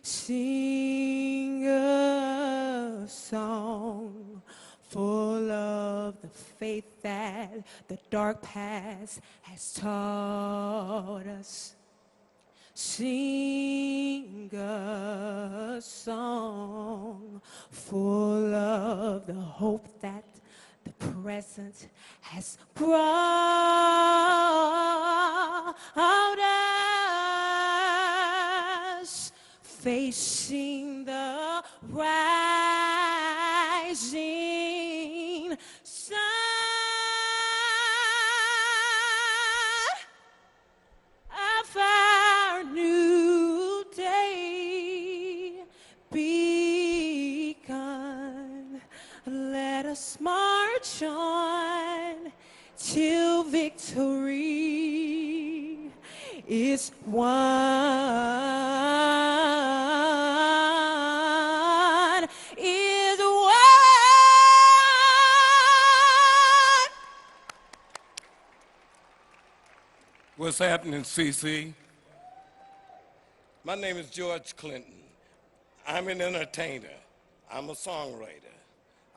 Sing a song full of the faith that the dark past has taught us. Sing a song full of the hope that the present has brought us, facing the rising sun of our new day begun. Let us march on till victory is won. Is won. What's happening, CC? My name is George Clinton. I'm an entertainer. I'm a songwriter.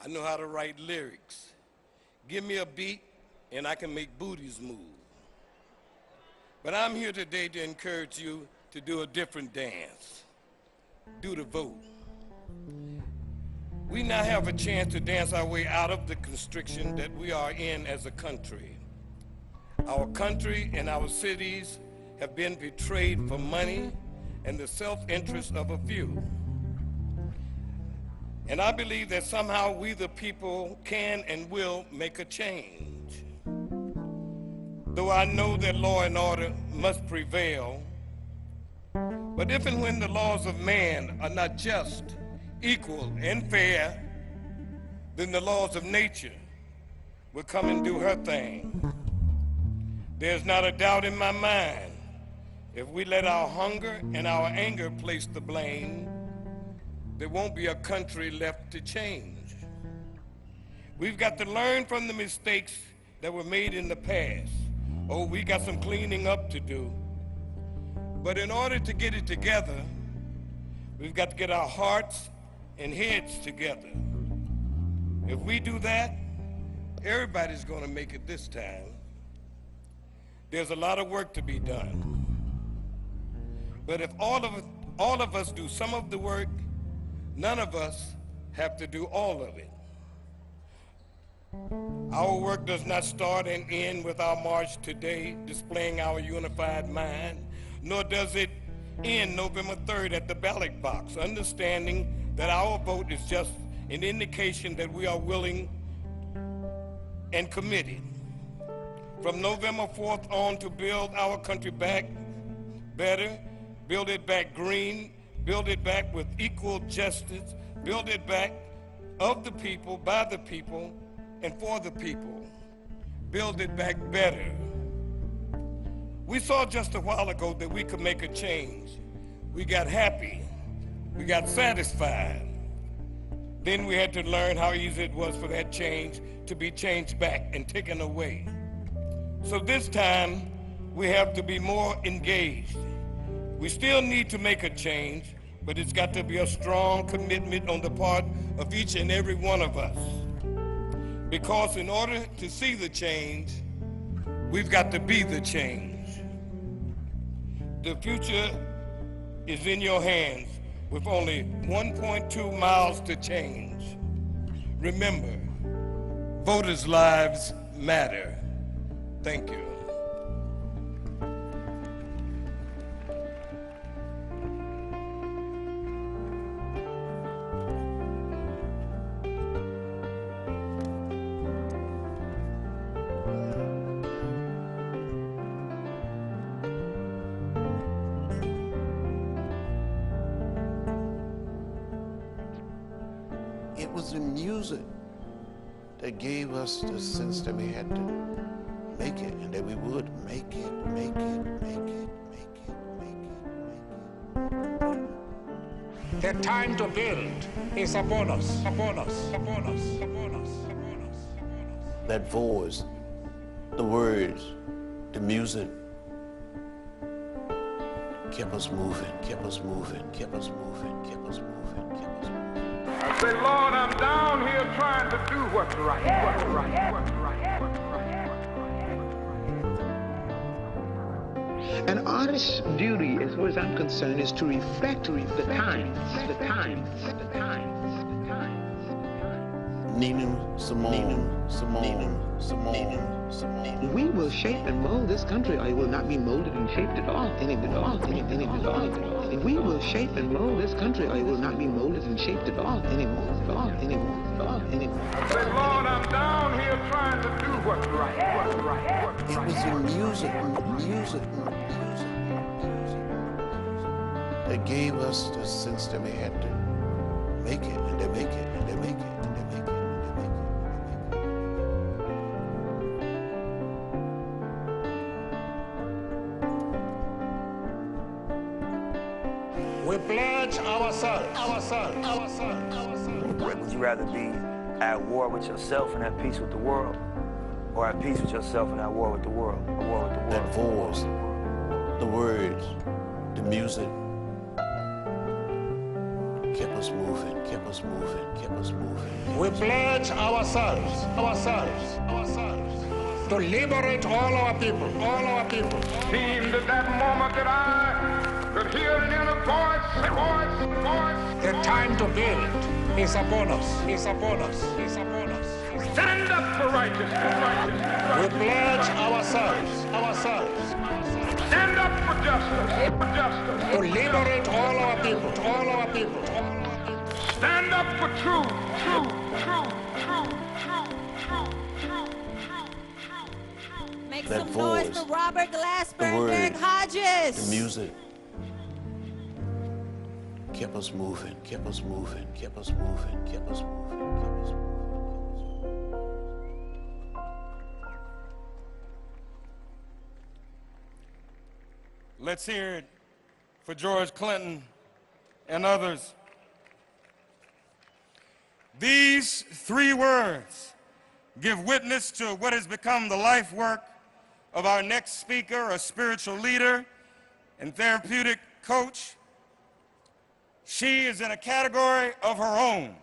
I know how to write lyrics. Give me a beat and I can make booties move. But I'm here today to encourage you to do a different dance. Do the vote. We now have a chance to dance our way out of the constriction that we are in as a country. Our country and our cities have been betrayed for money and the self-interest of a few. And I believe that somehow we the people can and will make a change. Though I know that law and order must prevail, but if and when the laws of man are not just, equal, and fair, then the laws of nature will come and do her thing. There's not a doubt in my mind, if we let our hunger and our anger place the blame, there won't be a country left to change. We've got to learn from the mistakes that were made in the past. Oh, we got some cleaning up to do. But in order to get it together, we've got to get our hearts and heads together. If we do that, everybody's going to make it this time. There's a lot of work to be done. But if all of us do some of the work, none of us have to do all of it. Our work does not start and end with our march today displaying our unified mind, nor does it end November 3rd at the ballot box, understanding that our vote is just an indication that we are willing and committed. From November 4th on to build our country back better, build it back green, build it back with equal justice, build it back of the people, by the people, and for the people. Build it back better. We saw just a while ago that we could make a change. We got happy. We got satisfied. Then we had to learn how easy it was for that change to be changed back and taken away. So this time, we have to be more engaged. We still need to make a change, but it's got to be a strong commitment on the part of each and every one of us. Because in order to see the change, we've got to be the change. The future is in your hands with only 1.2 miles to change. Remember, voters' lives matter. Thank you. It was the music that gave us the sense that we had to make it, and that we would make it, make it, make it, make it, make it, make it. The time to build is upon us, upon us, upon us, upon us, upon us. That voice, the words, the music kept us moving, kept us moving, kept us moving, kept us moving, kept us moving. I say, Lord, I'm down here trying to do what's right, what's right, what's right, what's right. An artist's duty, as far as I'm concerned, is to reflect the times, the times, the times, the times. Nina Simone, Simone, Simone, Simone. We will shape and mold this country, or it will not be molded and shaped at all, any at all. We will shape and mold this country, or it will not be molded and shaped at all, anymore. I say, Lord, I'm down here trying to do what's right, what's right, what's It right. was the music that gave us the sense that we had to make it, and to make it, and to make it, and to make it, and to make it, and to make it. We pledge ourselves. Would you rather be at war with yourself and at peace with the world, or at peace with yourself and at war with the world? A war with the world. That voice, the words, the music kept us moving, kept us moving, kept us moving. We pledge ourselves, to liberate all our people, Seemed at that moment that I could hear an inner voice. The time to build is upon us, Stand up for righteousness, We pledge ourselves, Stand up for justice, to liberate all our people, Stand up for truth. Make That some noise voice, for Robert Glasper the and Derek words, Hodges. the music kept us moving, kept us moving, kept us moving, kept us moving, kept us moving. Let's hear it for George Clinton and others. These three words give witness to what has become the life work of our next speaker, a spiritual leader and therapeutic coach. She is in a category of her own.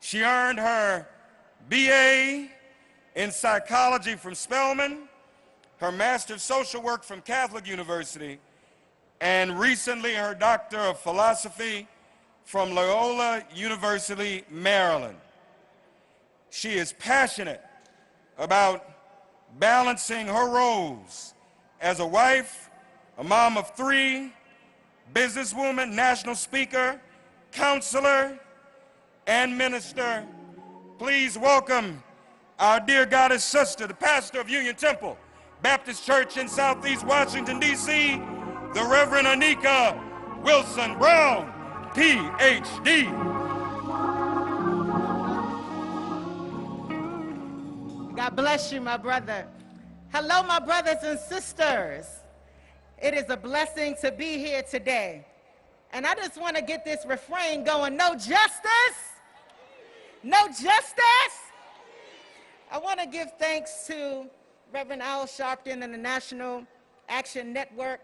She earned her BA in psychology from Spelman, her Master of Social Work from Catholic University, and recently her Doctor of Philosophy from Loyola University, Maryland. She is passionate about balancing her roles as a wife, a mom of three, businesswoman, national speaker, counselor, and minister. Please welcome our dear goddess sister, the pastor of Union Temple Baptist Church in Southeast Washington, D.C., the Reverend Anika Wilson Brown, Ph.D. God bless you, my brother. Hello, my brothers and sisters. It is a blessing to be here today. And I just want to get this refrain going. No justice? No justice? I want to give thanks to Reverend Al Sharpton and the National Action Network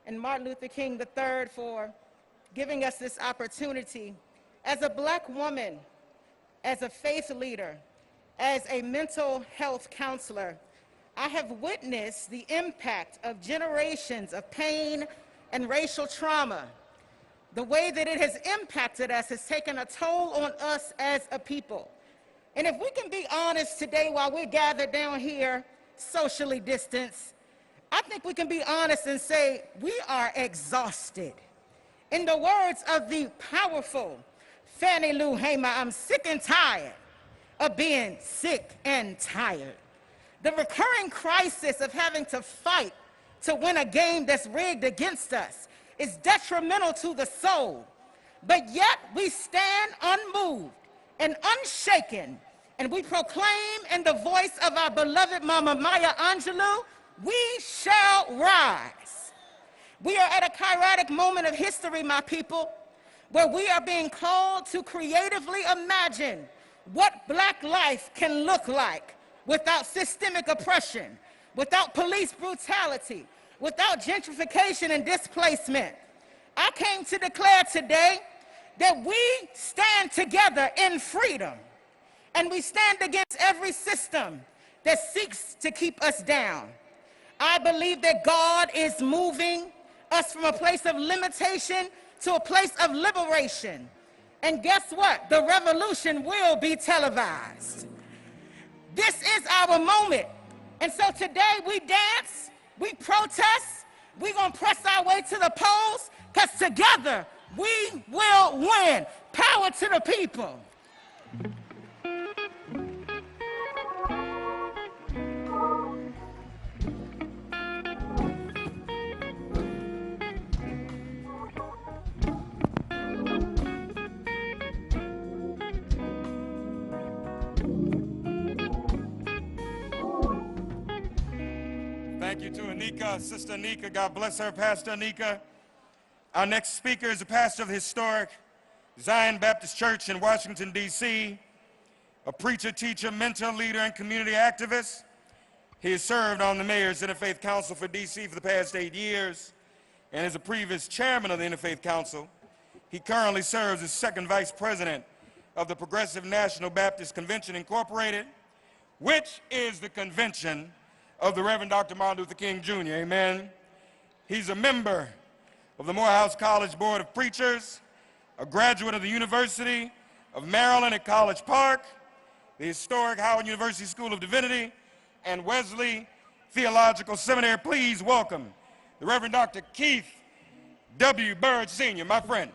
and Martin Luther King III for giving us this opportunity. As a Black woman, as a faith leader, as a mental health counselor, I have witnessed the impact of generations of pain and racial trauma. The way that it has impacted us has taken a toll on us as a people. And if we can be honest today while we're gathered down here, socially distanced, I think we can be honest and say we are exhausted. In the words of the powerful Fannie Lou Hamer, I'm sick and tired of being sick and tired. The recurring crisis of having to fight to win a game that's rigged against us is detrimental to the soul. But yet we stand unmoved and unshaken, and we proclaim in the voice of our beloved Mama Maya Angelou, we shall rise. We are at a kairotic moment of history, my people, where we are being called to creatively imagine what Black life can look like without systemic oppression, without police brutality, without gentrification and displacement. I came to declare today that we stand together in freedom, and we stand against every system that seeks to keep us down. I believe that God is moving us from a place of limitation to a place of liberation. And guess what? The revolution will be televised. This is our moment. And so today we dance, we protest, we're gonna press our way to the polls, because together we will win. Power to the people. Thank you to Anika, Sister Anika. God bless her, Pastor Anika. Our next speaker is the pastor of the historic Zion Baptist Church in Washington, D.C., a preacher, teacher, mentor, leader, and community activist. He has served on the Mayor's Interfaith Council for D.C. for the past 8 years and is a previous chairman of the Interfaith Council. He currently serves as second vice president of the Progressive National Baptist Convention, Incorporated, which is the convention of the Reverend Dr. Martin Luther King, Jr., amen. He's a member of the Morehouse College Board of Preachers, a graduate of the University of Maryland at College Park, the historic Howard University School of Divinity, and Wesley Theological Seminary. Please welcome the Reverend Dr. Keith W. Bird, Sr., my friend.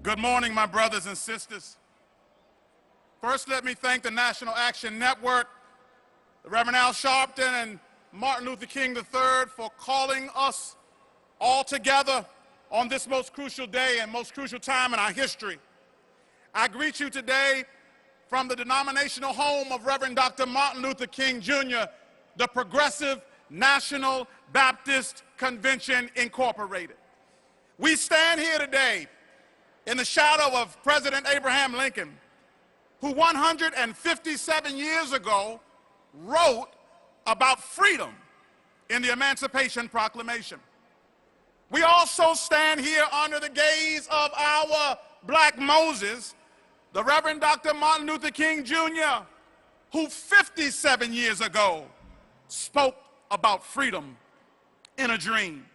Good morning, my brothers and sisters. First, let me thank the National Action Network, the Reverend Al Sharpton and Martin Luther King III for calling us all together on this most crucial day and most crucial time in our history. I greet you today from the denominational home of Reverend Dr. Martin Luther King, Jr., the Progressive National Baptist Convention, Incorporated. We stand here today in the shadow of President Abraham Lincoln, who 157 years ago wrote about freedom in the Emancipation Proclamation. We also stand here under the gaze of our Black Moses, the Reverend Dr. Martin Luther King, Jr., who 57 years ago spoke about freedom in a dream.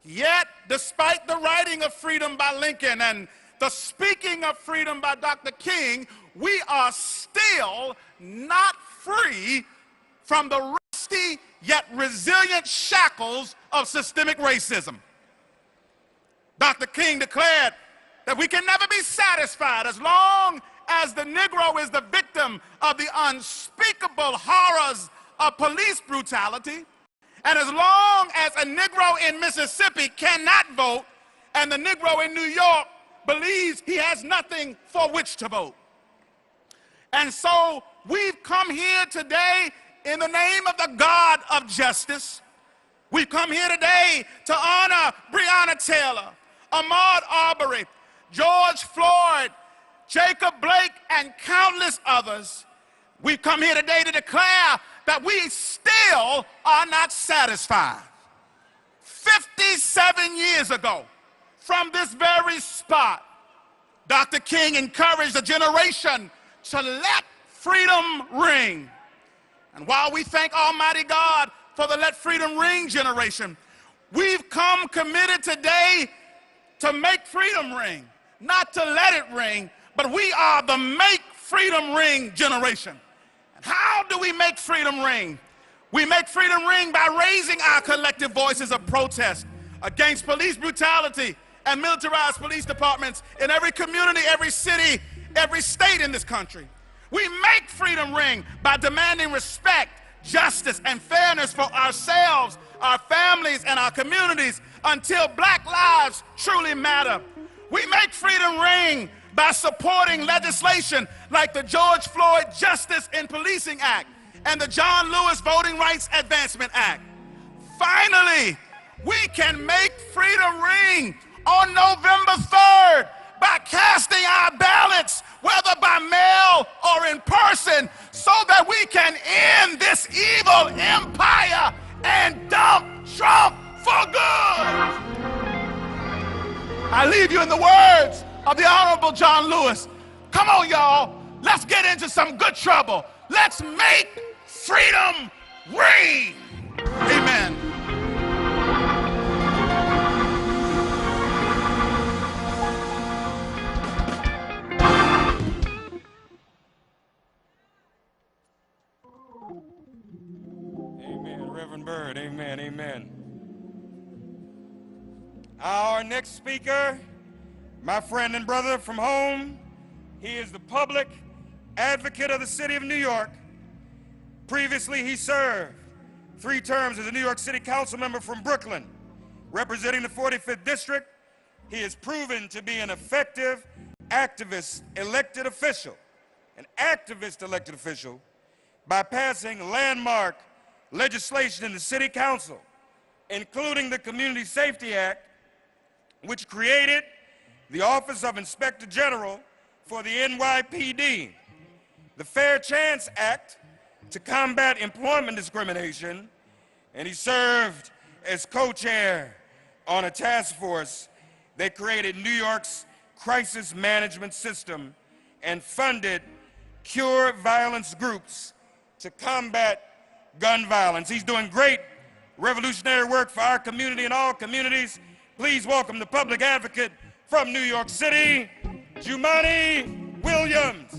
Yet, despite the writing of freedom by Lincoln and the speaking of freedom by Dr. King, we are still not free from the rusty yet resilient shackles of systemic racism. Dr. King declared that we can never be satisfied as long as the Negro is the victim of the unspeakable horrors of police brutality, and as long as a Negro in Mississippi cannot vote, and the Negro in New York believes he has nothing for which to vote. And so we've come here today in the name of the God of justice. We've come here today to honor Breonna Taylor, Ahmaud Arbery, George Floyd, Jacob Blake, and countless others. We've come here today to declare that we still are not satisfied. 57 years ago, from this very spot, Dr. King encouraged a generation to let freedom ring. And while we thank Almighty God for the Let Freedom Ring generation, we've come committed today to make freedom ring, not to let it ring, but we are the Make Freedom Ring generation. And how do we make freedom ring? We make freedom ring by raising our collective voices of protest against police brutality and militarized police departments in every community, every city, every state in this country. We make freedom ring by demanding respect, justice, and fairness for ourselves, our families, and our communities until Black lives truly matter. We make freedom ring by supporting legislation like the George Floyd Justice in Policing Act and the John Lewis Voting Rights Advancement Act. Finally, we can make freedom ring on November 3rd by casting our ballots, whether by mail or in person, so that we can end this evil empire and dump Trump for good. I leave you in the words of the Honorable John Lewis. Come on, y'all. Let's get into some good trouble. Let's make freedom reign. Amen. Amen. Reverend Byrd, amen, amen. Our next speaker, my friend and brother from home, he is the public advocate of the city of New York. Previously, he served 3 terms as a New York City Council member from Brooklyn, representing the 45th District. He has proven to be an effective activist elected official, by passing landmark legislation in the City Council, including the Community Safety Act, which created the Office of Inspector General for the NYPD, the Fair Chance Act to combat employment discrimination, and he served as co-chair on a task force that created New York's crisis management system and funded cure violence groups to combat gun violence. He's doing great revolutionary work for our community and all communities. Please welcome the public advocate from New York City, Jumaane Williams.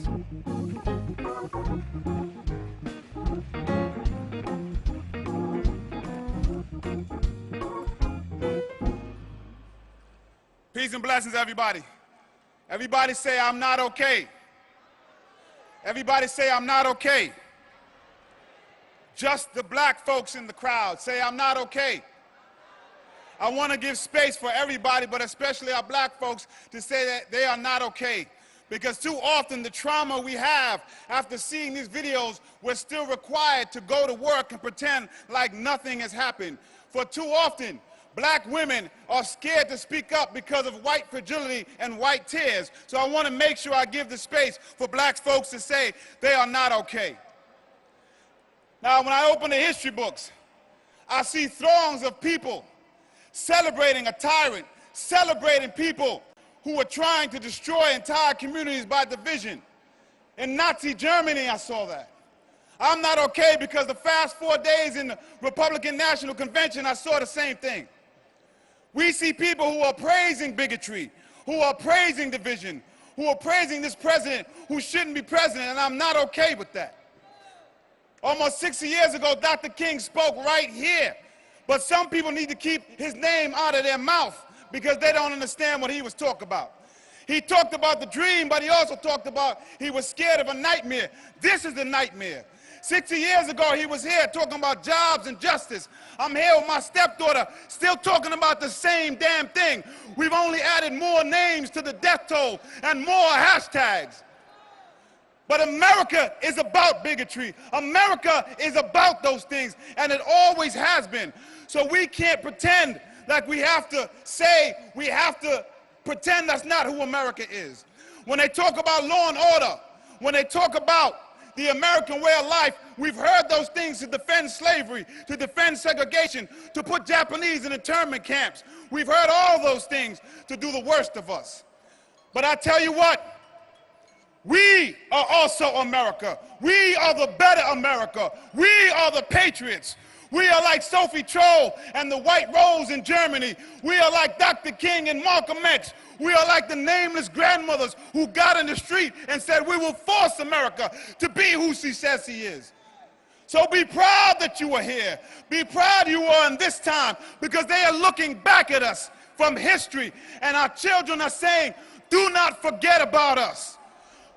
Peace and blessings, everybody. Everybody say, I'm not okay. Everybody say, I'm not okay. Just the black folks in the crowd say, I'm not okay. I want to give space for everybody, but especially our black folks, to say that they are not okay. Because too often the trauma we have after seeing these videos, we're still required to go to work and pretend like nothing has happened. For too often, black women are scared to speak up because of white fragility and white tears. So I want to make sure I give the space for black folks to say they are not okay. Now, when I open the history books, I see throngs of people celebrating a tyrant, celebrating people who were trying to destroy entire communities by division. In Nazi Germany, I saw that. I'm not okay because the past 4 days in the Republican National Convention, I saw the same thing. We see people who are praising bigotry, who are praising division, who are praising this president who shouldn't be president, and I'm not okay with that. Almost 60 years ago, Dr. King spoke right here. But some people need to keep his name out of their mouth because they don't understand what he was talking about. He talked about the dream, but he also talked about he was scared of a nightmare. This is the nightmare. 60 years ago, he was here talking about jobs and justice. I'm here with my stepdaughter, still talking about the same damn thing. We've only added more names to the death toll and more hashtags. But America is about bigotry. America is about those things, and it always has been. So we can't pretend like we have to pretend that's not who America is. When they talk about law and order, when they talk about the American way of life, we've heard those things to defend slavery, to defend segregation, to put Japanese in internment camps. We've heard all those things to do the worst of us. But I tell you what, we are also America. We are the better America. We are the patriots. We are like Sophie Troll and the White Rose in Germany. We are like Dr. King and Malcolm X. We are like the nameless grandmothers who got in the street and said, we will force America to be who she says she is. So be proud that you are here. Be proud you are in this time, because they are looking back at us from history, and our children are saying, do not forget about us.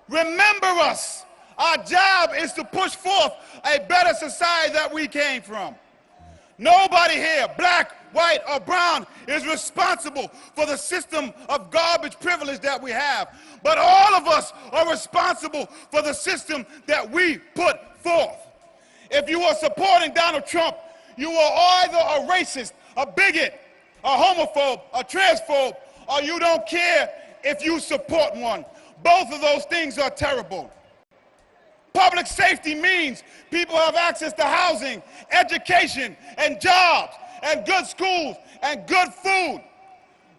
Remember us. Our job is to push forth a better society that we came from. Nobody here, black, white, or brown, is responsible for the system of garbage privilege that we have. But all of us are responsible for the system that we put forth. If you are supporting Donald Trump, you are either a racist, a bigot, a homophobe, a transphobe, or you don't care if you support one. Both of those things are terrible. Public safety means people have access to housing, education, and jobs, and good schools, and good food.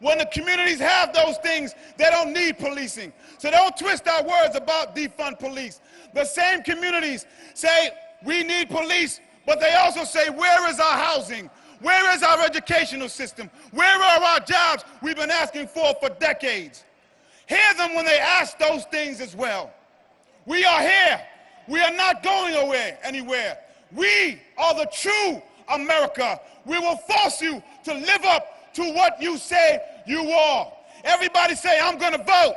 When the communities have those things, they don't need policing. So don't twist our words about defund police. The same communities say we need police, but they also say, where is our housing? Where is our educational system? Where are our jobs we've been asking for decades? Hear them when they ask those things as well. We are here. We are not going anywhere. We are the true America. We will force you to live up to what you say you are. Everybody say, I'm going to vote.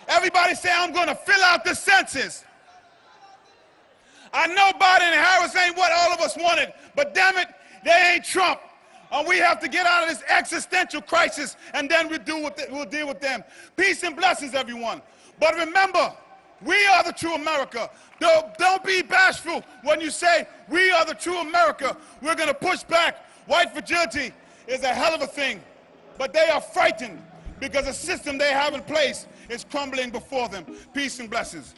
Everybody say, I'm going to fill out the census. I know Biden and Harris ain't what all of us wanted, but damn it, they ain't Trump. And we have to get out of this existential crisis, and then we'll deal with them. Peace and blessings, everyone. But remember, we are the true America. Don't be bashful when you say, we are the true America. We're going to push back. White fragility is a hell of a thing. But they are frightened because the system they have in place is crumbling before them. Peace and blessings.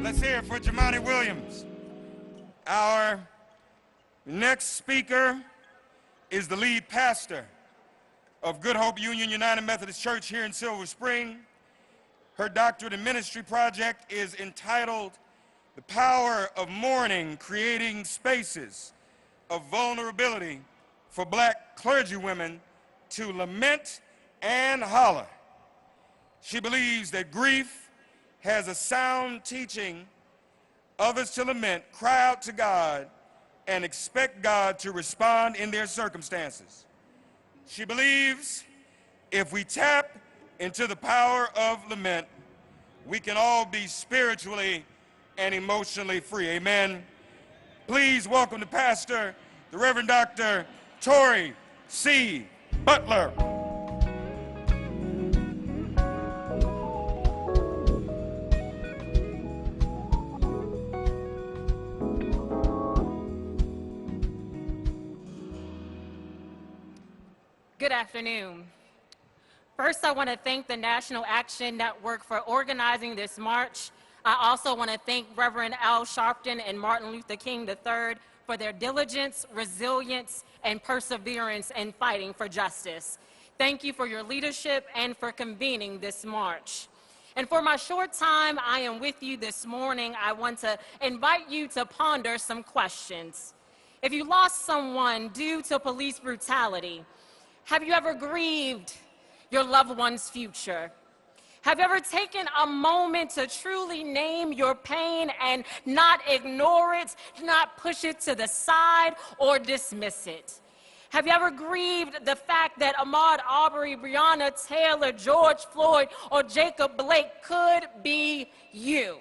Let's hear it for Jumaane Williams. Our next speaker is the lead pastor of Good Hope Union United Methodist Church here in Silver Spring. Her doctorate in ministry project is entitled The Power of Mourning, Creating Spaces of Vulnerability for Black Clergy Women to Lament and Holler. She believes that grief has a sound teaching others to lament, cry out to God, and expect God to respond in their circumstances. She believes if we tap into the power of lament, we can all be spiritually and emotionally free. Amen. Please welcome the pastor, the Reverend Dr. Torrey C. Butler. Good afternoon. First, I want to thank the National Action Network for organizing this march. I also want to thank Reverend Al Sharpton and Martin Luther King III for their diligence, resilience, and perseverance in fighting for justice. Thank you for your leadership and for convening this march. And for my short time I am with you this morning, I want to invite you to ponder some questions. If you lost someone due to police brutality, have you ever grieved your loved one's future? Have you ever taken a moment to truly name your pain and not ignore it, not push it to the side or dismiss it? Have you ever grieved the fact that Ahmaud Arbery, Breonna Taylor, George Floyd, or Jacob Blake could be you?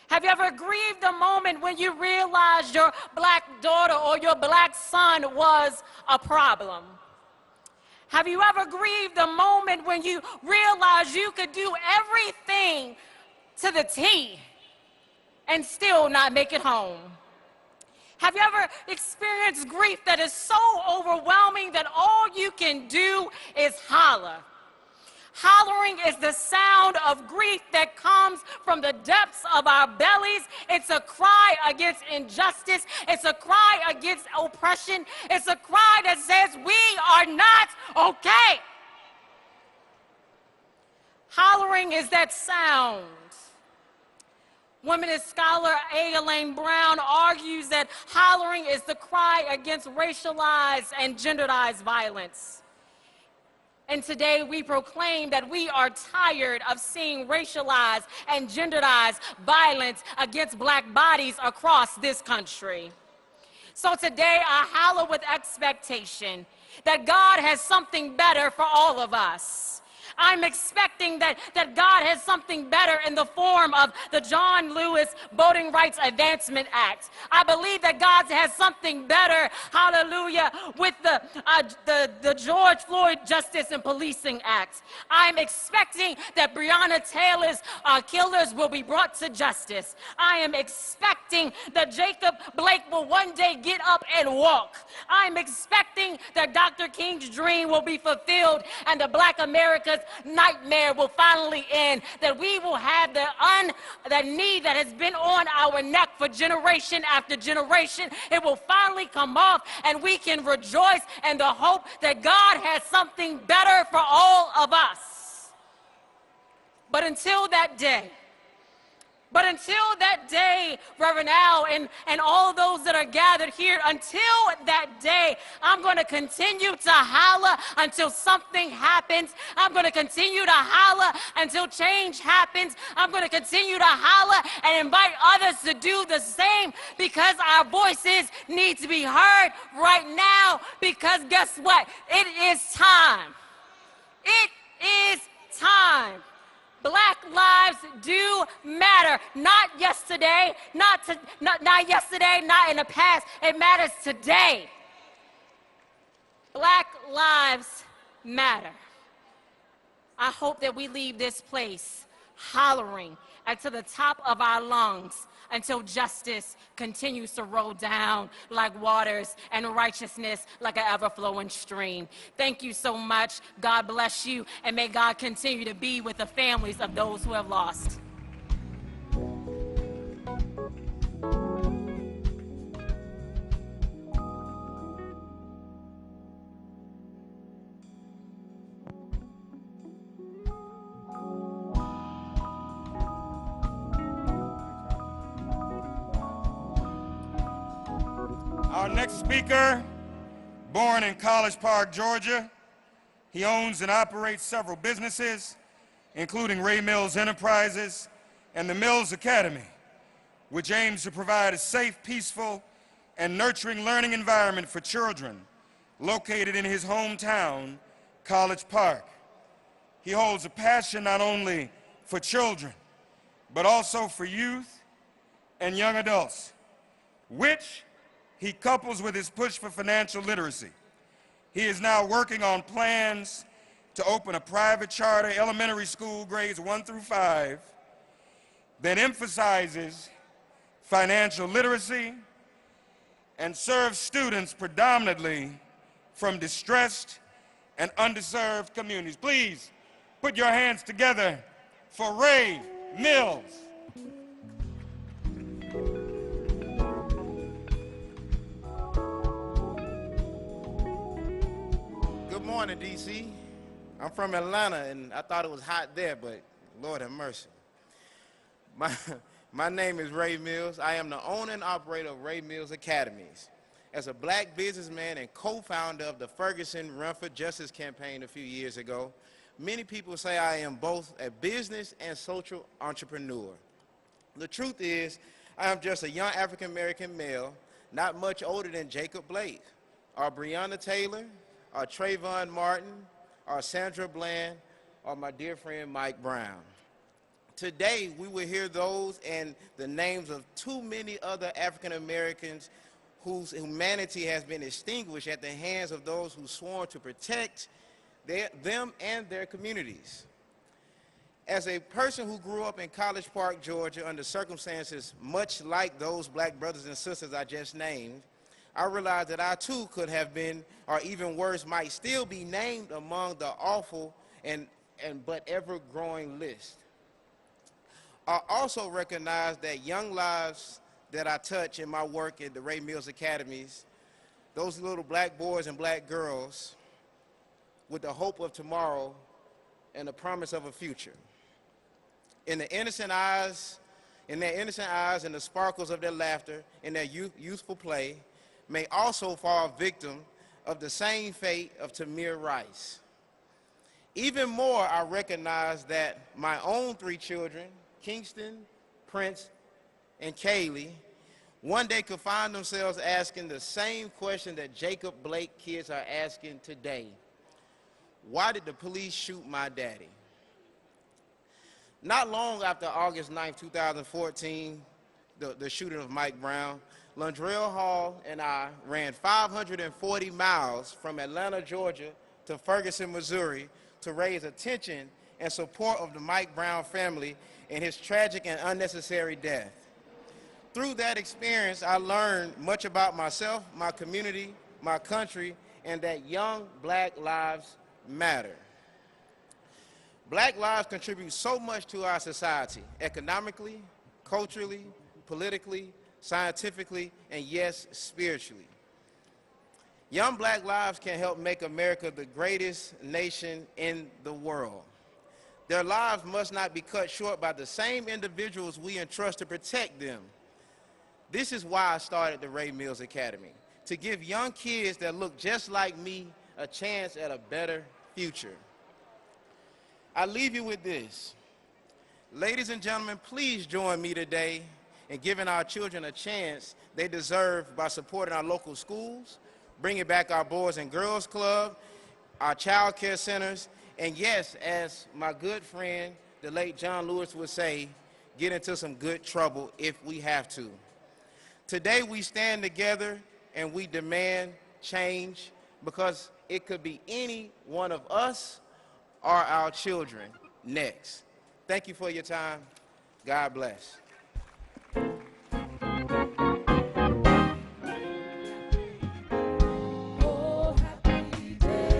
Have you ever grieved the moment when you realized your black daughter or your black son was a problem? Have you ever grieved the moment when you realized you could do everything to the T and still not make it home? Have you ever experienced grief that is so overwhelming that all you can do is holler? Hollering is the sound of grief that comes from the depths of our bellies. It's a cry against injustice. It's a cry against oppression. It's a cry that says we are not okay. Hollering is that sound. Womanist scholar A. Elaine Brown argues that hollering is the cry against racialized and genderized violence. And today we proclaim that we are tired of seeing racialized and genderized violence against black bodies across this country. So today I holler with expectation that God has something better for all of us. I'm expecting that God has something better in the form of the John Lewis Voting Rights Advancement Act. I believe that God has something better, hallelujah, with the George Floyd Justice and Policing Act. I'm expecting that Breonna Taylor's killers will be brought to justice. I am expecting that Jacob Blake will one day get up and walk. I'm expecting that Dr. King's dream will be fulfilled and the Black America's nightmare will finally end, that we will have the knee that has been on our neck for generation after generation. It will finally come off and we can rejoice in the hope that God has something better for all of us. But until that day, Reverend Al and all those that are gathered here, until that day, I'm going to continue to holler until something happens. I'm going to continue to holler until change happens. I'm going to continue to holler and invite others to do the same, because our voices need to be heard right now, because guess what? It is time. It is time. Black lives do matter. Not yesterday, not yesterday, not in the past. It matters today. Black lives matter. I hope that we leave this place hollering to the top of our lungs until justice continues to roll down like waters and righteousness like an ever-flowing stream. Thank you so much. God bless you, and may God continue to be with the families of those who have lost. Our next speaker, born in College Park, Georgia, he owns and operates several businesses, including Ray Mills Enterprises and the Mills Academy, which aims to provide a safe, peaceful, and nurturing learning environment for children located in his hometown, College Park. He holds a passion not only for children, but also for youth and young adults, which he couples with his push for financial literacy. He is now working on plans to open a private charter elementary school grades 1 through 5 that emphasizes financial literacy and serves students predominantly from distressed and underserved communities. Please put your hands together for Ray Mills. Good morning, DC. I'm from Atlanta, and I thought it was hot there, but Lord have mercy. My name is Ray Mills. I am the owner and operator of Ray Mills Academies. As a black businessman and co-founder of the Ferguson Run for Justice campaign a few years ago, many people say I am both a business and social entrepreneur. The truth is, I am just a young African-American male, not much older than Jacob Blake, or Breonna Taylor, or Trayvon Martin, or Sandra Bland, or my dear friend Mike Brown. Today, we will hear those and the names of too many other African Americans whose humanity has been extinguished at the hands of those who swore to protect them and their communities. As a person who grew up in College Park, Georgia, under circumstances much like those black brothers and sisters I just named, I realized that I too could have been, or even worse, might still be named among the awful but ever-growing list. I also recognize that young lives that I touch in my work at the Ray Mills Academies, those little black boys and black girls with the hope of tomorrow and the promise of a future. In their innocent eyes and the sparkles of their laughter in their youthful play, may also fall victim of the same fate of Tamir Rice. Even more, I recognize that my own 3 children, Kingston, Prince, and Kaylee, one day could find themselves asking the same question that Jacob Blake kids are asking today. Why did the police shoot my daddy? Not long after August 9, 2014, the shooting of Mike Brown, Londrell Hall and I ran 540 miles from Atlanta, Georgia to Ferguson, Missouri to raise attention and support of the Mike Brown family in his tragic and unnecessary death. Through that experience, I learned much about myself, my community, my country, and that young black lives matter. Black lives contribute so much to our society, economically, culturally, politically, scientifically, and yes, spiritually. Young black lives can help make America the greatest nation in the world. Their lives must not be cut short by the same individuals we entrust to protect them. This is why I started the Ray Mills Academy, to give young kids that look just like me a chance at a better future. I leave you with this. Ladies and gentlemen, please join me today in giving our children a chance they deserve by supporting our local schools, bringing back our Boys and Girls Club, our child care centers, and yes, as my good friend, the late John Lewis would say, get into some good trouble if we have to. Today we stand together and we demand change because it could be any one of us or our children next. Thank you for your time. God bless. Oh, happy day.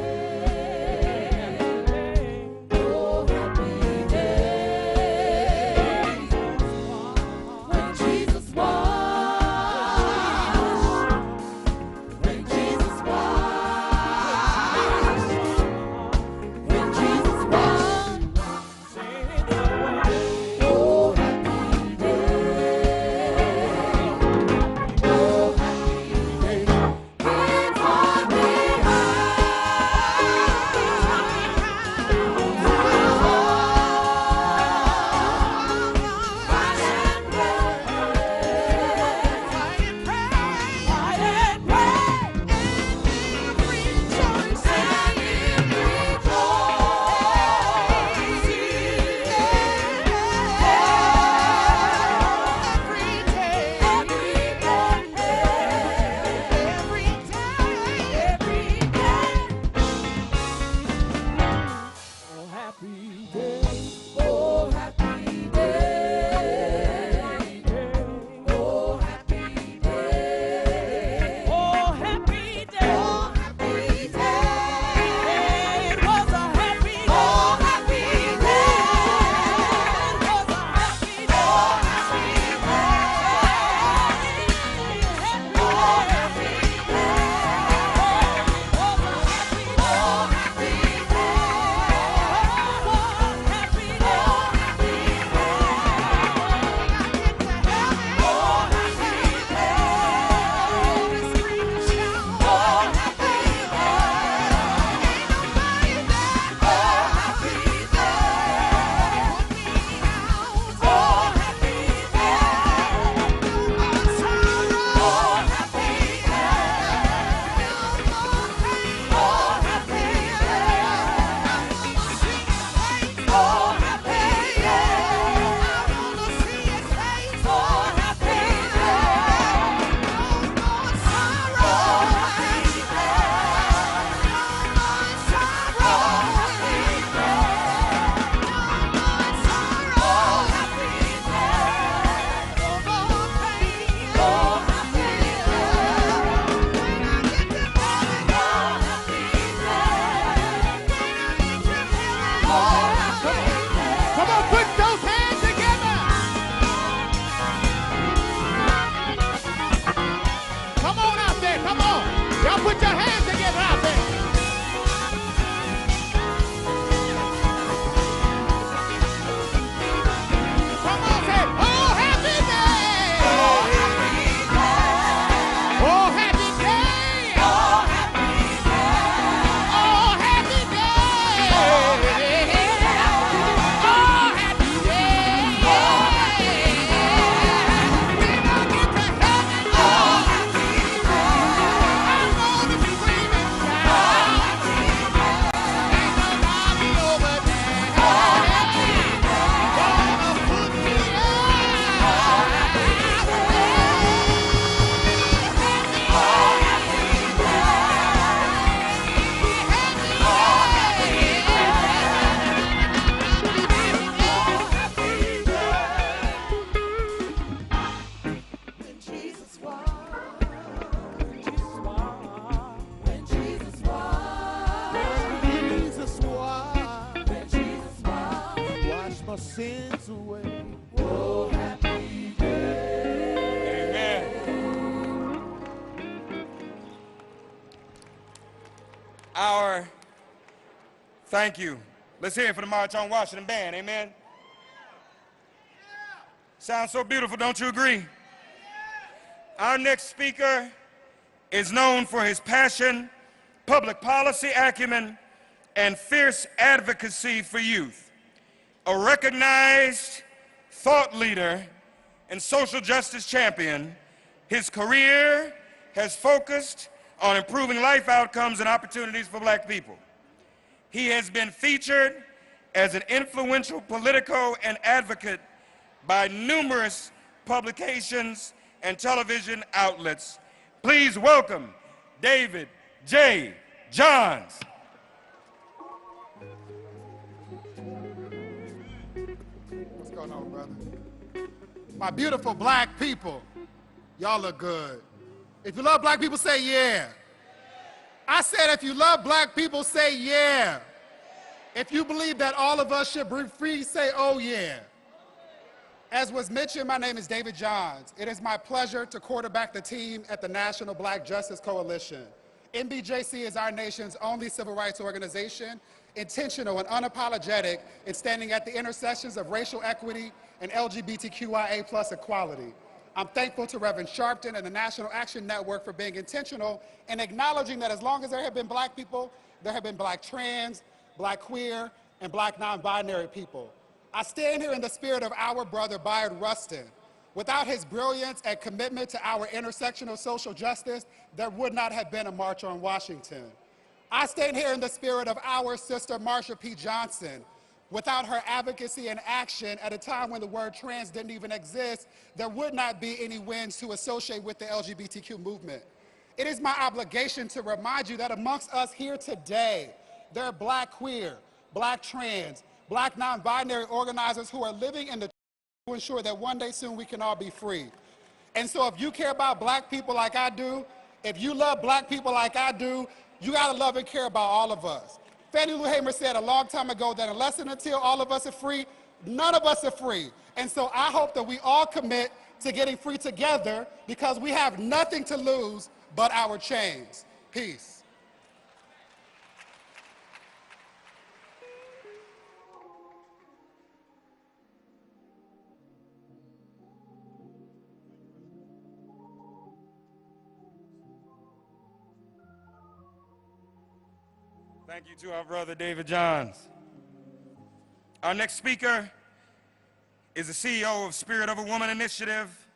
our sins away. Oh, happy day. Amen. Thank you. Let's hear it for the March on Washington Band, amen? Sounds so beautiful, don't you agree? Our next speaker is known for his passion, public policy acumen, and fierce advocacy for youth. A recognized thought leader and social justice champion, his career has focused on improving life outcomes and opportunities for black people. He has been featured as an influential politico and advocate by numerous publications and television outlets. Please welcome David J. Johns. What's going on, brother? My beautiful black people, y'all look good. If you love black people, say yeah. I said if you love black people, say yeah. If you believe that all of us should be free, say oh yeah. As was mentioned, my name is David Johns. It is my pleasure to quarterback the team at the National Black Justice Coalition. NBJC is our nation's only civil rights organization, intentional and unapologetic in standing at the intersections of racial equity and LGBTQIA+ equality. I'm thankful to Reverend Sharpton and the National Action Network for being intentional and acknowledging that as long as there have been black people, there have been black trans, black queer, and black non-binary people. I stand here in the spirit of our brother Bayard Rustin. Without his brilliance and commitment to our intersectional social justice, there would not have been a March on Washington. I stand here in the spirit of our sister Marsha P. Johnson. Without her advocacy and action at a time when the word trans didn't even exist, there would not be any wins to associate with the LGBTQ movement. It is my obligation to remind you that amongst us here today, there are black queer, black trans, black non-binary organizers who are living in the to ensure that one day soon we can all be free. And so if you care about black people like I do, if you love black people like I do, you gotta love and care about all of us. Fannie Lou Hamer said a long time ago that unless and until all of us are free, none of us are free. And so I hope that we all commit to getting free together because we have nothing to lose but our chains. Peace. Thank you to our brother David Johns. Our next speaker is the CEO of Spirit of a Woman Initiative,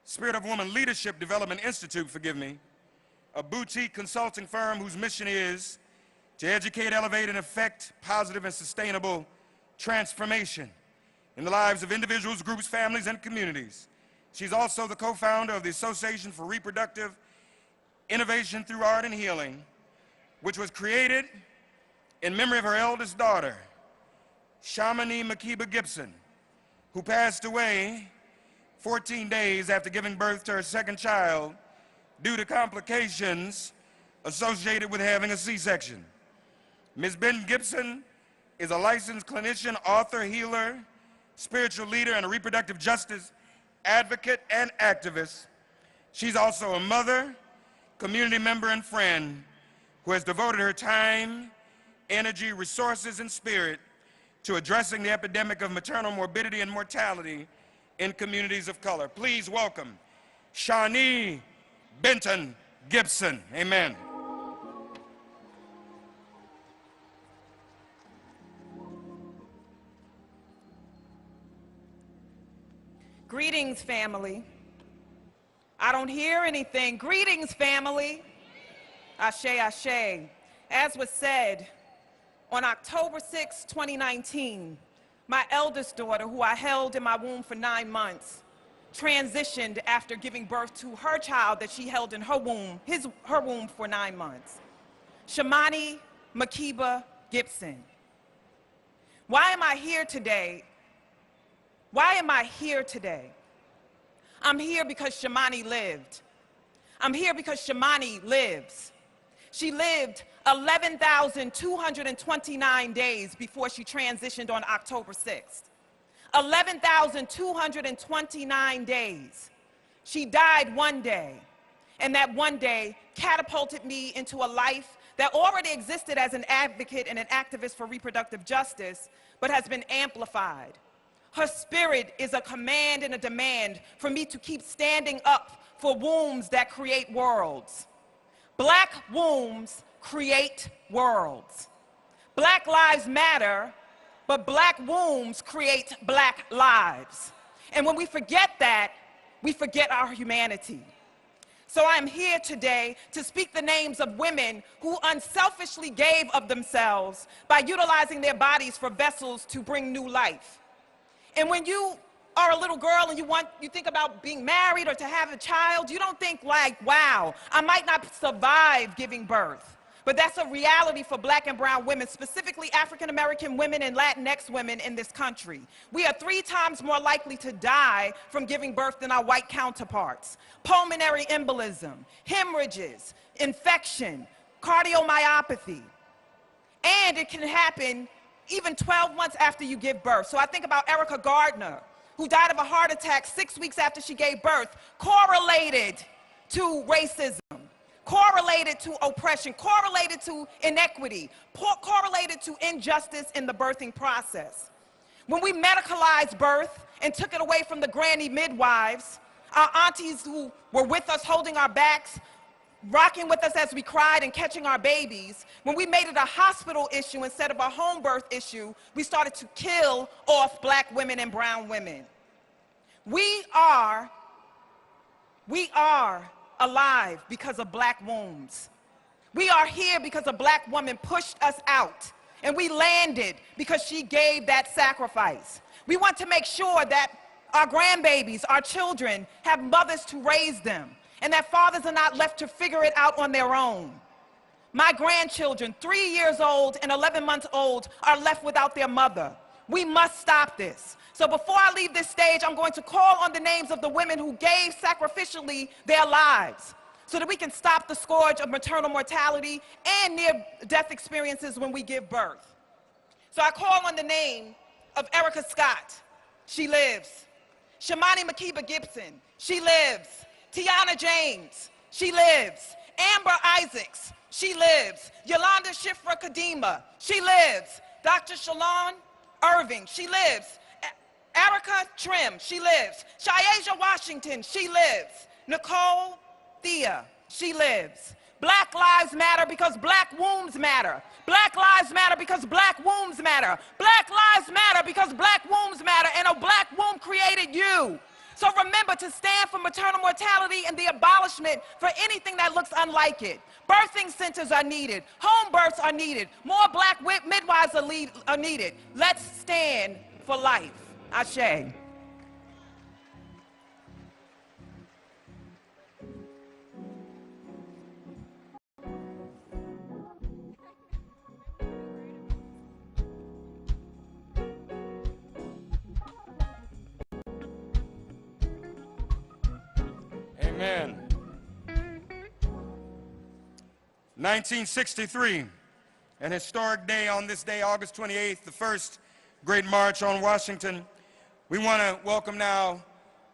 Spirit of a Woman Leadership Development Institute, a boutique consulting firm whose mission is to educate, elevate, and effect positive and sustainable transformation in the lives of individuals, groups, families, and communities. She's also the co-founder of the Association for Reproductive Innovation Through Art and Healing, which was created in memory of her eldest daughter, Shamani Makiba Gibson, who passed away 14 days after giving birth to her second child due to complications associated with having a C-section. Ms. Ben Gibson is a licensed clinician, author, healer, spiritual leader, and a reproductive justice advocate and activist. She's also a mother, community member, and friend who has devoted her time, energy, resources, and spirit to addressing the epidemic of maternal morbidity and mortality in communities of color. Please welcome Shani Benton Gibson. Amen. Greetings, family. I don't hear anything. Greetings, family. Ashe, ashe. As was said, on October 6, 2019, my eldest daughter, who I held in my womb for 9 months, transitioned after giving birth to her child that she held in her womb, her womb for 9 months. Shamani Makiba Gibson. Why am I here today? Why am I here today? I'm here because Shamani lived. I'm here because Shamani lives. She lived 11,229 days before she transitioned on October 6th. 11,229 days. She died one day, and that one day catapulted me into a life that already existed as an advocate and an activist for reproductive justice, but has been amplified. Her spirit is a command and a demand for me to keep standing up for wombs that create worlds. Black wombs create worlds. Black lives matter, but black wombs create black lives. And when we forget that, we forget our humanity. So I am here today to speak the names of women who unselfishly gave of themselves by utilizing their bodies for vessels to bring new life. And when you are a little girl and you think about being married or to have a child, you don't think like, wow, I might not survive giving birth. But that's a reality for black and brown women, specifically African American women and Latinx women in this country. We are 3 times more likely to die from giving birth than our white counterparts. Pulmonary embolism, hemorrhages, infection, cardiomyopathy. And it can happen even 12 months after you give birth. So I think about Erica Gardner, who died of a heart attack 6 weeks after she gave birth, correlated to racism, correlated to oppression, correlated to inequity, correlated to injustice in the birthing process. When we medicalized birth and took it away from the granny midwives, our aunties who were with us holding our backs, rocking with us as we cried and catching our babies, when we made it a hospital issue instead of a home birth issue, we started to kill off black women and brown women. We are alive because of black wombs. We are here because a black woman pushed us out, and we landed because she gave that sacrifice. We want to make sure that our grandbabies, our children, have mothers to raise them, and that fathers are not left to figure it out on their own. My grandchildren, 3 years old and 11 months old, are left without their mother. We must stop this. So before I leave this stage, I'm going to call on the names of the women who gave sacrificially their lives so that we can stop the scourge of maternal mortality and near-death experiences when we give birth. So I call on the name of Erica Scott. She lives. Shamani Makiba Gibson. She lives. Tiana James. She lives. Amber Isaacs. She lives. Yolanda Shifra Kadima. She lives. Dr. Shalon Irving. She lives. Erica Trim. She lives. Shayaja Washington. She lives. Nicole Thea. She lives. Black lives matter because black wombs matter. Black lives matter because black wombs matter. Black lives matter because black wombs matter, and a black womb created you. So remember to stand for maternal mortality and the abolishment for anything that looks unlike it. Birthing centers are needed. Home births are needed. More black midwives are needed. Let's stand for life. Ashe. Amen. 1963, an historic day. On this day, August 28th, the first Great March on Washington. We want to welcome now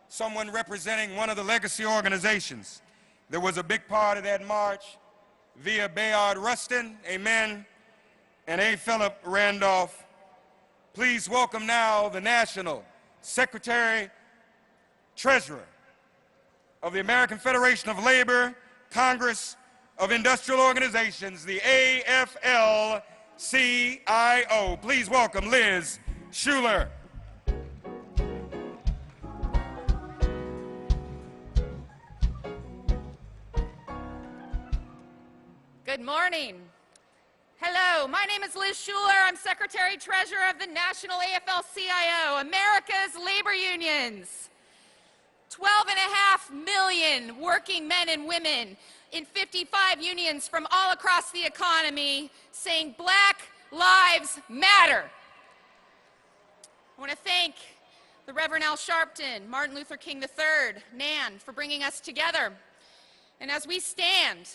someone representing one of the legacy organizations that was a big part of that march, via Bayard Rustin, amen, and A. Philip Randolph. Please welcome now the National Secretary Treasurer of the American Federation of Labor, Congress of Industrial Organizations, the AFL-CIO. Please welcome Liz Shuler. Good morning. Hello, my name is Liz Shuler. I'm Secretary Treasurer of the National AFL-CIO, America's labor unions. 12.5 million working men and women in 55 unions from all across the economy saying Black Lives Matter. I want to thank the Reverend Al Sharpton, Martin Luther King III, NAN, for bringing us together. And as we stand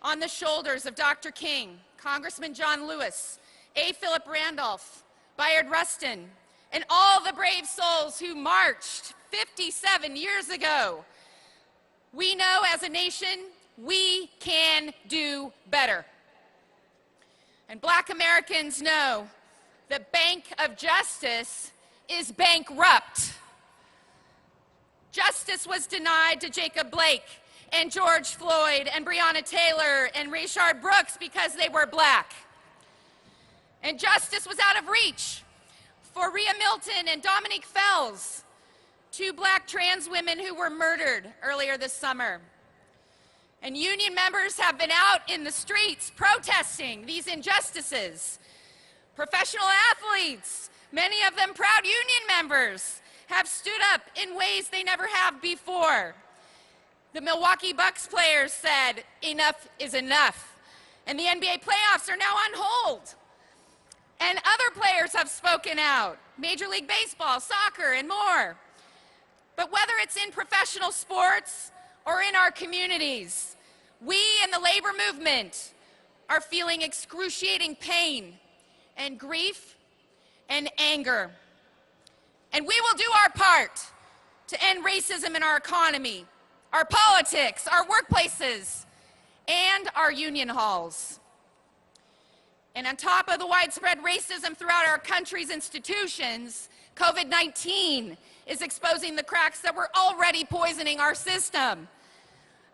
on the shoulders of Dr. King, Congressman John Lewis, A. Philip Randolph, Bayard Rustin, and all the brave souls who marched 57 years ago, we know as a nation we can do better. And Black Americans know the Bank of Justice is bankrupt. Justice was denied to Jacob Blake and George Floyd and Breonna Taylor and Rayshard Brooks because they were Black. And justice was out of reach for Rhea Milton and Dominique Fells, two Black trans women who were murdered earlier this summer. And union members have been out in the streets protesting these injustices. Professional athletes, many of them proud union members, have stood up in ways they never have before. The Milwaukee Bucks players said, enough is enough. And the NBA playoffs are now on hold. And other players have spoken out, Major League Baseball, soccer, and more. But whether it's in professional sports or in our communities, we in the labor movement are feeling excruciating pain and grief and anger. And we will do our part to end racism in our economy, our politics, our workplaces, and our union halls. And on top of the widespread racism throughout our country's institutions, COVID-19 is exposing the cracks that were already poisoning our system.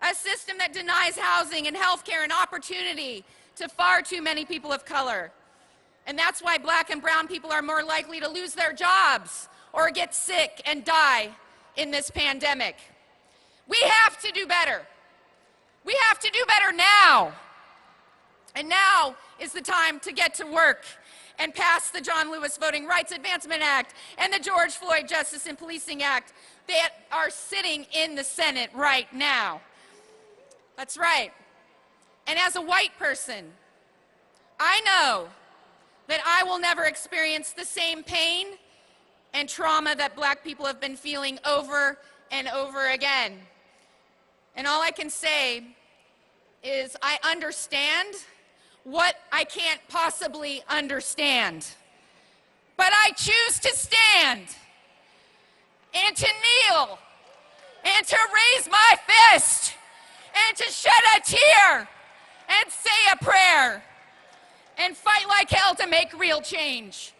A system that denies housing and health care and opportunity to far too many people of color. And that's why Black and brown people are more likely to lose their jobs or get sick and die in this pandemic. We have to do better. We have to do better now. And now is the time to get to work and pass the John Lewis Voting Rights Advancement Act and the George Floyd Justice and Policing Act that are sitting in the Senate right now. That's right. And as a white person, I know that I will never experience the same pain and trauma that Black people have been feeling over and over again. And all I can say is I understand what I can't possibly understand. But I choose to stand and to kneel and to raise my fist and to shed a tear and say a prayer and fight like hell to make real change.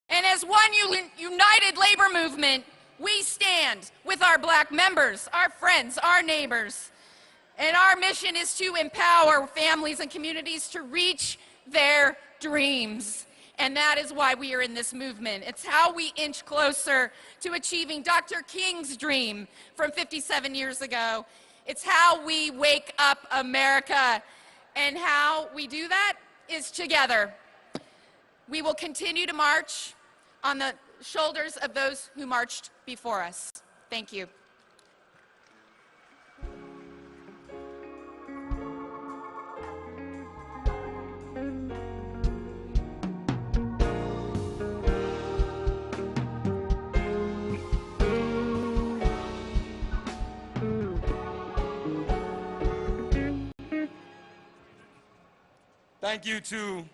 And as one united labor movement, we stand with our Black members, our friends, our neighbors. And our mission is to empower families and communities to reach their dreams. And that is why we are in this movement. It's how we inch closer to achieving Dr. King's dream from 57 years ago. It's how we wake up America. And how we do that is together. We will continue to march on the shoulders of those who marched before us. Thank you. Thank you to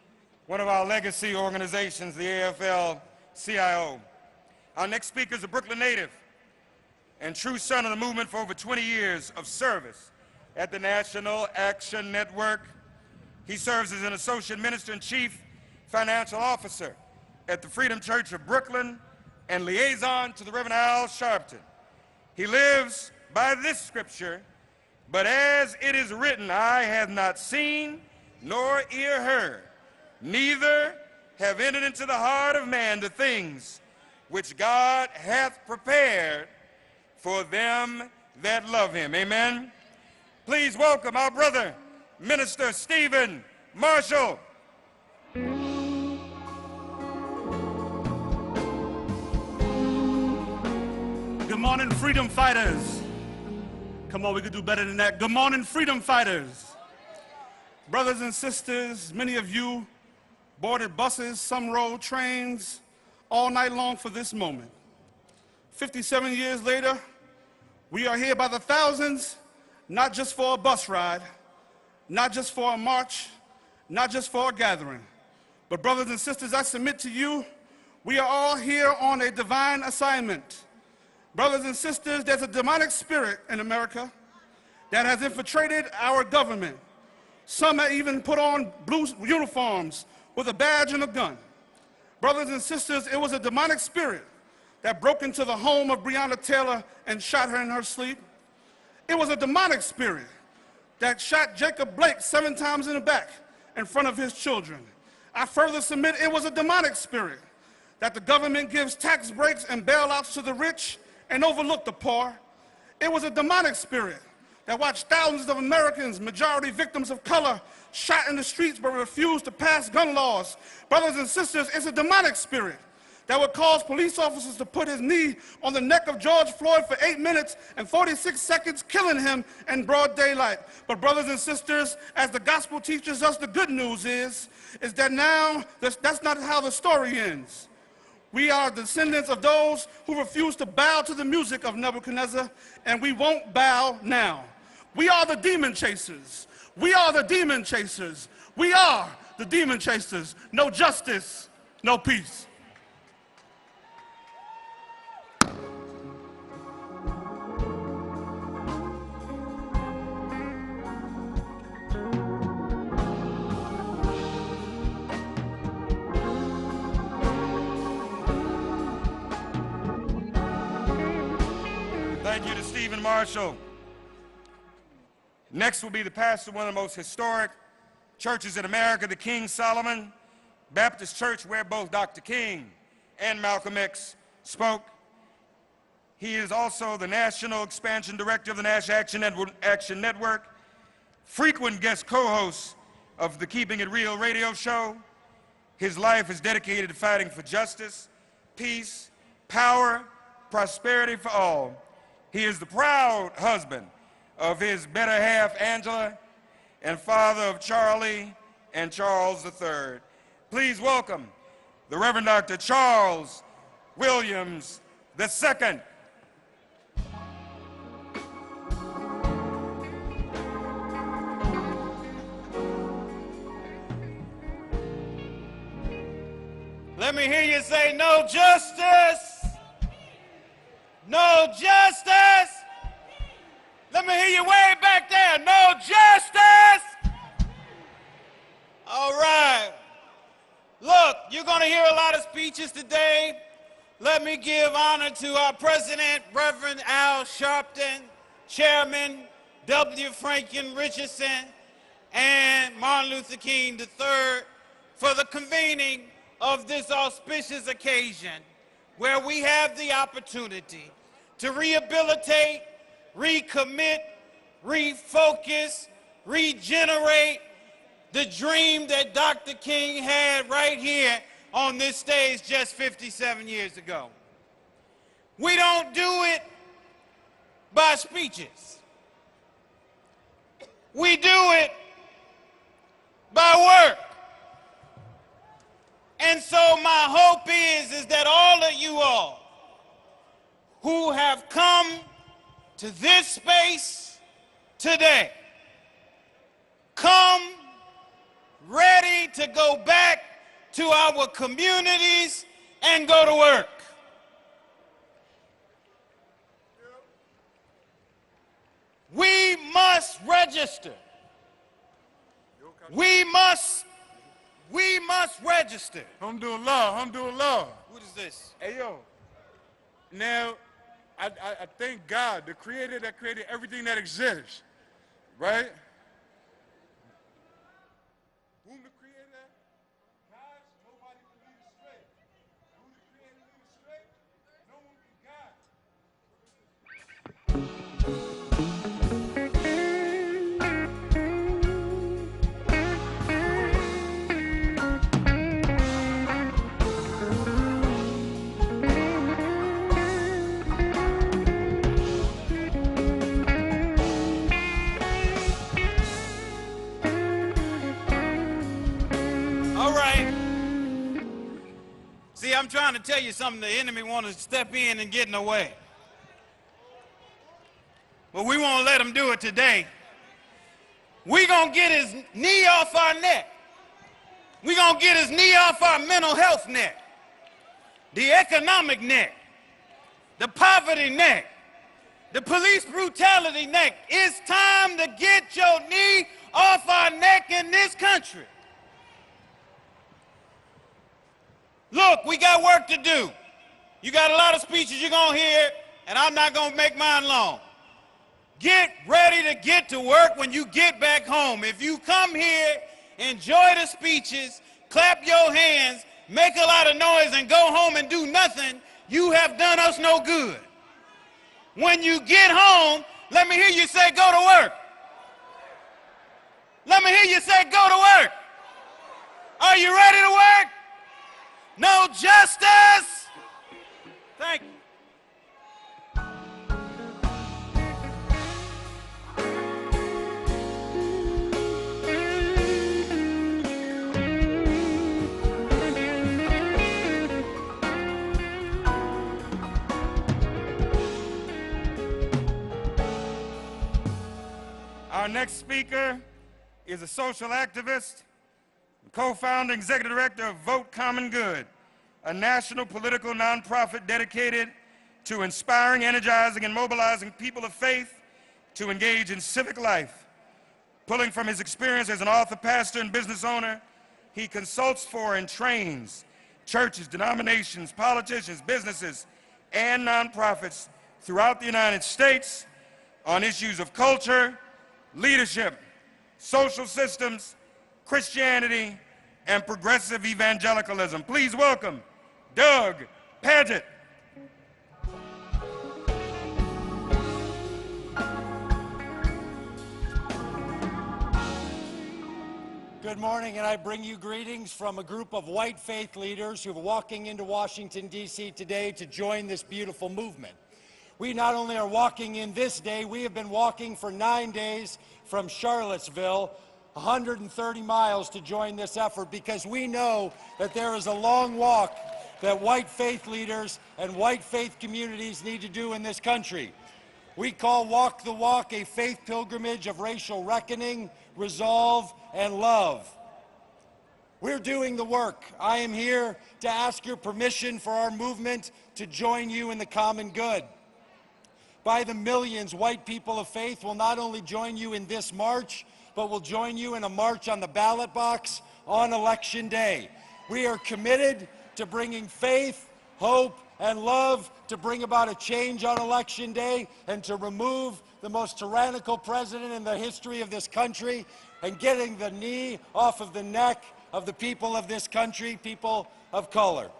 one of our legacy organizations, the AFL-CIO. Our next speaker is a Brooklyn native and true son of the movement for over 20 years of service at the National Action Network. He serves as an associate minister and chief financial officer at the Freedom Church of Brooklyn and liaison to the Reverend Al Sharpton. He lives by this scripture, but as it is written, I have not seen nor ear heard, neither have entered into the heart of man the things which God hath prepared for them that love him. Amen. Please welcome our brother, Minister Stephen Marshall. Good morning, freedom fighters. Come on, we could do better than that. Good morning, freedom fighters. Brothers and sisters, many of you boarded buses, some rode trains all night long for this moment. 57 years later, we are here by the thousands, not just for a bus ride, not just for a march, not just for a gathering. But brothers and sisters, I submit to you, We are all here on a divine assignment. Brothers and sisters, there's a demonic spirit in America that has infiltrated our government. Some have even put on blue uniforms with a badge and a gun. Brothers and sisters, it was a demonic spirit that broke into the home of Breonna Taylor and shot her in her sleep. It was a demonic spirit that shot Jacob Blake 7 times in the back in front of his children. I further submit it was a demonic spirit that the government gives tax breaks and bailouts to the rich and overlook the poor. It was a demonic spirit that watched thousands of Americans, majority victims of color, shot in the streets but refused to pass gun laws. Brothers and sisters, it's a demonic spirit that would cause police officers to put his knee on the neck of George Floyd for 8 minutes and 46 seconds, killing him in broad daylight. But brothers and sisters, as the gospel teaches us, the good news is that now that's not how the story ends. We are descendants of those who refuse to bow to the music of Nebuchadnezzar, and we won't bow now. We are the demon chasers. We are the demon chasers. We are the demon chasers. No justice, no peace. Thank you to Stephen Marshall. Next will be the pastor of one of the most historic churches in America, the King Solomon Baptist Church, where both Dr. King and Malcolm X spoke. He is also the National Expansion Director of the National Action Network, frequent guest co-host of the Keeping It Real radio show. His life is dedicated to fighting for justice, peace, power, prosperity for all. He is the proud husband of his better half, Angela, and father of Charlie and Charles III. Please welcome the Reverend Dr. Charles Williams II. Let me hear you say, no justice. No justice. Let me hear you way back there. No justice. All right. Look, you're going to hear a lot of speeches today. Let me give honor to our president, Reverend Al Sharpton, Chairman W. Franklin Richardson, and Martin Luther King III for the convening of this auspicious occasion where we have the opportunity to rehabilitate, recommit, refocus, regenerate the dream that Dr. King had right here on this stage just 57 years ago. We don't do it by speeches. We do it by work. And so my hope is that all of you all who have come to this space today, come ready to go back to our communities and go to work. We must register. We must register. Alhamdulillah. What is this? Hey, yo. Now, I thank God, the creator that created everything that exists, right? Whom the creator guides, nobody can lead astray. Who the creator leads astray, no one can guide. See, I'm trying to tell you something. The enemy wants to step in and get in the way. But we won't let him do it today. We're going to get his knee off our neck. We're going to get his knee off our mental health neck. the economic neck, the poverty neck, the police brutality neck. It's time to get your knee off our neck in this country. Look, we got work to do. You got a lot of speeches you're going to hear, and I'm not going to make mine long. Get ready to get to work when you get back home. If you come here, enjoy the speeches, clap your hands, make a lot of noise, and go home and do nothing, you have done us no good. When you get home, let me hear you say, go to work. Let me hear you say, go to work. Are you ready to work? No justice? Thank you. Our next speaker is a social activist, co-founder and executive director of Vote Common Good, a national political nonprofit dedicated to inspiring, energizing, and mobilizing people of faith to engage in civic life. Pulling from his experience as an author, pastor, and business owner, he consults for and trains churches, denominations, politicians, businesses, and nonprofits throughout the United States on issues of culture, leadership, social systems, Christianity, and progressive evangelicalism. Please welcome Doug Pagitt. Good morning, and I bring you greetings from a group of white faith leaders who are walking into Washington, D.C. today to join this beautiful movement. We not only are walking in this day, we have been walking for 9 days from Charlottesville, 130 miles to join this effort, because we know that there is a long walk that white faith leaders and white faith communities need to do in this country. We call Walk the Walk a faith pilgrimage of racial reckoning, resolve, and love. We're doing the work. I am here to ask your permission for our movement to join you in the common good. By the millions, white people of faith will not only join you in this march, but will join you in a march on the ballot box on Election Day. We are committed to bringing faith, hope, and love to bring about a change on Election Day and to remove the most tyrannical president in the history of this country and getting the knee off of the neck of the people of this country, people of color.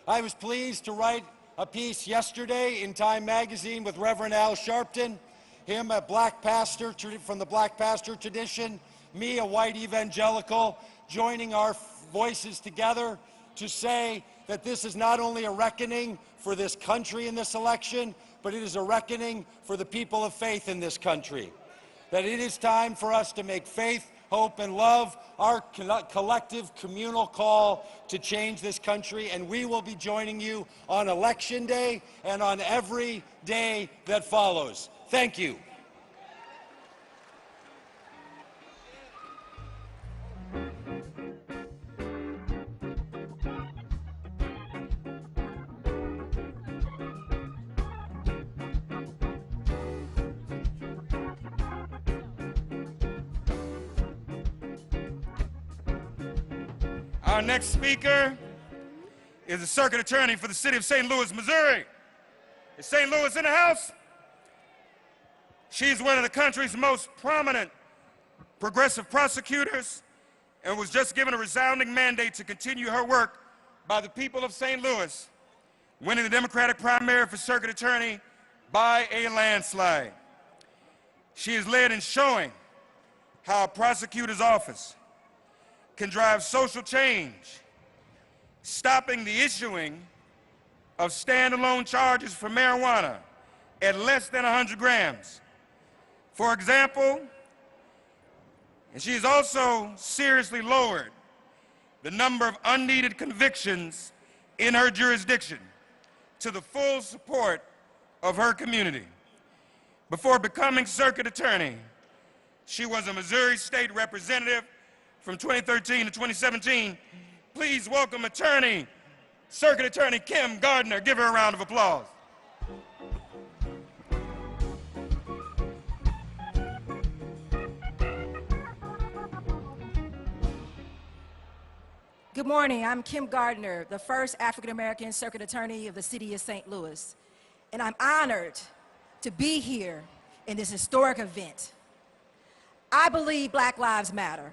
I was pleased to write a piece yesterday in Time magazine with Reverend Al Sharpton, him a black pastor from the black pastor tradition, me a white evangelical, joining our voices together to say that this is not only a reckoning for this country in this election, but it is a reckoning for the people of faith in this country. That it is time for us to make faith, hope, and love our collective communal call to change this country, and we will be joining you on Election Day and on every day that follows. Thank you. Our next speaker is a circuit attorney for the city of St. Louis, Missouri. Is St. Louis in the house? She's one of the country's most prominent progressive prosecutors and was just given a resounding mandate to continue her work by the people of St. Louis, winning the Democratic primary for circuit attorney by a landslide. She has led in showing how a prosecutor's office can drive social change, stopping the issuing of standalone charges for marijuana at less than 100 grams. For example, and she has also seriously lowered the number of unneeded convictions in her jurisdiction to the full support of her community. Before becoming circuit attorney, she was a Missouri State Representative from 2013 to 2017. Please welcome attorney Circuit Attorney Kim Gardner. Give her a round of applause. Good morning. I'm Kim Gardner, the first African-American Circuit Attorney of the City of St. Louis. And I'm honored to be here in this historic event. I believe Black Lives Matter.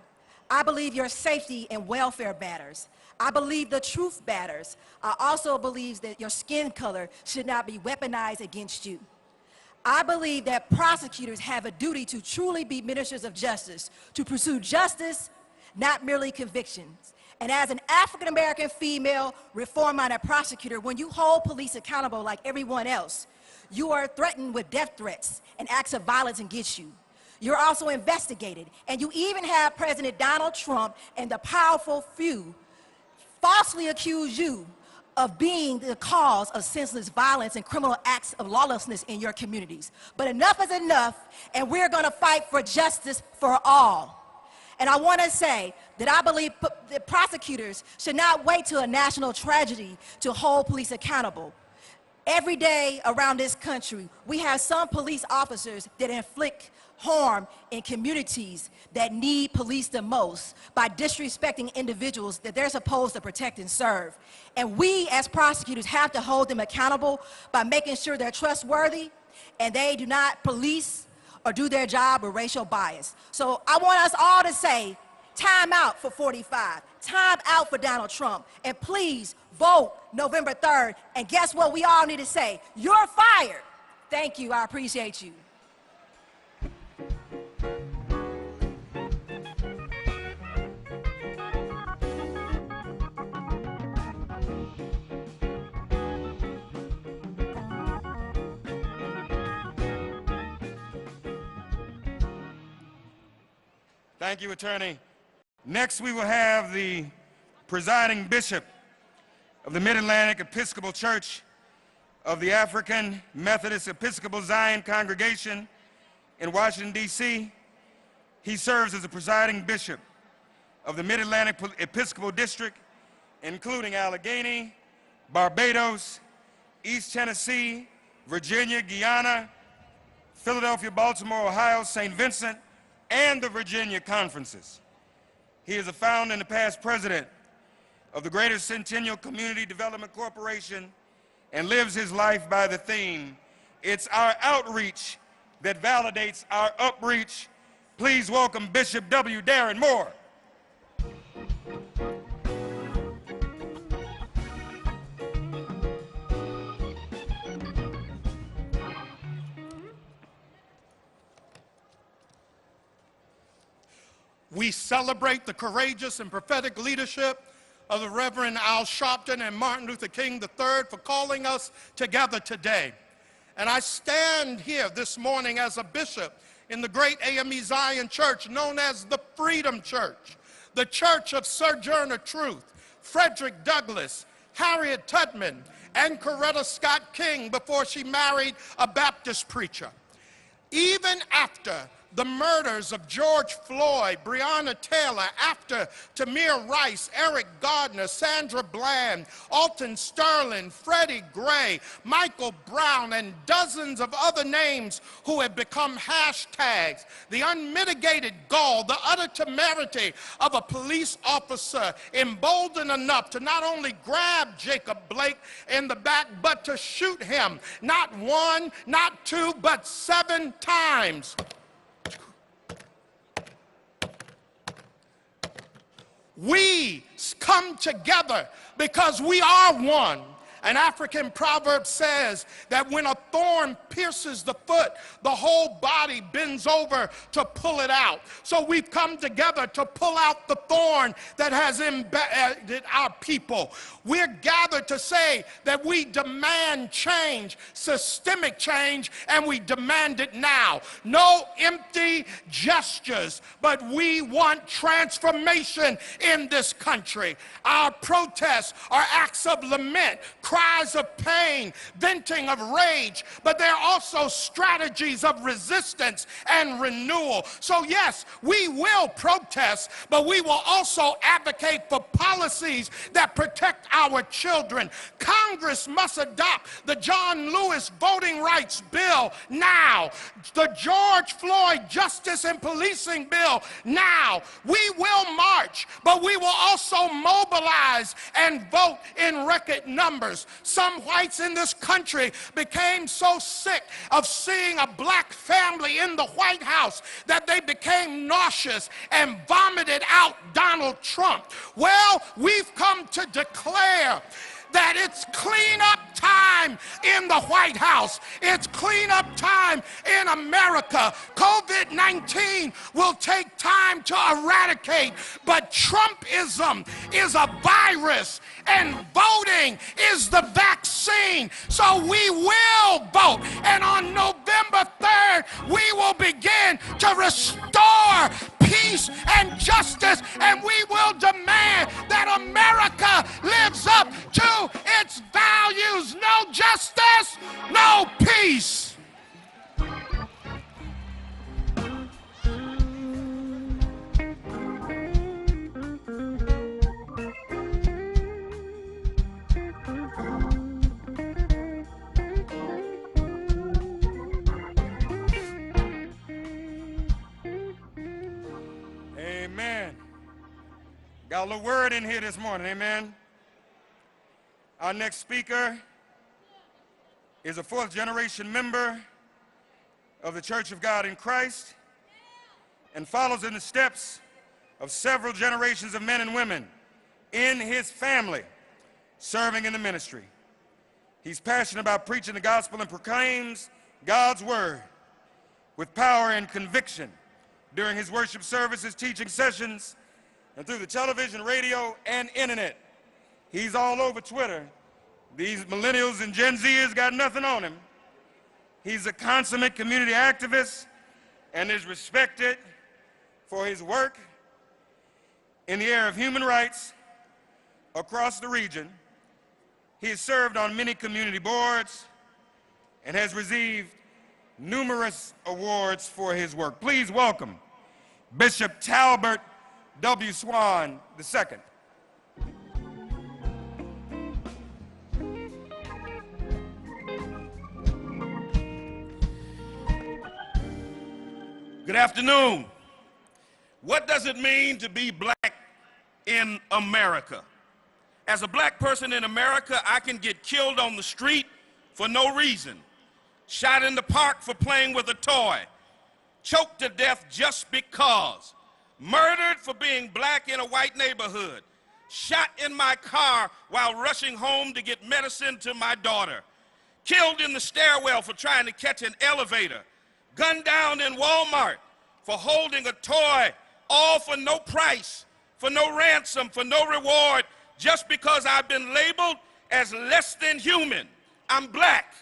I believe your safety and welfare matters. I believe the truth matters. I also believe that your skin color should not be weaponized against you. I believe that prosecutors have a duty to truly be ministers of justice, to pursue justice, not merely convictions. And as an African-American female reform-minded prosecutor, when you hold police accountable like everyone else, you are threatened with death threats and acts of violence against you. You're also investigated, and you even have President Donald Trump and the powerful few falsely accuse you of being the cause of senseless violence and criminal acts of lawlessness in your communities. But enough is enough, and we're going to fight for justice for all. And I want to say that I believe that prosecutors should not wait till a national tragedy to hold police accountable. Every day around this country, we have some police officers that inflict harm in communities that need police the most by disrespecting individuals that they're supposed to protect and serve. And we as prosecutors have to hold them accountable by making sure they're trustworthy and they do not police or do their job with racial bias. So I want us all to say, time out for 45, time out for Donald Trump, and please vote November 3rd. And guess what we all need to say? You're fired. Thank you, I appreciate you. Thank you, Attorney. Next, we will have the presiding bishop of the Mid-Atlantic Episcopal Church of the African Methodist Episcopal Zion Congregation in Washington, D.C. He serves as the presiding bishop of the Mid-Atlantic Episcopal District, including Allegheny, Barbados, East Tennessee, Virginia, Guyana, Philadelphia, Baltimore, Ohio, St. Vincent, and the Virginia Conferences. He is a founder and the past president of the Greater Centennial Community Development Corporation and lives his life by the theme, "It's our outreach that validates our upreach." Please welcome Bishop W. Darren Moore. We celebrate the courageous and prophetic leadership of the Reverend Al Sharpton and Martin Luther King III for calling us together today. And I stand here this morning as a bishop in the great AME Zion Church, known as the Freedom Church, the Church of Sojourner Truth, Frederick Douglass, Harriet Tubman, and Coretta Scott King before she married a Baptist preacher. Even after the murders of George Floyd, Breonna Taylor, after Tamir Rice, Eric Gardner, Sandra Bland, Alton Sterling, Freddie Gray, Michael Brown, and dozens of other names who have become hashtags, the unmitigated gall, the utter temerity of a police officer emboldened enough to not only grab Jacob Blake in the back, but to shoot him, not one, not two, but 7 times. We come together because we are one. An African proverb says that when a thorn pierces the foot, the whole body bends over to pull it out. So we've come together to pull out the thorn that has embedded our people. We're gathered to say that we demand change, systemic change, and we demand it now. No empty gestures, but we want transformation in this country. Our protests are acts of lament, cries of pain, venting of rage, but they're also strategies of resistance and renewal. So yes, we will protest, but we will also advocate for policies that protect our children. Congress must adopt the John Lewis Voting Rights Bill now, the George Floyd Justice and Policing Bill now. We will march, but we will also mobilize and vote in record numbers. Some whites in this country became so sick of seeing a black family in the White House that they became nauseous and vomited out Donald Trump. Well, we've come to declare that it's cleanup time in the White House. It's cleanup time in America. COVID-19 will take time to eradicate, but Trumpism is a virus and voting is the vaccine. So we will vote, and on November 3rd, we will begin to restore peace and justice, and we will demand that America lives up to its values. No justice, no peace. Amen. Got a little word in here this morning, amen. Our next speaker is a fourth-generation member of the Church of God in Christ and follows in the steps of several generations of men and women in his family serving in the ministry. He's passionate about preaching the gospel and proclaims God's word with power and conviction during his worship services, teaching sessions, and through the television, radio, and internet. He's all over Twitter. These millennials and Gen Zers got nothing on him. He's a consummate community activist and is respected for his work in the area of human rights across the region. He has served on many community boards and has received numerous awards for his work. Please welcome Bishop Talbert W. Swan II. Good afternoon. What does it mean to be black in America? As a black person in America, I can get killed on the street for no reason, shot in the park for playing with a toy, choked to death just because, murdered for being black in a white neighborhood, shot in my car while rushing home to get medicine to my daughter, killed in the stairwell for trying to catch an elevator, gunned down in Walmart for holding a toy, all for no price, for no ransom, for no reward, just because I've been labeled as less than human. I'm black,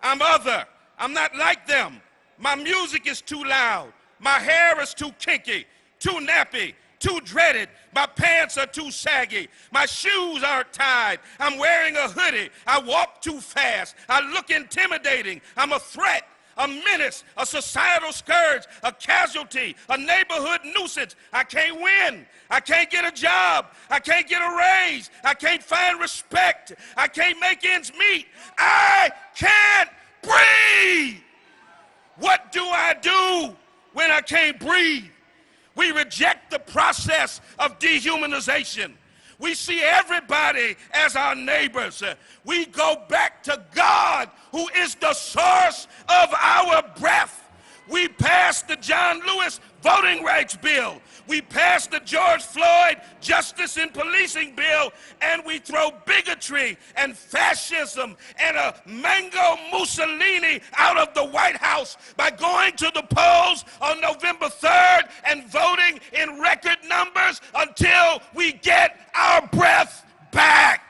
I'm other, I'm not like them. My music is too loud, my hair is too kinky, too nappy, too dreaded, my pants are too saggy, my shoes aren't tied, I'm wearing a hoodie, I walk too fast, I look intimidating, I'm a threat, a menace, a societal scourge, a casualty, a neighborhood nuisance. I can't win. I can't get a job. I can't get a raise. I can't find respect. I can't make ends meet. I can't breathe. What do I do when I can't breathe? We reject the process of dehumanization. We see everybody as our neighbors. We go back to God, who is the source of our breath. We passed the John Lewis Voting Rights Bill. We passed the George Floyd Justice and Policing Bill, and we throw bigotry and fascism and a Mango Mussolini out of the White House by going to the polls on November 3rd and voting in record numbers until we get our breath back.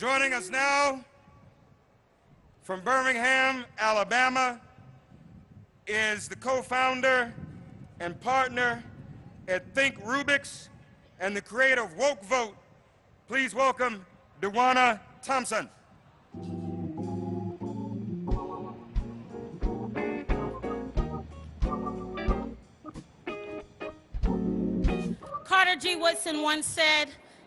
Joining us now from Birmingham, Alabama, is the co-founder and partner at Think Rubik's and the creator of Woke Vote. Please welcome DeWanna Thompson. Carter G. Woodson once said,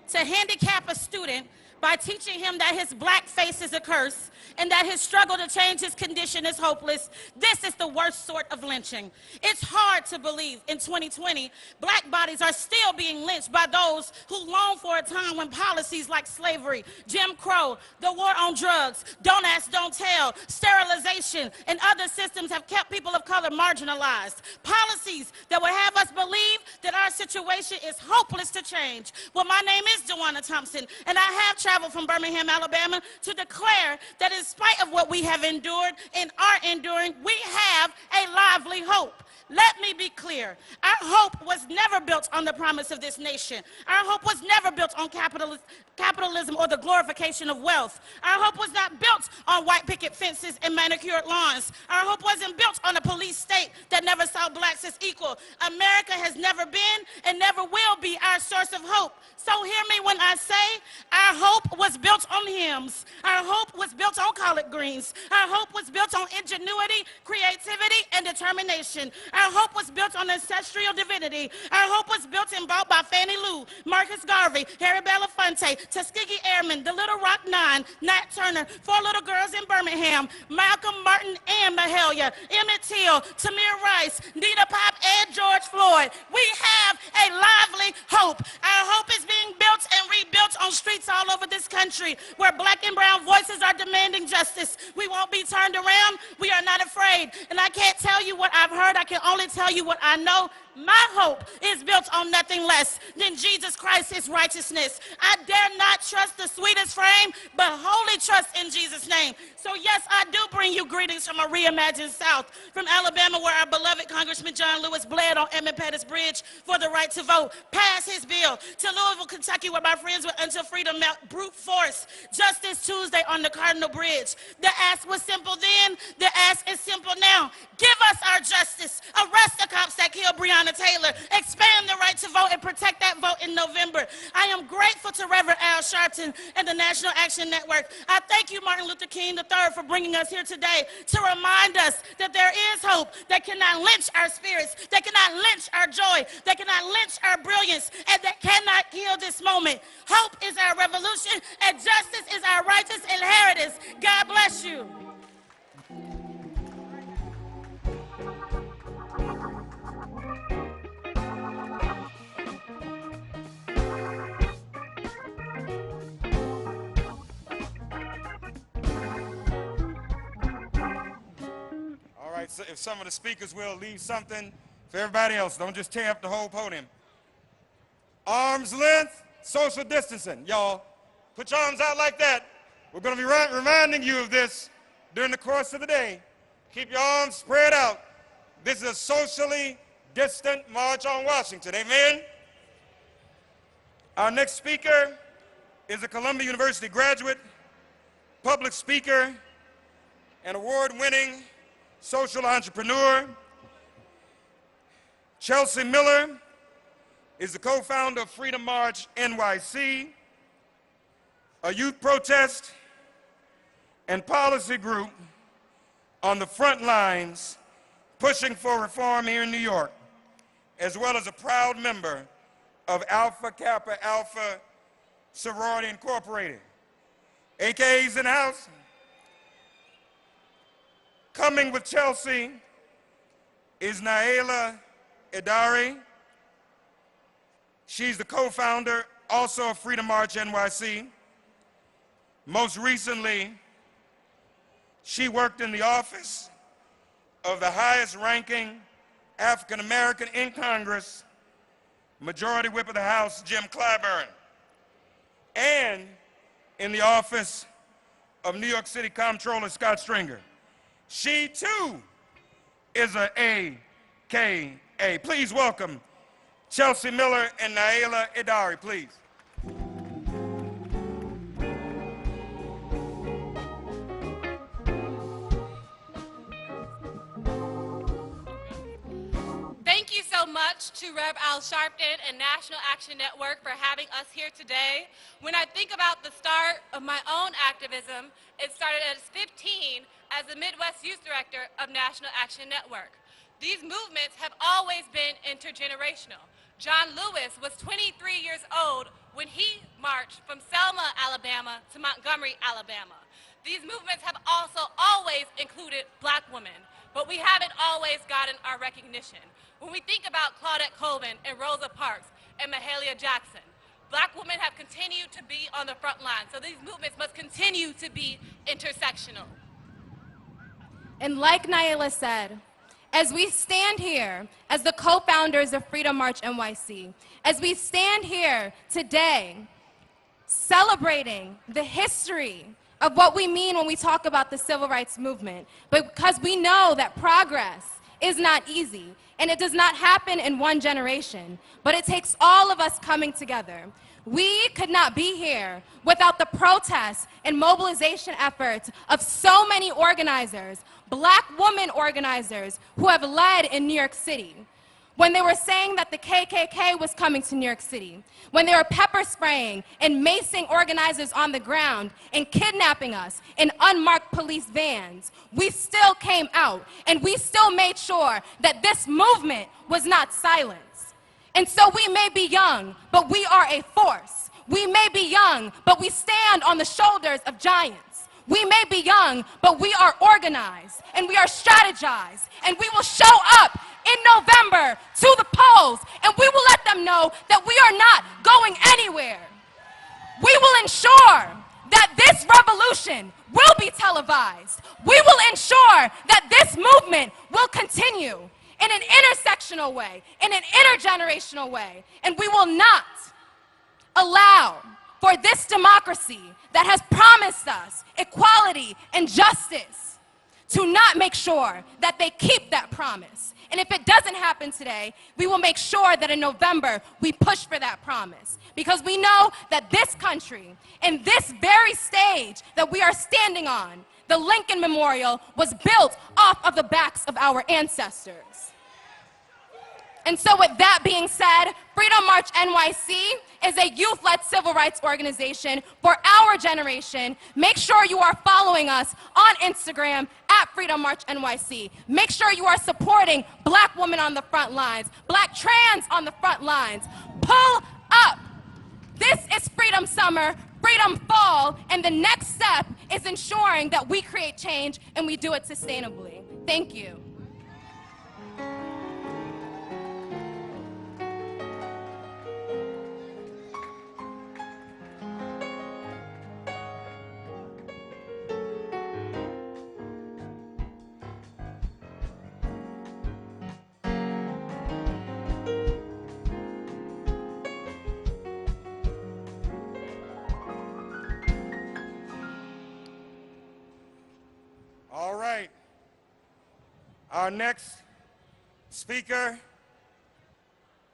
to handicap a student by teaching him that his black face is a curse and that his struggle to change his condition is hopeless, this is the worst sort of lynching. It's hard to believe in 2020, black bodies are still being lynched by those who long for a time when policies like slavery, Jim Crow, the war on drugs, don't ask, don't tell, sterilization, and other systems have kept people of color marginalized. Policies that would have us believe that our situation is hopeless to change. Well, my name is DeWanna Thompson, and I have traveled from Birmingham, Alabama to declare that in spite of what we have endured and are enduring, we have a lively hope. Let me be clear. Our hope was never built on the promise of this nation. Our hope was never built on capitalism or the glorification of wealth. Our hope was not built on white picket fences and manicured lawns. Our hope wasn't built on a police state that never saw blacks as equal. America has never been and never will be our source of hope. So hear me when I say our hope was built on hymns. Our hope was built on collard greens. Our hope was built on ingenuity, creativity, and determination. Our hope was built on ancestral divinity. Our hope was built and bought by Fannie Lou, Marcus Garvey, Harry Belafonte, Tuskegee Airmen, the Little Rock Nine, Nat Turner, 4 little girls in Birmingham, Malcolm, Martin, and Mahalia, Emmett Till, Tamir Rice, Nita Pop, and George Floyd. We have a lively hope. Our hope is being built and rebuilt on streets all over this country where black and brown voices are demanding justice. We won't be turned around. We are not afraid. And I can't tell you what I've heard. I can only tell you what I know. My hope is built on nothing less than Jesus Christ, his righteousness. I dare not trust the sweetest frame, but wholly trust in Jesus' name. So yes, I do bring you greetings from a reimagined South, from Alabama, where our beloved Congressman John Lewis bled on Emmett Pettus Bridge for the right to vote, passed his bill, to Louisville, Kentucky, where my friends with Until Freedom met brute force just this Tuesday on the Cardinal Bridge. The ask was simple then, the ask is simple now. Give us our justice. Arrest the cops that killed Breonna Taylor. Expand the right to vote and protect that vote in November. I am grateful to Reverend Al Sharpton and the National Action Network. I thank you, Martin Luther King III, for bringing us here today to remind us that there is hope that cannot lynch our spirits, that cannot lynch our joy, that cannot lynch our brilliance, and that cannot kill this moment. Hope is our revolution, and justice is our righteous inheritance. God bless you. So if some of the speakers will leave something for everybody else, don't just tear up the whole podium. Arm's length, social distancing. Y'all, put your arms out like that. We're going to be reminding you of this during the course of the day. Keep your arms spread out. This is a socially distant march on Washington. Amen? Our next speaker is a Columbia University graduate, public speaker, and award-winning social entrepreneur. Chelsea Miller is the co-founder of Freedom March NYC, a youth protest and policy group on the front lines pushing for reform here in New York, as well as a proud member of Alpha Kappa Alpha Sorority Incorporated. AKA's in the house. Coming with Chelsea is Naila Idari. She's the co-founder also of Freedom March NYC. Most recently, she worked in the office of the highest ranking African American in Congress, Majority Whip of the House, Jim Clyburn, and in the office of New York City Comptroller Scott Stringer. She too is an AKA. Please welcome Chelsea Miller and Naila Idari, please. you so much to Rev Al Sharpton and National Action Network for having us here today. When I think about the start of my own activism, it started at 15 as the Midwest Youth Director of National Action Network. These movements have always been intergenerational. John Lewis was 23 years old when he marched from Selma, Alabama to Montgomery, Alabama. These movements have also always included black women, but we haven't always gotten our recognition. When we think about Claudette Colvin and Rosa Parks and Mahalia Jackson, black women have continued to be on the front line, so these movements must continue to be intersectional. And like Naila said, as we stand here as the co-founders of Freedom March NYC, as we stand here today celebrating the history of what we mean when we talk about the civil rights movement, because we know that progress is not easy, and it does not happen in one generation, but it takes all of us coming together. We could not be here without the protests and mobilization efforts of so many organizers, black women organizers who have led in New York City. When they were saying that the KKK was coming to New York City, when they were pepper spraying and macing organizers on the ground and kidnapping us in unmarked police vans, we still came out and we still made sure that this movement was not silenced. And so we may be young, but we are a force. We may be young, but we stand on the shoulders of giants. We may be young, but we are organized and we are strategized, and we will show up in November to the polls, and we will let them know that we are not going anywhere. We will ensure that this revolution will be televised. We will ensure that this movement will continue in an intersectional way, in an intergenerational way, and we will not allow for this democracy that has promised us equality and justice to not make sure that they keep that promise. And if it doesn't happen today, we will make sure that in November we push for that promise, because we know that this country and this very stage that we are standing on, the Lincoln Memorial, was built off of the backs of our ancestors. And so with that being said, Freedom March NYC is a youth-led civil rights organization for our generation. Make sure you are following us on Instagram at Freedom March NYC. Make sure you are supporting black women on the front lines, black trans on the front lines. Pull up. This is Freedom Summer, Freedom Fall, and the next step is ensuring that we create change and we do it sustainably. Thank you. All right. Our next speaker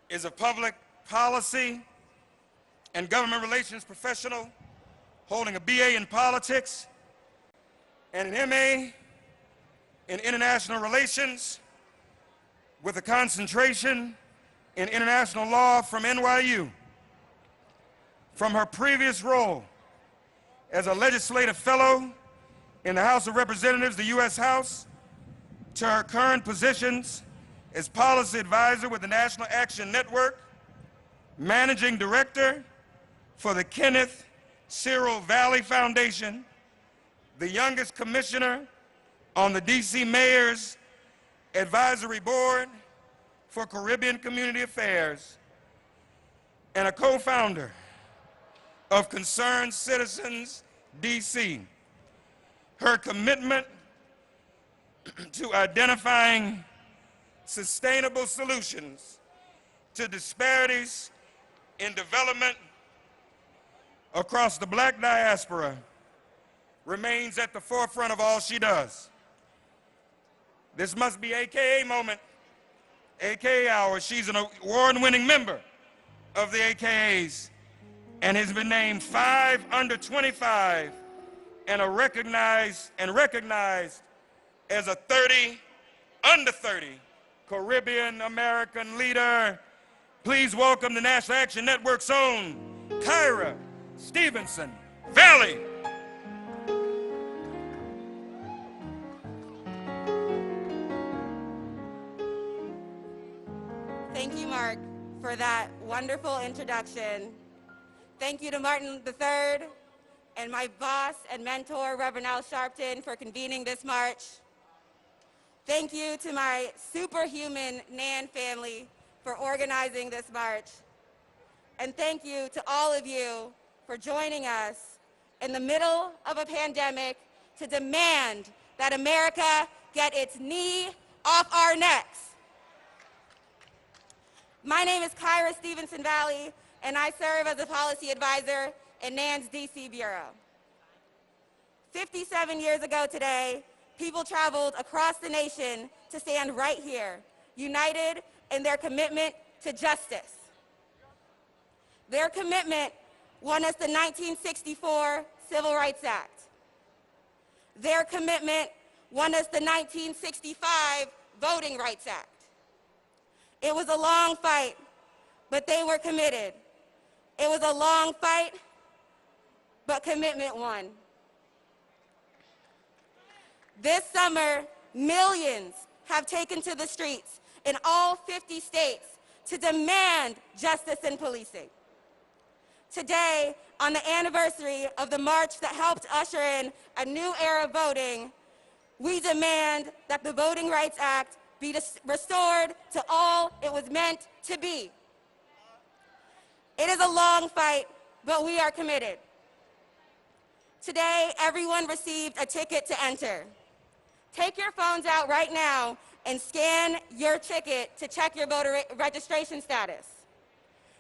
is a public policy and government relations professional holding a BA in politics and an MA in international relations with a concentration in international law from NYU. From her previous role as a legislative fellow in the House of Representatives, the U.S. House, to her current positions as policy advisor with the National Action Network, managing director for the Kenneth Cyril Valley Foundation, the youngest commissioner on the D.C. Mayor's Advisory Board for Caribbean Community Affairs, and a co-founder of Concerned Citizens D.C. Her commitment to identifying sustainable solutions to disparities in development across the black diaspora remains at the forefront of all she does. This must be AKA moment, AKA hour. She's an award-winning member of the AKAs and has been named 5 under 25 and recognized as a 30 under 30 Caribbean American leader. Please welcome the National Action Network's own Kyra Stevenson Valley. Thank you, Mark, for that wonderful introduction. Thank you to Martin III and my boss and mentor, Reverend Al Sharpton, for convening this march. Thank you to my superhuman NAN family for organizing this march. And thank you to all of you for joining us in the middle of a pandemic to demand that America get its knee off our necks. My name is Kyra Stevenson Valley, and I serve as a policy advisor in NAN's DC Bureau. 57 years ago today, people traveled across the nation to stand right here, united in their commitment to justice. Their commitment won us the 1964 Civil Rights Act. Their commitment won us the 1965 Voting Rights Act. It was a long fight, but they were committed. It was a long fight, but commitment won. This summer, millions have taken to the streets in all 50 states to demand justice in policing. Today, on the anniversary of the march that helped usher in a new era of voting, we demand that the Voting Rights Act be restored to all it was meant to be. It is a long fight, but we are committed. Today, everyone received a ticket to enter. Take your phones out right now and scan your ticket to check your voter registration status.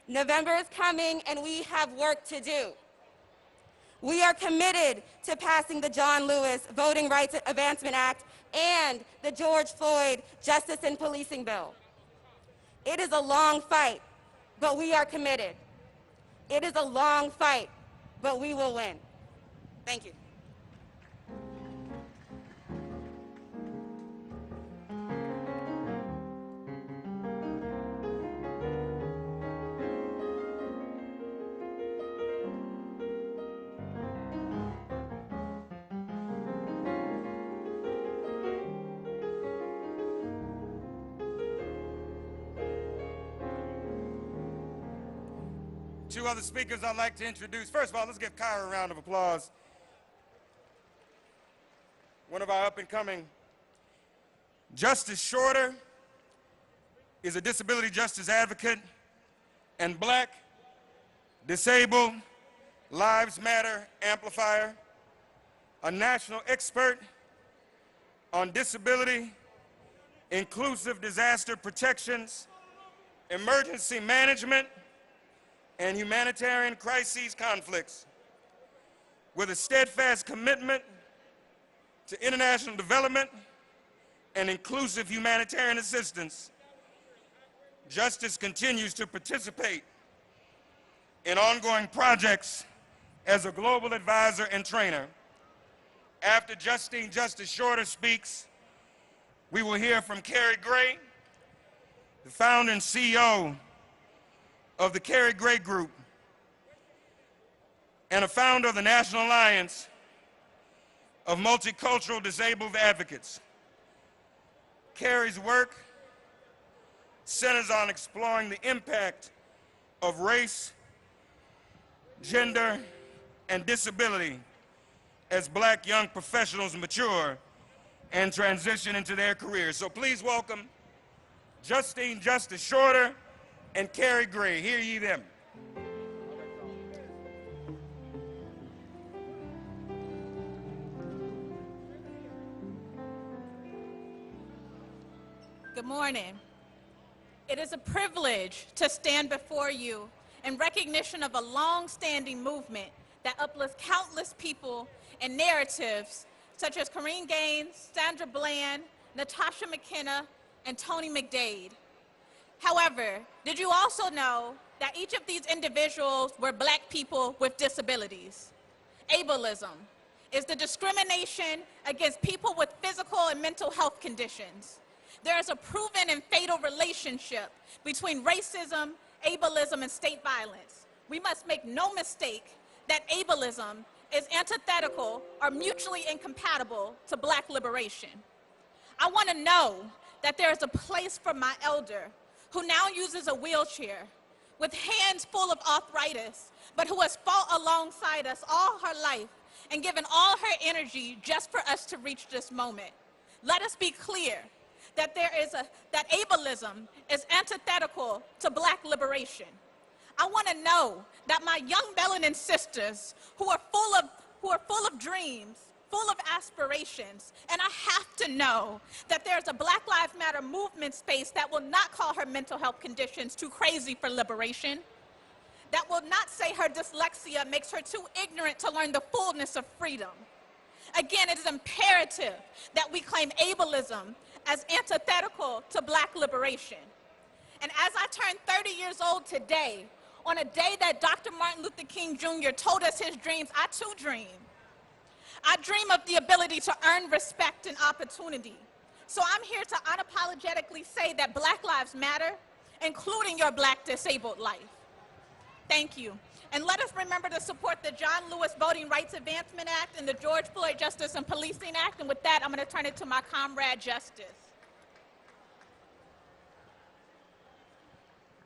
November is coming and we have work to do. We are committed to passing the John Lewis Voting Rights Advancement Act and the George Floyd Justice in Policing Bill. It is a long fight, but we are committed. It is a long fight, but we will win. Thank you. Two other speakers I'd like to introduce. First of all, let's give Kyra a round of applause. One of our up-and-coming. Justice Shorter is a disability justice advocate and Black, disabled, Lives Matter amplifier, a national expert on disability, inclusive disaster protections, emergency management, and humanitarian crises conflicts, with a steadfast commitment to international development and inclusive humanitarian assistance. Justice continues to participate in ongoing projects as a global advisor and trainer. After Justine Justice Shorter speaks, we will hear from Carrie Gray, the founder and CEO of the Carrie Gray Group and a founder of the National Alliance of Multicultural Disabled Advocates. Carrie's work centers on exploring the impact of race, gender, and disability as Black young professionals mature and transition into their careers. So please welcome Justine Justice Shorter and Carrie Gray. Hear ye them. Good morning. It is a privilege to stand before you in recognition of a long-standing movement that uplifts countless people and narratives such as Corrine Gaines, Sandra Bland, Natasha McKenna, and Tony McDade. However, did you also know that each of these individuals were Black people with disabilities? Ableism is the discrimination against people with physical and mental health conditions. There is a proven and fatal relationship between racism, ableism, and state violence. We must make no mistake that ableism is antithetical or mutually incompatible to Black liberation. I want to know that there is a place for my elder who now uses a wheelchair with hands full of arthritis, but who has fought alongside us all her life and given all her energy just for us to reach this moment. Let us be clear that that ableism is antithetical to Black liberation. I want to know that my young melanin sisters who are full of dreams, full of aspirations, and I have to know that there's a Black Lives Matter movement space that will not call her mental health conditions too crazy for liberation, that will not say her dyslexia makes her too ignorant to learn the fullness of freedom. Again, it is imperative that we claim ableism as antithetical to Black liberation. And as I turn 30 years old today, on a day that Dr. Martin Luther King Jr. told us his dreams, I too dream. I dream of the ability to earn respect and opportunity. So I'm here to unapologetically say that Black Lives Matter, including your Black disabled life. Thank you. And let us remember to support the John Lewis Voting Rights Advancement Act and the George Floyd Justice and Policing Act. And with that, I'm going to turn it to my comrade, Justice.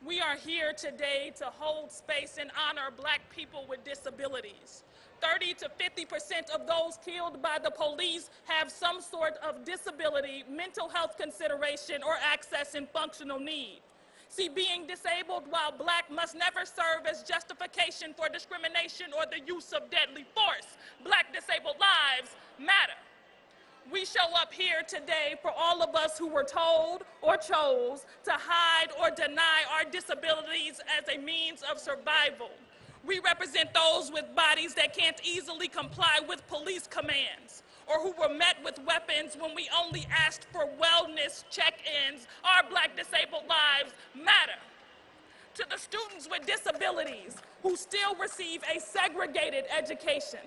We are here today to hold space and honor Black people with disabilities. 30 to 50% of those killed by the police have some sort of disability, mental health consideration, or access and functional need. See, being disabled while Black must never serve as justification for discrimination or the use of deadly force. Black disabled lives matter. We show up here today for all of us who were told or chose to hide or deny our disabilities as a means of survival. We represent those with bodies that can't easily comply with police commands, or who were met with weapons when we only asked for wellness check-ins. Our Black disabled lives matter. To the students with disabilities who still receive a segregated education,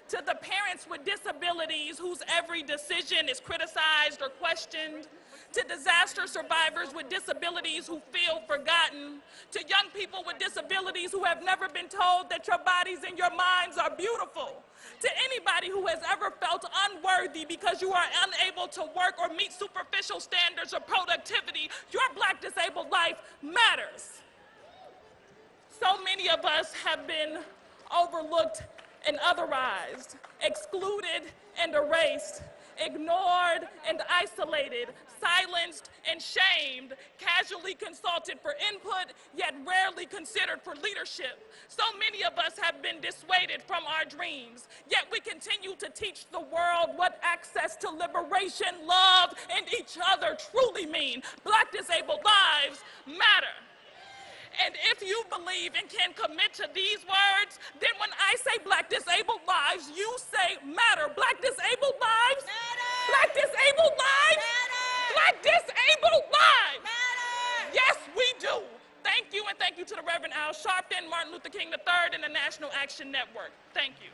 to the parents with disabilities whose every decision is criticized or questioned, to disaster survivors with disabilities who feel forgotten, to young people with disabilities who have never been told that your bodies and your minds are beautiful, to anybody who has ever felt unworthy because you are unable to work or meet superficial standards of productivity, your Black disabled life matters. So many of us have been overlooked and otherized, excluded and erased, ignored and isolated, silenced and shamed, casually consulted for input, yet rarely considered for leadership. So many of us have been dissuaded from our dreams, yet we continue to teach the world what access to liberation, love, and each other truly mean. Black disabled lives matter. And if you believe and can commit to these words, then when I say Black disabled lives, you say matter. Black disabled lives matter. Black disabled lives matter. Black disabled lives matter. Yes, we do. Thank you, and thank you to the Reverend Al Sharpton, Martin Luther King III, and the National Action Network. Thank you.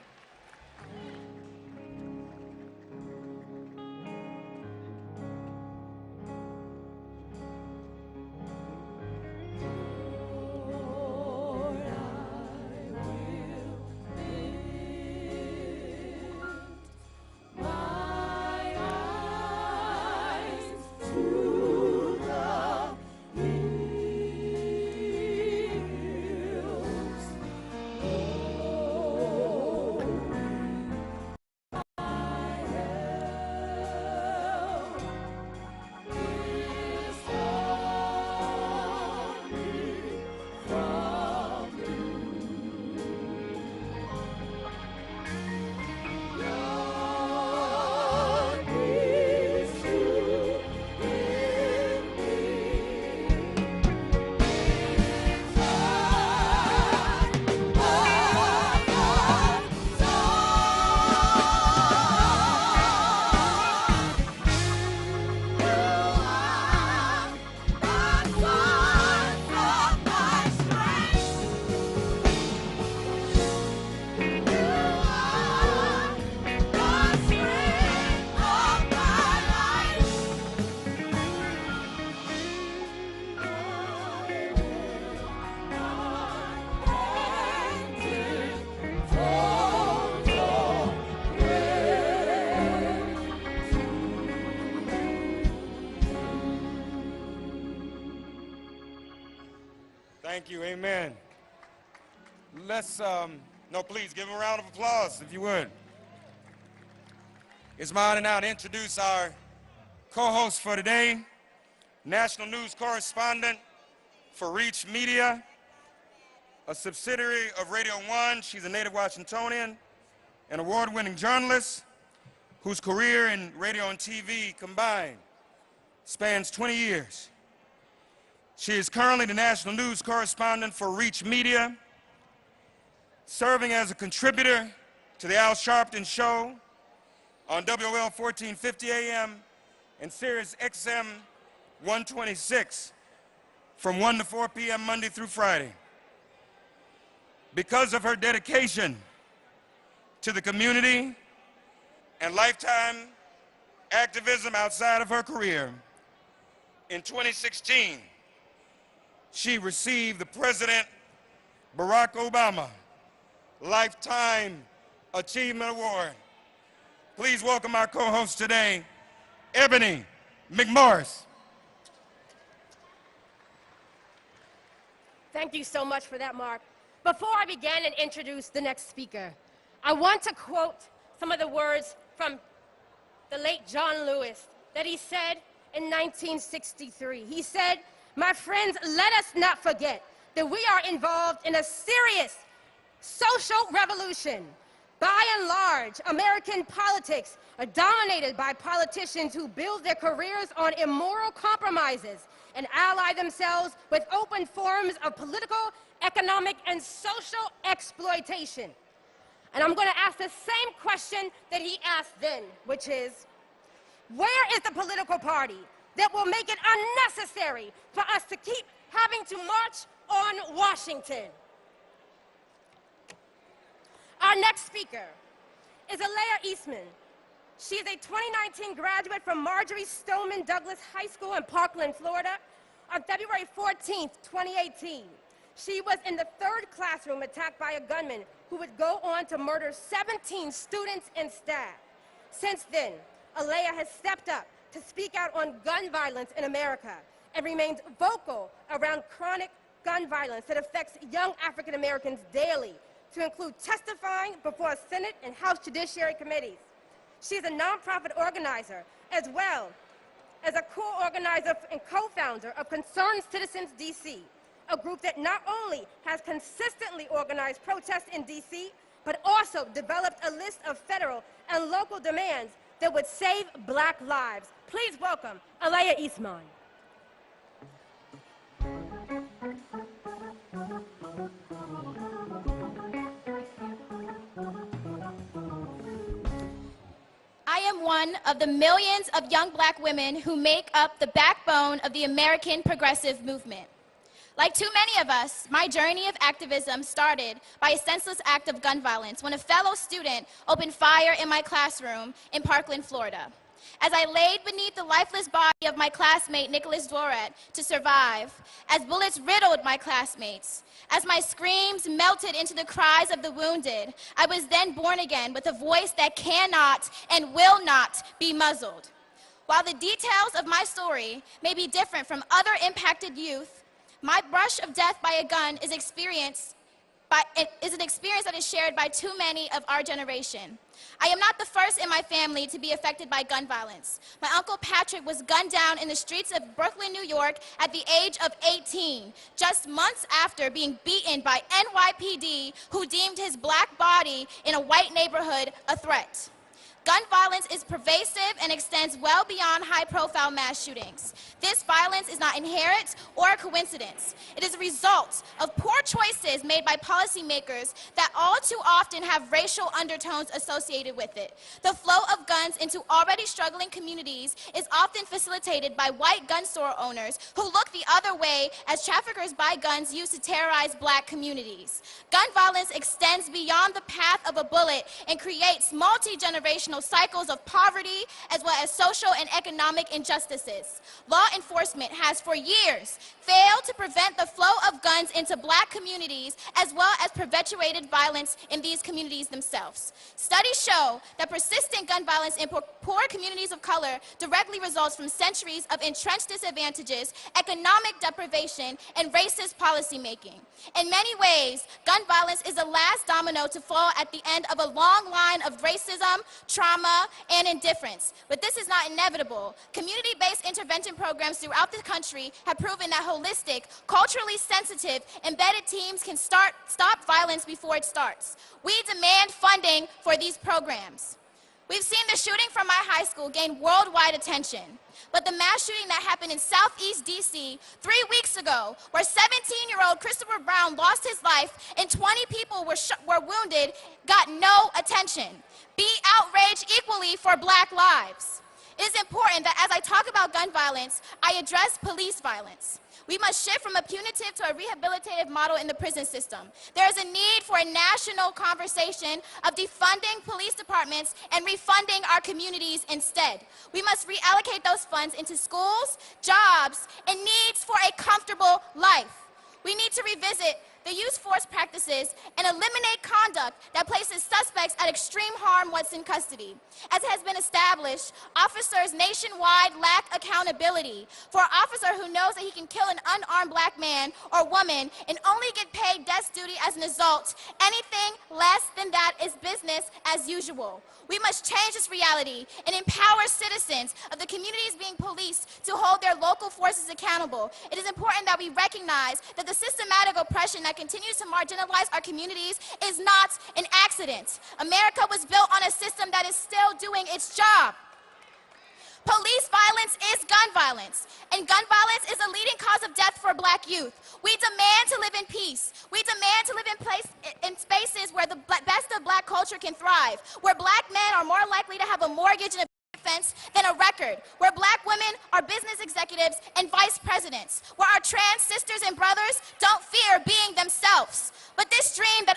Thank you, amen. Let's, no, please give him a round of applause, if you would. It's my honor now to introduce our co-host for today, national news correspondent for Reach Media, a subsidiary of Radio 1. She's a native Washingtonian, an award-winning journalist whose career in radio and TV combined spans 20 years. She is currently the national news correspondent for Reach Media, serving as a contributor to the Al Sharpton Show on WOL 1450 AM and Sirius XM 126 from 1 to 4 p.m. Monday through Friday. Because of her dedication to the community and lifetime activism outside of her career, in 2016, she received the President Barack Obama Lifetime Achievement Award. Please welcome our co-host today, Ebony McMorris. Thank you so much for that, Mark. Before I begin and introduce the next speaker, I want to quote some of the words from the late John Lewis that he said in 1963. He said, "My friends, let us not forget that we are involved in a serious social revolution. By and large, American politics are dominated by politicians who build their careers on immoral compromises and ally themselves with open forms of political, economic, and social exploitation." And I'm going to ask the same question that he asked then, which is, where is the political party that will make it unnecessary for us to keep having to march on Washington? Our next speaker is Alea Eastman. She is a 2019 graduate from Marjory Stoneman Douglas High School in Parkland, Florida. On February 14th, 2018, she was in the third classroom attacked by a gunman who would go on to murder 17 students and staff. Since then, Alea has stepped up to speak out on gun violence in America and remains vocal around chronic gun violence that affects young African Americans daily, to include testifying before Senate and House Judiciary Committees. She is a nonprofit organizer, as well as a co-organizer and co-founder of Concerned Citizens DC, a group that not only has consistently organized protests in DC, but also developed a list of federal and local demands that would save Black lives. Please welcome Alea Eastman. I am one of the millions of young Black women who make up the backbone of the American progressive movement. Like too many of us, my journey of activism started by a senseless act of gun violence when a fellow student opened fire in my classroom in Parkland, Florida. As I laid beneath the lifeless body of my classmate Nicholas Doret to survive, as bullets riddled my classmates, as my screams melted into the cries of the wounded, I was then born again with a voice that cannot and will not be muzzled. While the details of my story may be different from other impacted youth, my brush of death by a gun is an experience that is shared by too many of our generation. I am not the first in my family to be affected by gun violence. My Uncle Patrick was gunned down in the streets of Brooklyn, New York at the age of 18, just months after being beaten by NYPD, who deemed his Black body in a white neighborhood a threat. Gun violence is pervasive and extends well beyond high-profile mass shootings. This violence is not inherent or a coincidence. It is a result of poor choices made by policymakers that all too often have racial undertones associated with it. The flow of guns into already struggling communities is often facilitated by white gun store owners who look the other way as traffickers buy guns used to terrorize Black communities. Gun violence extends beyond the path of a bullet and creates multi-generational generational cycles of poverty as well as social and economic injustices. Law enforcement has for years failed to prevent the flow of guns into Black communities as well as perpetuated violence in these communities themselves. Studies show that persistent gun violence in poor communities of color directly results from centuries of entrenched disadvantages, economic deprivation, and racist policymaking. In many ways, gun violence is the last domino to fall at the end of a long line of racism, trauma, and indifference. But this is not inevitable. Community-based intervention programs throughout the country have proven that holistic, culturally sensitive, embedded teams can stop violence before it starts. We demand funding for these programs. We've seen the shooting from my high school gain worldwide attention. But the mass shooting that happened in Southeast DC 3 weeks ago, where 17-year-old Christopher Brown lost his life and 20 people were wounded, got no attention. Be outraged equally for Black lives. It is important that as I talk about gun violence, I address police violence. We must shift from a punitive to a rehabilitative model in the prison system. There is a need for a national conversation of defunding police departments and refunding our communities instead. We must reallocate those funds into schools, jobs, and needs for a comfortable life. We need to revisit the use force practices and eliminate conduct that places suspects at extreme harm once in custody. As has been established, officers nationwide lack accountability. For an officer who knows that he can kill an unarmed Black man or woman and only get paid desk duty as an assault, anything less than that is business as usual. We must change this reality and empower citizens of the communities being policed to hold their local forces accountable. It is important that we recognize that the systematic oppression that continues to marginalize our communities is not an accident. America was built on a system that is still doing its job. Police violence is gun violence, and gun violence is a leading cause of death for Black youth. We demand to live in peace. We demand to live in spaces where the best of Black culture can thrive, where Black men are more likely to have a mortgage and a fence than a record, where Black women are business executives and vice presidents, where our trans sisters and brothers don't fear being themselves. But this dream that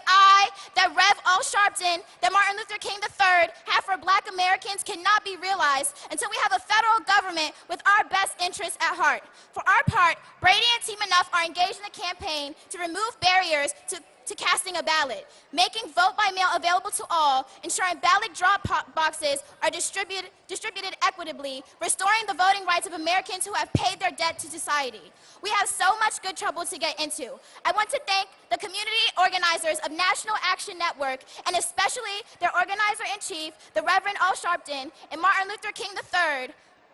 Rev. Al Sharpton, that Martin Luther King III have for Black Americans cannot be realized until we have a federal government with our best interests at heart. For our part, Brady and Team Enough are engaged in a campaign to remove barriers to casting a ballot, making vote by mail available to all, ensuring ballot drop boxes are distributed equitably, restoring the voting rights of Americans who have paid their debt to society. We have so much good trouble to get into. I want to thank the community organizers of National Action Network, and especially their organizer-in-chief, the Reverend Al Sharpton and Martin Luther King III,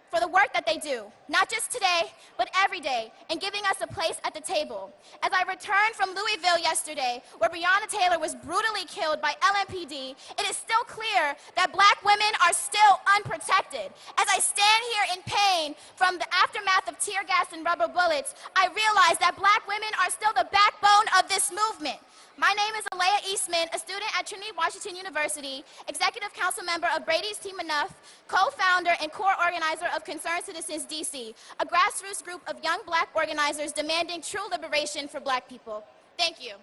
for the work that they do, not just today, but every day, and giving us a place at the table. As I returned from Louisville yesterday, where Breonna Taylor was brutally killed by LMPD, it is still clear that Black women are still unprotected. As I stand here in pain from the aftermath of tear gas and rubber bullets, I realize that Black women are still the backbone of this movement. My name is Alea Eastman, a student at Trinity Washington University, Executive Council member of Brady's Team Enough, co-founder and core organizer of Concerned Citizens DC, a grassroots group of young Black organizers demanding true liberation for Black people. Thank you.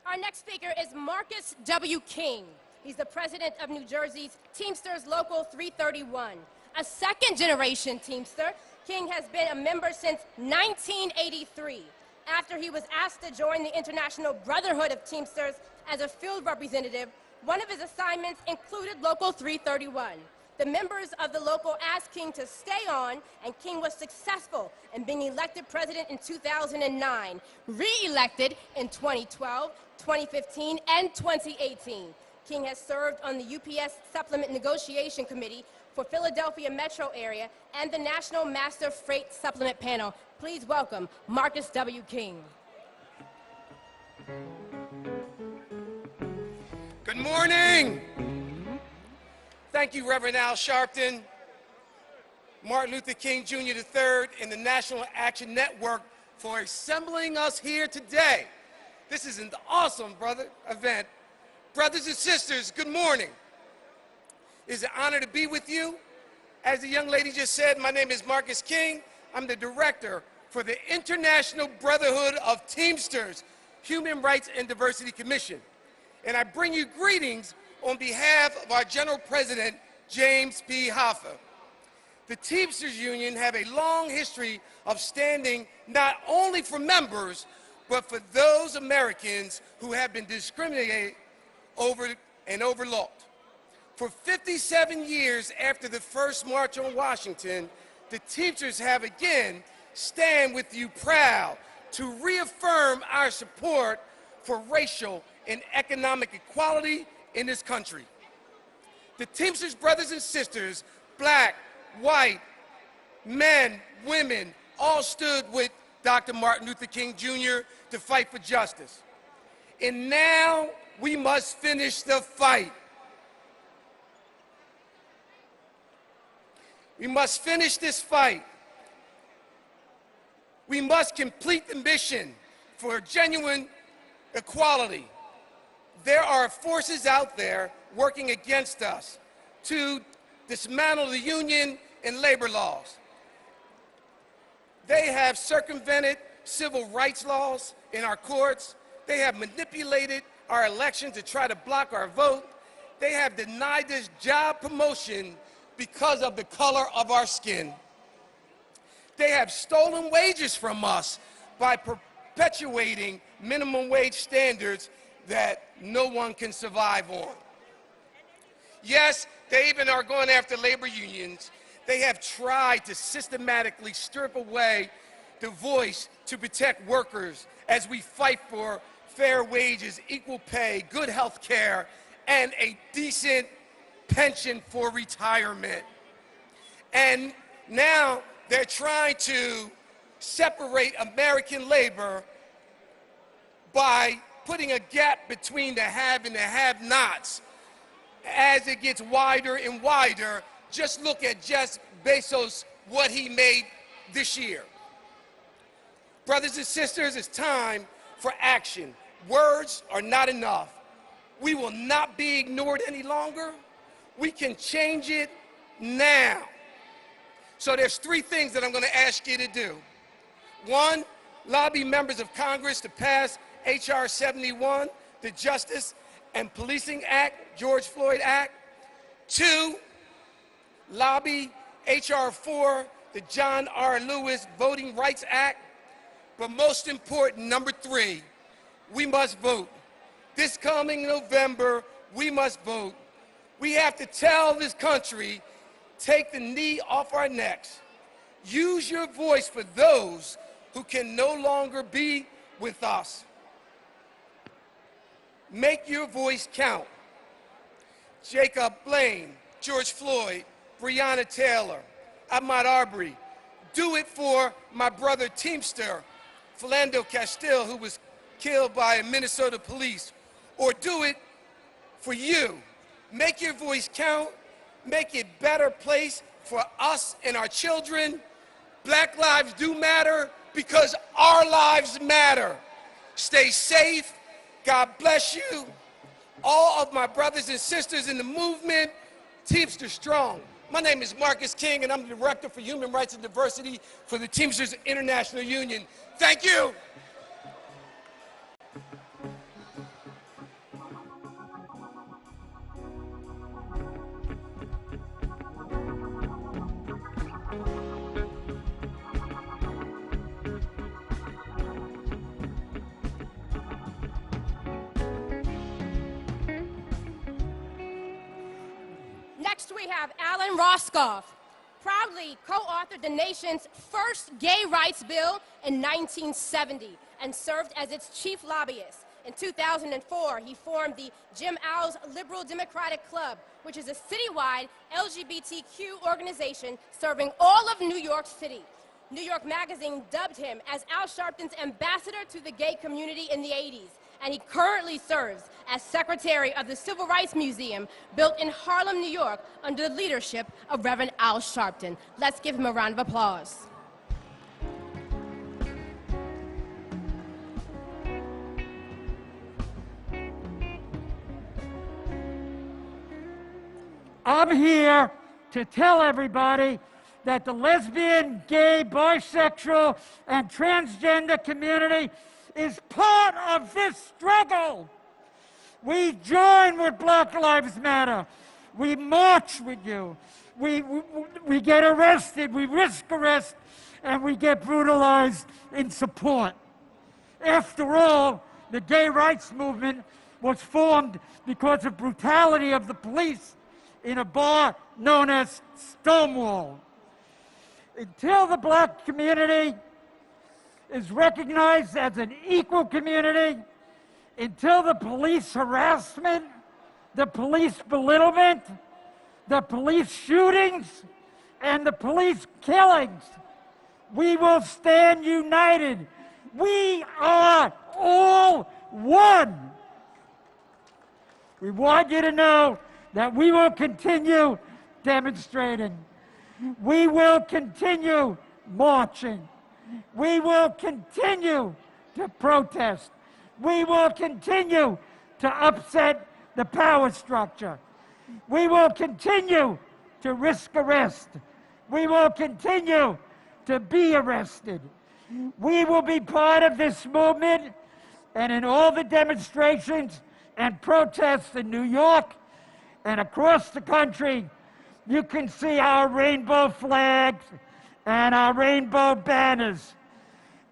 Our next speaker is Marcus W. King. He's the president of New Jersey's Teamsters Local 331, a second-generation Teamster King has been a member since 1983. After he was asked to join the International Brotherhood of Teamsters as a field representative, one of his assignments included Local 331. The members of the local asked King to stay on, and King was successful in being elected president in 2009, re-elected in 2012, 2015, and 2018. King has served on the UPS Supplement Negotiation Committee for Philadelphia metro area and the National Master Freight Supplement Panel. Please welcome Marcus W. King. Good morning. Thank you, Reverend Al Sharpton, Martin Luther King Jr. III, and the National Action Network for assembling us here today. This is an awesome event. Brothers and sisters, good morning. It's an honor to be with you. As the young lady just said, my name is Marcus King. I'm the director for the International Brotherhood of Teamsters Human Rights and Diversity Commission. And I bring you greetings on behalf of our General President, James P. Hoffa. The Teamsters Union have a long history of standing not only for members, but for those Americans who have been discriminated over and overlooked. For 57 years after the first March on Washington, the Teamsters have again stand with you proud to reaffirm our support for racial and economic equality in this country. The Teamsters brothers and sisters, black, white, men, women, all stood with Dr. Martin Luther King Jr. to fight for justice. And now we must finish the fight. We must finish this fight. We must complete the mission for genuine equality. There are forces out there working against us to dismantle the union and labor laws. They have circumvented civil rights laws in our courts. They have manipulated our election to try to block our vote. They have denied us job promotion because of the color of our skin. They have stolen wages from us by perpetuating minimum wage standards that no one can survive on. Yes, they even are going after labor unions. They have tried to systematically strip away the voice to protect workers as we fight for fair wages, equal pay, good health care, and a decent pension for retirement. And now they're trying to separate American labor by putting a gap between the have and the have-nots. As it gets wider and wider, just look at Jeff Bezos, what he made this year. Brothers and sisters, it's time for action. Words are not enough. We will not be ignored any longer. We can change it now. So there's three things that I'm going to ask you to do. One, lobby members of Congress to pass H.R. 71, the Justice and Policing Act, George Floyd Act. Two, lobby H.R. 4, the John R. Lewis Voting Rights Act. But most important, number three, we must vote. This coming November, we must vote. We have to tell this country, take the knee off our necks. Use your voice for those who can no longer be with us. Make your voice count. Jacob Blaine, George Floyd, Breonna Taylor, Ahmaud Arbery. Do it for my brother Teamster, Philando Castile, who was killed by Minnesota police. Or do it for you. Make your voice count. Make it a better place for us and our children. Black lives do matter because our lives matter. Stay safe. God bless you. All of my brothers and sisters in the movement, Teamster Strong. My name is Marcus King, and I'm the Director for Human Rights and Diversity for the Teamsters International Union. Thank you. we have Alan Roscoff, proudly co-authored the nation's first gay rights bill in 1970 and served as its chief lobbyist. In 2004, he formed the Jim Owls Liberal Democratic Club, which is a citywide LGBTQ organization serving all of New York City. New York Magazine dubbed him as Al Sharpton's ambassador to the gay community in the 80s, and he currently serves as secretary of the Civil Rights Museum, built in Harlem, New York, under the leadership of Reverend Al Sharpton. Let's give him a round of applause. I'm here to tell everybody that the lesbian, gay, bisexual, and transgender community is part of this struggle. We join with Black Lives Matter. We march with you. We get arrested, we risk arrest, and we get brutalized in support. After all, the gay rights movement was formed because of brutality of the police in a bar known as Stonewall. Until the black community is recognized as an equal community, until the police harassment, the police belittlement, the police shootings, and the police killings, we will stand united. We are all one. We want you to know that we will continue demonstrating. We will continue marching. We will continue to protest. We will continue to upset the power structure. We will continue to risk arrest. We will continue to be arrested. We will be part of this movement, and in all the demonstrations and protests in New York and across the country, you can see our rainbow flags and our rainbow banners.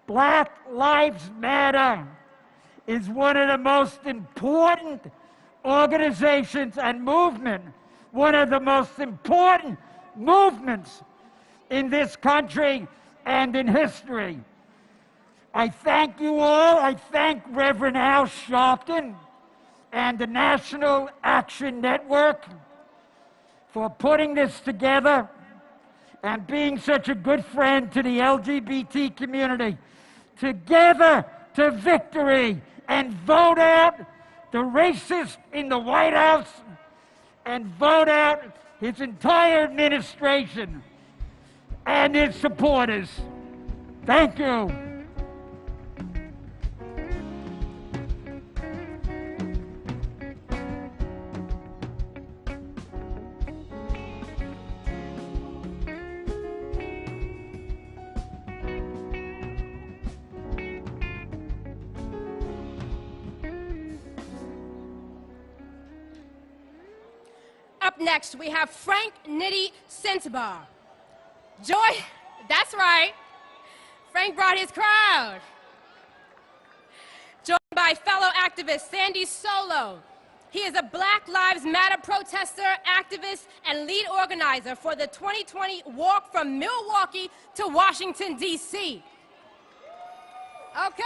Black Lives Matter is one of the most important organizations and movement, one of the most important movements in this country and in history. I thank you all. I thank Reverend Al Sharpton and the National Action Network for putting this together and being such a good friend to the LGBT community. Together to victory, and vote out the racist in the White House and vote out his entire administration and his supporters. Thank you. Up next, we have Frank Nitty Sensabaugh. Joy, That's right. Frank brought his crowd. Joined by fellow activist Sandy Solo. He is a Black Lives Matter protester, activist, and lead organizer for the 2020 Walk from Milwaukee to Washington, D.C. Okay?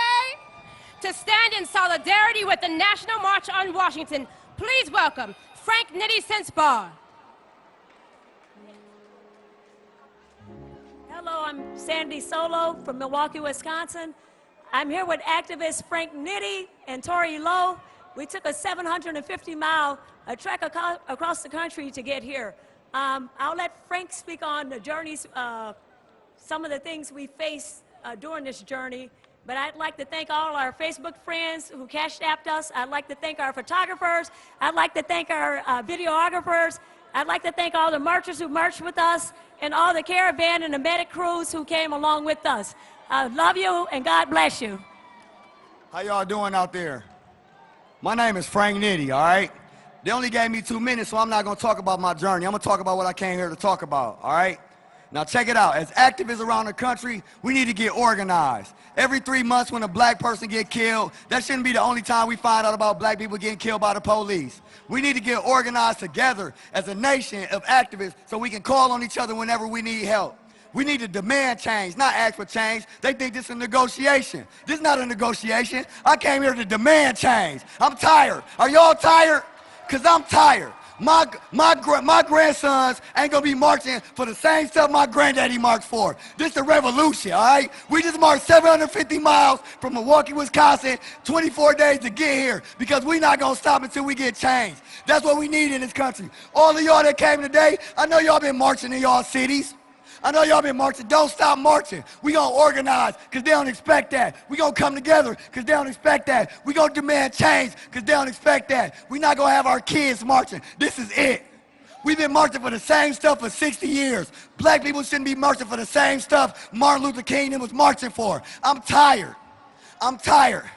To stand in solidarity with the National March on Washington, please welcome Frank Nitty Sensabaugh. Hello, I'm Sandy Solo from Milwaukee, Wisconsin. I'm here with activists Frank Nitty and Tori Lowe. We took a 750-mile trek across the country to get here. I'll let Frank speak on the journeys, some of the things we faced during this journey. But I'd like to thank all our Facebook friends who cash-apped us. I'd like to thank our photographers. I'd like to thank our videographers. I'd like to thank all the marchers who marched with us and all the caravan and the medic crews who came along with us. I love you and God bless you. How y'all doing out there? My name is Frank Nitty, all right? They only gave me 2 minutes, so I'm not gonna talk about my journey. I'm gonna talk about what I came here to talk about, all right? Now check it out. As activists around the country, we need to get organized. Every 3 months when a black person get killed, that shouldn't be the only time we find out about black people getting killed by the police. We need to get organized together as a nation of activists so we can call on each other whenever we need help. We need to demand change, not ask for change. They think this is a negotiation. This is not a negotiation. I came here to demand change. I'm tired. Are y'all tired? Because I'm tired. My grandsons ain't gonna be marching for the same stuff my granddaddy marched for. This is a revolution, all right? We just marched 750 miles from Milwaukee, Wisconsin, 24 days to get here because we not gonna stop until we get change. That's what we need in this country. All of y'all that came today, I know y'all been marching in y'all cities. I know y'all been marching. Don't stop marching. We gonna organize because they don't expect that. We gonna come together because they don't expect that. We gonna demand change because they don't expect that. We not gonna have our kids marching. This is it. We've been marching for the same stuff for 60 years. Black people shouldn't be marching for the same stuff Martin Luther King was marching for. I'm tired. I'm tired.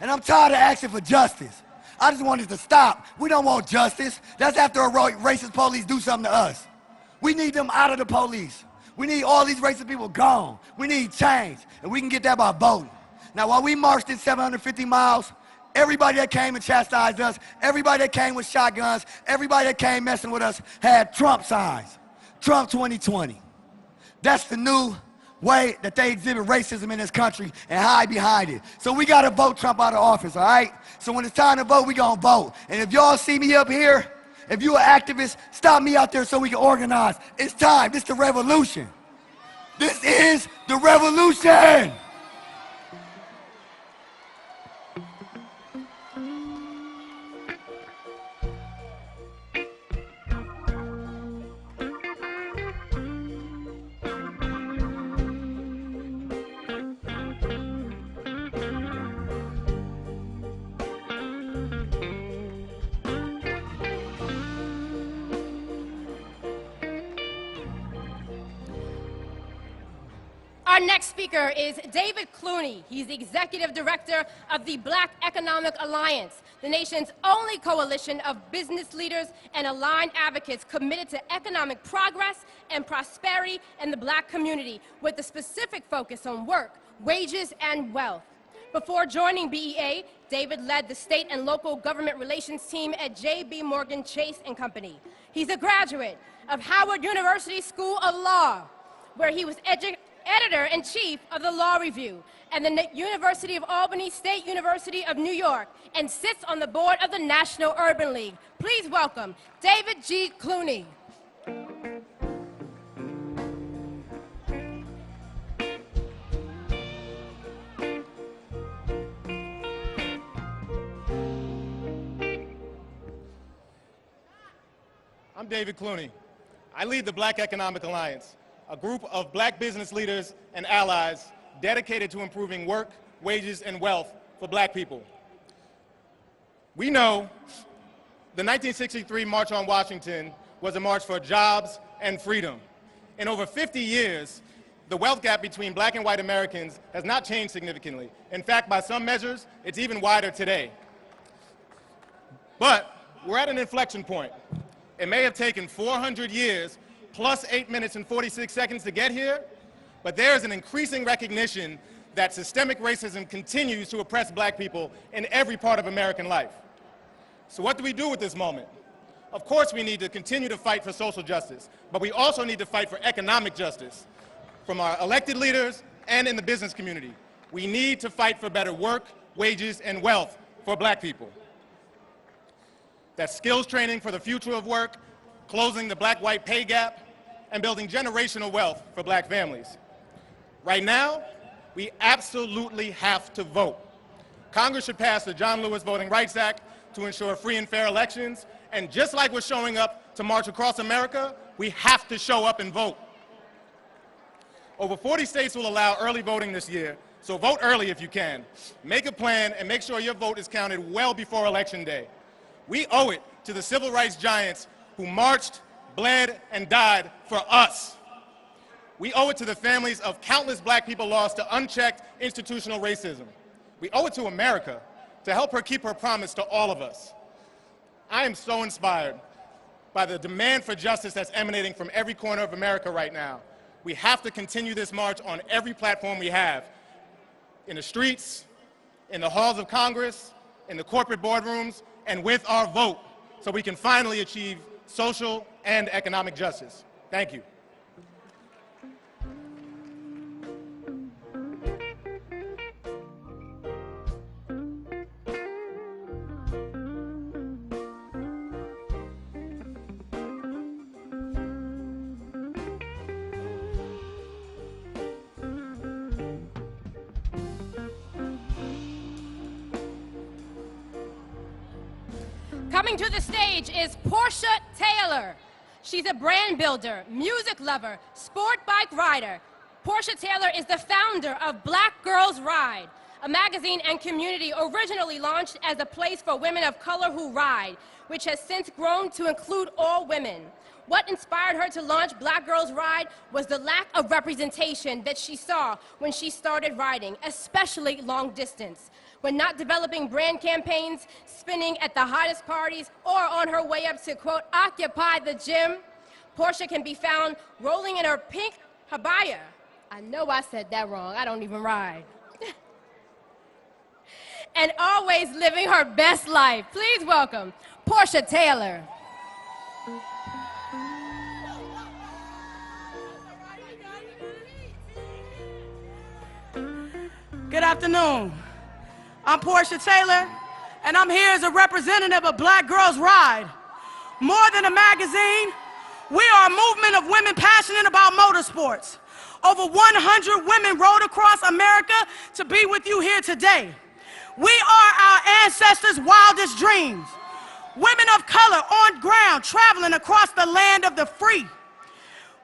And I'm tired of asking for justice. I just want it to stop. We don't want justice. That's after a racist police do something to us. We need them out of the police. We need all these racist people gone. We need change, and we can get that by voting. Now, while we marched this 750 miles, everybody that came and chastised us, everybody that came with shotguns, everybody that came messing with us had Trump signs. Trump 2020. That's the new way that they exhibit racism in this country and hide behind it. So we got to vote Trump out of office, all right? So when it's time to vote, we going to vote. And if y'all see me up here, if you're an activist, stop me out there so we can organize. It's time. This is the revolution. This is the revolution. Our next speaker is David Clooney. He's the Executive Director of the Black Economic Alliance, the nation's only coalition of business leaders and aligned advocates committed to economic progress and prosperity in the Black community, with a specific focus on work, wages, and wealth. Before joining BEA, David led the state and local government relations team at J.B. Morgan Chase & Company. He's a graduate of Howard University School of Law, where he was editor-in-chief of the Law Review, and the University of Albany State University of New York, and sits on the board of the National Urban League. Please welcome David G. Clooney. I'm David Clooney. I lead the Black Economic Alliance, a group of black business leaders and allies dedicated to improving work, wages, and wealth for black people. We know the 1963 March on Washington was a march for jobs and freedom. In over 50 years, the wealth gap between black and white Americans has not changed significantly. In fact, by some measures, it's even wider today. But we're at an inflection point. It may have taken 400 years plus 8 minutes and 46 seconds to get here, but there is an increasing recognition that systemic racism continues to oppress black people in every part of American life. So what do we do with this moment? Of course we need to continue to fight for social justice, but we also need to fight for economic justice from our elected leaders and in the business community. We need to fight for better work, wages, and wealth for black people. That's skills training for the future of work, closing the black-white pay gap, and building generational wealth for black families. Right now, we absolutely have to vote. Congress should pass the John Lewis Voting Rights Act to ensure free and fair elections, and just like we're showing up to march across America, we have to show up and vote. Over 40 states will allow early voting this year, so vote early if you can. Make a plan and make sure your vote is counted well before Election Day. We owe it to the civil rights giants who marched, bled, and died for us. We owe it to the families of countless black people lost to unchecked institutional racism. We owe it to America to help her keep her promise to all of us. I am so inspired by the demand for justice that's emanating from every corner of America right now. We have to continue this march on every platform we have, in the streets, in the halls of Congress, in the corporate boardrooms, and with our vote, so we can finally achieve social and economic justice. Thank you. Coming to the stage is Portia Taylor. She's a brand builder, music lover, sport bike rider. Portia Taylor is the founder of Black Girls Ride, a magazine and community originally launched as a place for women of color who ride, which has since grown to include all women. What inspired her to launch Black Girls Ride was the lack of representation that she saw when she started riding, especially long distance. When not developing brand campaigns, spinning at the hottest parties, or on her way up to, quote, occupy the gym, Portia can be found rolling in her pink habaya. I know I said that wrong. I don't even ride. And always living her best life. Please welcome Portia Taylor. Good afternoon. I'm Portia Taylor, and I'm here as a representative of Black Girls Ride. More than a magazine, we are a movement of women passionate about motorsports. Over 100 women rode across America to be with you here today. We are our ancestors' wildest dreams. Women of color on ground, traveling across the land of the free.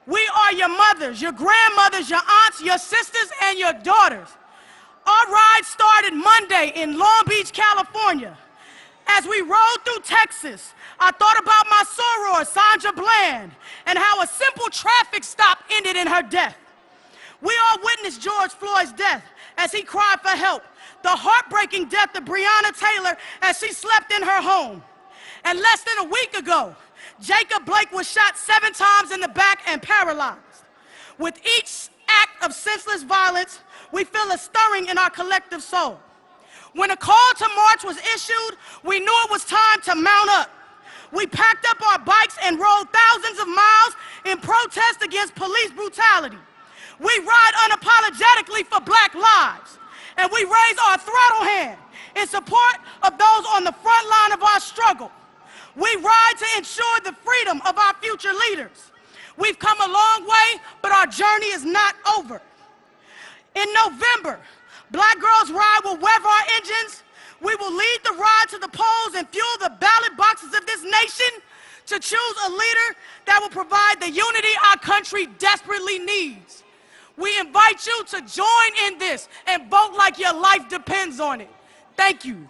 We are your mothers, your grandmothers, your aunts, your sisters, and your daughters. Our ride started Monday in Long Beach, California. As we rode through Texas, I thought about my soror, Sandra Bland, and how a simple traffic stop ended in her death. We all witnessed George Floyd's death as he cried for help, the heartbreaking death of Breonna Taylor as she slept in her home. And less than a week ago, Jacob Blake was shot 7 times in the back and paralyzed. With each act of senseless violence, we feel a stirring in our collective soul. When a call to march was issued, we knew it was time to mount up. We packed up our bikes and rode thousands of miles in protest against police brutality. We ride unapologetically for Black lives, and we raise our throttle hand in support of those on the front line of our struggle. We ride to ensure the freedom of our future leaders. We've come a long way, but our journey is not over. In November, Black Girls Ride will rev our engines. We will lead the ride to the polls and fuel the ballot boxes of this nation to choose a leader that will provide the unity our country desperately needs. We invite you to join in this and vote like your life depends on it. Thank you.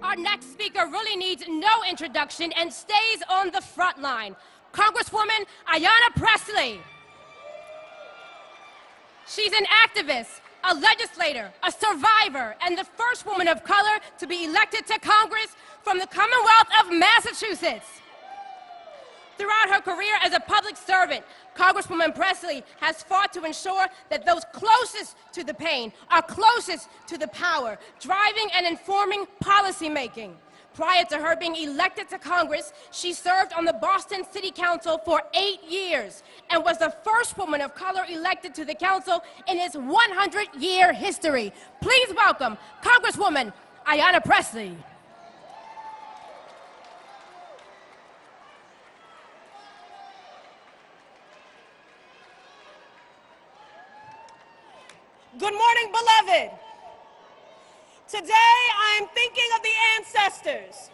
Our next speaker really needs no introduction and stays on the front line. Congresswoman Ayanna Pressley. She's an activist, a legislator, a survivor, and the first woman of color to be elected to Congress from the Commonwealth of Massachusetts. Throughout her career as a public servant, Congresswoman Pressley has fought to ensure that those closest to the pain are closest to the power, driving and informing policymaking. Prior to her being elected to Congress, she served on the Boston City Council for 8 years and was the first woman of color elected to the council in its 100-year history. Please welcome Congresswoman Ayanna Pressley. Good morning, beloved. Today, I am thinking of the ancestors,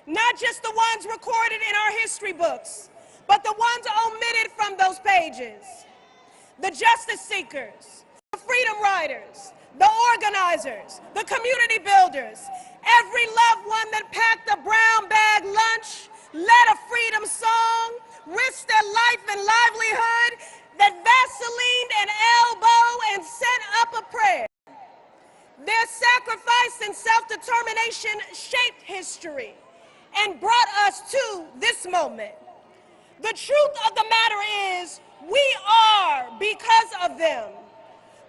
not just the ones recorded in our history books, but the ones omitted from those pages. The justice seekers, the freedom riders, fighters, the organizers, the community builders, every loved one that packed a brown bag lunch, led a freedom song, risked their life and livelihood, that Vaselined an elbow and sent up a prayer. Their sacrifice and self-determination shaped history and brought us to this moment. The truth of the matter is, we are because of them.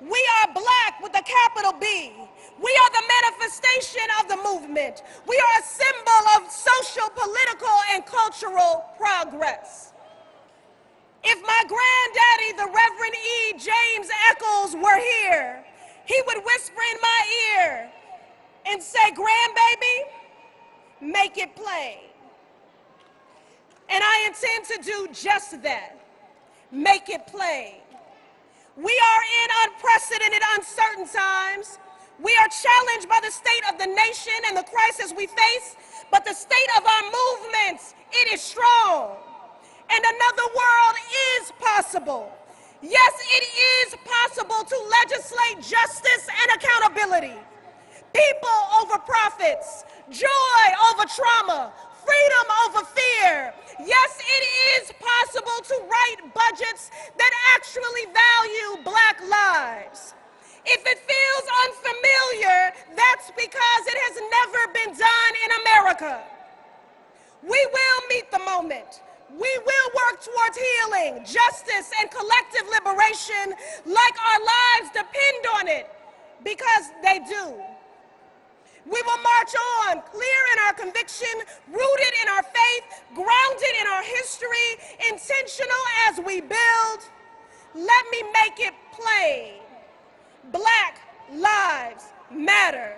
We are Black with a capital B. We are the manifestation of the movement. We are a symbol of social, political, and cultural progress. If my granddaddy, the Reverend E. James Eccles, were here, he would whisper in my ear and say, "Grandbaby, make it plain." And I intend to do just that, make it plain. We are in unprecedented, uncertain times. We are challenged by the state of the nation and the crisis we face, but the state of our movements, it is strong. And another world is possible. Yes, it is possible to legislate justice and accountability. People over profits, joy over trauma, freedom over fear. Yes, it is possible to write budgets that actually value Black lives. If it feels unfamiliar, that's because it has never been done in America. We will meet the moment. We will work towards healing, justice, and collective liberation like our lives depend on it, because they do. We will march on, clear in our conviction, rooted in our faith, grounded in our history, intentional as we build. Let me make it plain. Black lives matter.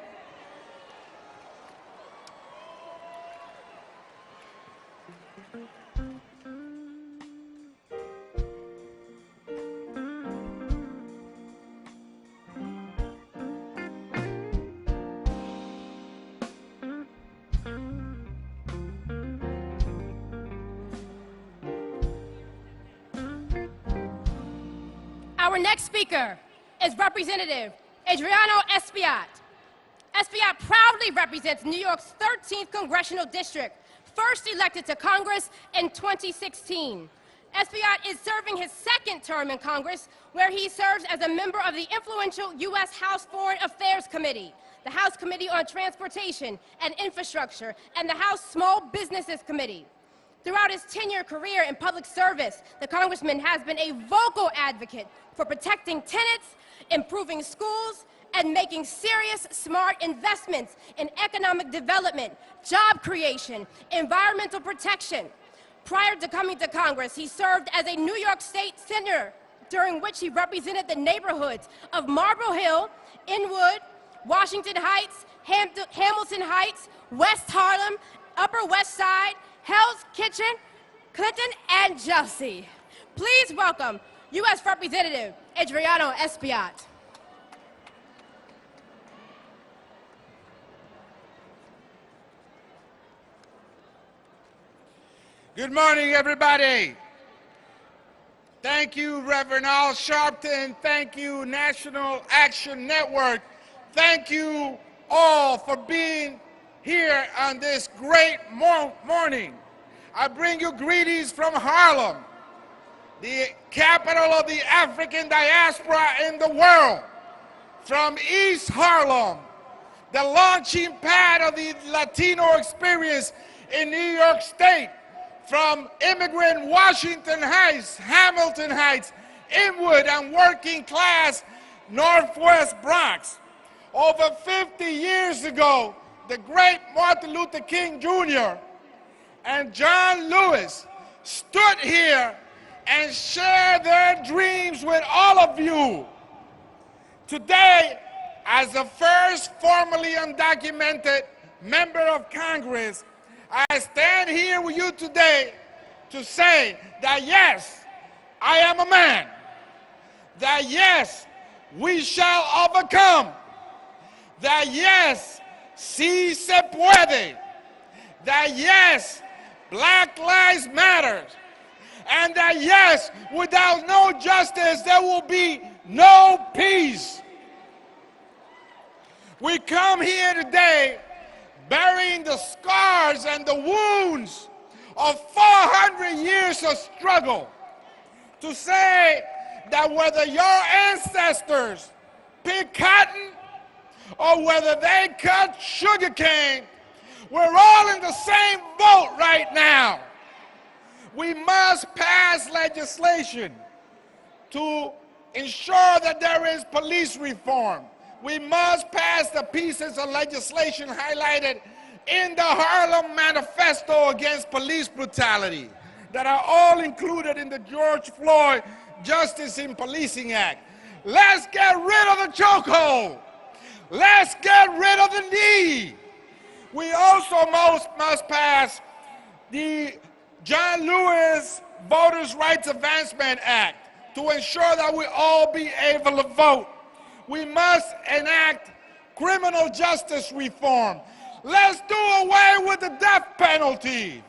Our next speaker is Representative Adriano Espaillat. Espaillat proudly represents New York's 13th Congressional District, first elected to Congress in 2016. Espaillat is serving his second term in Congress, where he serves as a member of the influential U.S. House Foreign Affairs Committee, the House Committee on Transportation and Infrastructure, and the House Small Businesses Committee. Throughout his 10-year career in public service, the congressman has been a vocal advocate for protecting tenants, improving schools, and making serious, smart investments in economic development, job creation, environmental protection. Prior to coming to Congress, he served as a New York State Senator, during which he represented the neighborhoods of Marble Hill, Inwood, Washington Heights, Hamilton Heights, West Harlem, Upper West Side, Hell's Kitchen, Clinton, and Chelsea. Please welcome U.S. Representative Adriano Espaillat. Good morning, everybody. Thank you, Reverend Al Sharpton. Thank you, National Action Network. Thank you all for being here on this great morning. I bring you greetings from Harlem, the capital of the African diaspora in the world. From East Harlem, the launching pad of the Latino experience in New York State. From immigrant Washington Heights, Hamilton Heights, Inwood, and working class Northwest Bronx. Over 50 years ago, the great Martin Luther King Jr. and John Lewis stood here and shared their dreams with all of you. Today, as the first formally undocumented member of Congress, I stand here with you today to say that yes, I am a man. That yes, we shall overcome. That yes, sí se puede. That yes, Black Lives Matter. And that yes, without no justice, there will be no peace. We come here today bearing the scars and the wounds of 400 years of struggle to say that whether your ancestors picked cotton or whether they cut sugarcane, we're all in the same boat right now. We must pass legislation to ensure that there is police reform. We must pass the pieces of legislation highlighted in the Harlem Manifesto against police brutality that are all included in the George Floyd Justice in Policing Act. Let's get rid of the chokehold. Let's get rid of the knee. We also must pass the John Lewis Voters' Rights Advancement Act to ensure that we all be able to vote. We must enact criminal justice reform. Let's do away with the death penalty.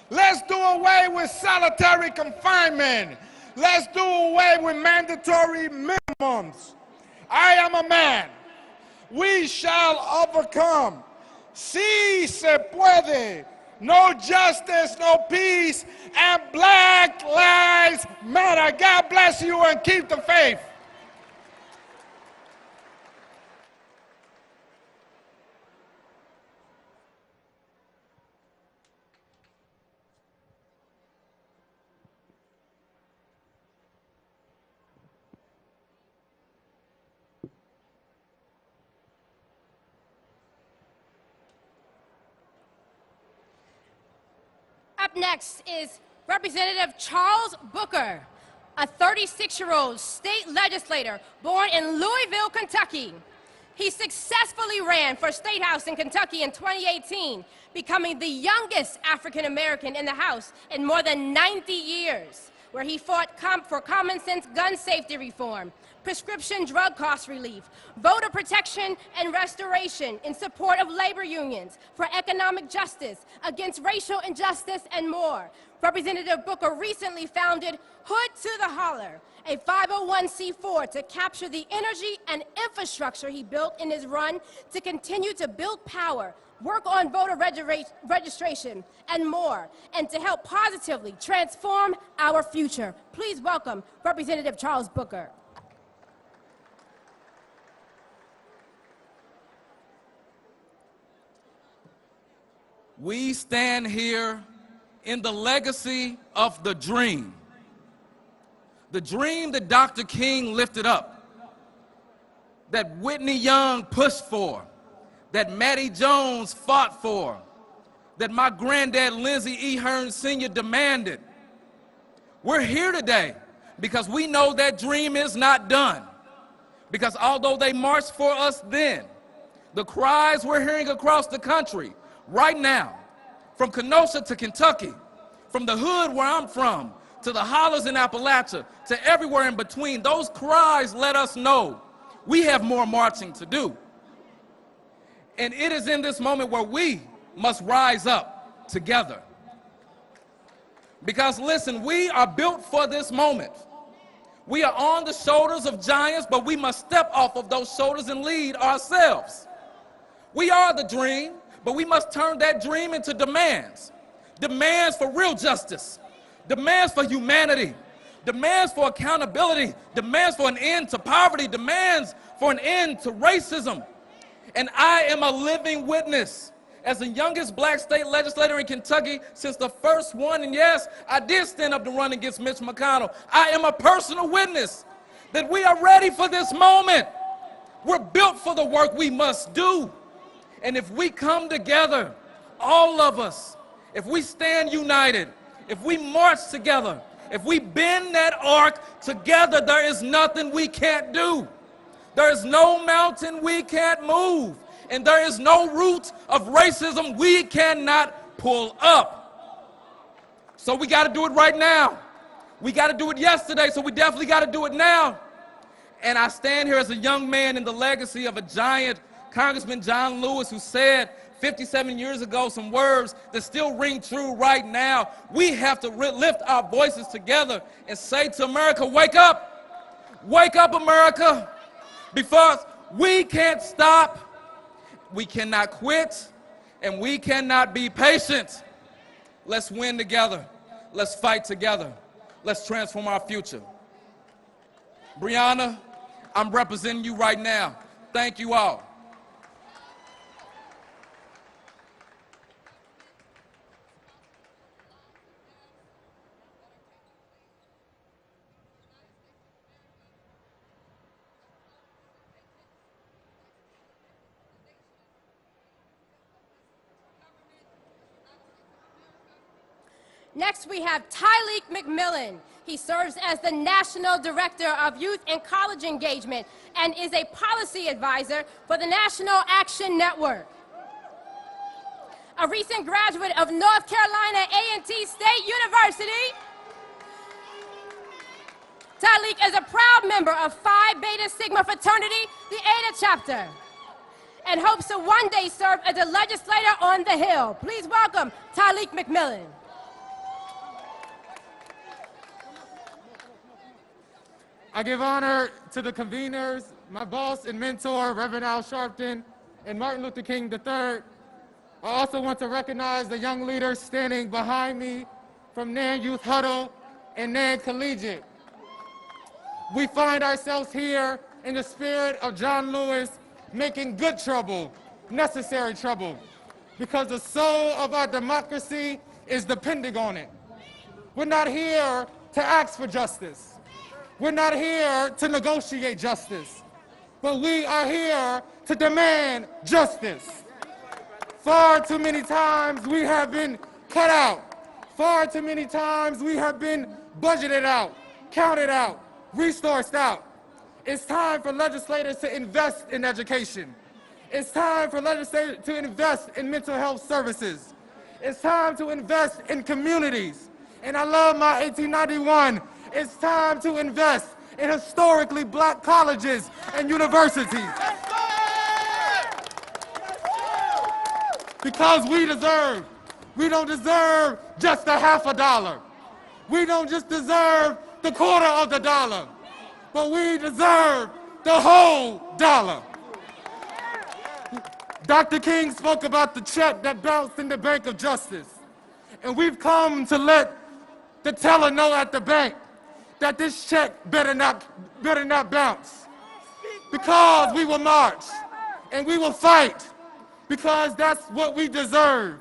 Let's do away with solitary confinement. Let's do away with mandatory minimums. I am a man. We shall overcome. Sí se puede. No justice, no peace, and Black Lives Matter. God bless you and keep the faith. Up next is Representative Charles Booker, a 36-year-old state legislator born in Louisville, Kentucky. He successfully ran for State House in Kentucky in 2018, becoming the youngest African American in the House in more than 90 years, where he fought for common sense gun safety reform, prescription drug cost relief, voter protection and restoration in support of labor unions, for economic justice, against racial injustice, and more. Representative Booker recently founded Hood to the Holler, a 501c4 to capture the energy and infrastructure he built in his run to continue to build power, work on voter registration, and more, and to help positively transform our future. Please welcome Representative Charles Booker. We stand here in the legacy of the dream that Dr. King lifted up, that Whitney Young pushed for, that Mattie Jones fought for, that my granddad Lindsey E. Hearn Sr. demanded. We're here today because we know that dream is not done. Because although they marched for us then, the cries we're hearing across the country right now, from Kenosha to Kentucky, from the hood where I'm from, to the hollers in Appalachia, to everywhere in between, those cries let us know we have more marching to do. And it is in this moment where we must rise up together. Because listen, we are built for this moment. We are on the shoulders of giants, but we must step off of those shoulders and lead ourselves. We are the dream, but we must turn that dream into demands. Demands for real justice, demands for humanity, demands for accountability, demands for an end to poverty, demands for an end to racism. And I am a living witness as the youngest black state legislator in Kentucky since the first one, and yes, I did stand up to run against Mitch McConnell. I am a personal witness that we are ready for this moment. We're built for the work we must do. And if we come together, all of us, if we stand united, if we march together, if we bend that arc together, there is nothing we can't do. There is no mountain we can't move. And there is no root of racism we cannot pull up. So we got to do it right now. We got to do it yesterday, so we definitely got to do it now. And I stand here as a young man in the legacy of a giant, Congressman John Lewis, who said 57 years ago some words that still ring true right now. We have to lift our voices together and say to America, wake up, America, because we can't stop we cannot quit, and we cannot be patient. Let's win together. Let's fight together. Let's transform our future. Breonna, I'm representing you right now. Thank you all. Next, we have Tyleek McMillan. He serves as the National Director of Youth and College Engagement and is a policy advisor for the National Action Network. A recent graduate of North Carolina A&T State University, Tyleek is a proud member of Phi Beta Sigma fraternity, the Eta chapter, and hopes to one day serve as a legislator on the Hill. Please welcome Tyleek McMillan. I give honor to the conveners, my boss and mentor, Reverend Al Sharpton, and Martin Luther King III. I also want to recognize the young leaders standing behind me from NAND Youth Huddle and NAND Collegiate. We find ourselves here in the spirit of John Lewis, making good trouble, necessary trouble, because the soul of our democracy is depending on it. We're not here to ask for justice. We're not here to negotiate justice, but we are here to demand justice. Far too many times we have been cut out. Far too many times we have been budgeted out, counted out, resourced out. It's time for legislators to invest in education. It's time for legislators to invest in mental health services. It's time to invest in communities. And I love my 1891. It's time to invest in historically black colleges and universities. Because we don't deserve just a $50. We don't just deserve the quarter of the dollar, but we deserve the whole dollar. Dr. King spoke about the check that bounced in the Bank of Justice. And we've come to let the teller know at the bank that this check better not bounce. Because we will march and we will fight, because that's what we deserve.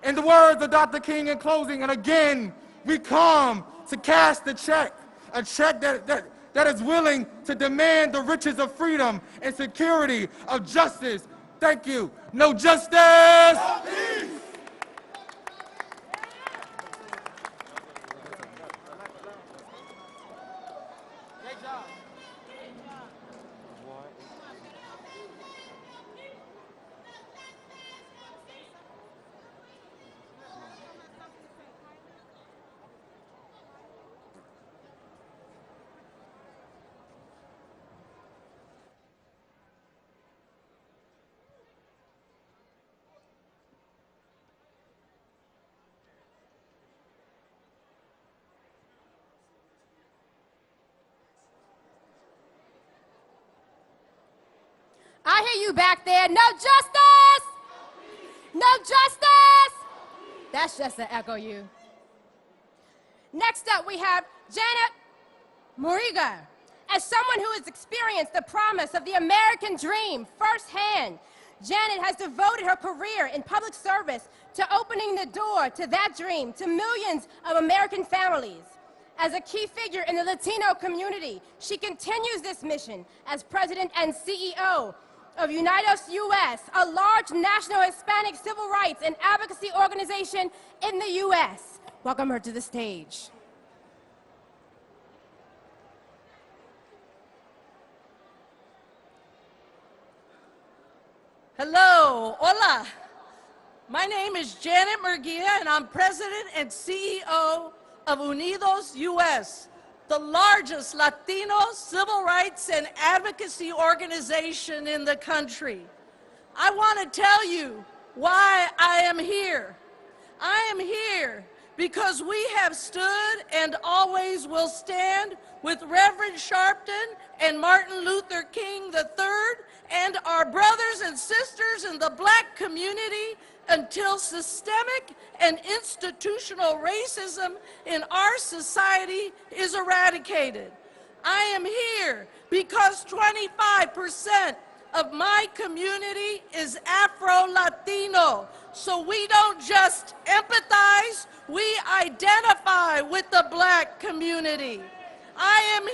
In the words of Dr. King in closing, and again, we come to cash the check, a check that is willing to demand the riches of freedom and security of justice. Thank you. No justice. No peace. I hear you back there. No justice! No justice! That's just to echo you. Next up, we have Janet Muriga. As someone who has experienced the promise of the American dream firsthand, Janet has devoted her career in public service to opening the door to that dream to millions of American families. As a key figure in the Latino community, she continues this mission as president and CEO of Unidos US, a large national Hispanic civil rights and advocacy organization in the US. Welcome her to the stage. Hello, hola. My name is Janet Murguia, and I'm president and CEO of Unidos US, the largest Latino civil rights and advocacy organization in the country. I want to tell you why I am here. I am here because we have stood and always will stand with Reverend Sharpton and Martin Luther King III and our brothers and sisters strengthen the black community until systemic and institutional racism in our society is eradicated. I am here because 25% of my community is Afro-Latino. So we don't just empathize, we identify with the black community. I am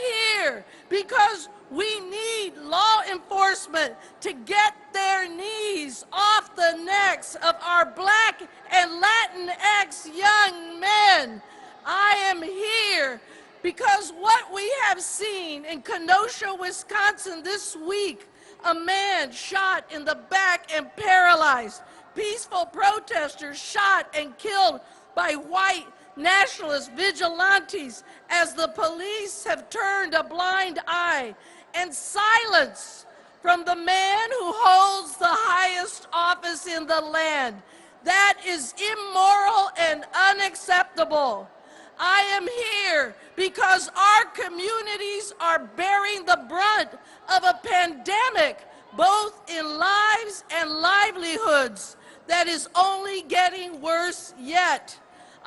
here because we need law enforcement to get their knees off the necks of our black and Latinx young men. I am here because what we have seen in Kenosha, Wisconsin this week, a man shot in the back and paralyzed, peaceful protesters shot and killed by white nationalist vigilantes as the police have turned a blind eye, and silence from the man who holds the highest office in the land. That is immoral and unacceptable. I am here because our communities are bearing the brunt of a pandemic, both in lives and livelihoods, that is only getting worse yet.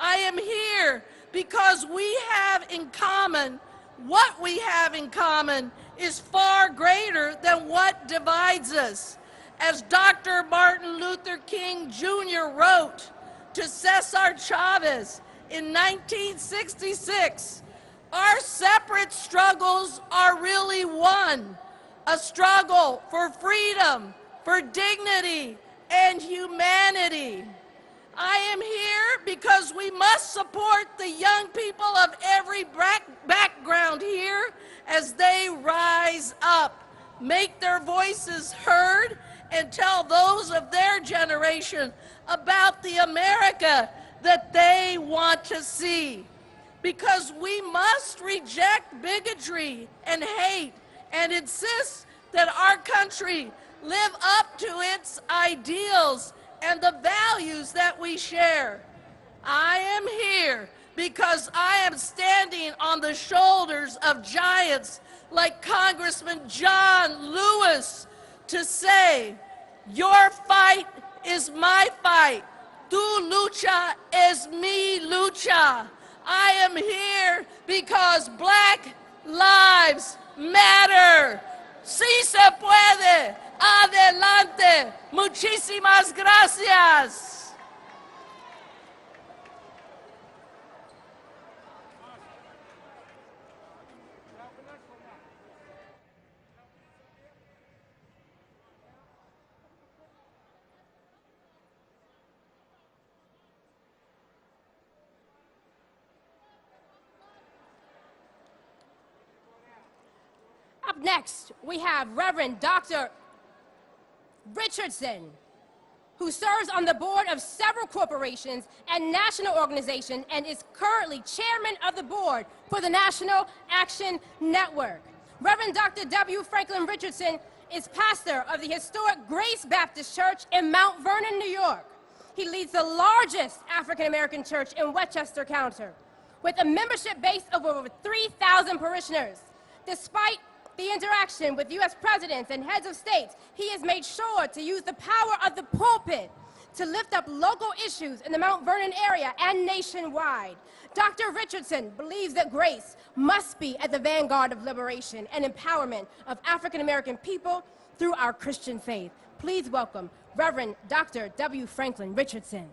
I am here because we have in common, what we have in common is far greater than what divides us. As Dr. Martin Luther King Jr. wrote to Cesar Chavez in 1966, our separate struggles are really one, a struggle for freedom, for dignity, and humanity. I am here because we must support the young people of every background here as they rise up, make their voices heard, and tell those of their generation about the America that they want to see. Because we must reject bigotry and hate and insist that our country live up to its ideals and the values that we share. I am here because I am standing on the shoulders of giants like Congressman John Lewis to say, your fight is my fight. Tu lucha es mi lucha. I am here because Black lives matter. Sí se puede. Adelante. Muchísimas gracias. Up next, we have Reverend Dr. Richardson, who serves on the board of several corporations and national organizations and is currently chairman of the board for the National Action Network. Reverend Dr. W. Franklin Richardson is pastor of the historic Grace Baptist Church in Mount Vernon, New York. He leads the largest African-American church in Westchester County, with a membership base of over 3,000 parishioners. Despite the interaction with U.S. presidents and heads of states, he has made sure to use the power of the pulpit to lift up local issues in the Mount Vernon area and nationwide. Dr. Richardson believes that grace must be at the vanguard of liberation and empowerment of African American people through our Christian faith. Please welcome Reverend Dr. W. Franklin Richardson.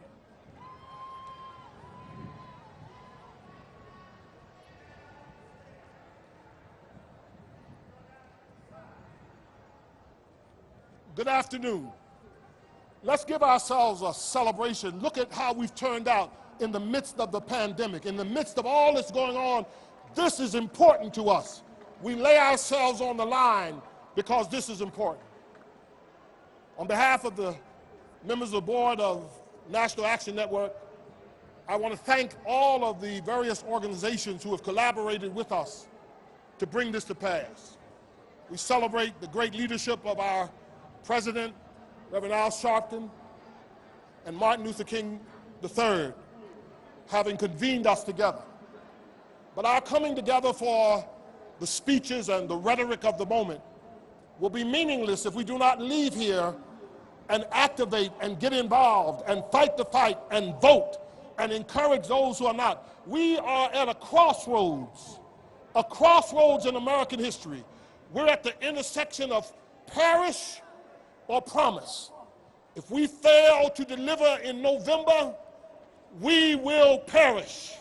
Good afternoon. Let's give ourselves a celebration. Look at how we've turned out in the midst of the pandemic, in the midst of all that's going on. This is important to us. We lay ourselves on the line because this is important. On behalf of the members of the board of National Action Network, I want to thank all of the various organizations who have collaborated with us to bring this to pass. We celebrate the great leadership of our President, Reverend Al Sharpton, and Martin Luther King III, having convened us together. But our coming together for the speeches and the rhetoric of the moment will be meaningless if we do not leave here and activate and get involved and fight the fight and vote and encourage those who are not. We are at a crossroads in American history. We're at the intersection of perish or promise. If we fail to deliver in November, we will perish.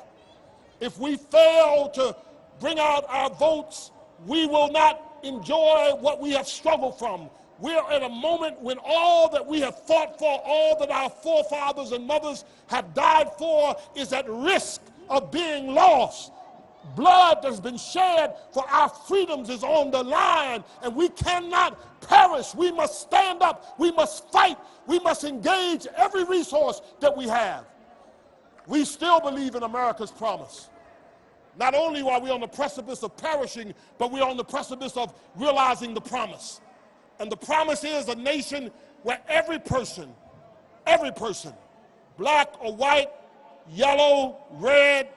If we fail to bring out our votes, we will not enjoy what we have struggled from. We're at a moment when all that we have fought for, all that our forefathers and mothers have died for, is at risk of being lost. Blood that's been shed for our freedoms is on the line, and we cannot perish. We must stand up. We must fight. We must engage every resource that we have. We still believe in America's promise. Not only are we on the precipice of perishing, but we're on the precipice of realizing the promise. And the promise is a nation where every person, black or white, yellow, red,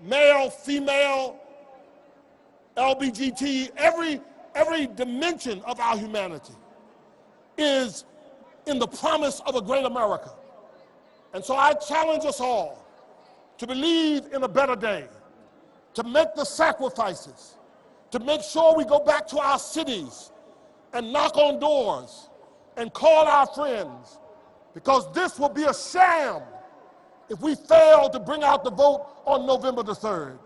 male, female, LBGT, every dimension of our humanity is in the promise of a great America. And so I challenge us all to believe in a better day, to make the sacrifices, to make sure we go back to our cities and knock on doors and call our friends, because this will be a sham if we fail to bring out the vote on November the 3rd.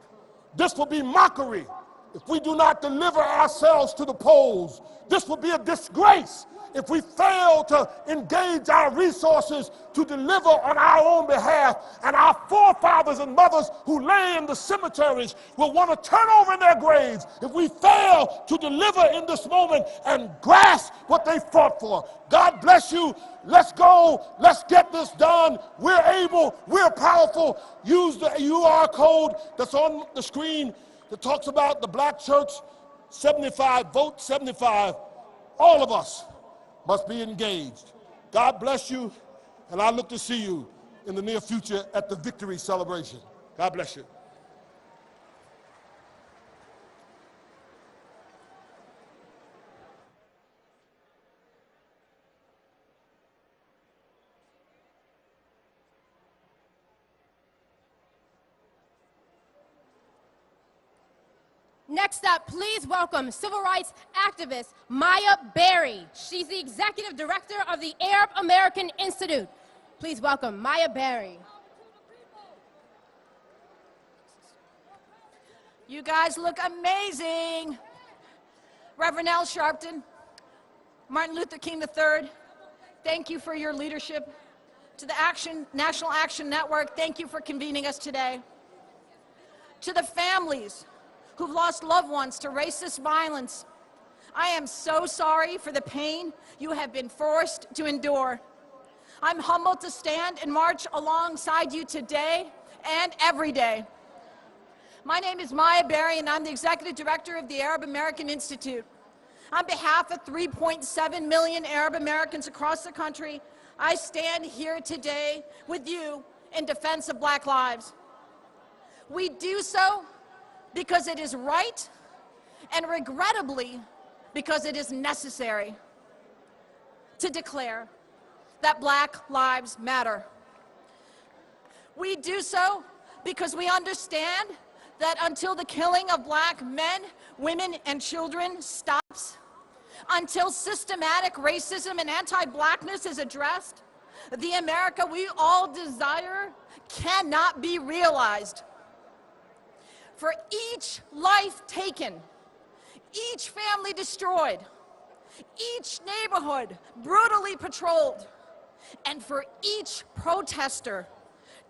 This will be mockery if we do not deliver ourselves to the polls. This will be a disgrace if we fail to engage our resources to deliver on our own behalf, and our forefathers and mothers who lay in the cemeteries will want to turn over in their graves if we fail to deliver in this moment and grasp what they fought for. God bless you. Let's go. Let's get this done. We're able. We're powerful. Use the UR code that's on the screen that talks about the Black Church 75, vote 75. All of us must be engaged. God bless you, and I look to see you in the near future at the victory celebration. God bless you. Next up, please welcome civil rights activist Maya Berry. She's the executive director of the Arab American Institute. Please welcome Maya Berry. You guys look amazing. Reverend Al Sharpton, Martin Luther King III, thank you for your leadership. To the National Action Network, thank you for convening us today. To the families who've lost loved ones to racist violence, I am so sorry for the pain you have been forced to endure. I'm humbled to stand and march alongside you today and every day. My name is Maya Berry, and I'm the executive director of the Arab American Institute. On behalf of 3.7 million Arab Americans across the country, I stand here today with you in defense of Black lives. We do so because it is right, and regrettably, because it is necessary to declare that Black lives matter. We do so because we understand that until the killing of Black men, women, and children stops, until systematic racism and anti-Blackness is addressed, the America we all desire cannot be realized. For each life taken, each family destroyed, each neighborhood brutally patrolled, and for each protester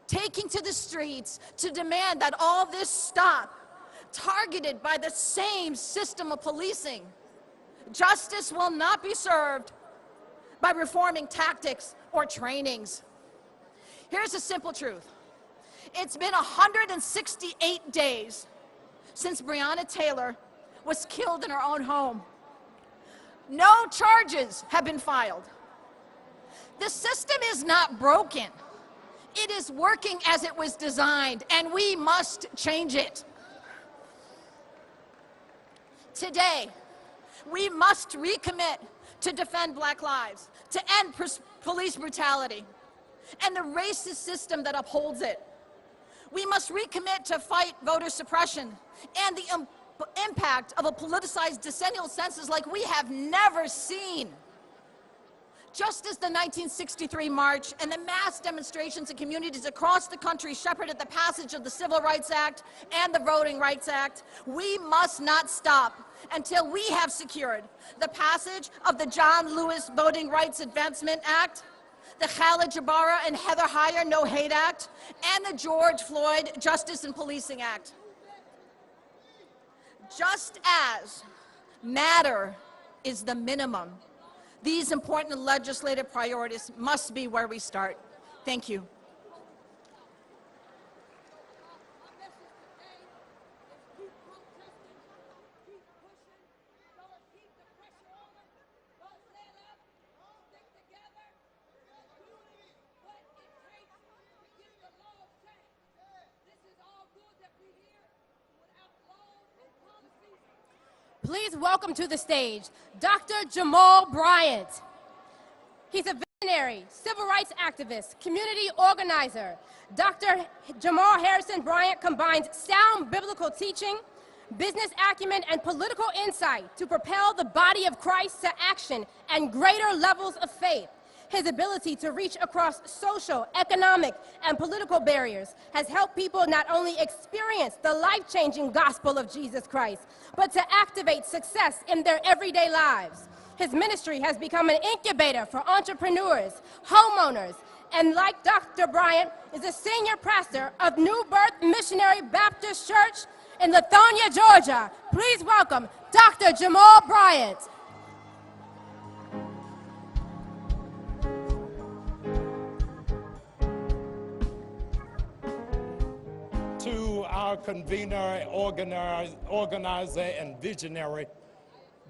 taking to the streets to demand that all this stop, targeted by the same system of policing, justice will not be served by reforming tactics or trainings. Here's a simple truth. It's been 168 days since Breonna Taylor was killed in her own home. No charges have been filed. The system is not broken. It is working as it was designed, and we must change it. Today, we must recommit to defend black lives, to end police brutality, and the racist system that upholds it. We must recommit to fight voter suppression and the impact of a politicized decennial census like we have never seen. Just as the 1963 march and the mass demonstrations in communities across the country shepherded the passage of the Civil Rights Act and the Voting Rights Act, we must not stop until we have secured the passage of the John Lewis Voting Rights Advancement Act, the Khalid Jabara and Heather Heyer No Hate Act, and the George Floyd Justice and Policing Act. Just as matter is the minimum, these important legislative priorities must be where we start. Thank you. Please welcome to the stage Dr. Jamal Bryant. He's a visionary, civil rights activist, community organizer. Dr. Jamal Harrison Bryant combines sound biblical teaching, business acumen, and political insight to propel the body of Christ to action and greater levels of faith. His ability to reach across social, economic, and political barriers has helped people not only experience the life-changing gospel of Jesus Christ, but to activate success in their everyday lives. His ministry has become an incubator for entrepreneurs, homeowners, and like Dr. Bryant, is a senior pastor of New Birth Missionary Baptist Church in Lithonia, Georgia. Please welcome Dr. Jamal Bryant. To our convener, organizer, and visionary,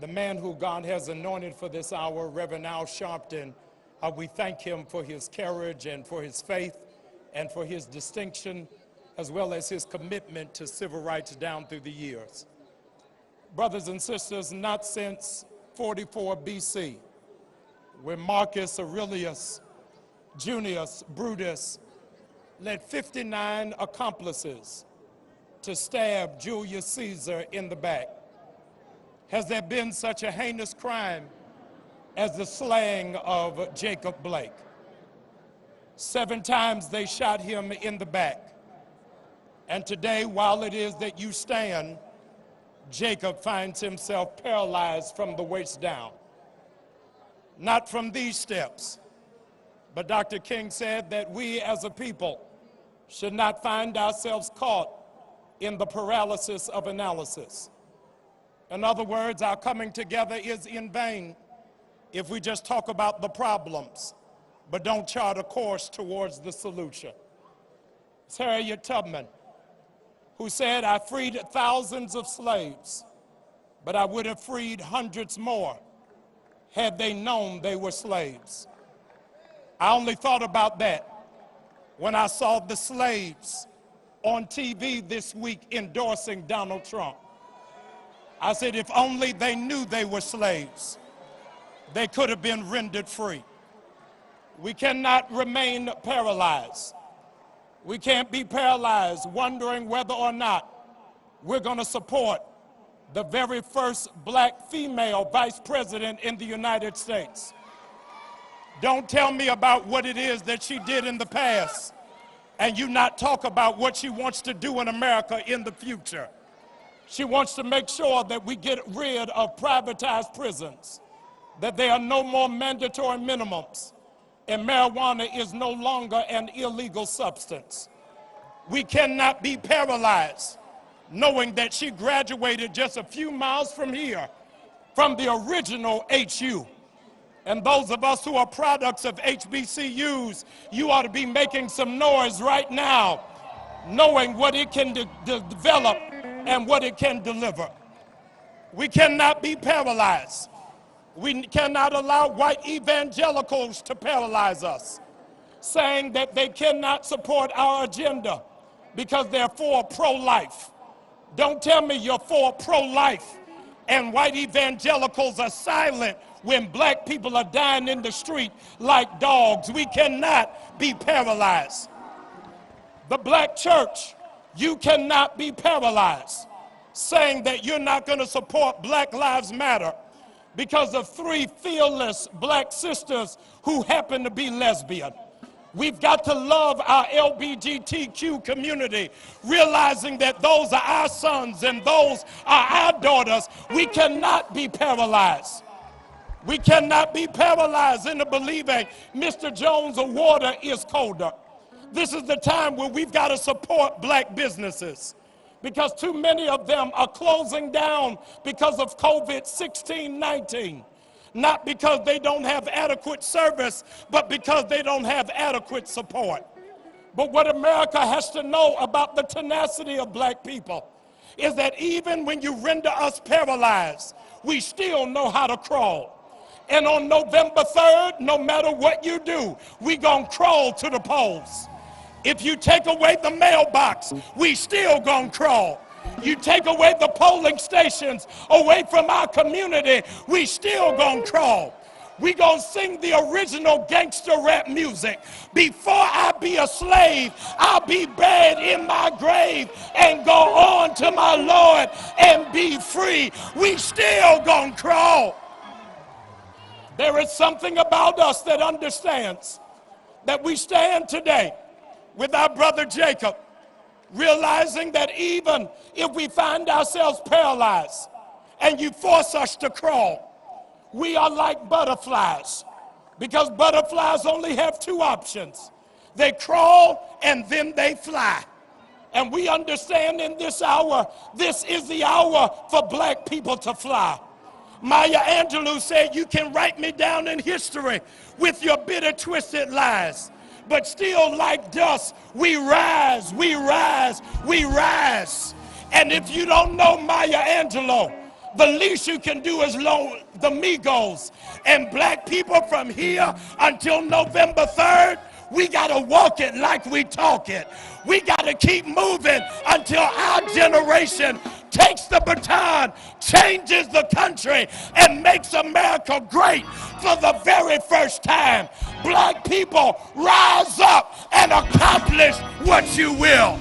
the man who God has anointed for this hour, Reverend Al Sharpton, we thank him for his courage and for his faith and for his distinction, as well as his commitment to civil rights down through the years. Brothers and sisters, not since 44 BC, when Marcus Aurelius Junius Brutus led 59 accomplices to stab Julius Caesar in the back, has there been such a heinous crime as the slaying of Jacob Blake. 7 times they shot him in the back. And today, while it is that you stand, Jacob finds himself paralyzed from the waist down. Not from these steps, but Dr. King said that we as a people should not find ourselves caught in the paralysis of analysis. In other words, our coming together is in vain if we just talk about the problems, but don't chart a course towards the solution. It's Harriet Tubman who said, "I freed thousands of slaves, but I would have freed hundreds more had they known they were slaves." I only thought about that when I saw the slaves on TV this week endorsing Donald Trump. I said, if only they knew they were slaves, they could have been rendered free. We cannot remain paralyzed. We can't be paralyzed wondering whether or not we're going to support the very first black female vice president in the United States. Don't tell me about what it is that she did in the past and you not talk about what she wants to do in America in the future. She wants to make sure that we get rid of privatized prisons, that there are no more mandatory minimums, and marijuana is no longer an illegal substance. We cannot be paralyzed knowing that she graduated just a few miles from here, from the original HU. And those of us who are products of HBCUs, you ought to be making some noise right now, knowing what it can develop and what it can deliver. We cannot be paralyzed. We cannot allow white evangelicals to paralyze us, saying that they cannot support our agenda because they're for pro-life. Don't tell me you're for pro-life and white evangelicals are silent when black people are dying in the street like dogs. We cannot be paralyzed. The black church, you cannot be paralyzed, saying that you're not going to support Black Lives Matter because of 3 fearless black sisters who happen to be lesbian. We've got to love our LGBTQ community, realizing that those are our sons and those are our daughters. We cannot be paralyzed. We cannot be paralyzed into believing Mr. Jones' water is colder. This is the time where we've got to support black businesses, because too many of them are closing down because of COVID-19. Not because they don't have adequate service, but because they don't have adequate support. But what America has to know about the tenacity of black people is that even when you render us paralyzed, we still know how to crawl. And on November 3rd, no matter what you do, we gonna crawl to the polls. If you take away the mailbox, we still gonna crawl. You take away the polling stations away from our community, we still gonna crawl. We gonna sing the original gangster rap music. Before I be a slave, I'll be buried in my grave and go on to my Lord and be free. We still gonna crawl. There is something about us that understands that we stand today with our brother Jacob, realizing that even if we find ourselves paralyzed and you force us to crawl, we are like butterflies, because butterflies only have 2 options. They crawl and then they fly. And we understand in this hour, this is the hour for black people to fly. Maya Angelou said, you can write me down in history with your bitter, twisted lies. But still like dust, we rise, we rise, we rise. And if you don't know Maya Angelou, the least you can do is loan the Migos. And black people from here until November 3rd, we gotta walk it like we talk it. We gotta keep moving until our generation takes the baton, changes the country, and makes America great for the very first time. Black people, rise up and accomplish what you will.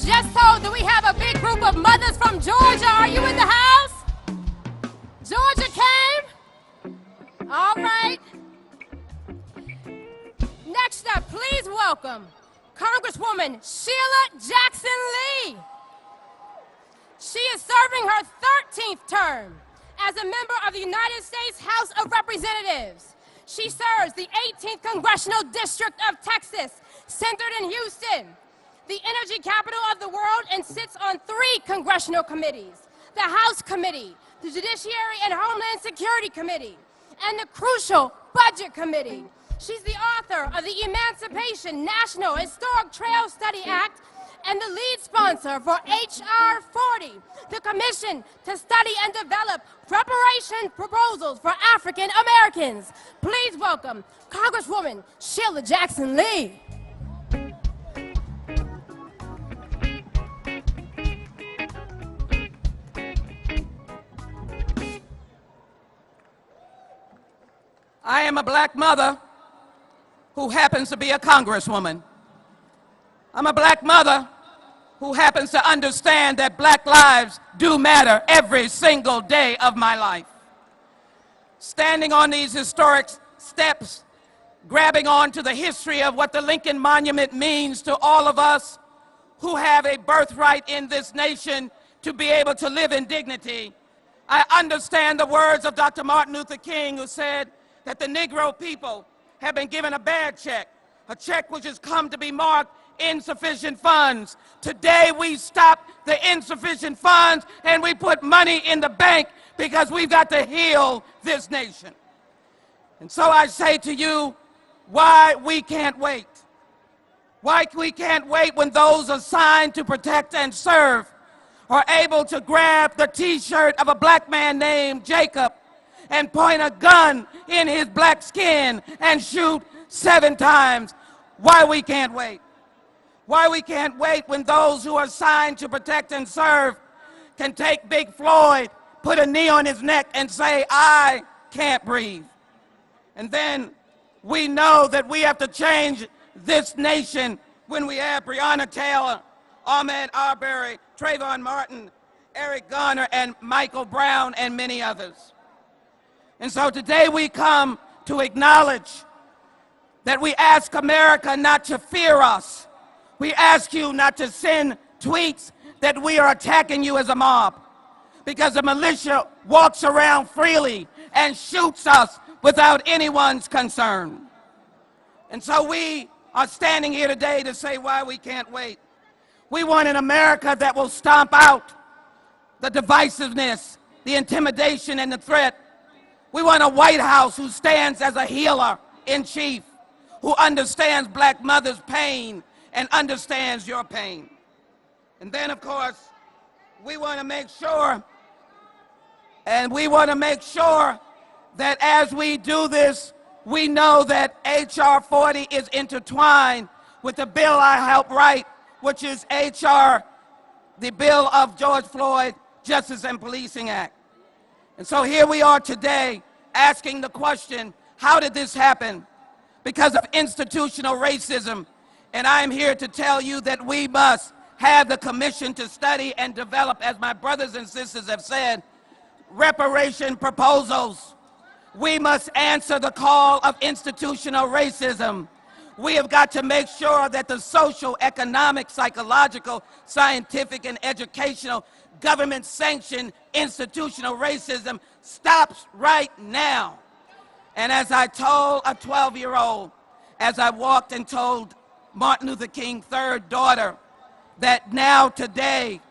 Just told that we have a big group of mothers from Georgia. Are you in the house? Georgia came? All right. Next up, please welcome Congresswoman Sheila Jackson Lee. She is serving her 13th term as a member of the United States House of Representatives. She serves the 18th Congressional District of Texas, centered in Houston, the energy capital of the world, and sits on 3 congressional committees: the House Committee, the Judiciary and Homeland Security Committee, and the crucial Budget Committee. She's the author of the Emancipation National Historic Trail Study Act and the lead sponsor for H.R. 40, the commission to study and develop preparation proposals for African Americans. Please welcome Congresswoman Sheila Jackson Lee. I am a black mother who happens to be a congresswoman. I'm a black mother who happens to understand that black lives do matter every single day of my life. Standing on these historic steps, grabbing on to the history of what the Lincoln Monument means to all of us who have a birthright in this nation to be able to live in dignity, I understand the words of Dr. Martin Luther King, who said that the Negro people have been given a bad check, a check which has come to be marked insufficient funds. Today we stop the insufficient funds and we put money in the bank because we've got to heal this nation. And so I say to you, why we can't wait. Why we can't wait when those assigned to protect and serve are able to grab the t-shirt of a black man named Jacob and point a gun in his black skin and shoot 7 times. Why we can't wait. Why we can't wait when those who are assigned to protect and serve can take Big Floyd, put a knee on his neck and say, I can't breathe. And then we know that we have to change this nation when we have Breonna Taylor, Ahmaud Arbery, Trayvon Martin, Eric Garner, and Michael Brown, and many others. And so today we come to acknowledge that we ask America not to fear us. We ask you not to send tweets that we are attacking you as a mob, because the militia walks around freely and shoots us without anyone's concern. And so we are standing here today to say why we can't wait. We want an America that will stomp out the divisiveness, the intimidation, and the threat. We want a White House who stands as a healer in chief, who understands black mothers' pain and understands your pain. And then, of course, we want to make sure, that as we do this, we know that H.R. 40 is intertwined with the bill I helped write, which is H.R., the bill of George Floyd, Justice and Policing Act. And so here we are today asking the question, how did this happen? Because of institutional racism. And I'm here to tell you that we must have the commission to study and develop, as my brothers and sisters have said, reparation proposals. We must answer the call of institutional racism. We have got to make sure that the social, economic, psychological, scientific, and educational government-sanctioned institutional racism stops right now. And as I told a 12-year-old, as I walked and told Martin Luther King's third daughter, that now today,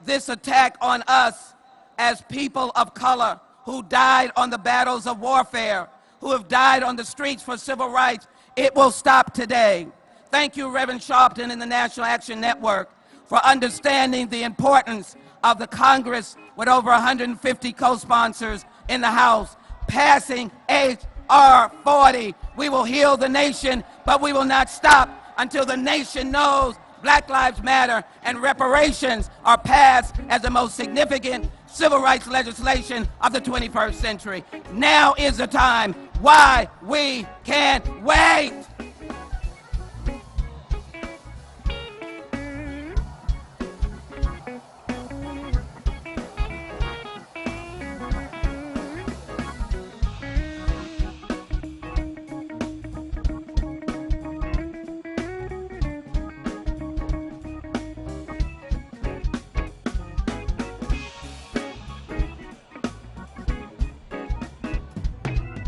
this attack on us as people of color who died on the battles of warfare, who have died on the streets for civil rights, it will stop today. Thank you, Reverend Sharpton and the National Action Network, for understanding the importance of the Congress with over 150 co-sponsors in the House, passing H.R. 40. We will heal the nation, but we will not stop until the nation knows Black Lives Matter and reparations are passed as the most significant civil rights legislation of the 21st century. Now is the time. Why we can't wait.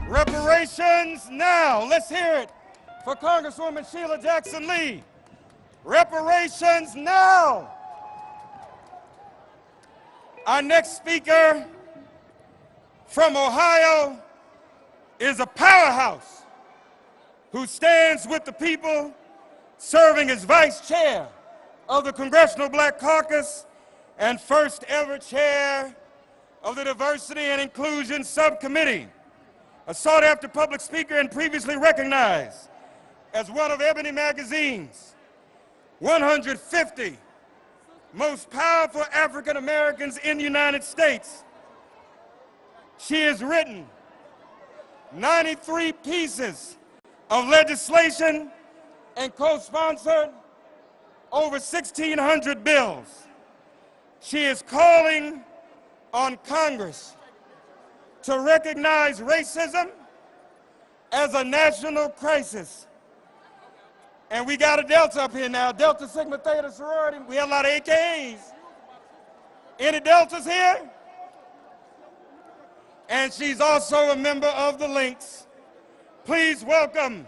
Reparations now. Let's hear it for Congresswoman Sheila Jackson Lee. Reparations now. Our next speaker from Ohio is a powerhouse who stands with the people, serving as vice chair of the Congressional Black Caucus and first ever chair of the Diversity and Inclusion Subcommittee. A sought-after public speaker and previously recognized as one of Ebony Magazine's 150 most powerful African Americans in the United States. She has written 93 pieces of legislation and co-sponsored over 1,600 bills. She is calling on Congress to recognize racism as a national crisis. And we got a Delta up here now, Delta Sigma Theta sorority. We have a lot of AKAs. Any Deltas here? and she's also a member of the Lynx. Please welcome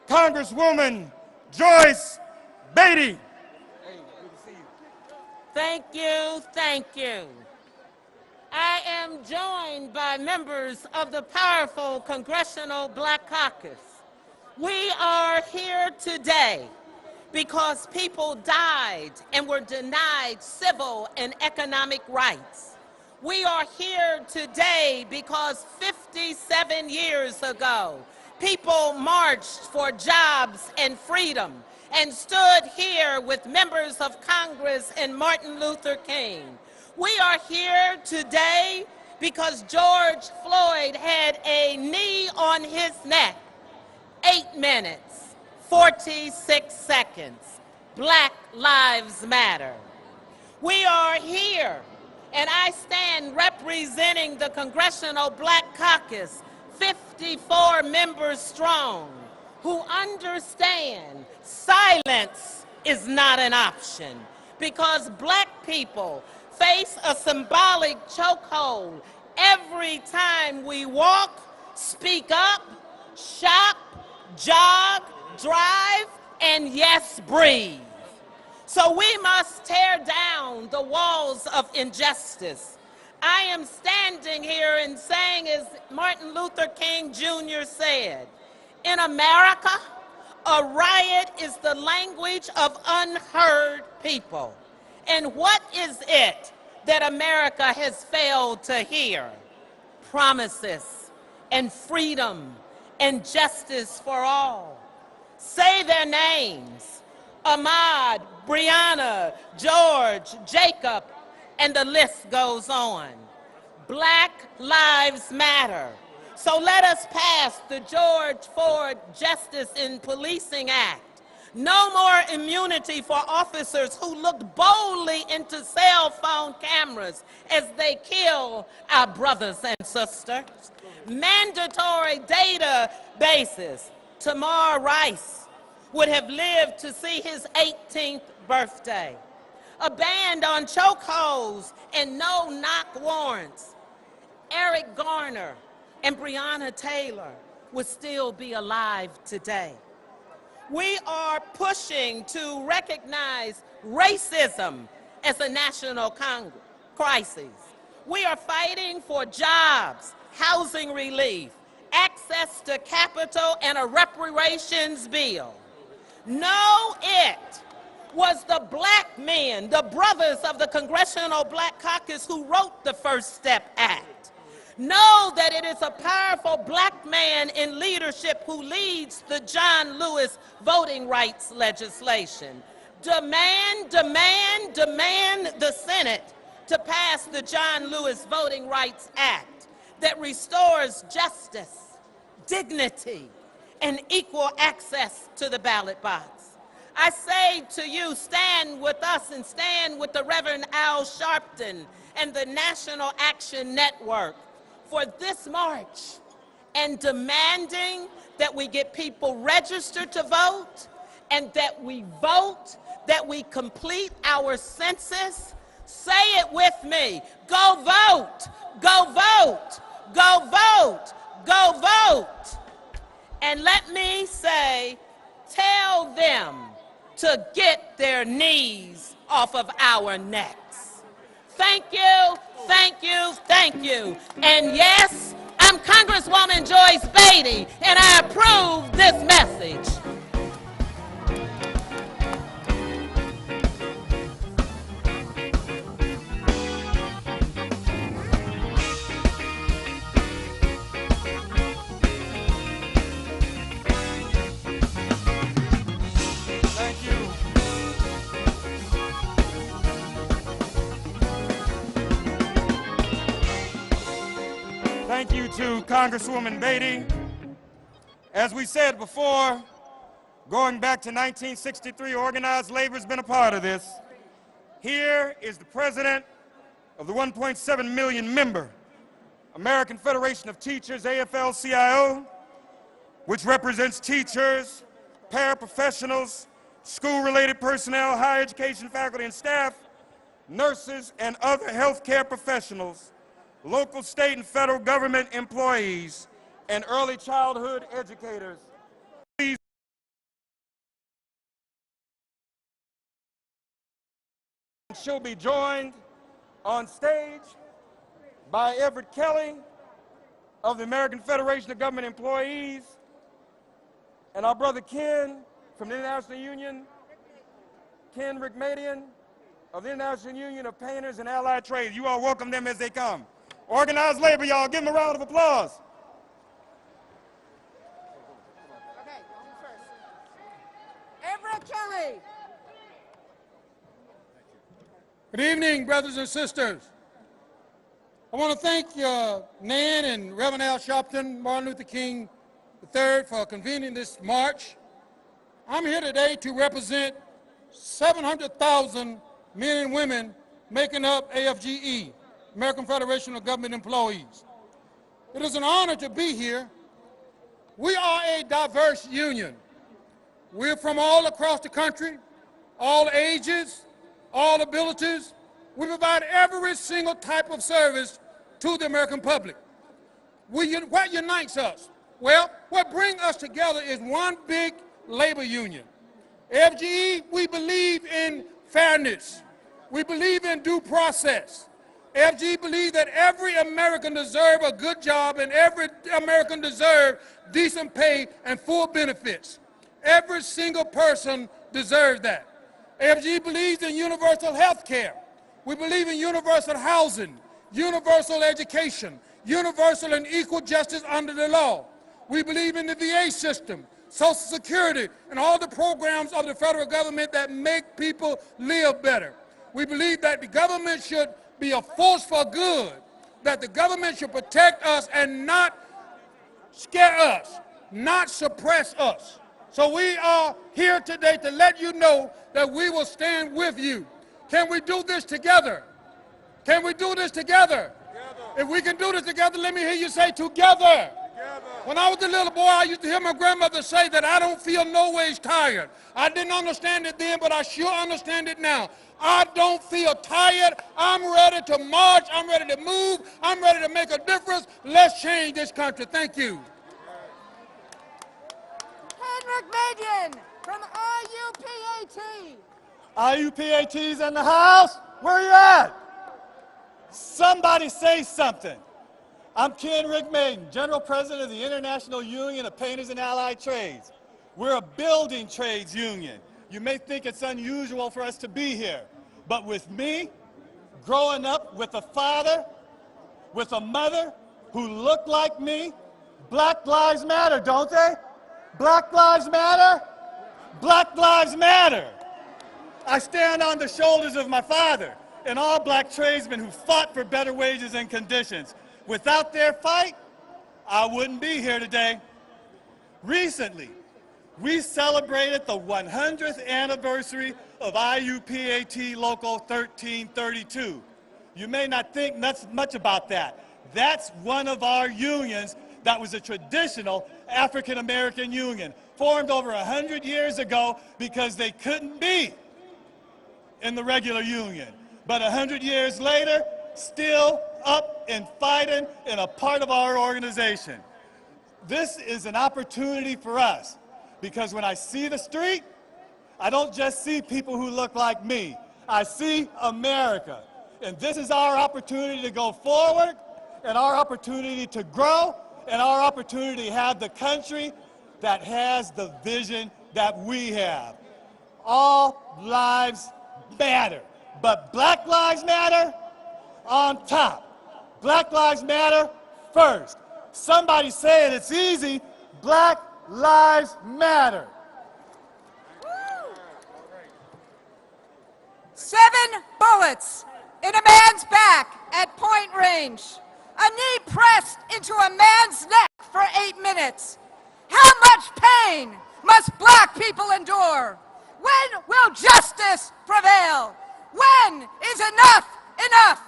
Congresswoman Joyce Beatty. Thank you, thank you. I am joined by members of the powerful Congressional Black Caucus. We are here today because people died and were denied civil and economic rights. We are here today because 57 years ago, people marched for jobs and freedom and stood here with members of Congress and Martin Luther King. We are here today because George Floyd had a knee on his neck. 8 minutes, 46 seconds. Black Lives Matter. We are here, and I stand representing the Congressional Black Caucus, 54 members strong, who understand silence is not an option because black people face a symbolic chokehold every time we walk, speak up, shop, jog, drive, and yes, breathe. So we must tear down the walls of injustice. I am standing here and saying, as Martin Luther King Jr. said, in America, a riot is the language of unheard people. And what is it that America has failed to hear? Promises and freedom and justice for all. Say their names: Ahmaud, Breonna, George, Jacob, and the list goes on. Black Lives Matter. So let us pass the George Ford Justice in Policing Act. No more immunity for officers who looked boldly into cell phone cameras as they kill our brothers and sisters. Mandatory databases. Tamar Rice would have lived to see his 18th birthday. A ban on chokeholds and no-knock warrants. Eric Garner and Breonna Taylor would still be alive today. We are pushing to recognize racism as a national crisis. We are fighting for jobs, housing relief, access to capital, and a reparations bill. No, it was the black men, the brothers of the Congressional Black Caucus, who wrote the First Step Act. Know that it is a powerful black man in leadership who leads the John Lewis voting rights legislation. Demand, demand, demand the Senate to pass the John Lewis Voting Rights Act that restores justice, dignity, and equal access to the ballot box. I say to you, stand with us and stand with the Reverend Al Sharpton and the National Action Network for this march and demanding that we get people registered to vote and that we vote, that we complete our census. Say it with me: go vote, go vote, go vote, go vote. And let me say, tell them to get their knees off of our necks. Thank you, thank you, thank you. And yes, I'm Congresswoman Joyce Beatty, and I approve this message. Thank you to Congresswoman Beatty. As we said before, going back to 1963, organized labor has been a part of this. Here is the president of the 1.7 million member American Federation of Teachers, AFL-CIO, which represents teachers, paraprofessionals, school-related personnel, higher education faculty and staff, nurses, and other healthcare professionals local, state, and federal government employees, and early childhood educators. Please she'll be joined on stage by Everett Kelly of the American Federation of Government Employees, and our brother Ken from the International Union, Ken Rickmadian of the International Union of Painters and Allied Trades. You all welcome them as they come. Organized labor, y'all, give them a round of applause. Okay, Everett Kelly. Good evening, brothers and sisters. I want to thank Nan and Reverend Al Sharpton, Martin Luther King III, for convening this march. I'm here today to represent 700,000 men and women making up AFGE, American Federation of Government Employees. It is an honor to be here. We are a diverse union. We're from all across the country, all ages, all abilities. We provide every single type of service to the American public. What unites us? Well, what brings us together is one big labor union. FGE, we believe in fairness. We believe in due process. FGE believes that every American deserves a good job and every American deserves decent pay and full benefits. Every single person deserves that. FGE believes in universal health care. We believe in universal housing, universal education, universal and equal justice under the law. We believe in the VA system, Social Security, and all the programs of the federal government that make people live better. We believe that the government should be a force for good, that the government should protect us and not scare us, not suppress us. So we are here today to let you know that we will stand with you. Can we do this together? Can we do this together? If we can do this together, let me hear you say together. When I was a little boy, I used to hear my grandmother say that I don't feel no ways tired. I didn't understand it then, but I sure understand it now. I don't feel tired. I'm ready to march. I'm ready to move. I'm ready to make a difference. Let's change this country. Thank you. Henrik Median from IUPAT. IUPAT's in the house? Where you at? Somebody say something. I'm Ken Rickmadian, General President of the International Union of Painters and Allied Trades. We're a building trades union. You may think it's unusual for us to be here, but with me, growing up with a father, with a mother who looked like me, Black Lives Matter, don't they? Black Lives Matter? Black Lives Matter. I stand on the shoulders of my father and all black tradesmen who fought for better wages and conditions. Without their fight, I wouldn't be here today. Recently, we celebrated the 100th anniversary of IUPAT Local 1332. You may not think much about that. That's one of our unions that was a traditional African-American union, formed over 100 years ago because they couldn't be in the regular union. But 100 years later, still up and fighting and a part of our organization. This is an opportunity for us because when I see the street, I don't just see people who look like me. I see America. And this is our opportunity to go forward and our opportunity to grow and our opportunity to have the country that has the vision that we have. All lives matter, but Black Lives Matter on top. Black Lives Matter first. Somebody say it, it's easy. Black Lives Matter. 7 bullets in a man's back at point range. A knee pressed into a man's neck for 8 minutes. How much pain must black people endure? When will justice prevail? When is enough enough?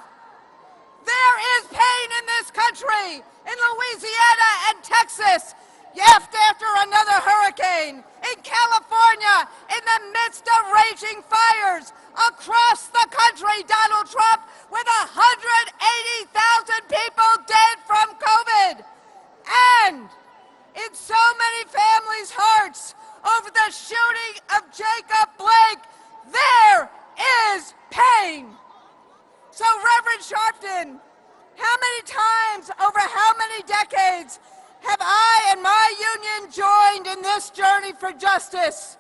There is pain in this country, in Louisiana and Texas, after another hurricane, in California, in the midst midst of raging fires across the country, Donald Trump, with 180,000 people dead from COVID. And in so many families' hearts over the shooting of Jacob Blake, there is pain. So, Reverend Sharpton, how many times over how many decades have I and my union joined in this journey for justice?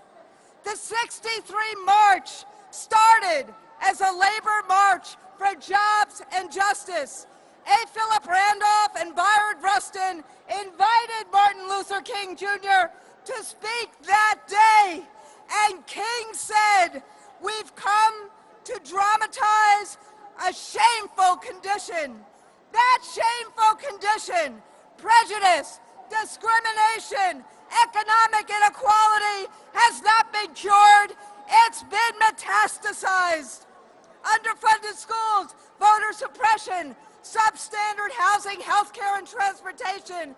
The 63 March started as a labor march for jobs and justice. A. Philip Randolph and Byron Rustin invited Martin Luther King Jr. to speak that day. And King said, "We've come to dramatize a shameful condition." That shameful condition, prejudice, discrimination, economic inequality, has not been cured. It's been metastasized. Underfunded schools, voter suppression, substandard housing, healthcare, and transportation,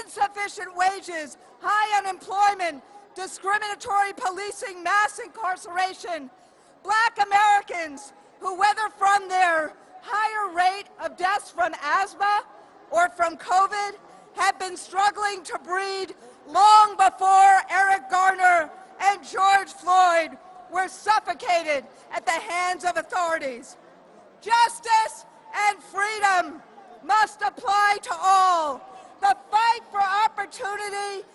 insufficient wages, high unemployment, discriminatory policing, mass incarceration. Black Americans who, whether from their higher rate of deaths from asthma or from COVID, have been struggling to breathe long before Eric Garner and George Floyd were suffocated at the hands of authorities. Justice and freedom must apply to all. The fight for opportunity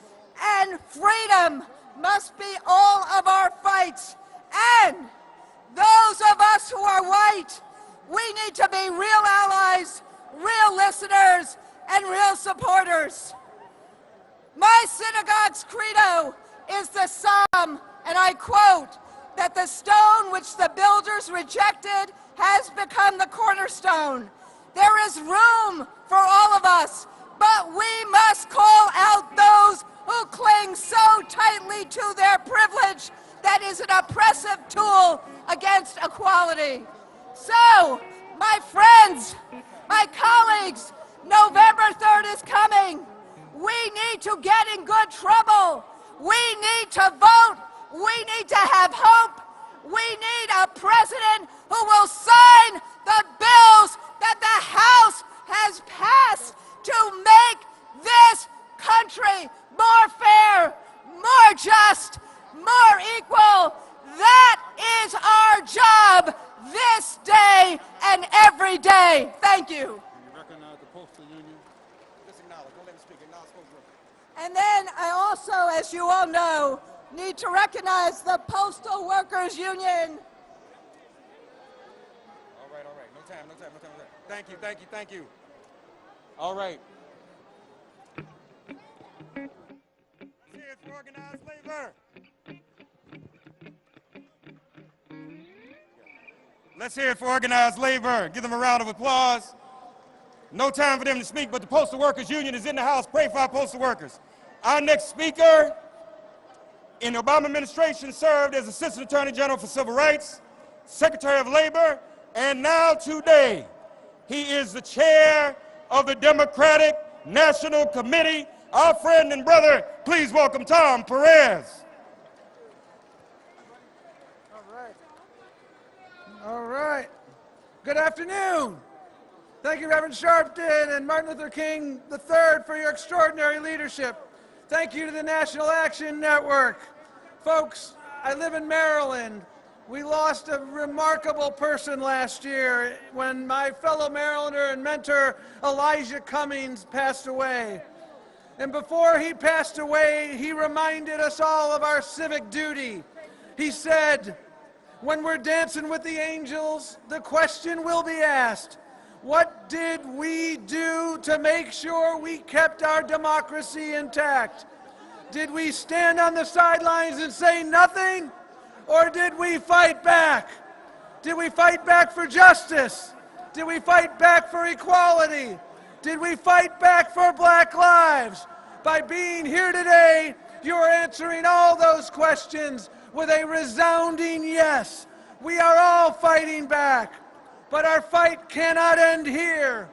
and freedom must be all of our fights. And those of us who are white, we need to be real allies, real listeners, and real supporters. My synagogue's credo is the Psalm, and I quote, that the stone which the builders rejected has become the cornerstone. There is room for all of us, but we must call out those who cling so tightly to their privilege that is an oppressive tool against equality. So, my friends, my colleagues, November 3rd is coming. We need to get in good trouble. We need to vote. We need to have hope. We need a president who will sign the bills that the House has passed to make this country more fair, more just, more equal. That is our job this day and every day. Thank you. Recognize the Postal Union. Just acknowledge. Don't let me speak. Acknowledge Postal Union. And then I also, as you all know, need to recognize the Postal Workers Union. All right. No time. Thank you. All right. Cheers for organized labor. Let's hear it for organized labor. Give them a round of applause. No time for them to speak, but the Postal Workers Union is in the house. Pray for our postal workers. Our next speaker in the Obama administration served as Assistant Attorney General for Civil Rights, Secretary of Labor, and now today, he is the chair of the Democratic National Committee. Our friend and brother, please welcome Tom Perez. All right. Good afternoon. Thank you, Reverend Sharpton and Martin Luther King III, for your extraordinary leadership. Thank you to the National Action Network. Folks, I live in Maryland. We lost a remarkable person last year when my fellow Marylander and mentor Elijah Cummings passed away. And before he passed away, he reminded us all of our civic duty. He said, "When we're dancing with the angels, the question will be asked, what did we do to make sure we kept our democracy intact? Did we stand on the sidelines and say nothing? Or did we fight back? Did we fight back for justice? Did we fight back for equality? Did we fight back for black lives?" By being here today, you are answering all those questions with a resounding yes. We are all fighting back, but our fight cannot end here.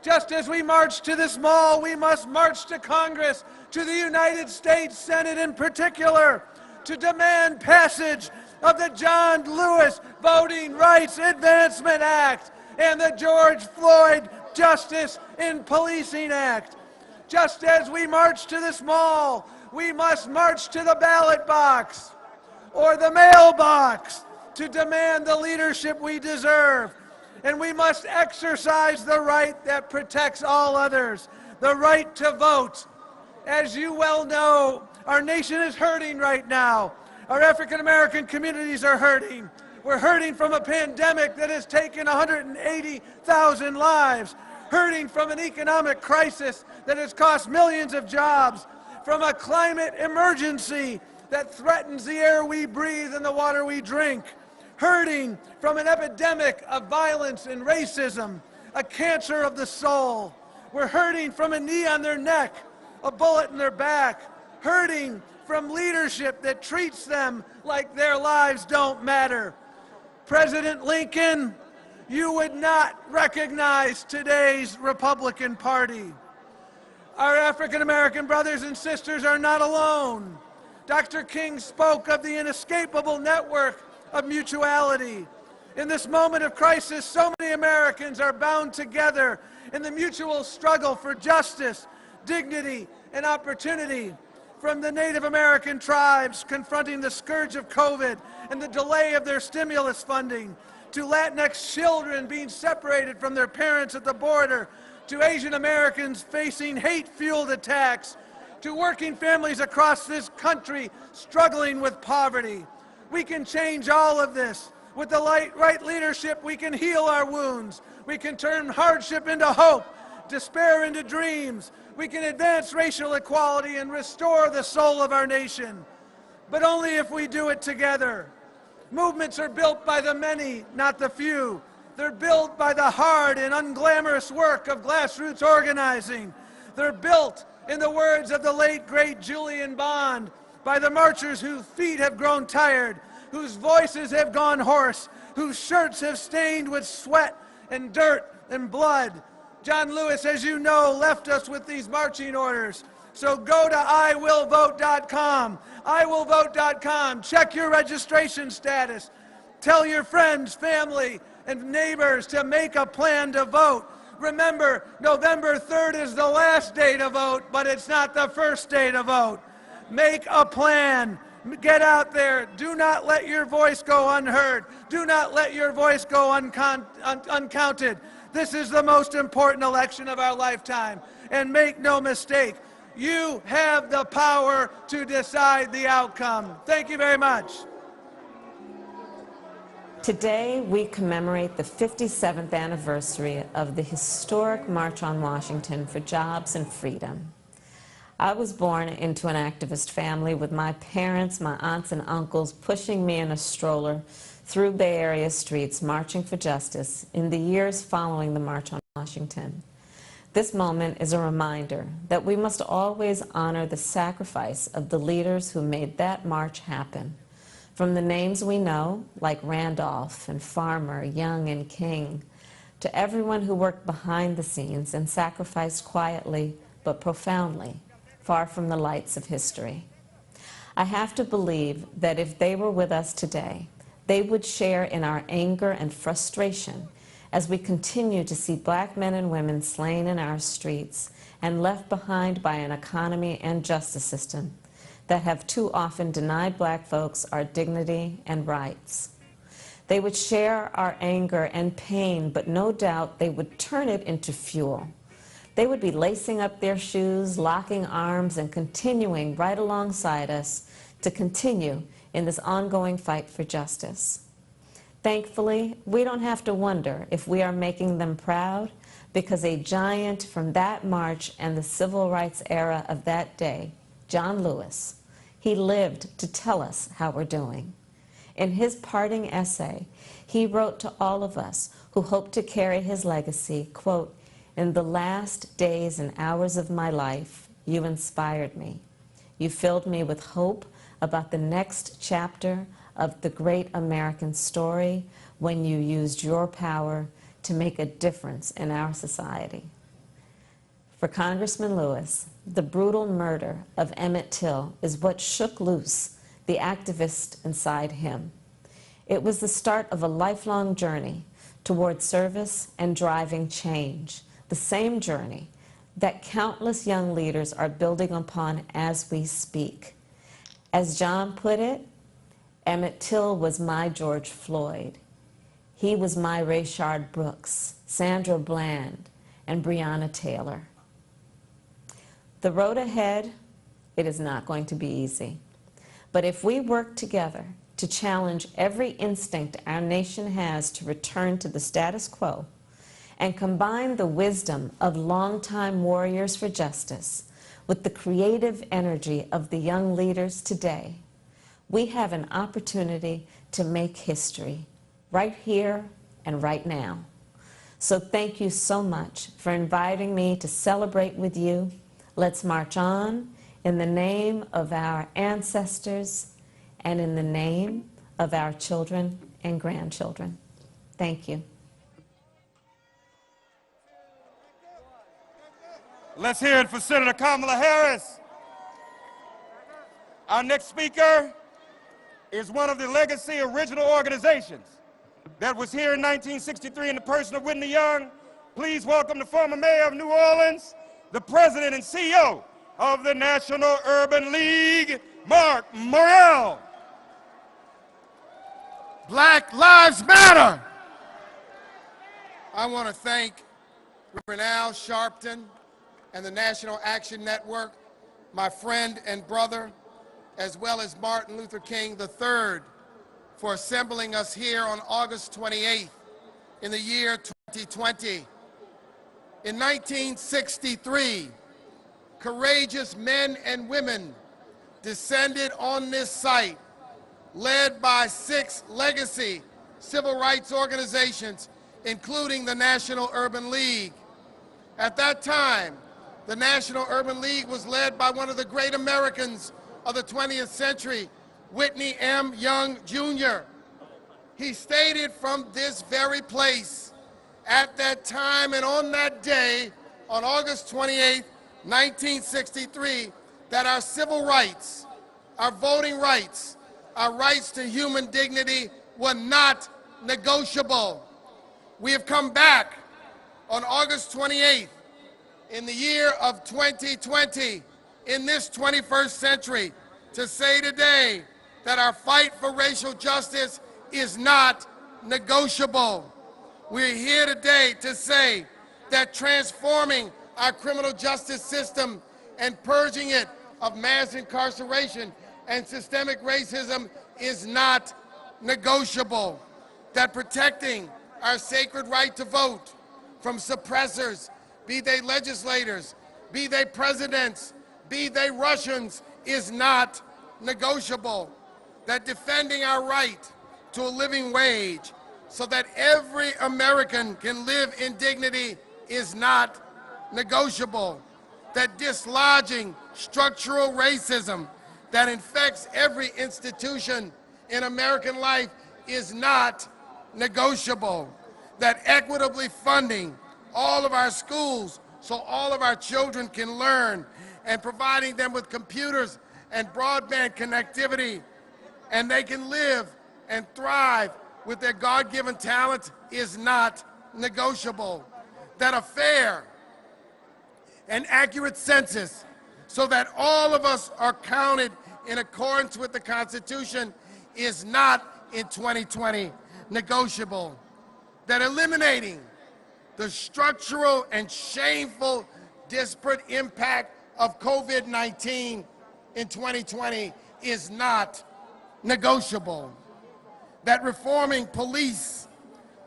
Just as we march to this mall, we must march to Congress, to the United States Senate in particular, to demand passage of the John Lewis Voting Rights Advancement Act and the George Floyd Justice in Policing Act. Just as we march to this mall, we must march to the ballot box or the mailbox to demand the leadership we deserve. And we must exercise the right that protects all others, the right to vote. As you well know, our nation is hurting right now. Our African American communities are hurting. We're hurting from a pandemic that has taken 180,000 lives, hurting from an economic crisis that has cost millions of jobs, from a climate emergency that threatens the air we breathe and the water we drink, hurting from an epidemic of violence and racism, a cancer of the soul. We're hurting from a knee on their neck, a bullet in their back, hurting from leadership that treats them like their lives don't matter. President Lincoln, you would not recognize today's Republican Party. Our African American brothers and sisters are not alone. Dr. King spoke of the inescapable network of mutuality. In this moment of crisis, so many Americans are bound together in the mutual struggle for justice, dignity, and opportunity. From the Native American tribes confronting the scourge of COVID and the delay of their stimulus funding, to Latinx children being separated from their parents at the border, to Asian Americans facing hate-fueled attacks, to working families across this country struggling with poverty. We can change all of this. With the right leadership, we can heal our wounds. We can turn hardship into hope, despair into dreams. We can advance racial equality and restore the soul of our nation. But only if we do it together. Movements are built by the many, not the few. They're built by the hard and unglamorous work of grassroots organizing. They're built, in the words of the late, great Julian Bond, by the marchers whose feet have grown tired, whose voices have gone hoarse, whose shirts have stained with sweat and dirt and blood. John Lewis, as you know, left us with these marching orders. So go to iwillvote.com, iwillvote.com, check your registration status, tell your friends, family, and neighbors to make a plan to vote. Remember, November 3rd is the last day to vote, but it's not the first day to vote. Make a plan. Get out there. Do not let your voice go unheard. Do not let your voice go uncounted. This is the most important election of our lifetime. And make no mistake, you have the power to decide the outcome. Thank you very much. Today, we commemorate the 57th anniversary of the historic March on Washington for Jobs and Freedom. I was born into an activist family with my parents, my aunts and uncles pushing me in a stroller through Bay Area streets marching for justice in the years following the March on Washington. This moment is a reminder that we must always honor the sacrifice of the leaders who made that march happen. From the names we know, like Randolph and Farmer, Young and King, to everyone who worked behind the scenes and sacrificed quietly but profoundly, far from the lights of history. I have to believe that if they were with us today, they would share in our anger and frustration as we continue to see black men and women slain in our streets and left behind by an economy and justice system that have too often denied black folks our dignity and rights. They would share our anger and pain, but no doubt they would turn it into fuel. They would be lacing up their shoes, locking arms, and continuing right alongside us to continue in this ongoing fight for justice. Thankfully, we don't have to wonder if we are making them proud, because a giant from that march and the civil rights era of that day, John Lewis, he lived to tell us how we're doing. In his parting essay, he wrote to all of us who hope to carry his legacy, quote, "In the last days and hours of my life, you inspired me. You filled me with hope about the next chapter of the great American story when you used your power to make a difference in our society." For Congressman Lewis, the brutal murder of Emmett Till is what shook loose the activist inside him. It was the start of a lifelong journey toward service and driving change, the same journey that countless young leaders are building upon as we speak. As John put it, Emmett Till was my George Floyd. He was my Rayshard Brooks, Sandra Bland, and Breonna Taylor. The road ahead, it is not going to be easy. But if we work together to challenge every instinct our nation has to return to the status quo and combine the wisdom of longtime warriors for justice with the creative energy of the young leaders today, we have an opportunity to make history right here and right now. So thank you so much for inviting me to celebrate with you. Let's march on in the name of our ancestors and in the name of our children and grandchildren. Thank you. Let's hear it for Senator Kamala Harris. Our next speaker is one of the legacy original organizations that was here in 1963 in the person of Whitney Young. Please welcome the former mayor of New Orleans, the president and CEO of the National Urban League, Mark Morrell. Black Lives Matter. I want to thank Renal Sharpton and the National Action Network, my friend and brother, as well as Martin Luther King III, for assembling us here on August 28th in the year 2020. In 1963, courageous men and women descended on this site, led by 6 legacy civil rights organizations, including the National Urban League. At that time, the National Urban League was led by one of the great Americans of the 20th century, Whitney M. Young, Jr. He stated from this very place at that time and on that day, on August 28, 1963, that our civil rights, our voting rights, our rights to human dignity were not negotiable. We have come back on August 28th in the year of 2020, in this 21st century, to say today that our fight for racial justice is not negotiable. We're here today to say that transforming our criminal justice system and purging it of mass incarceration and systemic racism is not negotiable. That protecting our sacred right to vote from suppressors, be they legislators, be they presidents, be they Russians, is not negotiable. That defending our right to a living wage so that every American can live in dignity is not negotiable. That dislodging structural racism that infects every institution in American life is not negotiable. That equitably funding all of our schools so all of our children can learn, and providing them with computers and broadband connectivity, and they can live and thrive with their God-given talents is not negotiable. That a fair and accurate census so that all of us are counted in accordance with the Constitution is not in 2020 negotiable. That eliminating the structural and shameful disparate impact of COVID-19 in 2020 is not negotiable. That reforming police,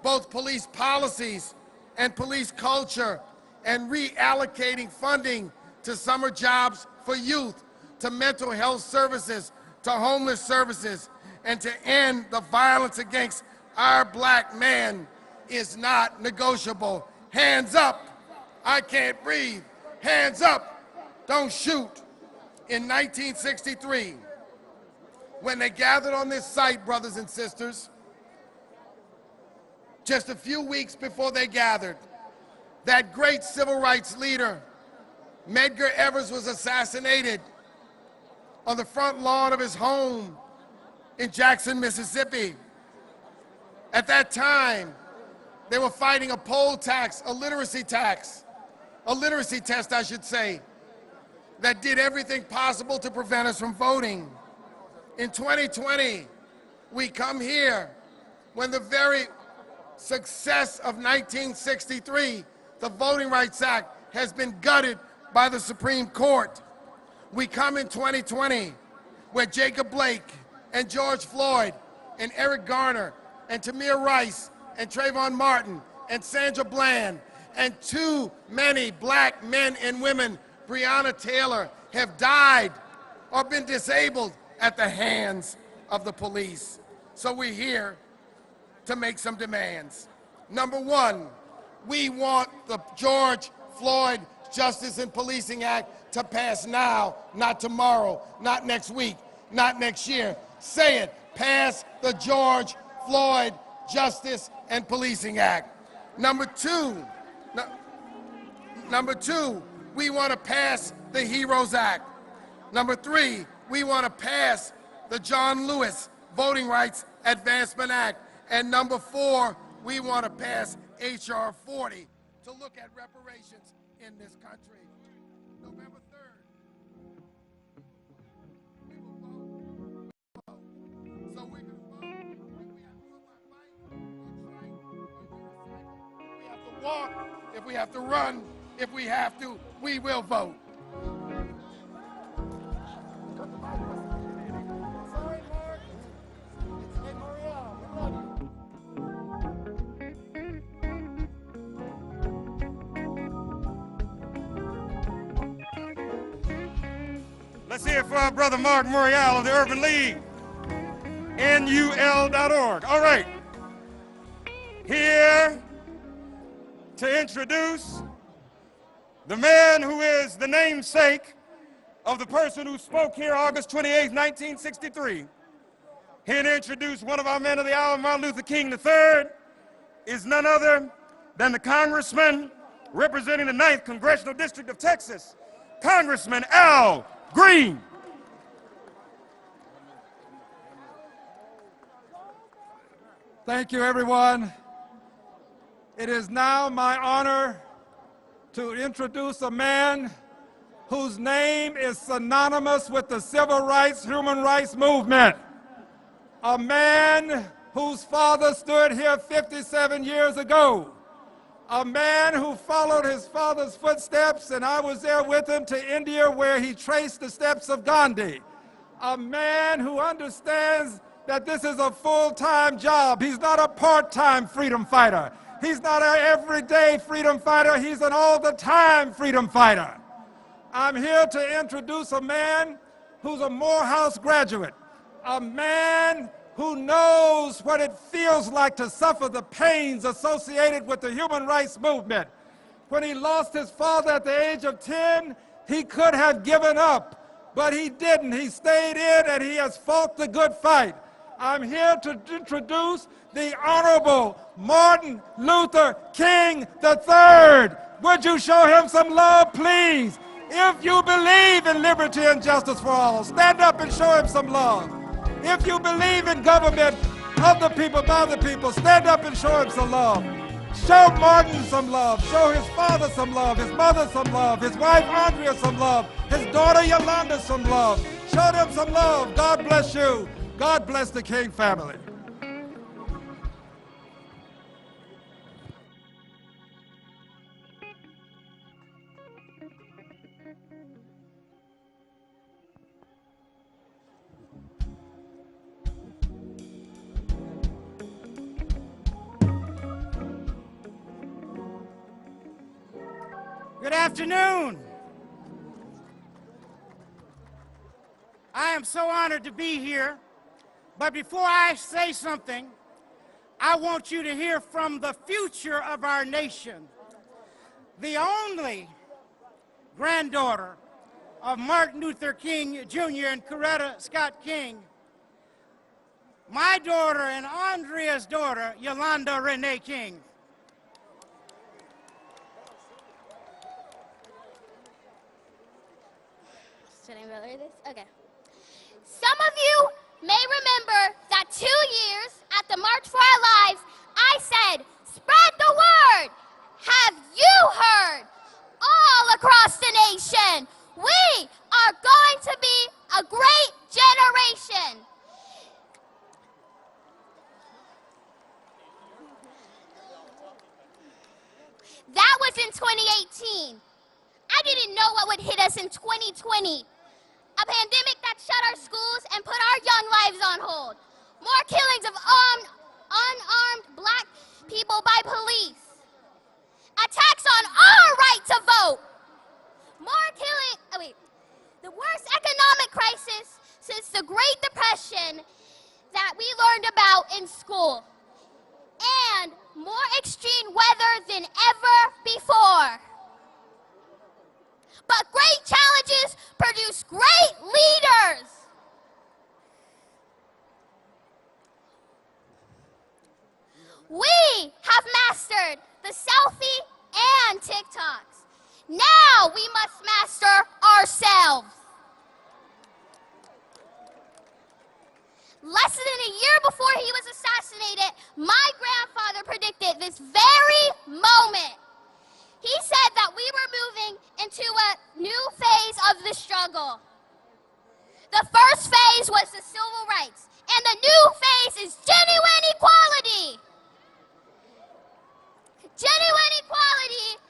both police policies and police culture, and reallocating funding to summer jobs for youth, to mental health services, to homeless services, and to end the violence against our black men is not negotiable. Hands up, I can't breathe. Hands up, don't shoot. In 1963, when they gathered on this site, brothers and sisters, just a few weeks before they gathered, that great civil rights leader, Medgar Evers, was assassinated on the front lawn of his home in Jackson, Mississippi. At that time, they were fighting a poll tax, a literacy test, I should say, that did everything possible to prevent us from voting. In 2020, we come here when the very success of 1963, the Voting Rights Act, has been gutted by the Supreme Court. We come in 2020 where Jacob Blake and George Floyd and Eric Garner and Tamir Rice and Trayvon Martin and Sandra Bland and too many black men and women, Breonna Taylor, have died or been disabled at the hands of the police. So we're here to make some demands. Number one, we want the George Floyd Justice and Policing Act to pass now, not tomorrow, not next week, not next year. Say it, pass the George Floyd Justice and Policing Act. Number two, we want to pass the HEROES Act. Number three, we want to pass the John Lewis Voting Rights Advancement Act. And number four, we want to pass H.R. 40 to look at reparations in this country. November 3rd, we will vote. So we can vote. If we have to look our fight, or try, or we have to walk, if we have to run, if we have to, we will vote. Let's hear it for our brother Mark Morial of the Urban League, NUL.org. All right. Here to introduce the man who is the namesake of the person who spoke here August 28, 1963. Here to introduce one of our men of the hour, Martin Luther King III, is none other than the congressman representing the 9th Congressional District of Texas, Congressman Al Green. Thank you, everyone. It is now my honor to introduce a man whose name is synonymous with the civil rights, human rights movement. A man whose father stood here 57 years ago. A man who followed his father's footsteps, and I was there with him to India where he traced the steps of Gandhi. A man who understands that this is a full-time job. He's not a part-time freedom fighter. He's not an everyday freedom fighter. He's an all-the-time freedom fighter. I'm here to introduce a man who's a Morehouse graduate, a man who knows what it feels like to suffer the pains associated with the human rights movement. When he lost his father at the age of 10, he could have given up, but he didn't. He stayed in and he has fought the good fight. I'm here to introduce the Honorable Martin Luther King III. Would you show him some love, please? If you believe in liberty and justice for all, stand up and show him some love. If you believe in government of the people, by the people, stand up and show him some love. Show Martin some love. Show his father some love, his mother some love, his wife Andrea some love, his daughter Yolanda some love. Show them some love. God bless you. God bless the King family. Good afternoon. I am so honored to be here, but before I say something, I want you to hear from the future of our nation, the only granddaughter of Martin Luther King Jr. and Coretta Scott King, my daughter and Andrea's daughter, Yolanda Renee King. Should I roll this? Okay. Some of you may remember was in 2018. I didn't know what would hit us in 2020. A pandemic that shut our schools and put our young lives on hold. More killings of unarmed black people by police. Attacks on our right to vote. The worst economic crisis since the Great Depression that we learned about in school. And more extreme weather than ever before. But great challenges produce great leaders. We have mastered the selfie and TikToks. Now we must master ourselves. Less than a year before he was assassinated, my grandfather predicted this very moment. He said that we were moving into a new phase of the struggle. The first phase was the civil rights, and the new phase is genuine equality. Genuine equality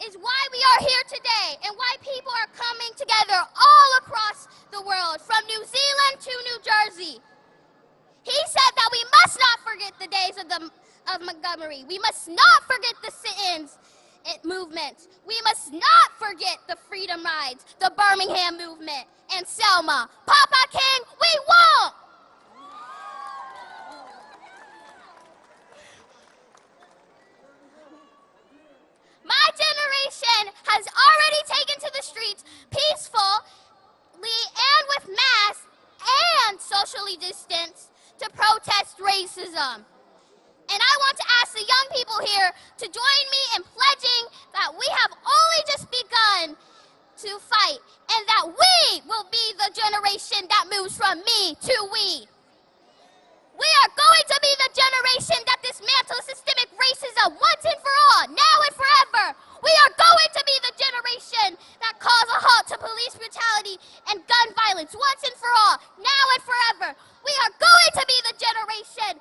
is why we are here today and why people are coming together all across the world, from New Zealand to New Jersey. He said that we must not forget the days of Montgomery. We must not forget the sit-ins movements. We must not forget the freedom rides, the Birmingham movement, and Selma. Papa King, we won't! My generation has already taken to the streets peacefully and with masks and socially distanced to protest racism. And I want to ask the young people here to join me in pledging that we have only just begun to fight and that we will be the generation that moves from me to we. We are going to be the generation that dismantles systemic racism once and for all, now and forever. We are going to be the generation that calls a halt to police brutality and gun violence once and for all, now and forever. We are going to be the generation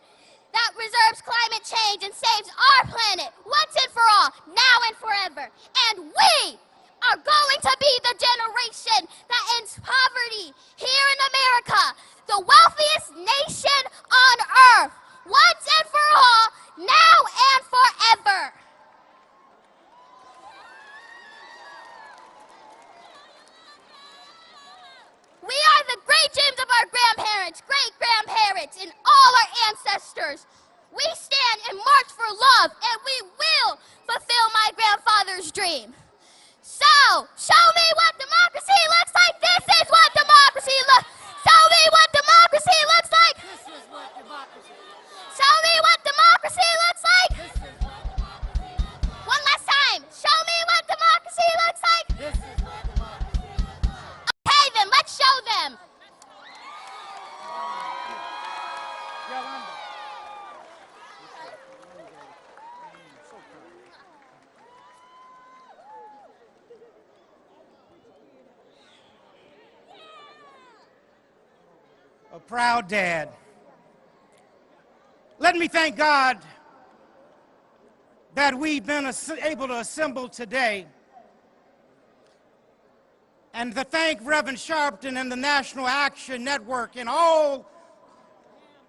that reserves climate change and saves our planet once and for all, now and forever. And we are going to be the generation that ends poverty here in America, the wealthiest nation on earth, once and for all, now and forever. We are the great dreams of our grandparents, great-grandparents, and all our ancestors. We stand and march for love, and we will fulfill my grandfather's dream. So, show me what democracy looks like. This is what democracy looks like. Show me what democracy looks like. This is what democracy looks like. Show me what democracy looks like. This is what democracy looks like. One last time. Show me what democracy looks like. This is what democracy looks like. Okay, then let's show them. A proud dad. Let me thank God that we've been able to assemble today, and to thank Reverend Sharpton and the National Action Network and all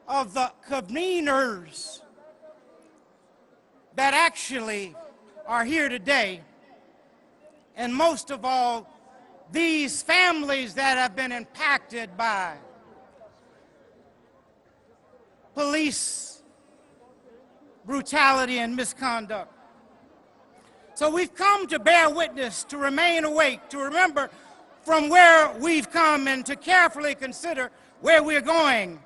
of the conveners that actually are here today, and most of all, these families that have been impacted by police brutality and misconduct. So we've come to bear witness, to remain awake, to remember from where we've come, and to carefully consider where we're going.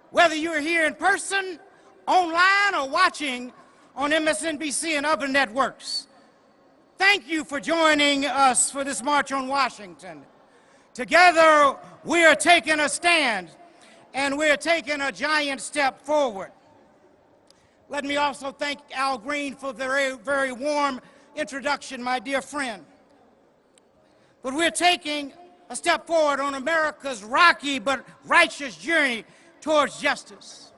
Whether you're here in person, online, or watching on MSNBC and other networks, thank you for joining us for this March on Washington. Together, we are taking a stand, and we're taking a giant step forward. Let me also thank Al Green for the very, very warm introduction, my dear friend. But we're taking a step forward on America's rocky but righteous journey towards justice.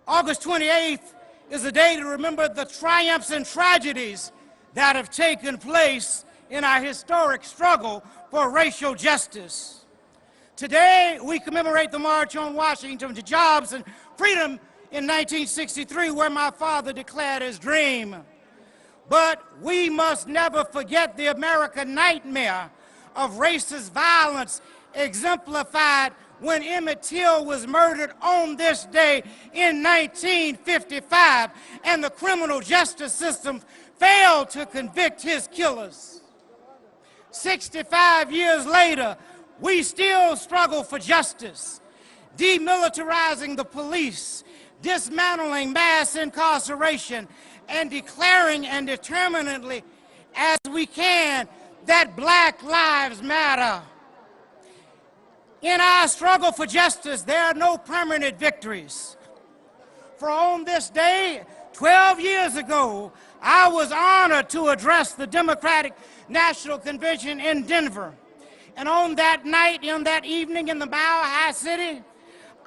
August 28th is a day to remember the triumphs and tragedies that have taken place in our historic struggle for racial justice. Today, we commemorate the March on Washington to Jobs and Freedom in 1963, where my father declared his dream. But we must never forget the American nightmare of racist violence exemplified when Emmett Till was murdered on this day in 1955, and the criminal justice system failed to convict his killers. 65 years later, we still struggle for justice, demilitarizing the police, dismantling mass incarceration, and declaring and determinedly as we can that Black Lives Matter. In our struggle for justice, there are no permanent victories. For on this day, 12 years ago, I was honored to address the Democratic National Convention in Denver. And on that night, on that evening in the Mile High City,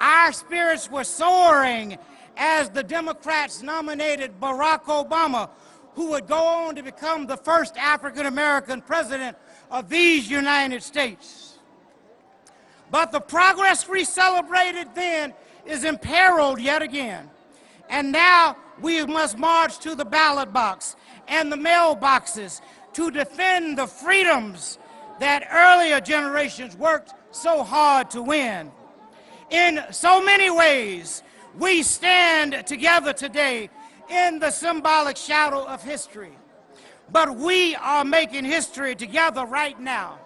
our spirits were soaring as the Democrats nominated Barack Obama, who would go on to become the first African-American president of these United States. But the progress we celebrated then is imperiled yet again. And now we must march to the ballot box and the mailboxes to defend the freedoms that earlier generations worked so hard to win. In so many ways, we stand together today in the symbolic shadow of history. But we are making history together right now.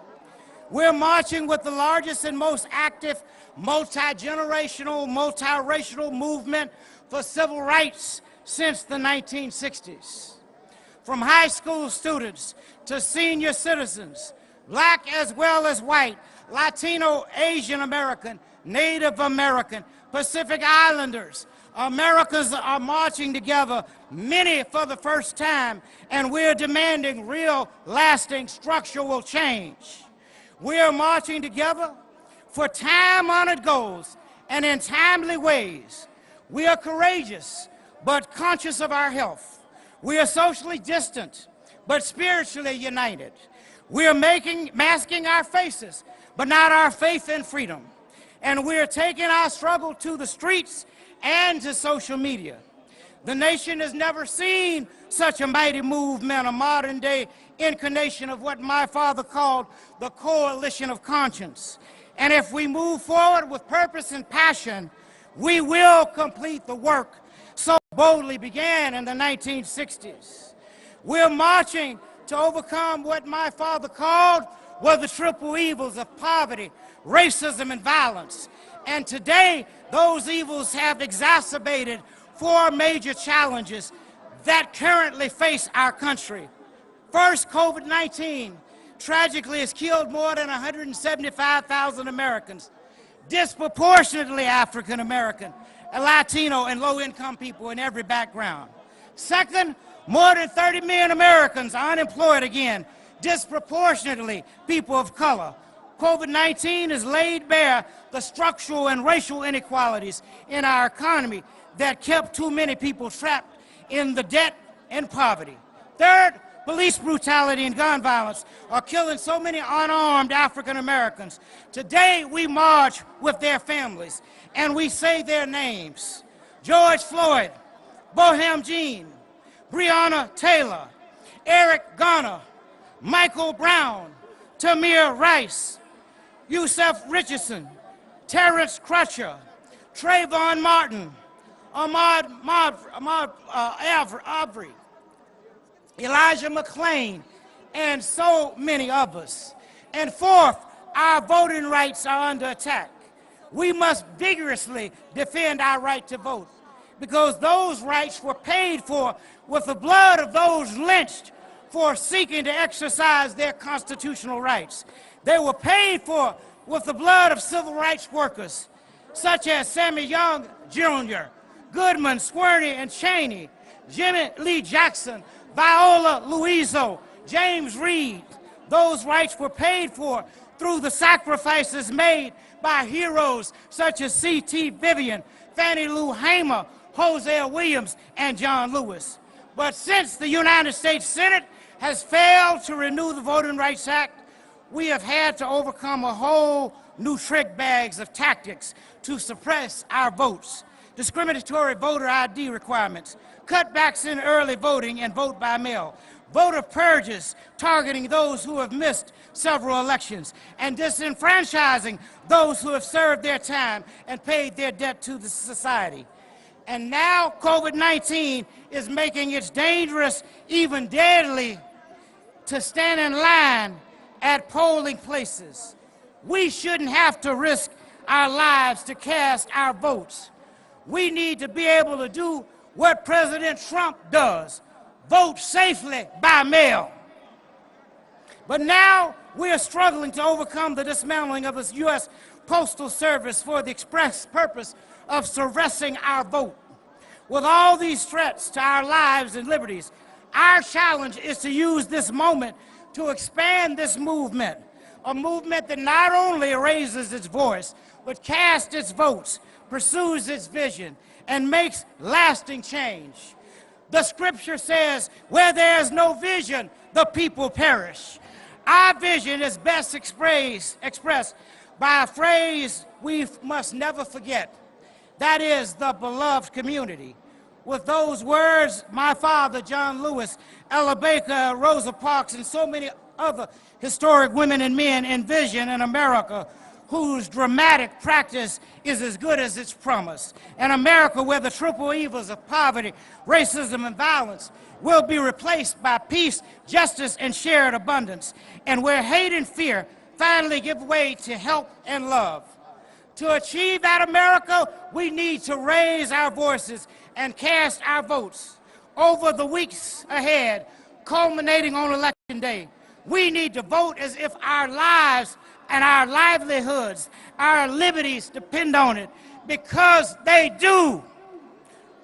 We're marching with the largest and most active multi-generational, multiracial movement for civil rights since the 1960s. From high school students to senior citizens, Black as well as white, Latino, Asian American, Native American, Pacific Islanders, Americans are marching together, many for the first time, and we're demanding real, lasting, structural change. We're marching together for time-honored goals and in timely ways. We are courageous, but conscious of our health. We are socially distant, but spiritually united. We are masking our faces, but not our faith in freedom. And we are taking our struggle to the streets and to social media. The nation has never seen such a mighty movement, a modern-day incarnation of what my father called the coalition of conscience. And if we move forward with purpose and passion, we will complete the work so boldly began in the 1960s. We're marching to overcome what my father called were the triple evils of poverty, racism, and violence. And today, those evils have exacerbated 4 major challenges that currently face our country. First, COVID-19 tragically has killed more than 175,000 Americans, disproportionately African American, Latino, and low-income people in every background. Second, more than 30 million Americans are unemployed again, disproportionately people of color. COVID-19 has laid bare the structural and racial inequalities in our economy that kept too many people trapped in the debt and poverty. Third, police brutality and gun violence are killing so many unarmed African Americans. Today, we march with their families and we say their names: George Floyd, Boham Jean, Breonna Taylor, Eric Garner, Michael Brown, Tamir Rice, Yusef Richardson, Terrence Crutcher, Trayvon Martin, Ahmaud Arbery, Elijah McClain, and so many others. And fourth, our voting rights are under attack. We must vigorously defend our right to vote, because those rights were paid for with the blood of those lynched for seeking to exercise their constitutional rights. They were paid for with the blood of civil rights workers, such as Sammy Young Jr., Goodman, Squirny, and Cheney, Jimmy Lee Jackson, Viola Liuzzo, James Reed. Those rights were paid for through the sacrifices made by heroes such as C.T. Vivian, Fannie Lou Hamer, Hosea Williams, and John Lewis. But since the United States Senate has failed to renew the Voting Rights Act, we have had to overcome a whole new trick bags of tactics to suppress our votes. Discriminatory voter ID requirements, cutbacks in early voting and vote by mail, voter purges targeting those who have missed several elections, and disenfranchising those who have served their time and paid their debt to the society. And now COVID-19 is making it dangerous, even deadly, to stand in line at polling places. We shouldn't have to risk our lives to cast our votes. We need to be able to do what President Trump does, vote safely by mail. But now we are struggling to overcome the dismantling of the U.S. Postal Service for the express purpose of suppressing our vote. With all these threats to our lives and liberties, our challenge is to use this moment to expand this movement, a movement that not only raises its voice, but casts its votes, pursues its vision, and makes lasting change. The scripture says, where there is no vision, the people perish. Our vision is best expressed by a phrase we must never forget. That is the beloved community. With those words, my father, John Lewis, Ella Baker, Rosa Parks, and so many other historic women and men envision an America whose dramatic practice is as good as its promise. An America where the triple evils of poverty, racism, and violence will be replaced by peace, justice, and shared abundance, and where hate and fear finally give way to help and love. To achieve that America, we need to raise our voices and cast our votes. Over the weeks ahead, culminating on Election Day, we need to vote as if our lives and our livelihoods, our liberties depend on it, because they do.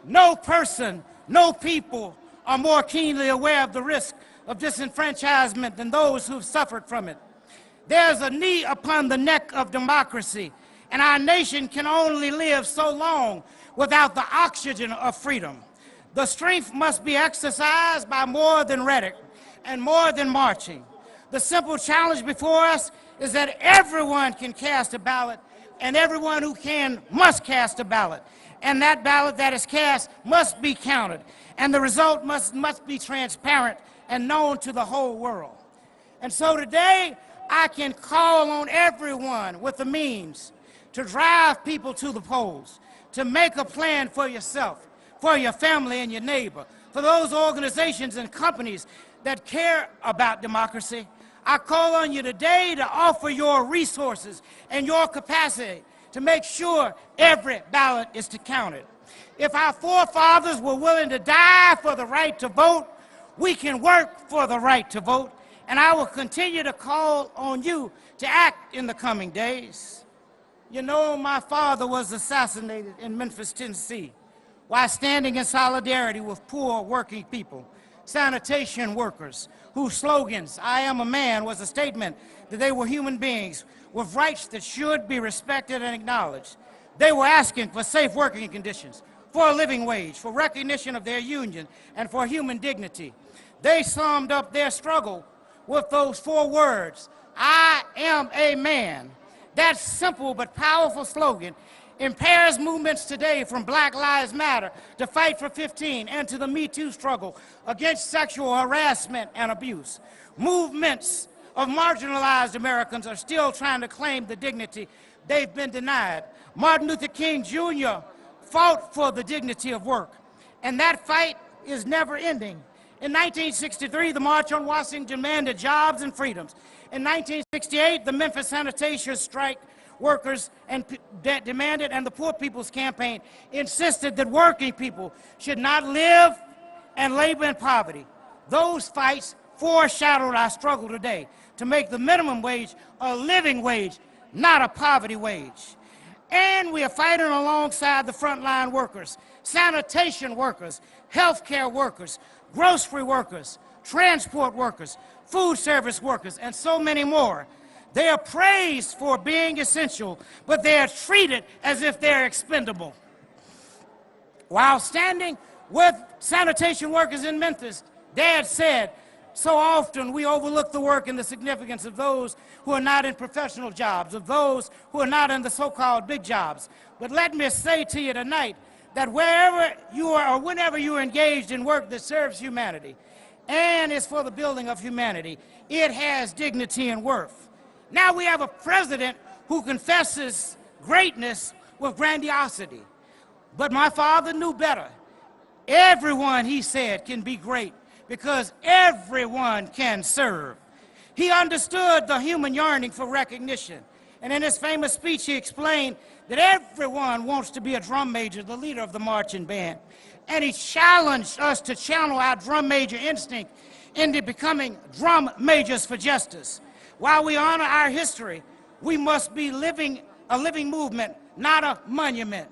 No person, no people are more keenly aware of the risk of disenfranchisement than those who've suffered from it. There's a knee upon the neck of democracy, and our nation can only live so long without the oxygen of freedom. The strength must be exercised by more than rhetoric and more than marching. The simple challenge before us is that everyone can cast a ballot, and everyone who can must cast a ballot. And that ballot that is cast must be counted, and the result must be transparent and known to the whole world. And so today, I can call on everyone with the means to drive people to the polls, to make a plan for yourself, for your family and your neighbor, for those organizations and companies that care about democracy. I call on you today to offer your resources and your capacity to make sure every ballot is counted. If our forefathers were willing to die for the right to vote, we can work for the right to vote, and I will continue to call on you to act in the coming days. You know, my father was assassinated in Memphis, Tennessee, while standing in solidarity with poor working people, sanitation workers, whose slogans, "I am a man," was a statement that they were human beings with rights that should be respected and acknowledged. They were asking for safe working conditions, for a living wage, for recognition of their union, and for human dignity. They summed up their struggle with those 4 words, "I am a man." That simple but powerful slogan impairs movements today, from Black Lives Matter to Fight for 15 and to the Me Too struggle against sexual harassment and abuse. Movements of marginalized Americans are still trying to claim the dignity they've been denied. Martin Luther King Jr. fought for the dignity of work, and that fight is never ending. In 1963, the March on Washington demanded jobs and freedoms. In 1968, the Memphis sanitation strike workers demanded, and the Poor People's Campaign insisted that working people should not live and labor in poverty. Those fights foreshadowed our struggle today to make the minimum wage a living wage, not a poverty wage. And we are fighting alongside the frontline workers, sanitation workers, healthcare workers, grocery workers, transport workers, food service workers, and so many more. They are praised for being essential, but they are treated as if they're expendable. While standing with sanitation workers in Memphis, Dad said, So often we overlook the work and the significance of those who are not in professional jobs, of those who are not in the so-called big jobs. But let me say to you tonight that wherever you are or whenever you are engaged in work that serves humanity and is for the building of humanity, it has dignity and worth. Now we have a president who confesses greatness with grandiosity. But my father knew better. Everyone, he said, can be great because everyone can serve. He understood the human yearning for recognition. And in his famous speech, he explained that everyone wants to be a drum major, the leader of the marching band. And he challenged us to channel our drum major instinct into becoming drum majors for justice. While we honor our history, we must be a living movement, not a monument.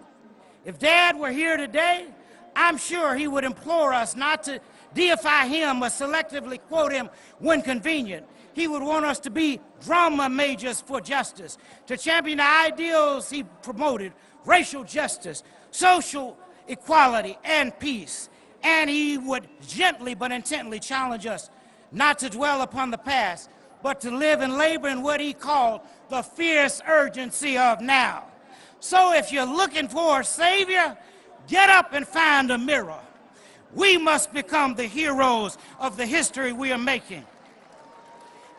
If Dad were here today, I'm sure he would implore us not to deify him or selectively quote him when convenient. He would want us to be drama majors for justice, to champion the ideals he promoted, racial justice, social equality, and peace. And he would gently but intently challenge us not to dwell upon the past, but to live and labor in what he called the fierce urgency of now. So if you're looking for a savior, get up and find a mirror. We must become the heroes of the history we are making.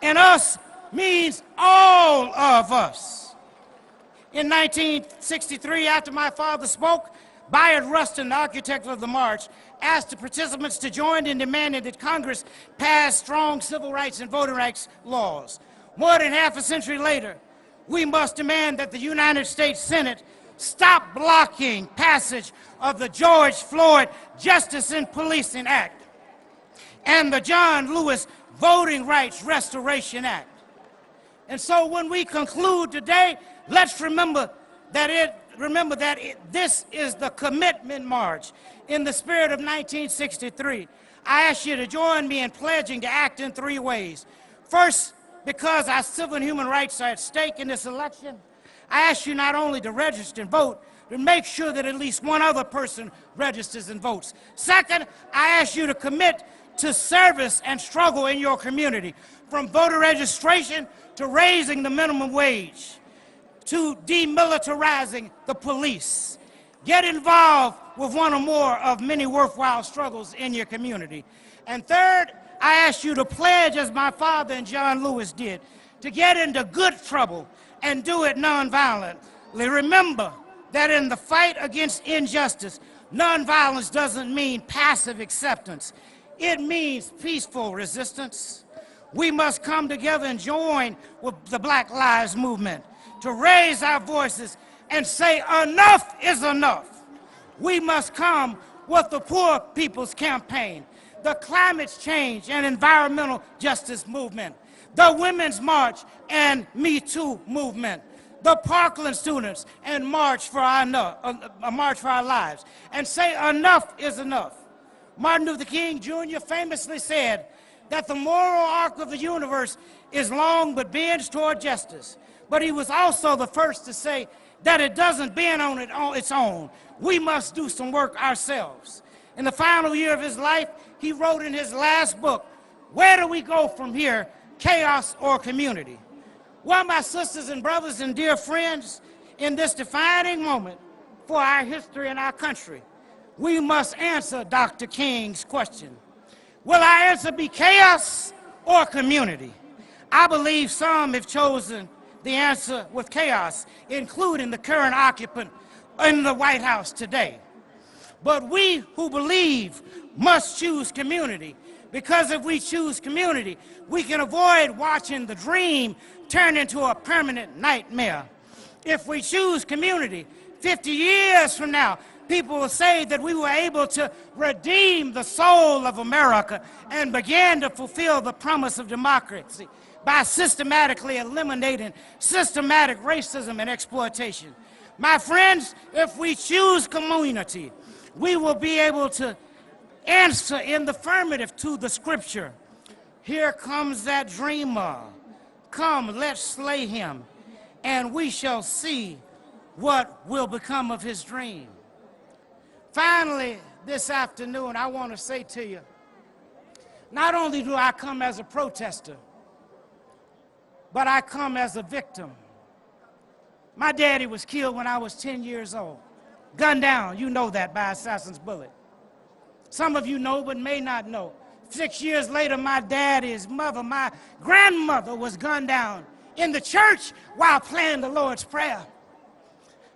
And us means all of us. In 1963, after my father spoke, Bayard Rustin, the architect of the march, asked the participants to join in demanding that Congress pass strong civil rights and voting rights laws. More than half a century later, we must demand that the United States Senate stop blocking passage of the George Floyd Justice in Policing Act and the John Lewis Voting Rights Restoration Act. And so when we conclude today, let's remember that this is the commitment march in the spirit of 1963. I ask you to join me in pledging to act in 3 ways. First, because our civil and human rights are at stake in this election, I ask you not only to register and vote, but make sure that at least one other person registers and votes. Second, I ask you to commit to service and struggle in your community, from voter registration to raising the minimum wage, to demilitarizing the police. Get involved with one or more of many worthwhile struggles in your community. And third, I ask you to pledge, as my father and John Lewis did, to get into good trouble and do it nonviolently. Remember that in the fight against injustice, nonviolence doesn't mean passive acceptance. It means peaceful resistance. We must come together and join with the Black Lives Movement to raise our voices and say enough is enough. We must come with the Poor People's Campaign, the Climate Change and Environmental Justice Movement, the Women's March and Me Too movement, the Parkland students and March for Our Lives, and say enough is enough. Martin Luther King Jr. famously said that the moral arc of the universe is long but bends toward justice. But he was also the first to say that it doesn't bend on its own. We must do some work ourselves. In the final year of his life, he wrote in his last book, "Where do we go from here, chaos or community?" Well, my sisters and brothers and dear friends, in this defining moment for our history and our country, we must answer Dr. King's question. Will our answer be chaos or community? I believe some have chosen the answer with chaos, including the current occupant in the White House today. But we who believe must choose community, because if we choose community, we can avoid watching the dream turn into a permanent nightmare. If we choose community, 50 years from now, people will say that we were able to redeem the soul of America and begin to fulfill the promise of democracy by systematically eliminating systematic racism and exploitation. My friends, if we choose community, we will be able to answer in the affirmative to the scripture. Here comes that dreamer. Come, let's slay him, and we shall see what will become of his dream. Finally, this afternoon, I want to say to you, not only do I come as a protester, but I come as a victim. My daddy was killed when I was 10 years old. Gunned down, you know that, by assassin's bullet. Some of you know, but may not know. 6 years later, my daddy's mother, my grandmother, was gunned down in the church while praying the Lord's Prayer.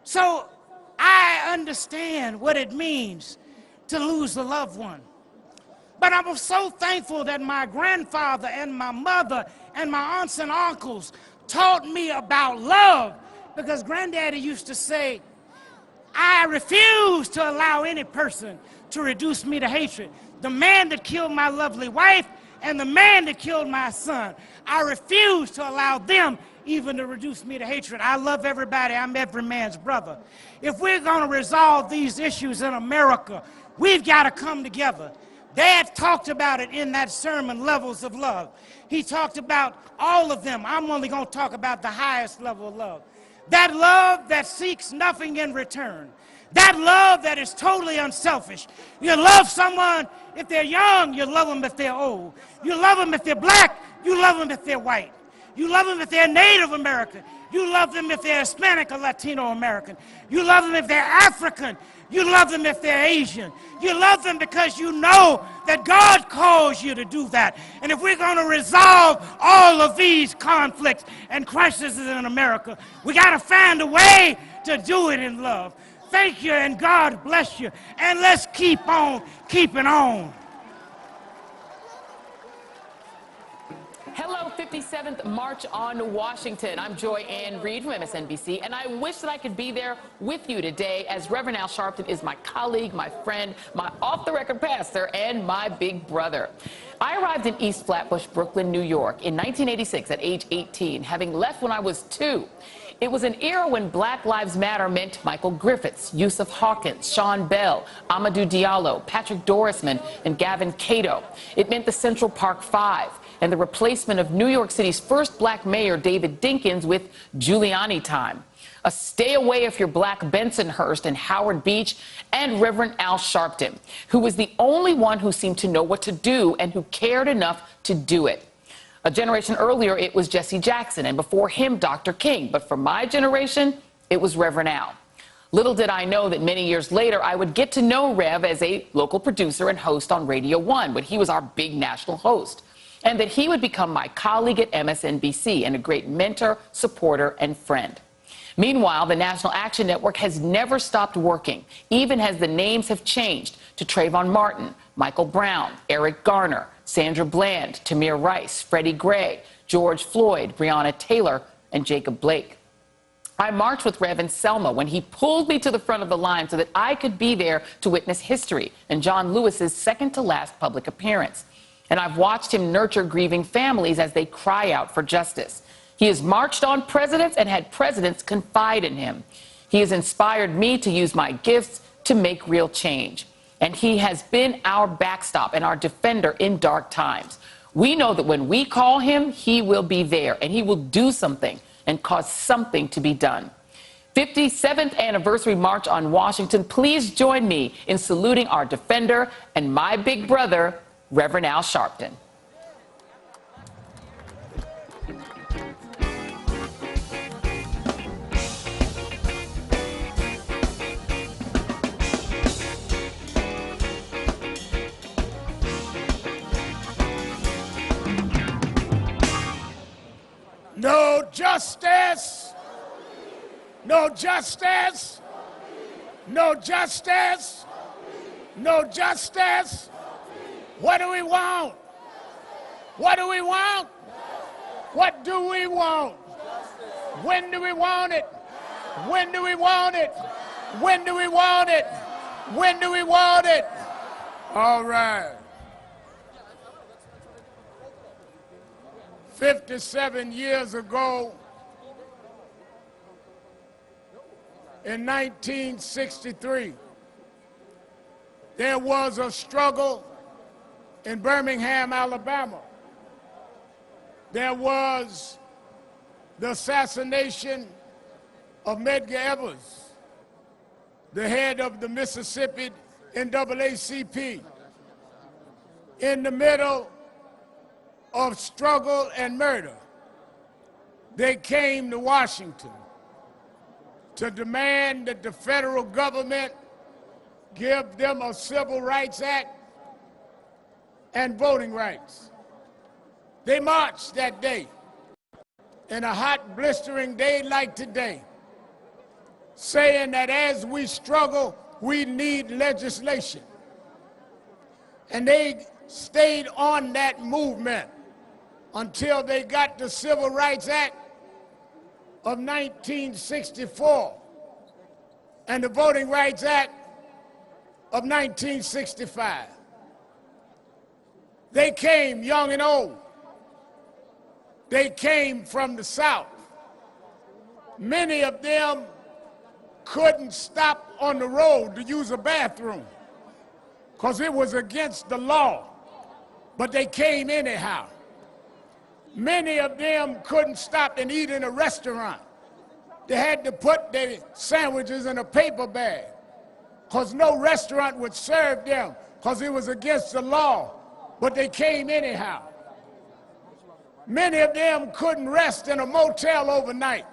So I understand what it means to lose a loved one. But I'm so thankful that my grandfather and my mother and my aunts and uncles taught me about love, because Granddaddy used to say, I refuse to allow any person to reduce me to hatred. The man that killed my lovely wife and the man that killed my son, I refuse to allow them even to reduce me to hatred. I love everybody. I'm every man's brother. If we're going to resolve these issues in America, we've got to come together. Dad talked about it in that sermon, Levels of Love. He talked about all of them. I'm only going to talk about the highest level of love. That love that seeks nothing in return. That love that is totally unselfish. You love someone if they're young, you love them if they're old. You love them if they're black, you love them if they're white. You love them if they're Native American. You love them if they're Hispanic or Latino American. You love them if they're African. You love them if they're Asian. You love them because you know that God calls you to do that. And if we're going to resolve all of these conflicts and crises in America, we got to find a way to do it in love. Thank you, and God bless you. And let's keep on keeping on. Hello, 57th March on Washington. I'm Joy Ann Reid from MSNBC, and I wish that I could be there with you today, as Reverend Al Sharpton is my colleague, my friend, my off-the-record pastor, and my big brother. I arrived in East Flatbush, Brooklyn, New York in 1986 at age 18, having left when I was 2. It was an era when Black Lives Matter meant Michael Griffiths, Yusuf Hawkins, Sean Bell, Amadou Diallo, Patrick Dorisman, and Gavin Cato. It meant the Central Park Five and the replacement of New York City's first black mayor, David Dinkins, with Giuliani time. A stay away if you're black Bensonhurst and Howard Beach, and Reverend Al Sharpton, who was the only one who seemed to know what to do and who cared enough to do it. A generation earlier, it was Jesse Jackson, and before him, Dr. King. But for my generation, it was Reverend Al. Little did I know that many years later, I would get to know Rev as a local producer and host on Radio 1, when he was our big national host, and that he would become my colleague at MSNBC and a great mentor, supporter, and friend. Meanwhile, the National Action Network has never stopped working, even as the names have changed to Trayvon Martin, Michael Brown, Eric Garner, Sandra Bland, Tamir Rice, Freddie Gray, George Floyd, Breonna Taylor, and Jacob Blake. I marched with Rev in Selma when he pulled me to the front of the line so that I could be there to witness history and John Lewis's second-to-last public appearance. And I've watched him nurture grieving families as they cry out for justice. He has marched on presidents and had presidents confide in him. He has inspired me to use my gifts to make real change. And he has been our backstop and our defender in dark times. We know that when we call him, he will be there, and he will do something and cause something to be done. 57th Anniversary March on Washington. Please join me in saluting our defender and my big brother, Reverend Al Sharpton. No justice. No justice. No justice. No justice. What do we want? What do we want? What do we want? When do we want it? When do we want it? When do we want it? When do we want it? All right. 57 years ago, in 1963, there was a struggle in Birmingham, Alabama. There was the assassination of Medgar Evers, the head of the Mississippi NAACP. In the middle of struggle and murder, they came to Washington to demand that the federal government give them a Civil Rights Act and voting rights. They marched that day, in a hot, blistering day like today, saying that as we struggle, we need legislation. And they stayed on that movement until they got the Civil Rights Act of 1964 and the Voting Rights Act of 1965. They came young and old. They came from the South. Many of them couldn't stop on the road to use a bathroom because it was against the law, but they came anyhow. Many of them couldn't stop and eat in a restaurant. They had to put their sandwiches in a paper bag because no restaurant would serve them because it was against the law, but they came anyhow. Many of them couldn't rest in a motel overnight,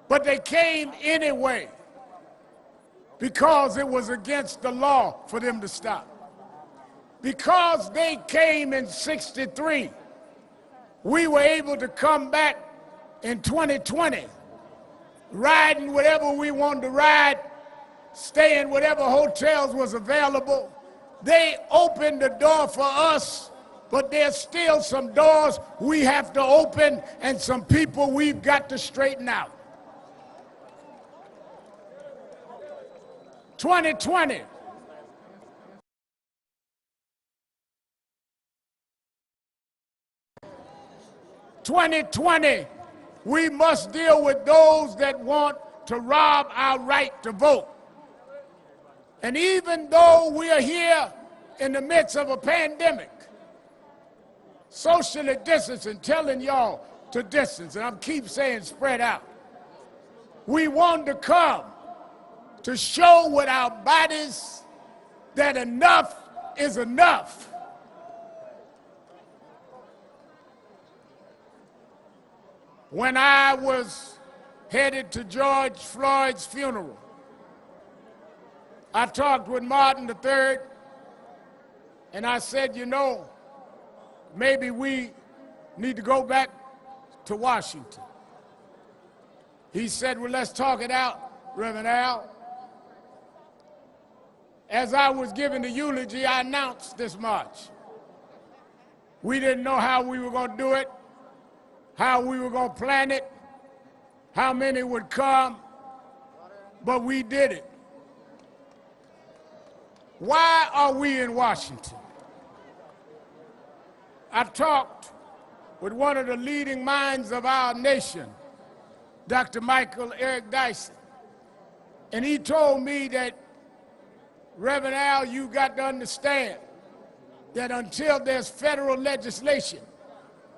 but they came anyway because it was against the law for them to stop. Because they came in '63, we were able to come back in 2020, riding whatever we wanted to ride, stay in whatever hotels was available. They opened the door for us, but there's still some doors we have to open and some people we've got to straighten out. 2020. We must deal with those that want to rob our right to vote. And even though we are here in the midst of a pandemic, socially distancing, telling y'all to distance, and I keep saying spread out, we want to come to show with our bodies that enough is enough. When I was headed to George Floyd's funeral, I talked with Martin III, and I said, you know, maybe we need to go back to Washington. He said, well, let's talk it out, Reverend Al. As I was giving the eulogy, I announced this march. We didn't know how we were going to do it, how we were going to plan it, how many would come, but we did it. Why are we in Washington? I talked with one of the leading minds of our nation, Dr. Michael Eric Dyson, and he told me that, Reverend Al, you got to understand that until there's federal legislation,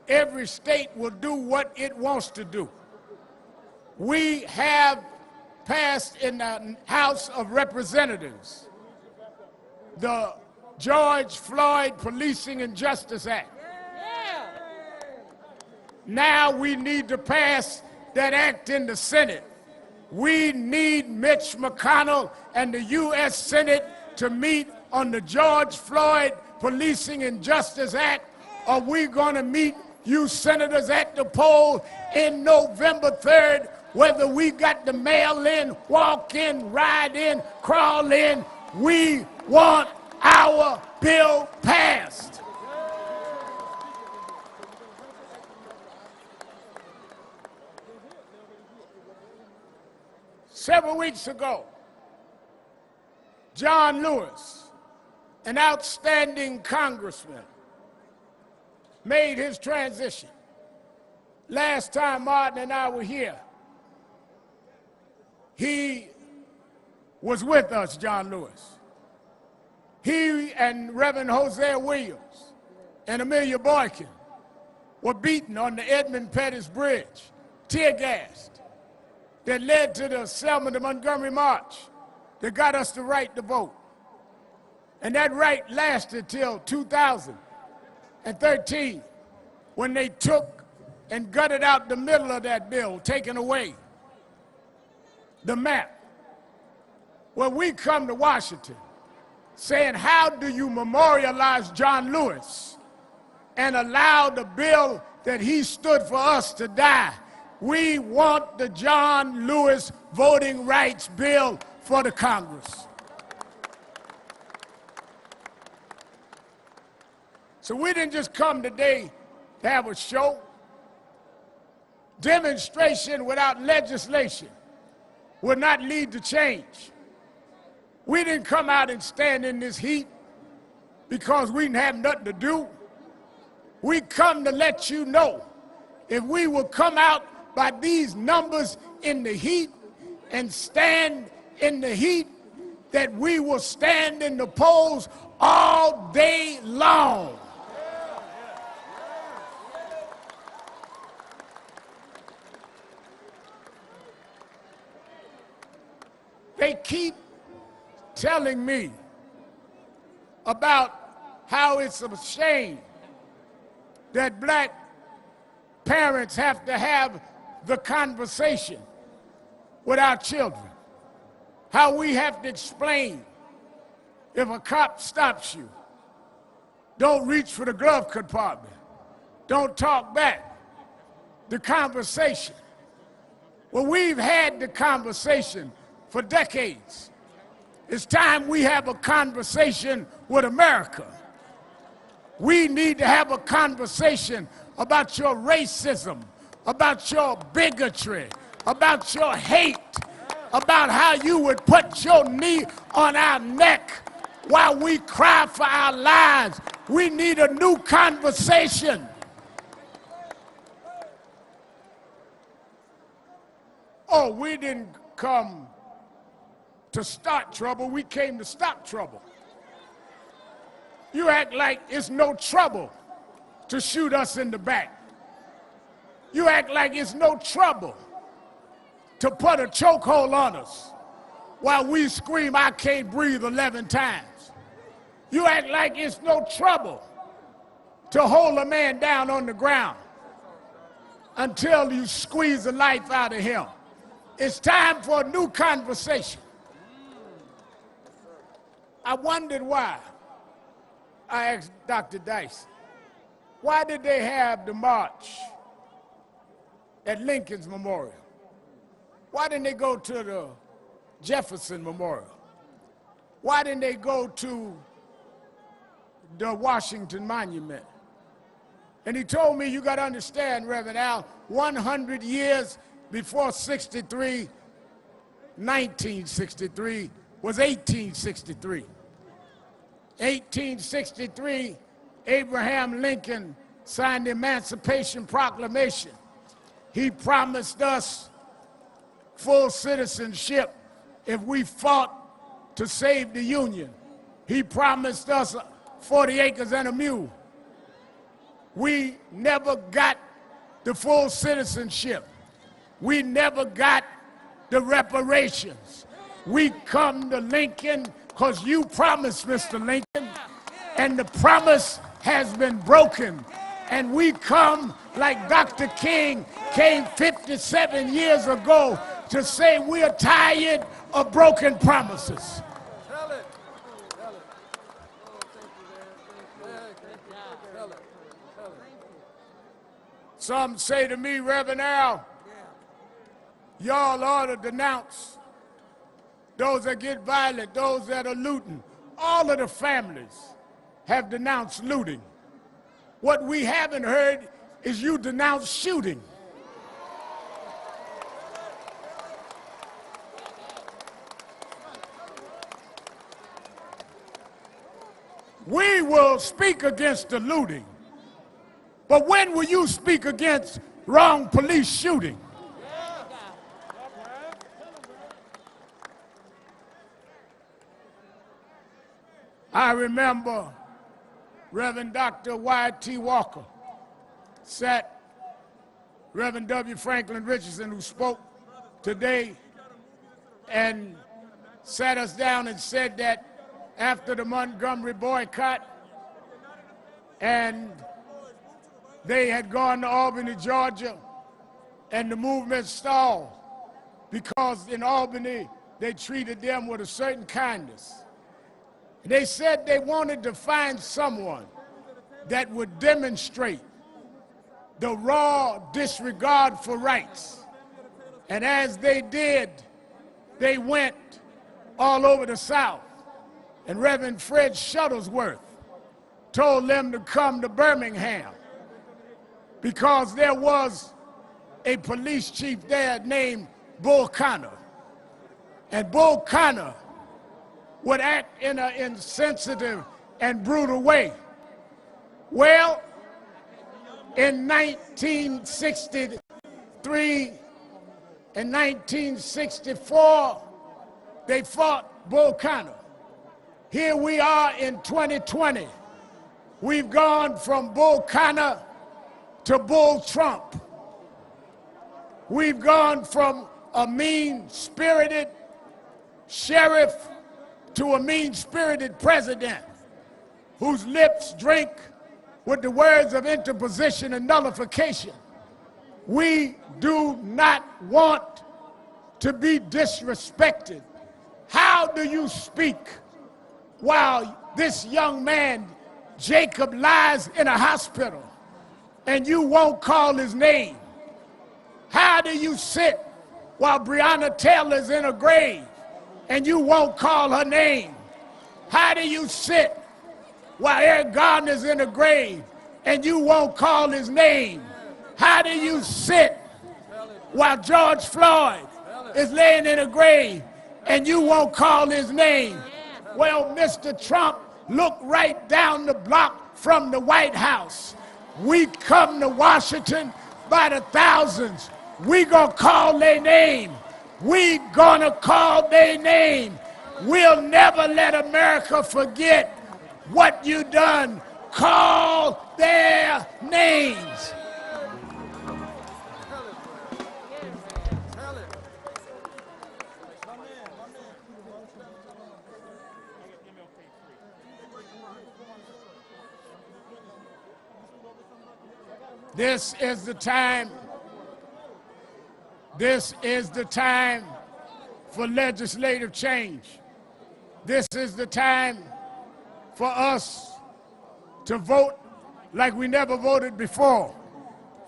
every state will do what it wants to do. We have passed in the House of Representatives the George Floyd Policing and Justice Act. Now we need to pass that act in the Senate. We need Mitch McConnell and the U.S. Senate to meet on the George Floyd Policing and Justice Act, or we're going to meet you senators at the poll in November 3rd, whether we got to mail in, walk in, ride in, crawl in. We want our bill passed. Several weeks ago, John Lewis, an outstanding congressman, made his transition. Last time Martin and I were here, he was with us, John Lewis. He and Reverend Hosea Williams and Amelia Boykin were beaten on the Edmund Pettus Bridge, tear gassed, that led to the Selma to Montgomery March that got us the right to vote. And that right lasted till 2000, and 13, when they took and gutted out the middle of that bill, taking away the map. Well, we come to Washington saying, how do you memorialize John Lewis and allow the bill that he stood for us to die? We want the John Lewis Voting Rights Bill for the Congress. So we didn't just come today to have a show. Demonstration without legislation will not lead to change. We didn't come out and stand in this heat because we didn't have nothing to do. We come to let you know, if we will come out by these numbers in the heat and stand in the heat, that we will stand in the polls all day long. They keep telling me about how it's a shame that black parents have to have the conversation with our children. How we have to explain, if a cop stops you, don't reach for the glove compartment. Don't talk back. The conversation. Well, we've had the conversation for decades. It's time we have a conversation with America. We need to have a conversation about your racism, about your bigotry, about your hate, about how you would put your knee on our neck while we cry for our lives. We need a new conversation. Oh, we didn't come to start trouble, we came to stop trouble. You act like it's no trouble to shoot us in the back. You act like it's no trouble to put a chokehold on us while we scream, I can't breathe 11 times. You act like it's no trouble to hold a man down on the ground until you squeeze the life out of him. It's time for a new conversation. I wondered why. I asked Dr. Dyson, why did they have the march at Lincoln's Memorial? Why didn't they go to the Jefferson Memorial? Why didn't they go to the Washington Monument? And he told me, you got to understand, Reverend Al, 100 years before 1963 was 1863. 1863, Abraham Lincoln signed the Emancipation Proclamation. He promised us full citizenship if we fought to save the Union. He promised us 40 acres and a mule. We never got the full citizenship. We never got the reparations. We come to Lincoln because you promised, Mr. Lincoln, and the promise has been broken. And we come like Dr. King came 57 years ago to say we are tired of broken promises. Some say to me, Reverend Al, y'all ought to denounce those that get violent, those that are looting. All of the families have denounced looting. What we haven't heard is you denounce shooting. We will speak against the looting, but when will you speak against wrong police shooting? I remember Reverend Dr. Y.T. Walker sat Reverend W. Franklin Richardson, who spoke today, and sat us down and said that after the Montgomery boycott and They had gone to Albany, Georgia, and the movement stalled because in Albany, they treated them with a certain kindness. They said they wanted to find someone that would demonstrate the raw disregard for rights. And as they did, they went all over the South. And Reverend Fred Shuttlesworth told them to come to Birmingham because there was a police chief there named Bull Connor. And Bull Connor would act in an insensitive and brutal way. Well, in 1963 and 1964, they fought Bull Connor. Here we are in 2020. We've gone from Bull Connor to Bull Trump. We've gone from a mean-spirited sheriff to a mean-spirited president whose lips drink with the words of interposition and nullification. We do not want to be disrespected. How do you speak while this young man, Jacob, lies in a hospital and you won't call his name? How do you sit while Breonna Taylor's in a grave and you won't call her name? How do you sit while Eric Garner's in a grave and you won't call his name? How do you sit while George Floyd is laying in a grave and you won't call his name? Well, Mr. Trump, look right down the block from the White House. We come to Washington by the thousands. We gonna call their name. We gonna call their name. We'll never let America forget what you done. Call their names. This is the time. This is the time for legislative change. This is the time for us to vote like we never voted before.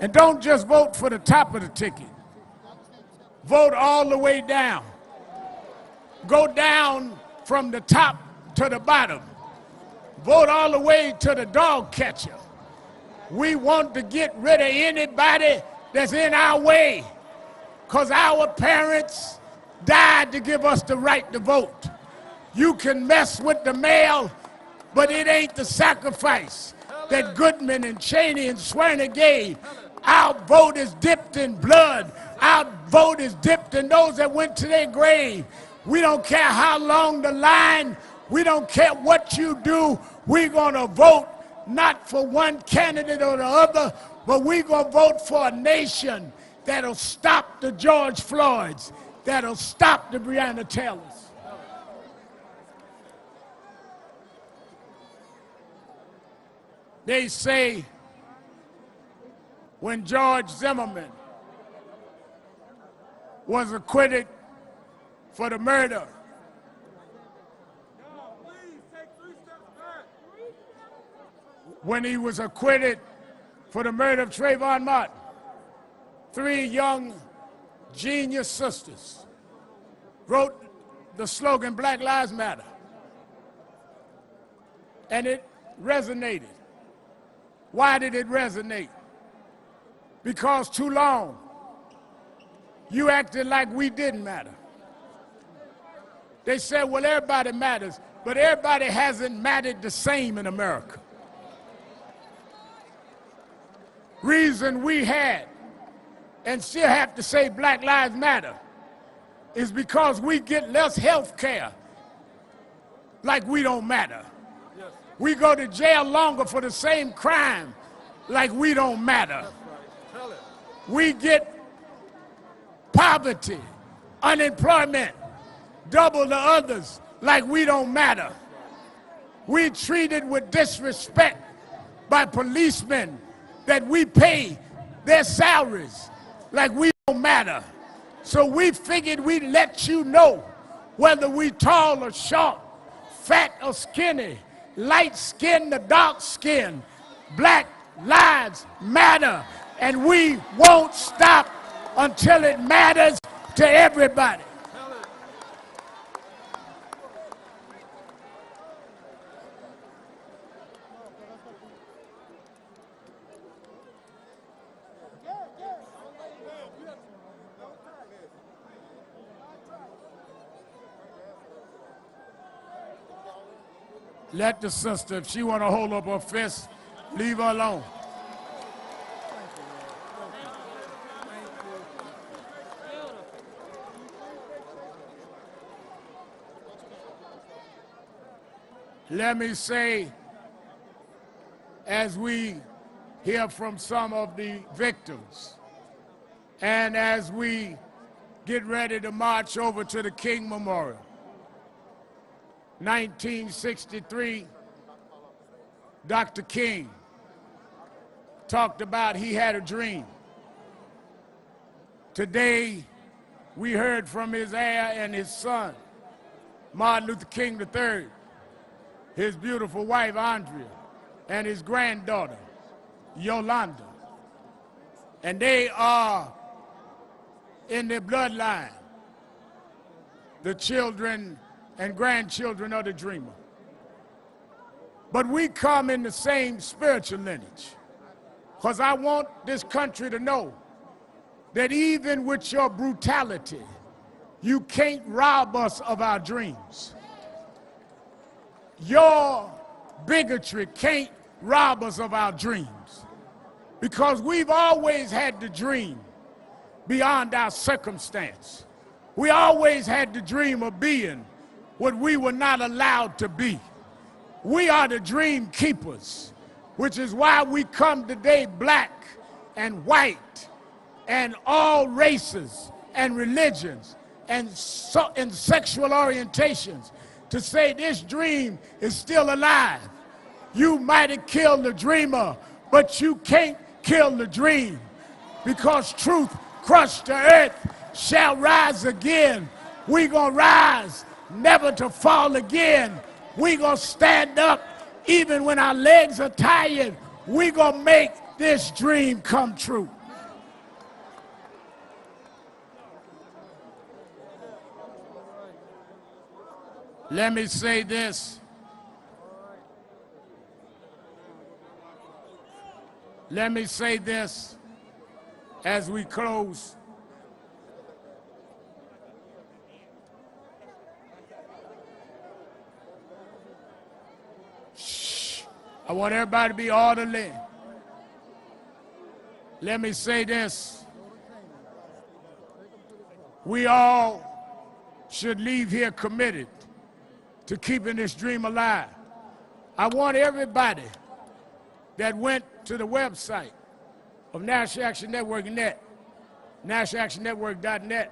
And don't just vote for the top of the ticket. Vote all the way down. Go down from the top to the bottom. Vote all the way to the dog catcher. We want to get rid of anybody that's in our way, because our parents died to give us the right to vote. You can mess with the mail, but it ain't the sacrifice that Goodman and Cheney and Swerner gave. Our vote is dipped in blood. Our vote is dipped in those that went to their grave. We don't care how long the line. We don't care what you do. We're going to vote not for one candidate or the other, but we're going to vote for a nation that'll stop the George Floyds, that'll stop the Breonna Taylors. They say when George Zimmerman was acquitted for the murder when he was acquitted for the murder of Trayvon Martin, 3 young genius sisters wrote the slogan, Black Lives Matter. And it resonated. Why did it resonate? Because too long, you acted like we didn't matter. They said, well, everybody matters, but everybody hasn't mattered the same in America. Reason we had, and still have to say Black Lives Matter, is because we get less health care like we don't matter. We go to jail longer for the same crime like we don't matter. We get poverty, unemployment, double the others like we don't matter. We treated with disrespect by policemen that we pay their salaries like we don't matter. So we figured we'd let you know whether we tall or short, fat or skinny, light skinned or dark skinned. Black lives matter, and we won't stop until it matters to everybody. Let the sister, if she want to hold up her fist, leave her alone. Let me say, as we hear from some of the victims, and as we get ready to march over to the King Memorial, 1963, Dr. King talked about he had a dream. Today, we heard from his heir and his son, Martin Luther King III, his beautiful wife, Andrea, and his granddaughter, Yolanda. And they are in their bloodline, the children and grandchildren of the dreamer. But we come in the same spiritual lineage, because I want this country to know that even with your brutality, you can't rob us of our dreams. Your bigotry can't rob us of our dreams, because we've always had to dream beyond our circumstance. We always had the dream of being what we were not allowed to be. We are the dream keepers, which is why we come today black and white and all races and religions and sexual orientations to say this dream is still alive. You might have killed the dreamer, but you can't kill the dream, because truth crushed to earth shall rise again. We gonna rise, never to fall again. We gonna stand up even when our legs are tired. We gonna make this dream come true. Let me say this. Let me say this as we close. I want everybody to be orderly. Let me say this. We all should leave here committed to keeping this dream alive. I want everybody that went to the website of National Action Network Net, nationalactionnetwork.net,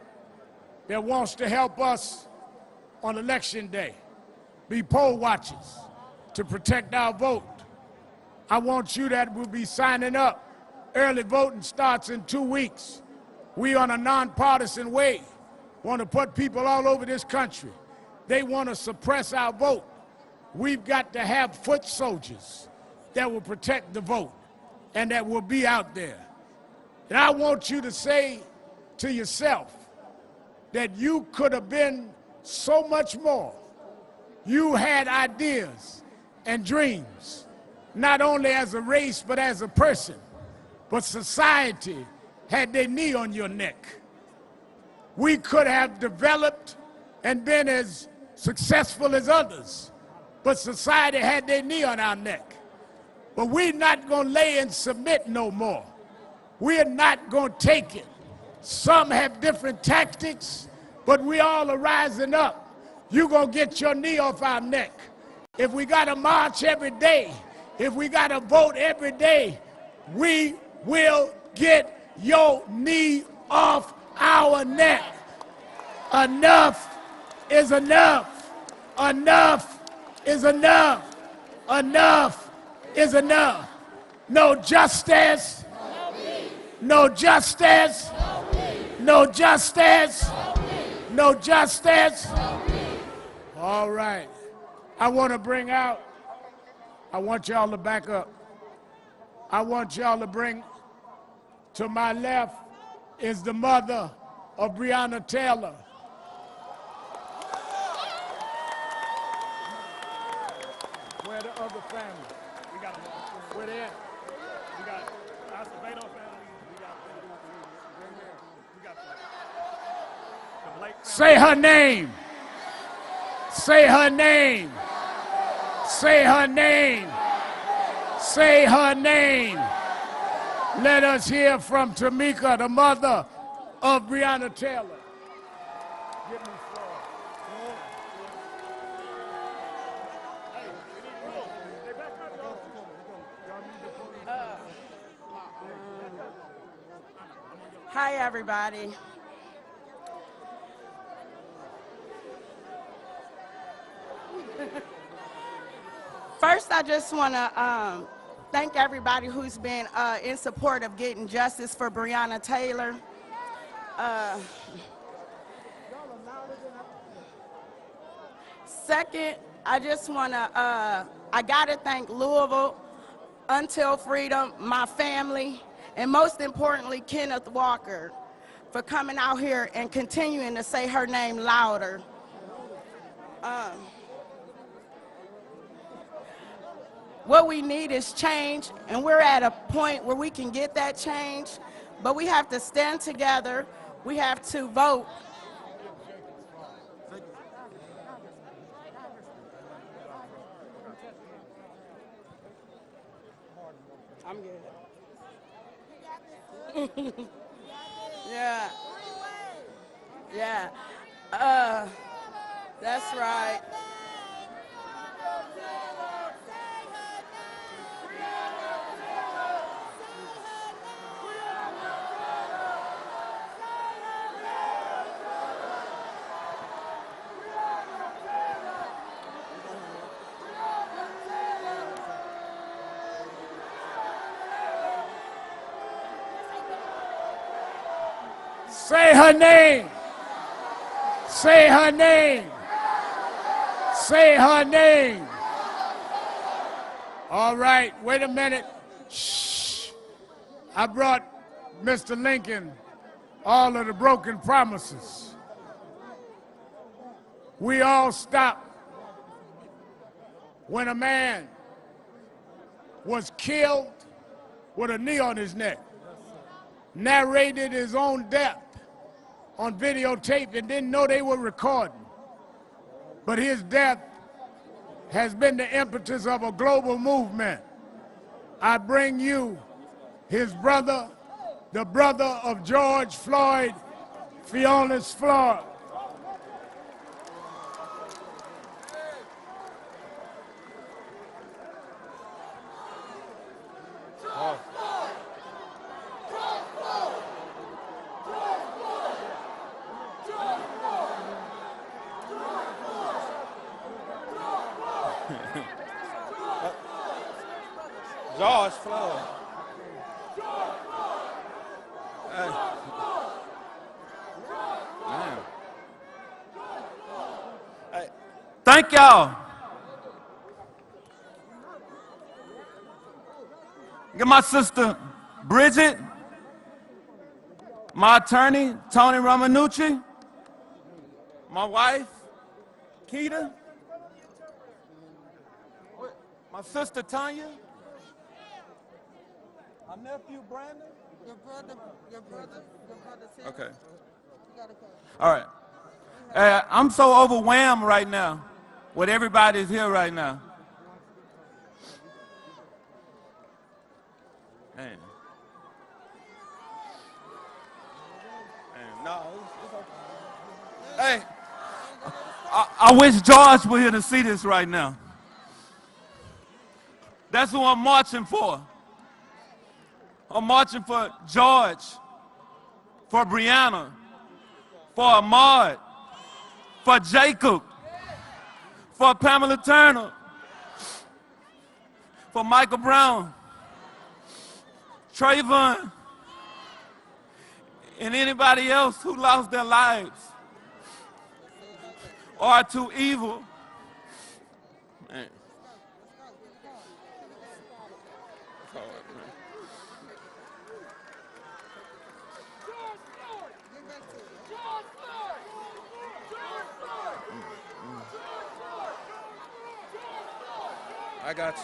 that wants to help us on Election Day, be poll watchers to protect our vote. I want you that will be signing up. Early voting starts in 2 weeks. We, on a nonpartisan way, want to put people all over this country. They want to suppress our vote. We've got to have foot soldiers that will protect the vote and that will be out there. And I want you to say to yourself that you could have been so much more. You had ideas and dreams, not only as a race, but as a person. But society had their knee on your neck. We could have developed and been as successful as others, but society had their knee on our neck. But we're not going to lay and submit no more. We're not going to take it. Some have different tactics, but we all are rising up. You're going to get your knee off our neck. If we got to march every day, if we got to vote every day, we will get your knee off our neck. Enough is enough. Enough is enough. Enough is enough. No justice. No justice. No justice. No justice. All right. I want to bring out, I want y'all to back up. I want y'all to bring, to my left is the mother of Breonna Taylor. Where the other family? We got them. Where they at? We got Acevedo family. We got the Blake family. Say her name. Say her name. Say her name. Say her name. Let us hear from Tamika, the mother of Breonna Taylor. Give me Hi, everybody. First, I just want to thank everybody who's been in support of getting justice for Breonna Taylor. Second, I just want to, I got to thank Louisville, Until Freedom, my family, and most importantly, Kenneth Walker, for coming out here and continuing to say her name louder. What we need is change, and we're at a point where we can get that change, but we have to stand together. We have to vote. I'm good. Yeah. Yeah. That's right. Say her name. Say her name. Say her name. All right, wait a minute. Shh. I brought Mr. Lincoln all of the broken promises. We all stopped when a man was killed with a knee on his neck, narrated his own death on videotape and didn't know they were recording. But his death has been the impetus of a global movement. I bring you his brother, the brother of George Floyd, Fionis Floyd. George Floyd. Man. Hey. Thank y'all. Get my sister Bridget, my attorney Tony Romanucci, my wife Keita, my sister Tanya, my nephew Brandon. Your brother. Okay. All right. I'm so overwhelmed right now with everybody's here right now. Man. No, it's okay. Hey, I wish George were here to see this right now. That's who I'm marching for. I'm marching for George, for Breonna, for Ahmaud, for Jacob, for Pamela Turner, for Michael Brown, Trayvon, and anybody else who lost their lives or are too evil. Man. It's hard, man. I got you.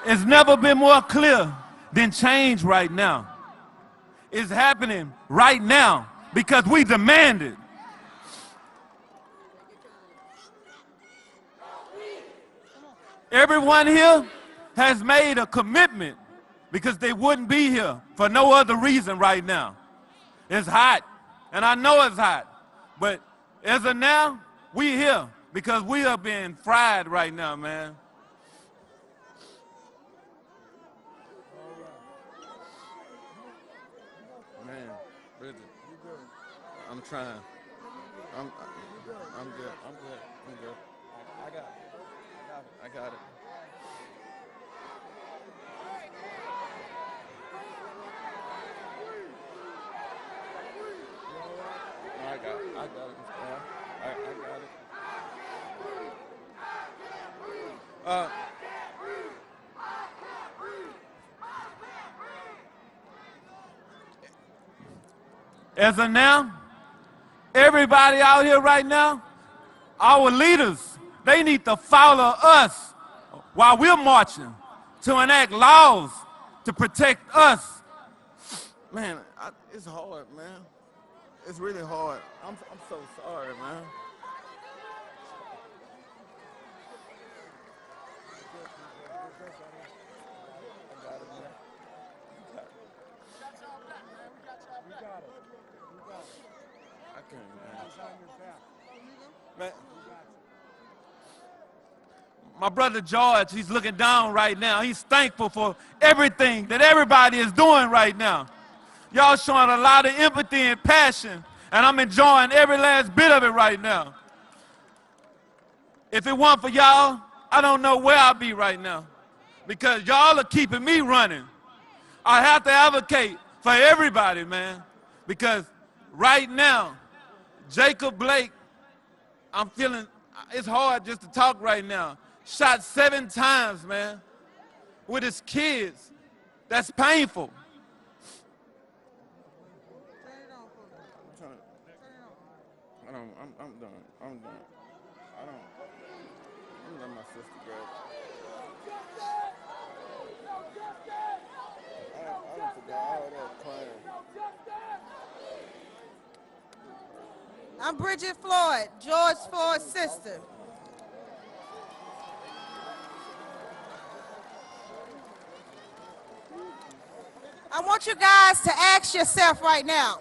It's never been more clear than change right now. It's happening right now because we demand it. Everyone here has made a commitment because they wouldn't be here for no other reason right now. It's hot, and I know it's hot, but as of now, we here because we are being fried right now, man. Man, Bridget, I'm trying. I'm good. I'm good. I got it. I got it. I got it. I got it. As of now, everybody out here right now, our leaders, they need to follow us while we're marching to enact laws to protect us. Man, it's hard, man. It's really hard. I'm so sorry, man. Man, my brother George, he's looking down right now. He's thankful for everything that everybody is doing right now. Y'all showing a lot of empathy and passion, and I'm enjoying every last bit of it right now. If it weren't for y'all, I don't know where I'll be right now, because y'all are keeping me running. I have to advocate for everybody, man, because right now, Jacob Blake, I'm feeling, it's hard just to talk right now. Shot 7 times, man, with his kids. That's painful. I'm done. I'm done. I'm letting my sister go. I don't forget all that crying. I'm Bridget Floyd, George Floyd's sister. I want you guys to ask yourself right now,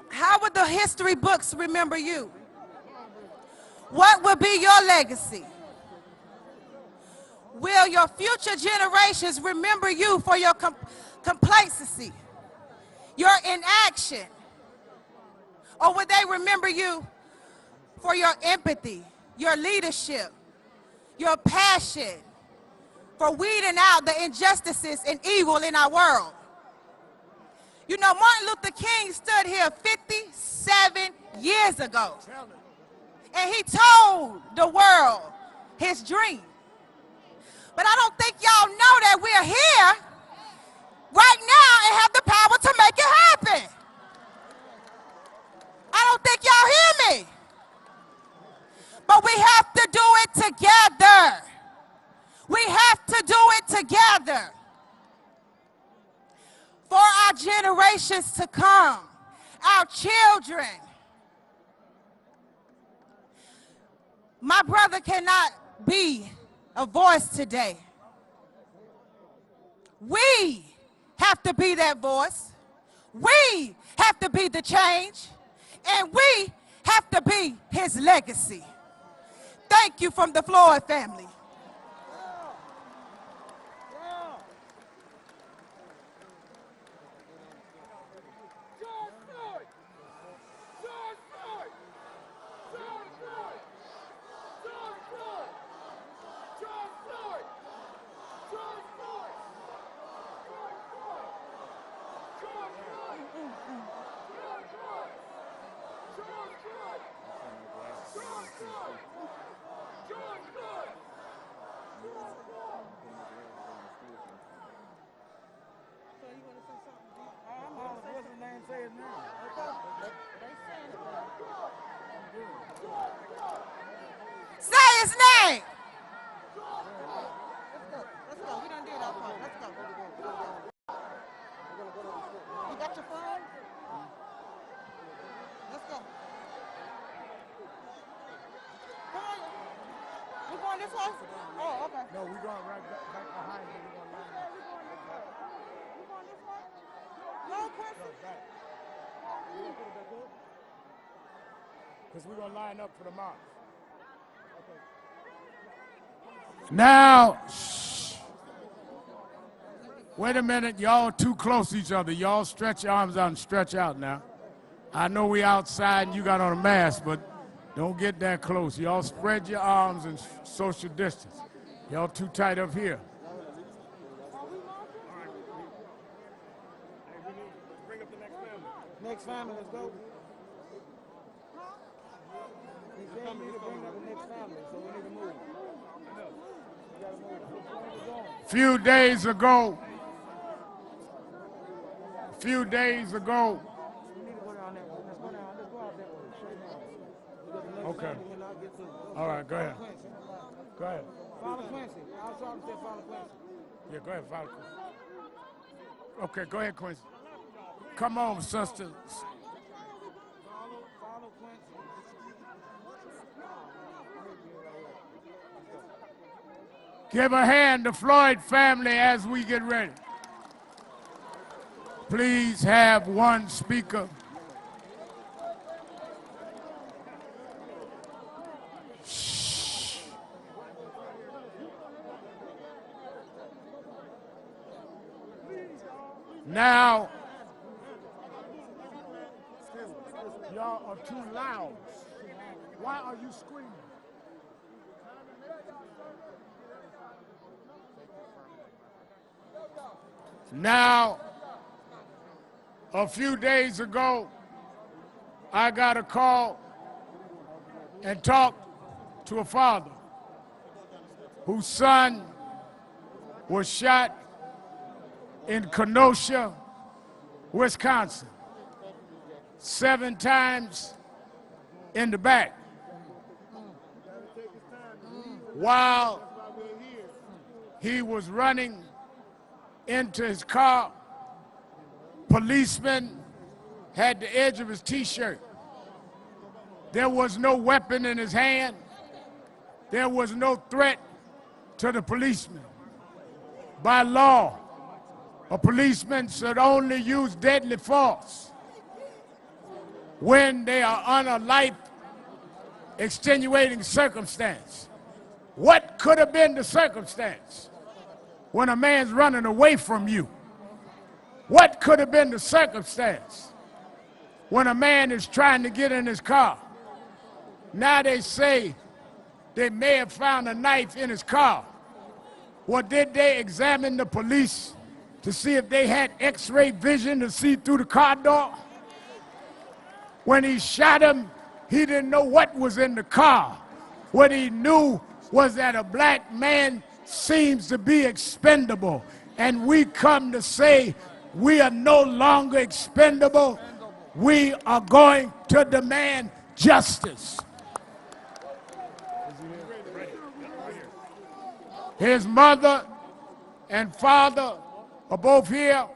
how would the history books remember you? What will be your legacy? Will your future generations remember you for your complacency, your inaction? Or would they remember you for your empathy, your leadership, your passion for weeding out the injustices and evil in our world? You know, Martin Luther King stood here 57 years ago, and he told the world his dream. But I don't think y'all know that we're here right now and have the power to make it happen. I don't think y'all hear me. But we have to do it together. We have to do it together. For our generations to come, our children. My brother cannot be a voice today. We have to be that voice. We have to be the change. And we have to be his legacy. Thank you from the Floyd family. Say his name. You got your phone? Let's go. Come on. We going this way? Oh, okay. No, we're going right back behind you. We're going line up. We going this way? No, Quincy. Because we're going to line up for the march. Now, shh. Wait a minute. Y'all too close to each other. Y'all stretch your arms out and stretch out now. I know we outside and you got on a mask, but don't get that close. Y'all spread your arms and social distance. Y'all too tight up here. Next family, let's go. He's telling me to bring up the next family, so we need to move. Few days ago, okay. All right, go ahead. Go ahead. Follow Quincy. I was talking to follow Quincy. Yeah, go ahead, follow Quincy. Okay, go ahead, Quincy. Come on, sisters. Follow Quincy. Give a hand to Floyd family as we get ready. Please have one speaker. Shh. Now, y'all are too loud. Why are you screaming? Now, a few days ago, I got a call and talked to a father whose son was shot in Kenosha, Wisconsin, 7 times in the back. While he was running into his car, policeman had the edge of his t-shirt. There was no weapon in his hand. There was no threat to the policeman. By law, a policeman should only use deadly force when they are on a life extenuating circumstance. What could have been the circumstance when a man's running away from you? What could have been the circumstance when a man is trying to get in his car? Now they say they may have found a knife in his car. Well, did they examine the police to see if they had X-ray vision to see through the car door? When he shot him, he didn't know what was in the car. What he knew was that a black man seems to be expendable. And we come to say we are no longer expendable. We are going to demand justice. His mother and father are both here.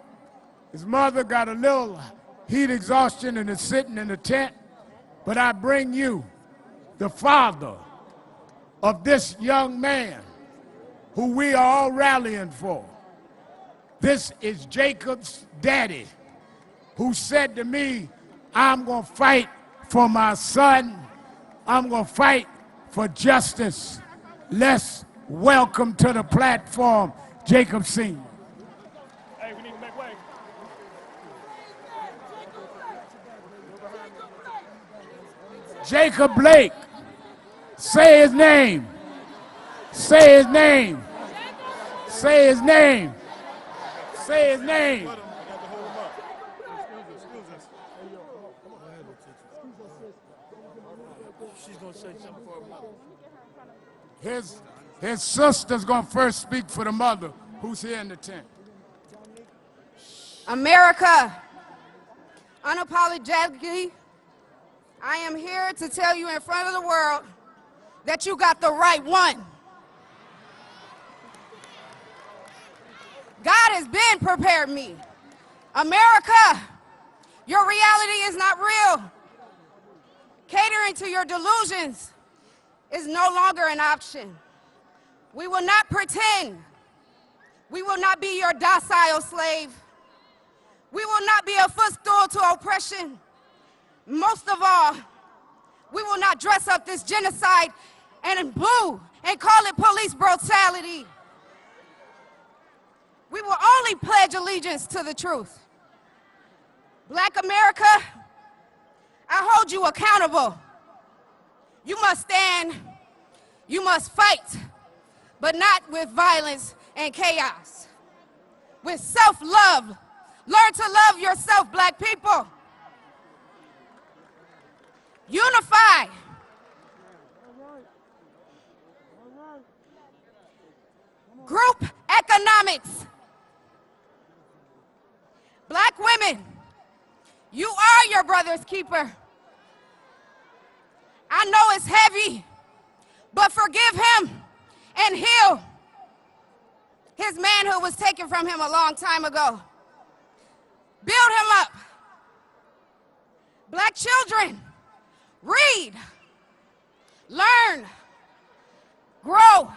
His mother got a little heat exhaustion and is sitting in the tent. But I bring you the father of this young man who we are all rallying for. This is Jacob's daddy, who said to me, I'm going to fight for my son. I'm going to fight for justice. Let's welcome to the platform, Jacob Sr. Hey, we need to make way. Jacob Blake, say his name. Say his name. Say his name. Say his name. she's going to say something for her mother. His sister's going to first speak for the mother who's here in the tent. America, unapologetically, I am here to tell you in front of the world that you got the right one. God has been prepared me. America, your reality is not real. Catering to your delusions is no longer an option. We will not pretend. We will not be your docile slave. We will not be a footstool to oppression. Most of all, we will not dress up this genocide and in blue and call it police brutality. We will only pledge allegiance to the truth. Black America, I hold you accountable. You must stand, you must fight, but not with violence and chaos. With self-love. Learn to love yourself, Black people. Unify. Group economics. Black women, you are your brother's keeper. I know it's heavy, but forgive him and heal. His manhood was taken from him a long time ago. Build him up. Black children, read, learn, grow,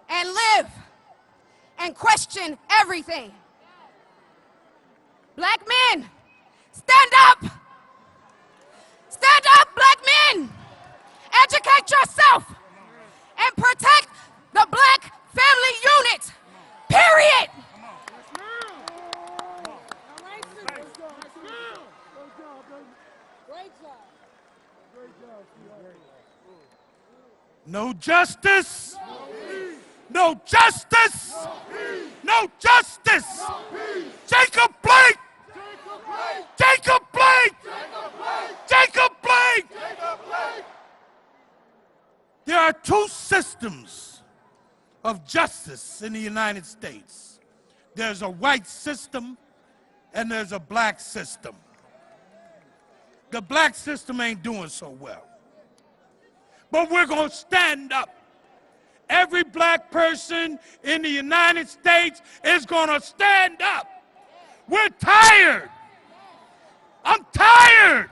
and live, and question everything. Black men, stand up. Stand up, Black men. Educate yourself and protect the Black family unit, period. No justice. No justice. No justice. Jacob Blake. Jacob Blake. Jacob Blake. There are two systems of justice in the United States. There's a white system and there's a black system. The black system ain't doing so well. But we're going to stand up. Every black person in the United States is going to stand up. We're tired. I'm tired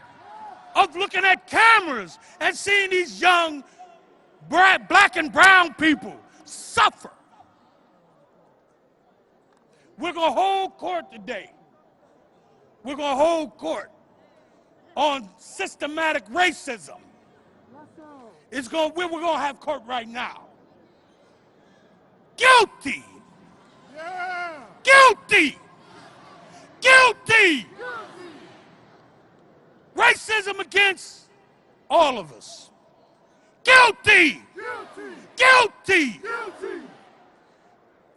of looking at cameras and seeing these young black and brown people suffer. We're going to hold court today. We're going to hold court on systematic racism. We're going to have court right now. Guilty. Yeah. Guilty. Guilty. Racism against all of us. Guilty. Guilty.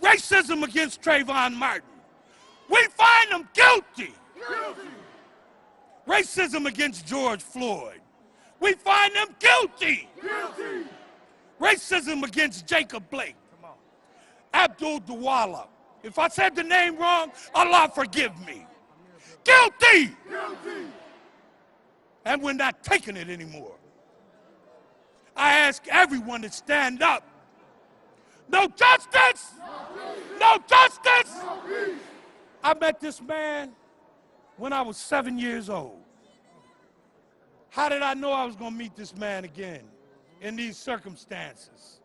Racism against Trayvon Martin. We find them guilty. Racism against George Floyd. We find them guilty. Racism against Jacob Blake. Abdul Dawala. If I said the name wrong, Allah forgive me. Guilty. And we're not taking it anymore. I ask everyone to stand up. No justice. No justice. I met this man when I was 7 years old. How did I know I was going to meet this man again in these circumstances?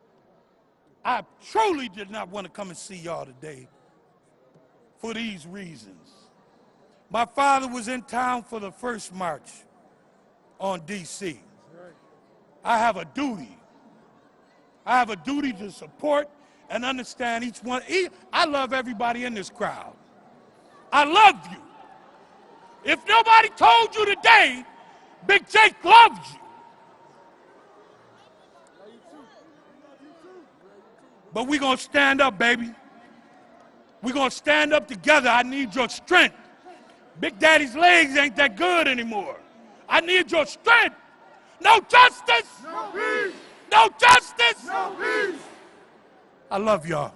I truly did not want to come and see y'all today for these reasons. My father was in town for the first march on D.C. I have a duty. I have a duty to support and understand each one. I love everybody in this crowd. I love you. If nobody told you today, Big Jake loves you. But we're going to stand up, baby. We're going to stand up together. I need your strength. Big Daddy's legs ain't that good anymore. I need your strength. No justice! No peace! No justice! No peace! I love y'all.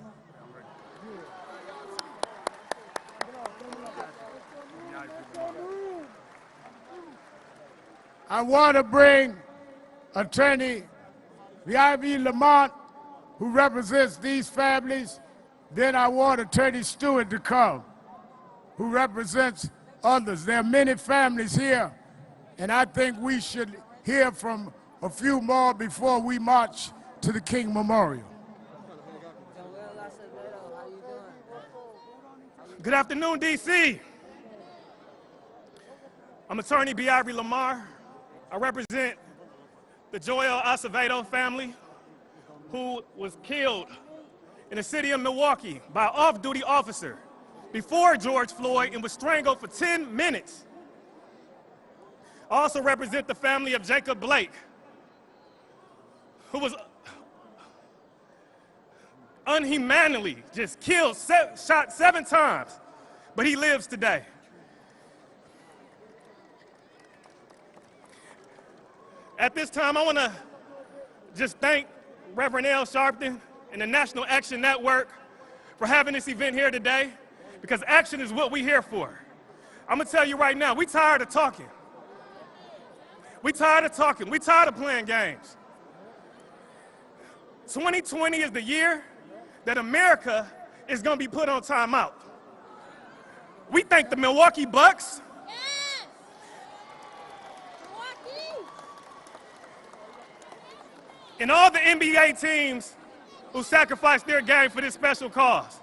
I want to bring Attorney V.I.V. Lamont, who represents these families. Then I want Attorney Stewart to come, who represents others. There are many families here, and I think we should hear from a few more before we march to the King Memorial. Good afternoon, D.C. I'm Attorney B.I.V. Lamar. I represent the Joel Acevedo family, who was killed in the city of Milwaukee by an off-duty officer before George Floyd and was strangled for 10 minutes. I also represent the family of Jacob Blake, who was unhumanly just killed, shot 7 times, but he lives today. At this time, I want to just thank Reverend Al Sharpton and the National Action Network for having this event here today, because action is what we're here for. I'm gonna tell you right now, we tired of talking. We tired of talking. We tired of playing games. 2020 is the year that America is gonna be put on timeout. We thank the Milwaukee Bucks. And all the NBA teams who sacrificed their game for this special cause.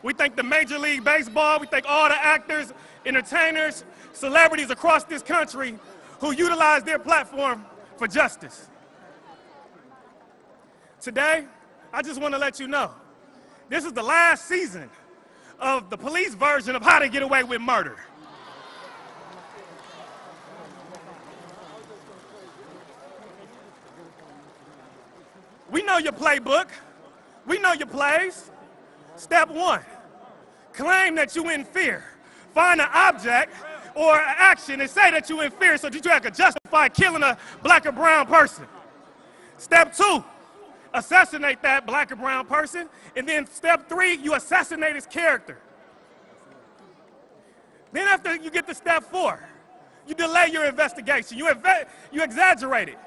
We thank the Major League Baseball, we thank all the actors, entertainers, celebrities across this country who utilize their platform for justice. Today, I just want to let you know, this is the last season of the police version of How to Get Away with Murder. We know your playbook. We know your plays. Step 1, claim that you're in fear. Find an object or an action and say that you're in fear so that you can justify killing a black or brown person. Step 2, assassinate that black or brown person. And then step 3, you assassinate his character. Then after you get to step 4, you delay your investigation. You exaggerate it.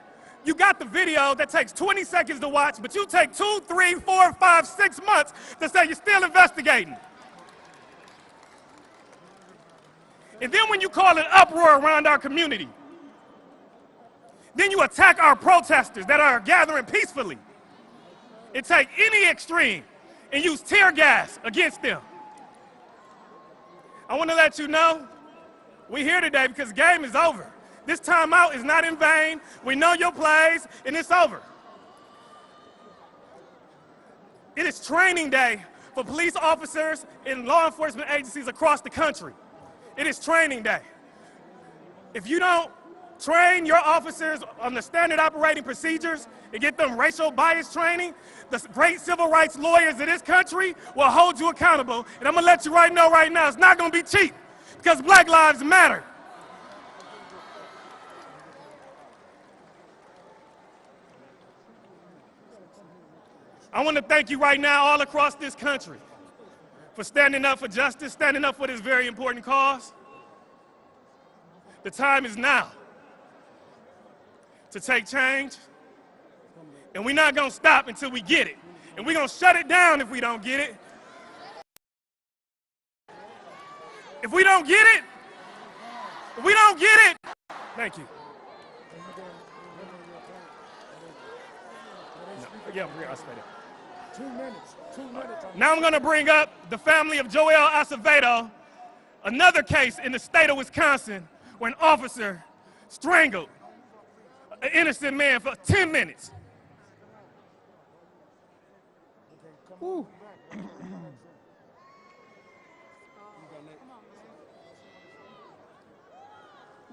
You got the video that takes 20 seconds to watch, but you take 2, 3, 4, 5, 6 months to say you're still investigating. And then when you call an uproar around our community, then you attack our protesters that are gathering peacefully and take any extreme and use tear gas against them. I want to let you know, we're here today because the game is over. This timeout is not in vain. We know your plays, and it's over. It is training day for police officers and law enforcement agencies across the country. It is training day. If you don't train your officers on the standard operating procedures and get them racial bias training, the great civil rights lawyers of this country will hold you accountable. And I'm gonna let you know right now, it's not gonna be cheap, because Black lives matter. I want to thank you right now all across this country for standing up for justice, standing up for this very important cause. The time is now to take change, and we're not going to stop until we get it. And we're going to shut it down if we don't get it. If we don't get it, thank you. No, yeah, I'll stay there. 2 minutes, 2 minutes. Now I'm going to bring up the family of Joel Acevedo, another case in the state of Wisconsin where an officer strangled an innocent man for 10 minutes.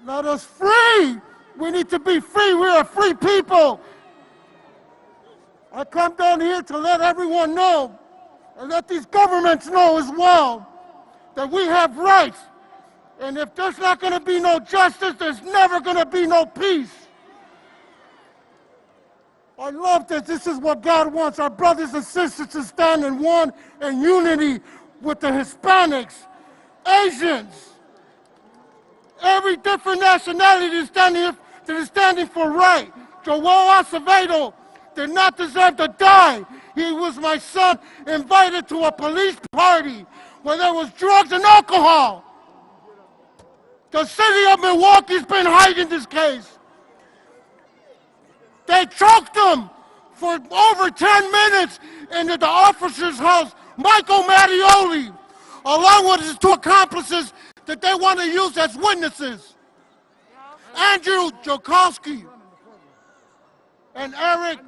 Let us free. We need to be free. We are free people. I come down here to let everyone know, and let these governments know as well, that we have rights. And if there's not going to be no justice, there's never going to be no peace. I love this. This is what God wants our brothers and sisters to stand in one and unity with the Hispanics, Asians, every different nationality is standing for right. Joel Acevedo did not deserve to die. He was my son invited to a police party where there was drugs and alcohol. The city of Milwaukee's been hiding this case. They choked him for over 10 minutes into the officer's house, Michael Mattioli, along with his two accomplices that they want to use as witnesses, Andrew Joukowsky and Eric.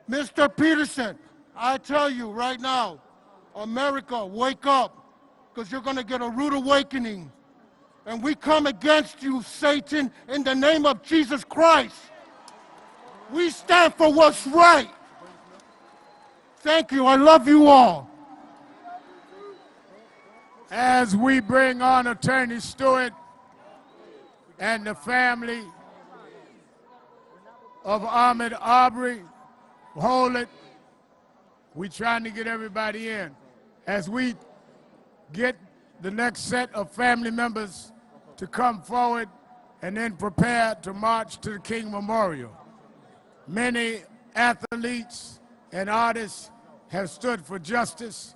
Mr. Peterson, I tell you right now, America, wake up, because you're going to get a rude awakening. And we come against you, Satan, in the name of Jesus Christ. We stand for what's right. Thank you. I love you all. As we bring on Attorney Stewart and the family of Ahmaud Arbery, hold it. We're trying to get everybody in. As we get the next set of family members to come forward and then prepare to march to the King Memorial. Many athletes and artists have stood for justice.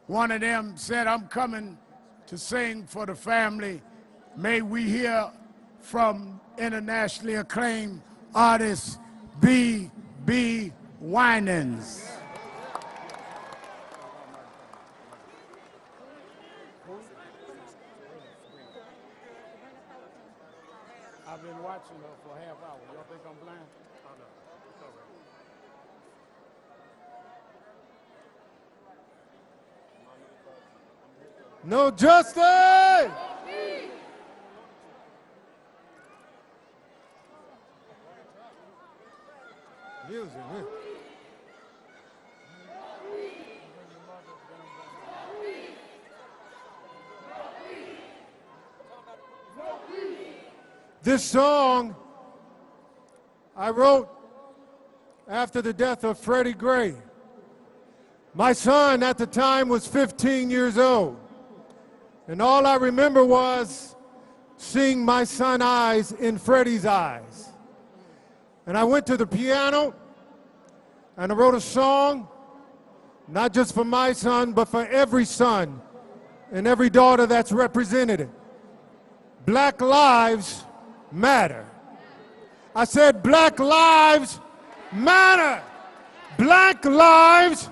One of them said, I'm coming to sing for the family. May we hear from internationally acclaimed artist B.B. Winans. I've been watching her for a half hour. Y'all think I'm blind? Oh, no. It's all right. No justice! Music, man. This song I wrote after the death of Freddie Gray. My son at the time was 15 years old, and all I remember was seeing my son's eyes in Freddie's eyes. And I went to the piano and I wrote a song, not just for my son, but for every son and every daughter that's represented. Black lives matter. I said Black lives matter. Black lives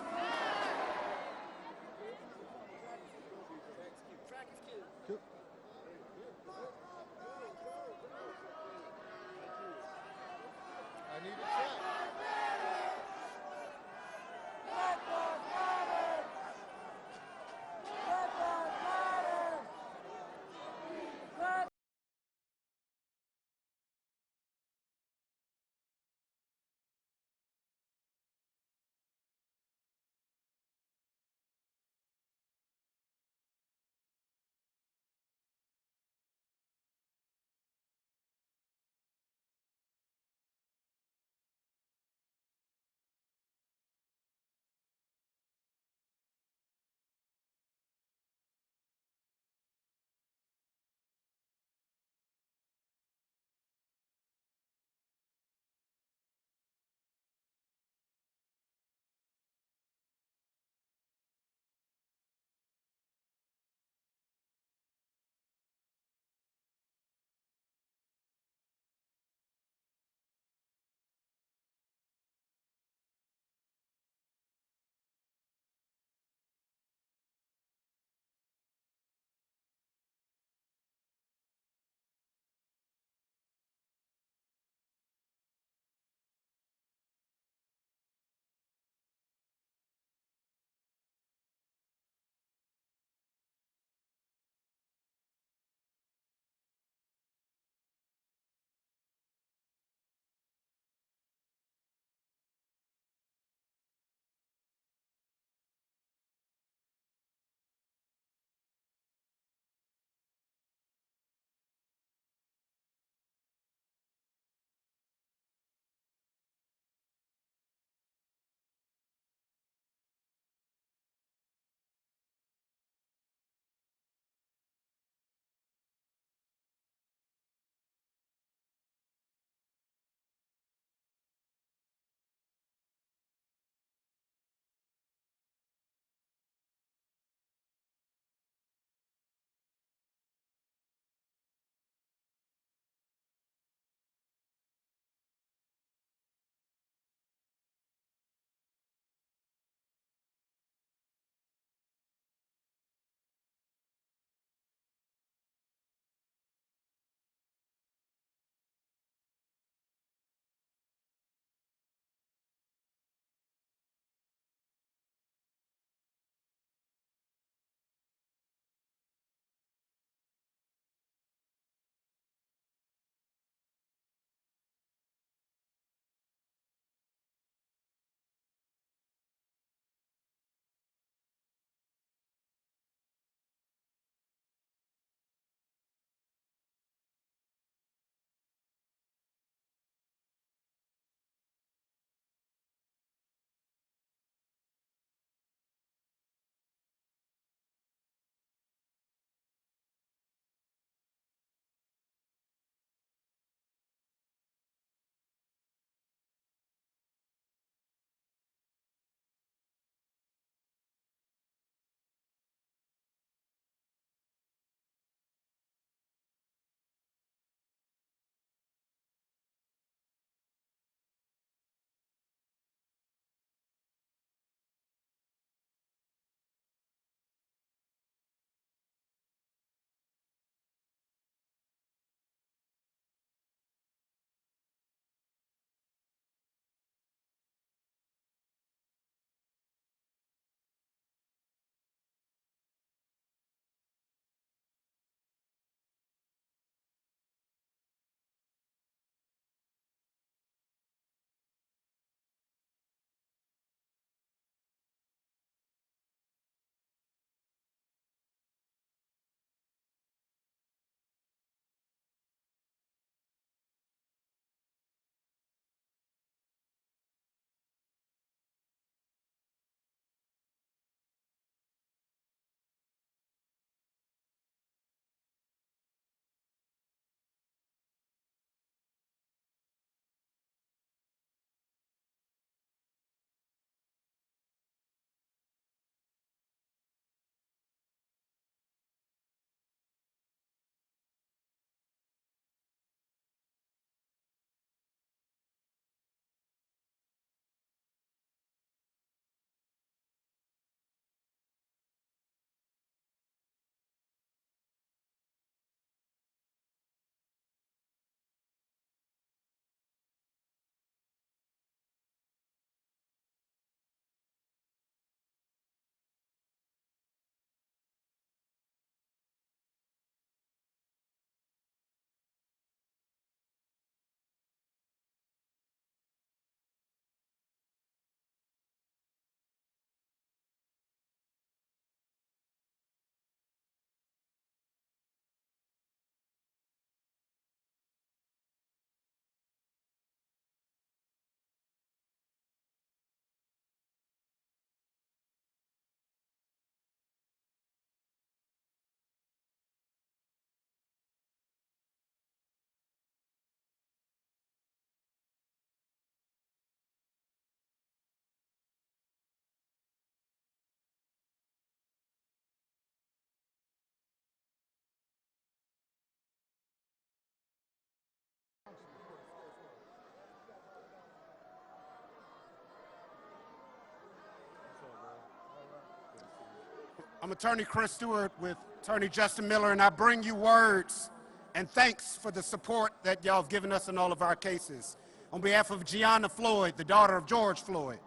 I'm Attorney Chris Stewart with Attorney Justin Miller, and I bring you words and thanks for the support that y'all have given us in all of our cases. On behalf of Gianna Floyd, the daughter of George Floyd.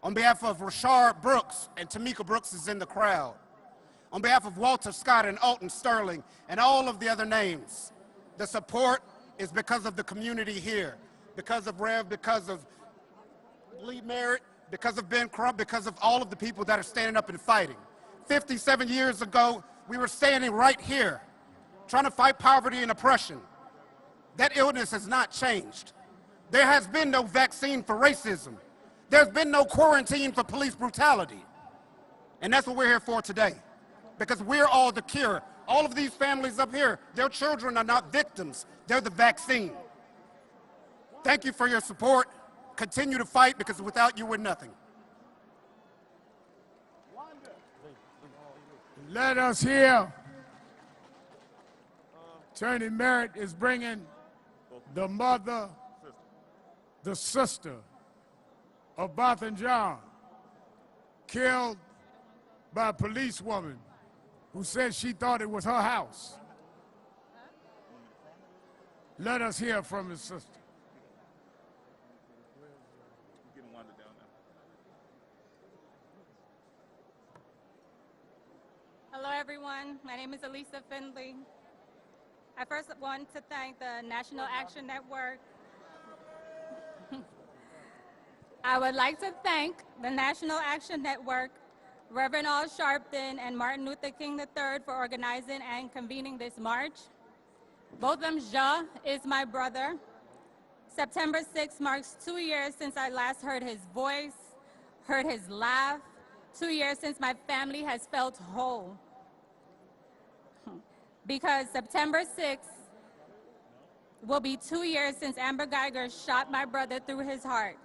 On behalf of Rashard Brooks, and Tamika Brooks is in the crowd. On behalf of Walter Scott and Alton Sterling and all of the other names, the support is because of the community here, because of Rev, because of Lee Merritt, because of Ben Crump, because of all of the people that are standing up and fighting. 57 years ago, we were standing right here, trying to fight poverty and oppression. That illness has not changed. There has been no vaccine for racism. There's been no quarantine for police brutality. And that's what we're here for today, because we're all the cure. All of these families up here, their children are not victims, they're the vaccine. Thank you for your support. Continue to fight, because without you, we're nothing. Let us hear. Attorney Merritt is bringing the mother, the sister of Botham Jean, killed by a policewoman who said she thought it was her house. Let us hear from his sister. Hello, everyone. My name is Elisa Findley. I first want to thank the National Action Network. I would like to thank the National Action Network, Reverend Al Sharpton and Martin Luther King III for organizing and convening this march. Botham Jean is my brother. September 6th marks 2 years since I last heard his voice, heard his laugh, 2 years since my family has felt whole. Because September 6th will be 2 years since Amber Geiger shot my brother through his heart.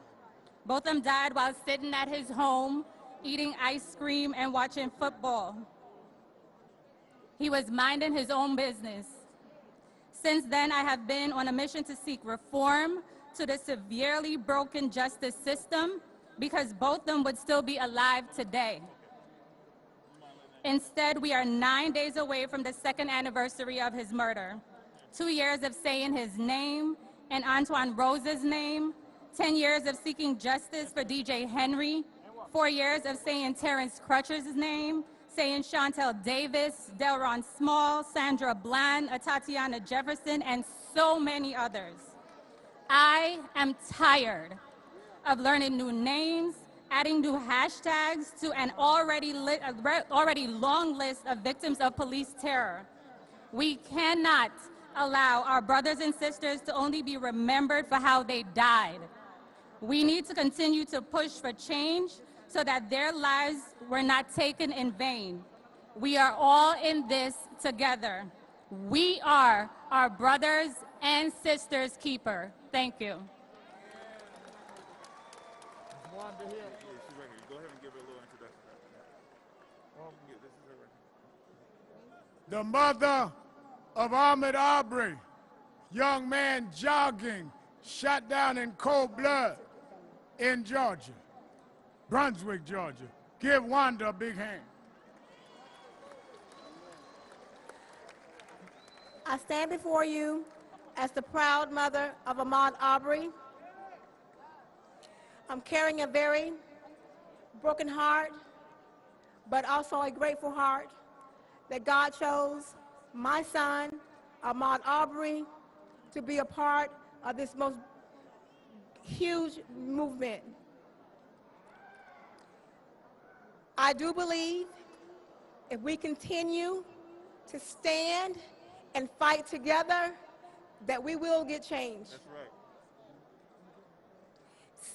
Both of them died while sitting at his home, eating ice cream and watching football. He was minding his own business. Since then, I have been on a mission to seek reform to the severely broken justice system, because both of them would still be alive today. Instead, we are 9 days away from the 2nd anniversary of his murder. 2 years of saying his name and Antoine Rose's name, 10 years of seeking justice for DJ Henry, 4 years of saying Terrence Crutcher's name, saying Chantel Davis, Delron Small, Sandra Bland, Tatiana Jefferson, and so many others. I am tired of learning new names, adding new hashtags to an already long list of victims of police terror. We cannot allow our brothers and sisters to only be remembered for how they died. We need to continue to push for change so that their lives were not taken in vain. We are all in this together. We are our brothers and sisters' keeper. Thank you. The mother of Ahmaud Arbery, young man jogging, shot down in cold blood in Georgia, Brunswick, Georgia. Give Wanda a big hand. I stand before you as the proud mother of Ahmaud Arbery. I'm carrying a very broken heart, but also a grateful heart that God chose my son, Ahmaud Arbery, to be a part of this most huge movement. I do believe if we continue to stand and fight together, that we will get change. That's right.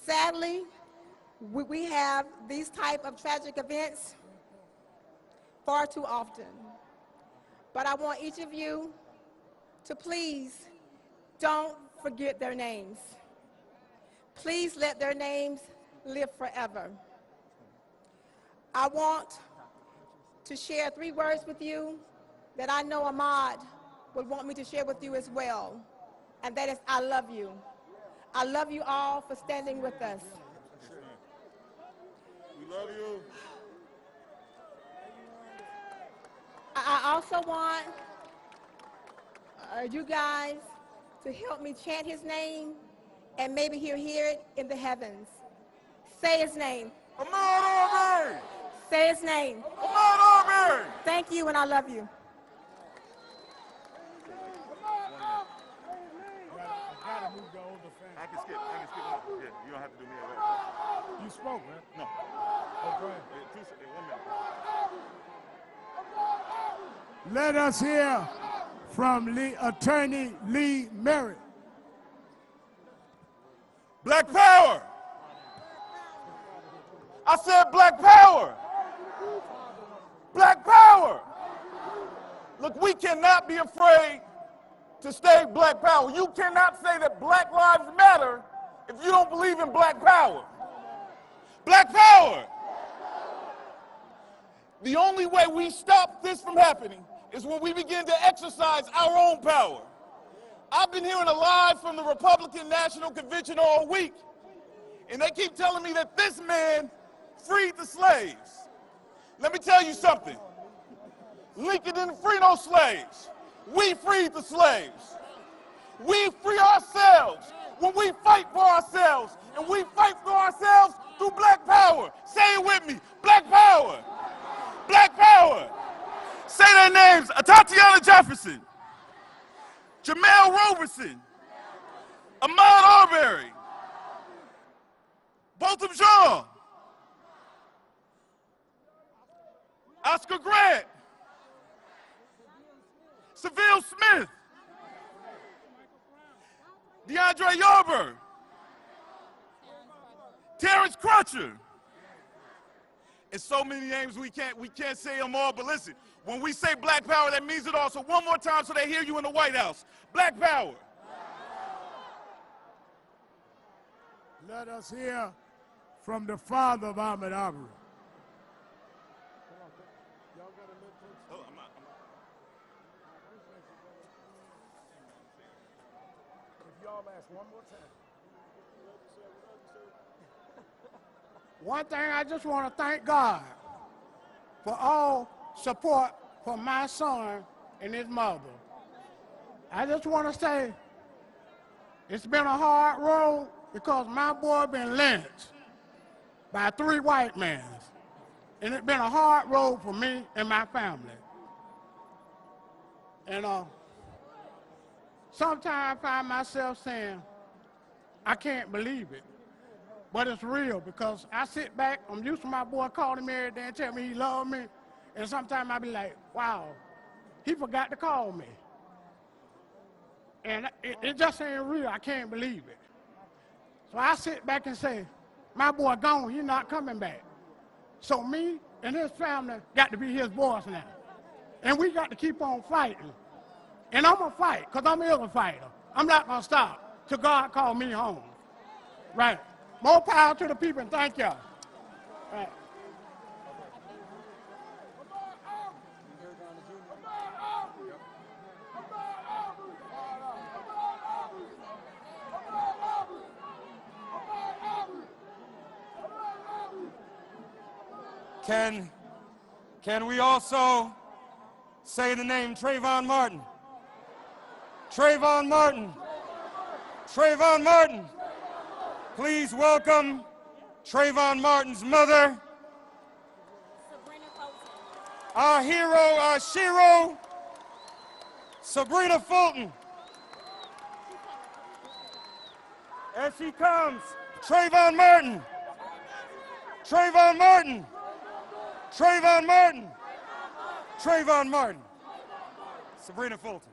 Sadly, we have these type of tragic events far too often. But I want each of you to please don't forget their names. Please let their names live forever. I want to share 3 words with you that I know Ahmaud would want me to share with you as well, and that is, I love you. I love you all for standing with us. We love you. also want you guys to help me chant his name, and maybe he'll hear it in the heavens. Say his name. Ahmaud Arbery! Say his name. Ahmaud Arbery! Thank you, and I love you. I can skip. Yeah, you don't have to do me at all. You spoke, man. No. Okay. 1 minute. Let us hear from Attorney Lee Merritt. Black power! I said black power! Black power! Look, we cannot be afraid to stay black power. You cannot say that Black Lives Matter if you don't believe in black power. Black power! The only way we stop this from happening is when we begin to exercise our own power. I've been hearing a lie from the Republican National Convention all week, and they keep telling me that this man freed the slaves. Let me tell you something. Lincoln didn't free no slaves. We freed the slaves. We free ourselves when we fight for ourselves, and we fight for ourselves through black power. Say it with me, black power. Black power. Say their names, Tatiana Jefferson, Jamel Roberson, Ahmaud Arbery, Botham Jean, Oscar Grant, Seville Smith, DeAndre Yarber, Terrence Crutcher. It's so many names we can't say them all, but listen, when we say black power, that means it all. So one more time so they hear you in the White House. Black power. Let us hear from the father of Ahmaud Arbery. One thing, I just want to thank God for all support for my son and his mother. I just want to say it's been a hard road because my boy been lynched by 3 white men. And it's been a hard road for me and my family. And sometimes I find myself saying, I can't believe it. But it's real because I sit back, I'm used to my boy calling me every day and telling me he loved me. And sometimes I be like, wow, he forgot to call me. And it just ain't real, I can't believe it. So I sit back and say, my boy gone, he's not coming back. So me and his family got to be his boys now. And we got to keep on fighting. And I'm gonna fight, because I'm a fighter. I'm not gonna stop till God call me home. Right. More power to the people, and thank y'all. Right. Can we also say the name Trayvon Martin? Trayvon Martin. Trayvon Martin. Please welcome Trayvon Martin's mother, our hero, our Shiro, Sabrina Fulton. As she comes, Trayvon Martin. Trayvon Martin. Trayvon Martin. Trayvon Martin. Sabrina Fulton.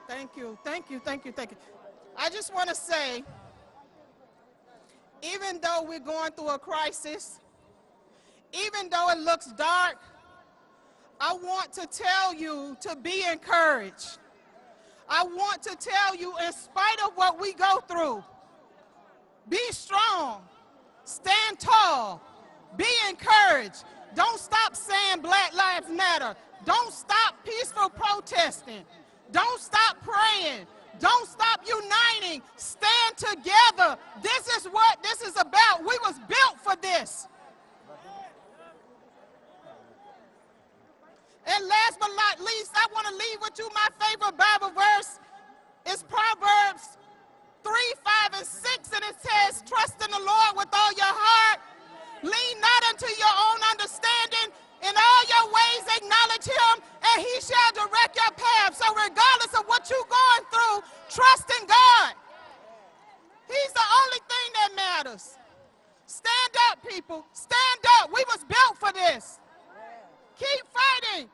Thank you, thank you, thank you, thank you. I just want to say, even though we're going through a crisis, even though it looks dark, I want to tell you to be encouraged. I want to tell you, in spite of what we go through, be strong, stand tall, be encouraged. Don't stop saying Black Lives Matter. Don't stop peaceful protesting. Don't stop praying. Don't stop uniting. Stand together. This is what this is about. We was built for this. And last but not least, I want to leave with you my favorite Bible verse. It's Proverbs 3, 5, and 6, and it says, trust in the Lord with all your heart. Lean not unto your own understanding. In all your ways acknowledge him, and he shall direct your path. So regardless of what you're going through, trust in God. He's the only thing that matters. Stand up, people. Stand up. We was built for this. Keep fighting.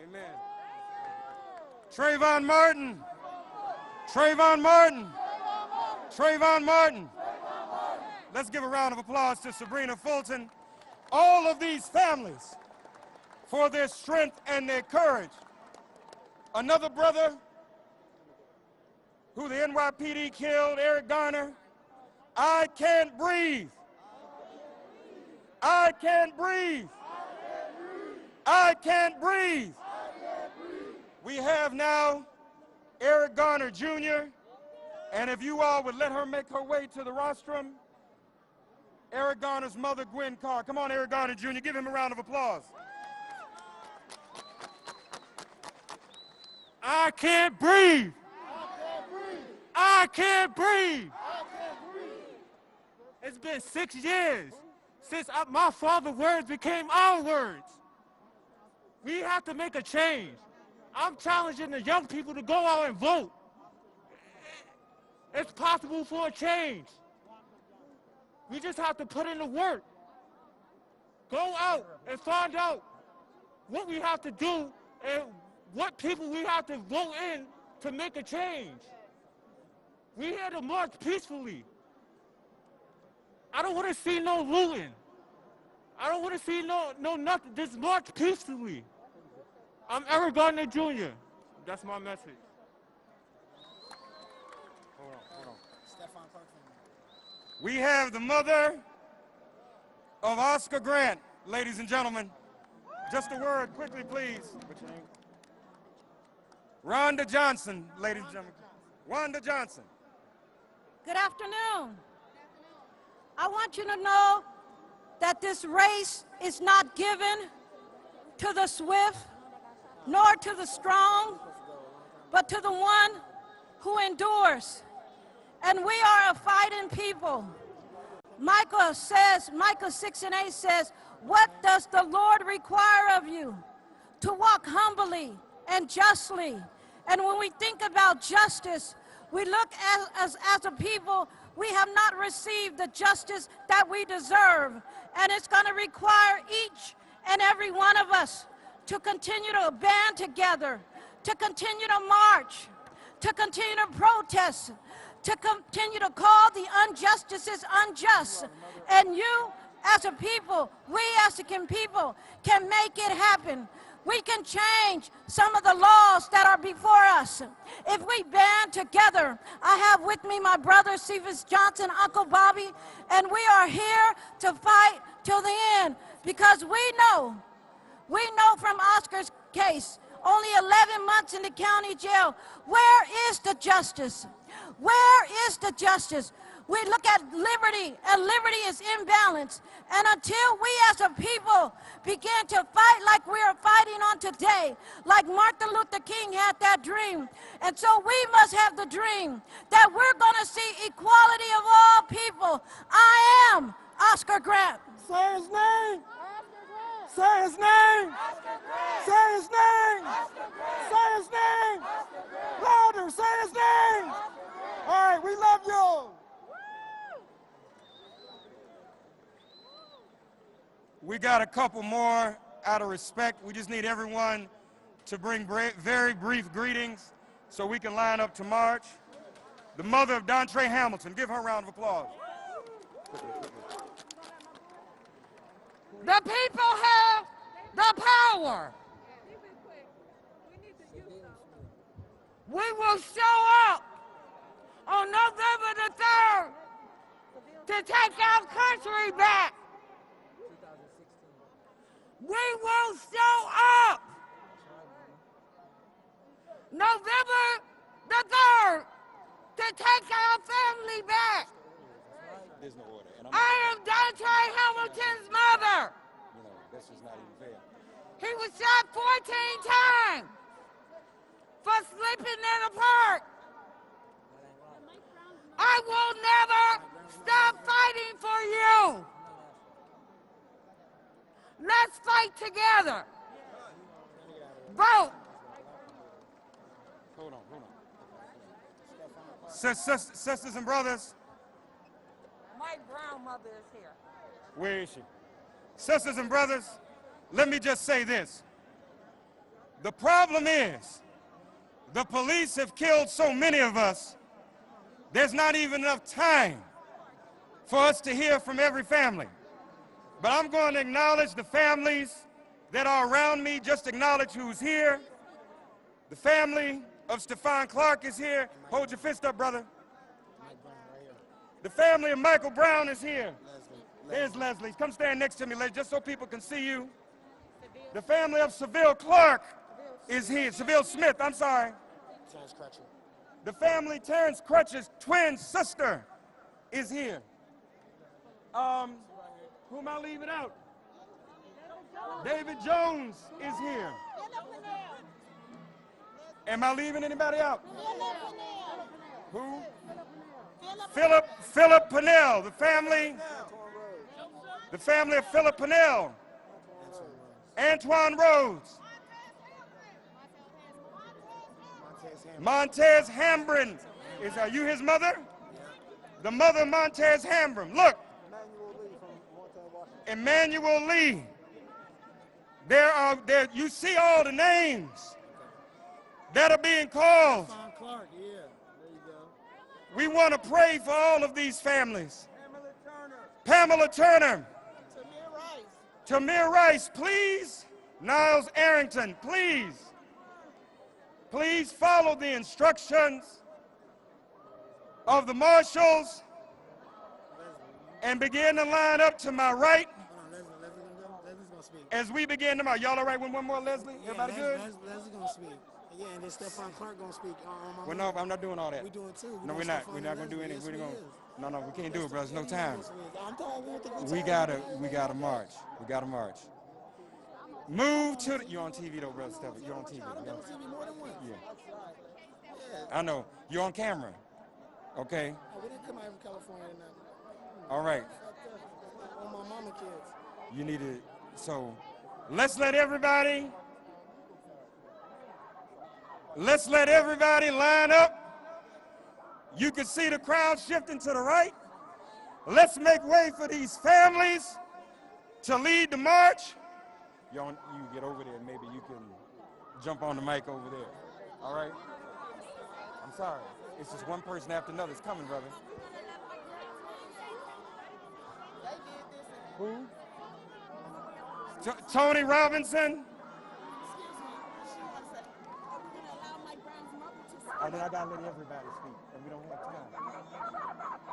Amen. Trayvon Martin. Trayvon Martin. Trayvon Martin. Let's give a round of applause to Sabrina Fulton. All of these families for their strength and their courage. Another brother who the NYPD killed, Eric Garner. I can't breathe. I can't breathe. I can't breathe. We have now Eric Garner Jr. And if you all would let her make her way to the rostrum, Eric Garner's mother, Gwen Carr. Come on, Eric Garner Jr., give him a round of applause. I can't breathe. I can't breathe. It's been 6 years since my father's words became our words. We have to make a change. I'm challenging the young people to go out and vote. It's possible for a change. We just have to put in the work. Go out and find out what we have to do and what people we have to vote in to make a change. We had to march peacefully. I don't want to see no looting. I don't want to see no nothing. Just march peacefully. I'm Eric Garner Jr. That's my message. Hold on. We have the mother of Oscar Grant, ladies and gentlemen. Just a word, quickly, please. What's your name? Rhonda Johnson, ladies and gentlemen. Rhonda Johnson. Good afternoon. I want you to know that this race is not given to the swift nor to the strong, but to the one who endures. And we are a fighting people. Micah 6:8 says, what does the Lord require of you? To walk humbly and justly. And when we think about justice, we look as a people, we have not received the justice that we deserve. And it's going to require each and every one of us to continue to band together, to continue to march, to continue to protest, to continue to call the injustices unjust. And you, as a people, we as a people, can make it happen. We can change some of the laws that are before us. If we band together, I have with me my brother, Cephas Johnson, Uncle Bobby, and we are here to fight till the end because we know from Oscar's case, only 11 months in the county jail, where is the justice? Where is the justice? We look at liberty, and liberty is imbalanced. And until we as a people begin to fight like we are fighting on today, like Martin Luther King had that dream. And so we must have the dream that we're going to see equality of all people. I am Oscar Grant. Say his name. Say his name. Say his name. Say his name. Louder, say his name. All right, we love you. We got a couple more out of respect. We just need everyone to bring very brief greetings so we can line up to march. The mother of Dontre Hamilton, give her a round of applause. The people have the power. We will show up on November the 3rd to take our country back. We will show up November the 3rd to take our family back. There's no order. I am Dontre Hamilton's mother. This is not even fair. He was shot 14 times for sleeping in a park. I will never stop fighting for you. Let's fight together. Vote. Hold on. Sisters and brothers, My grandmother is here. where is she? Sisters and brothers, let me just say this. The problem is, the police have killed so many of us, there's not even enough time for us to hear from every family. But I'm going to acknowledge the families that are around me, just acknowledge who's here. The family of Stephon Clark is here. Hold your fist up, brother. The family of Michael Brown is here. There's Leslie. Come stand next to me, ladies, just so people can see you. The family of Seville Clark is here. Seville Smith, I'm sorry. The family Terrence Crutch's twin sister is here. Who am I leaving out? David Jones is here. Am I leaving anybody out? Who? Philip Pennell, the family of Philip Pennell. Antoine Rhodes. Montez Hambron. Are you his mother? The mother of Montez Hambron. Look. Emmanuel Lee. You see all the names that are being called. We want to pray for all of these families. Pamela Turner. Tamir Rice, please. Niles Arrington, please. Please follow the instructions of the marshals and begin to line up to my right as we begin tomorrow. Y'all all right with one more, Leslie? Everybody good? Leslie's going to speak. Yeah, and then Stephon Clark going to speak. Well, no, I'm not doing all that. We doing too. No, we're not. We're not going to do anything. We're going. No, we can't do it, brothers. No time. I'm telling you, We gotta march. We gotta march. Move to the. You're on TV though, brother Stephen. You're on TV. Yeah. I know. You're on camera. Okay. We didn't come out from California or nothing. All right. On my mama kids. You need to. So, let's let everybody line up. You can see the crowd shifting to the right. Let's make way for these families to lead the march. You get over there, maybe you can jump on the mic over there. All right? I'm sorry. It's just one person after another. It's coming, brother. Who? Tony Robinson. And then I gotta let everybody speak, and we don't have time.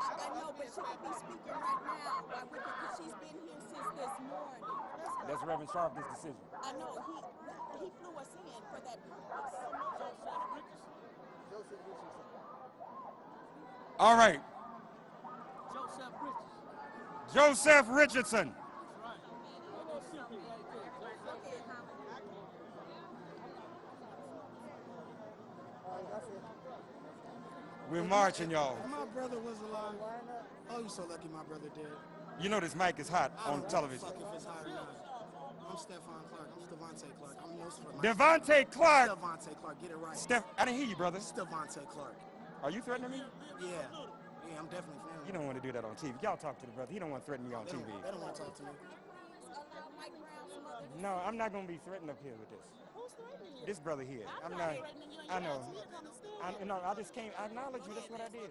I know, but she could be speaking right now. Because she's been here since this morning. That's Reverend Sharpton's decision. I know. He flew us in for that purpose. All right. Joseph Richardson. We're marching, y'all. If my brother was alive, oh, you're so lucky my brother did. You know this mic is hot on television. Fuck if it's hot or not. I'm Stephon Clark. I'm Devontae Clark. I'm Devontae Clark. Devontae Clark. Get it right. I didn't hear you, brother. Devontae Clark. Are you threatening me? Yeah. Yeah, I'm definitely threatening. You don't want to do that on TV. Y'all talk to the brother. He don't want to threaten me on TV. They don't want to talk to me. No, I'm not going to be threatened up here with this. This brother here. I'm not. I know. I just came. I acknowledge you. That's what I did.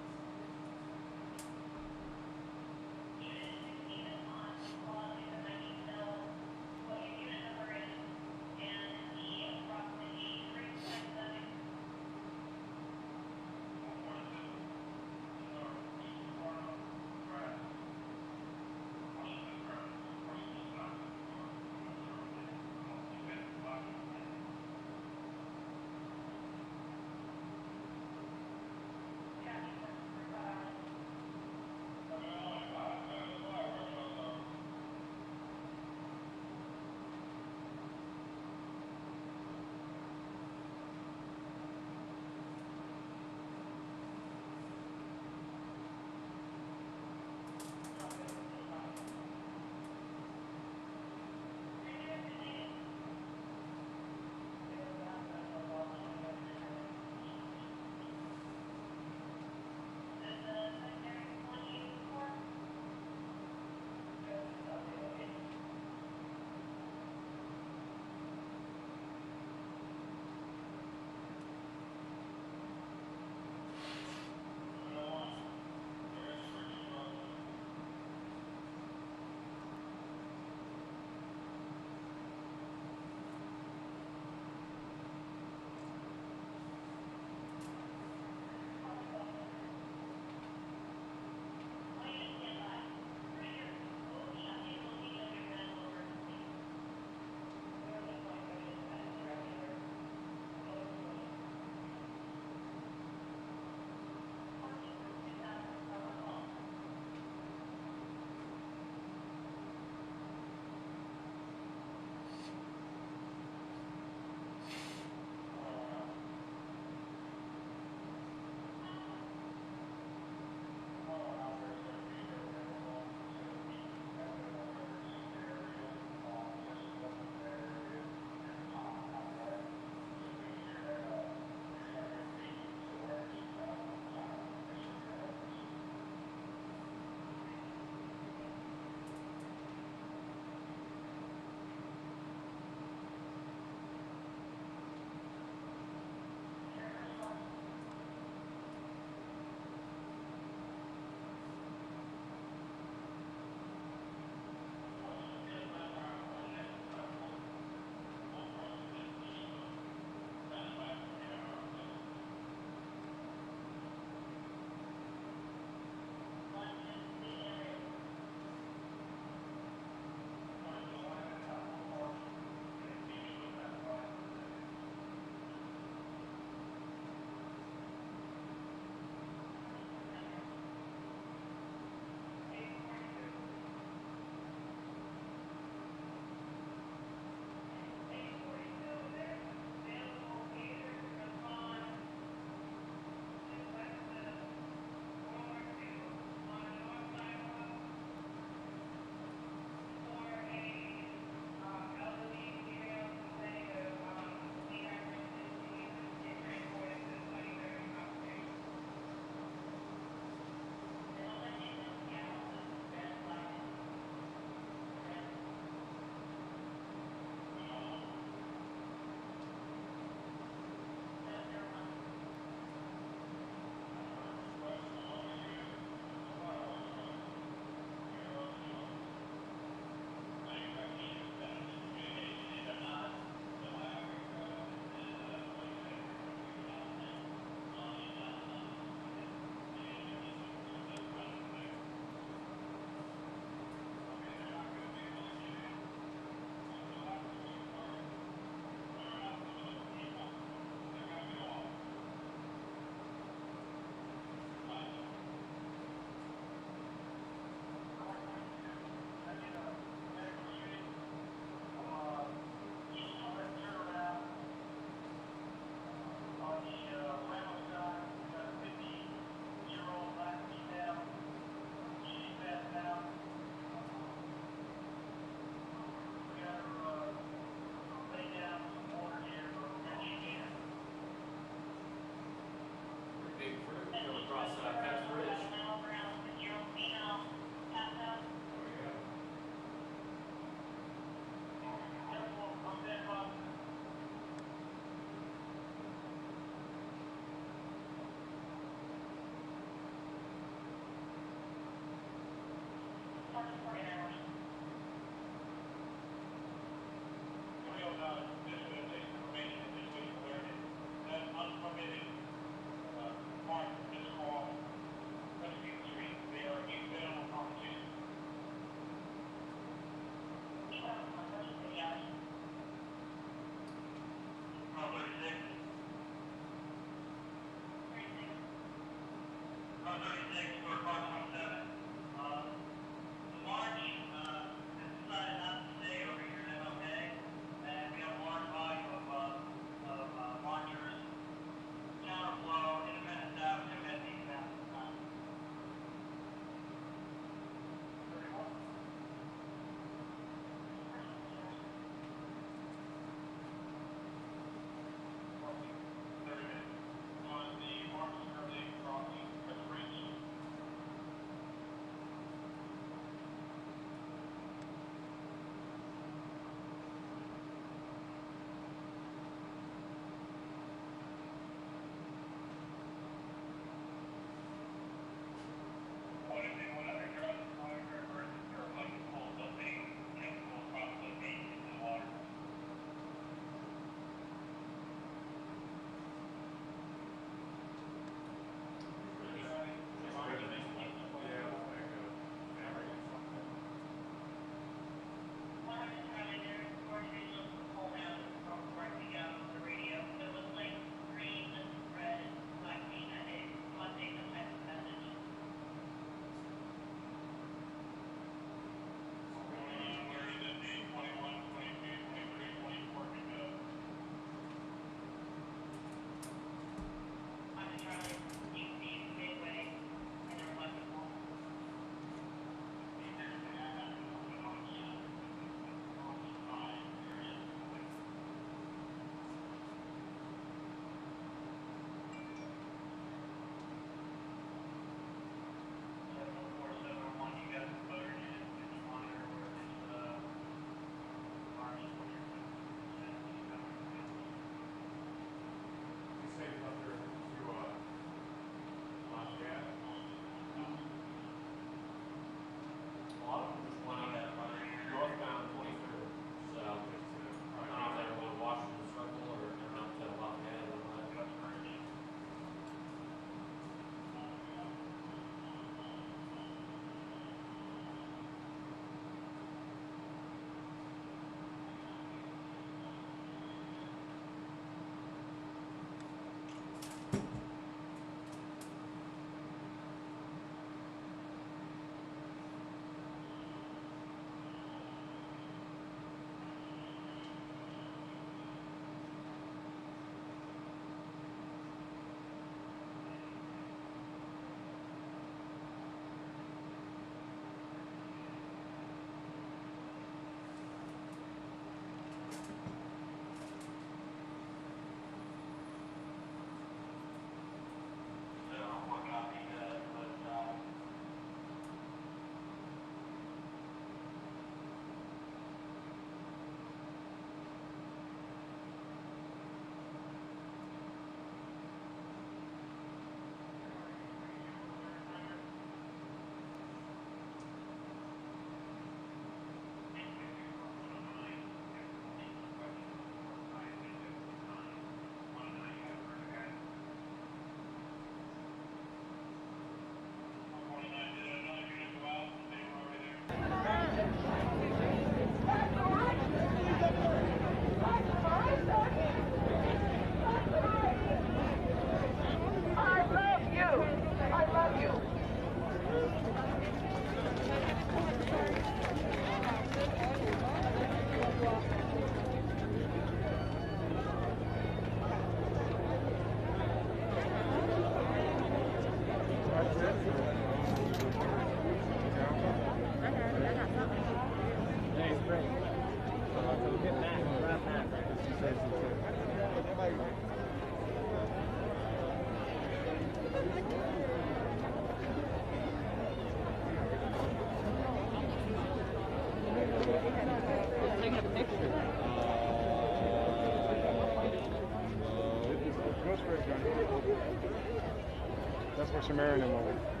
That's where Shamara and them over.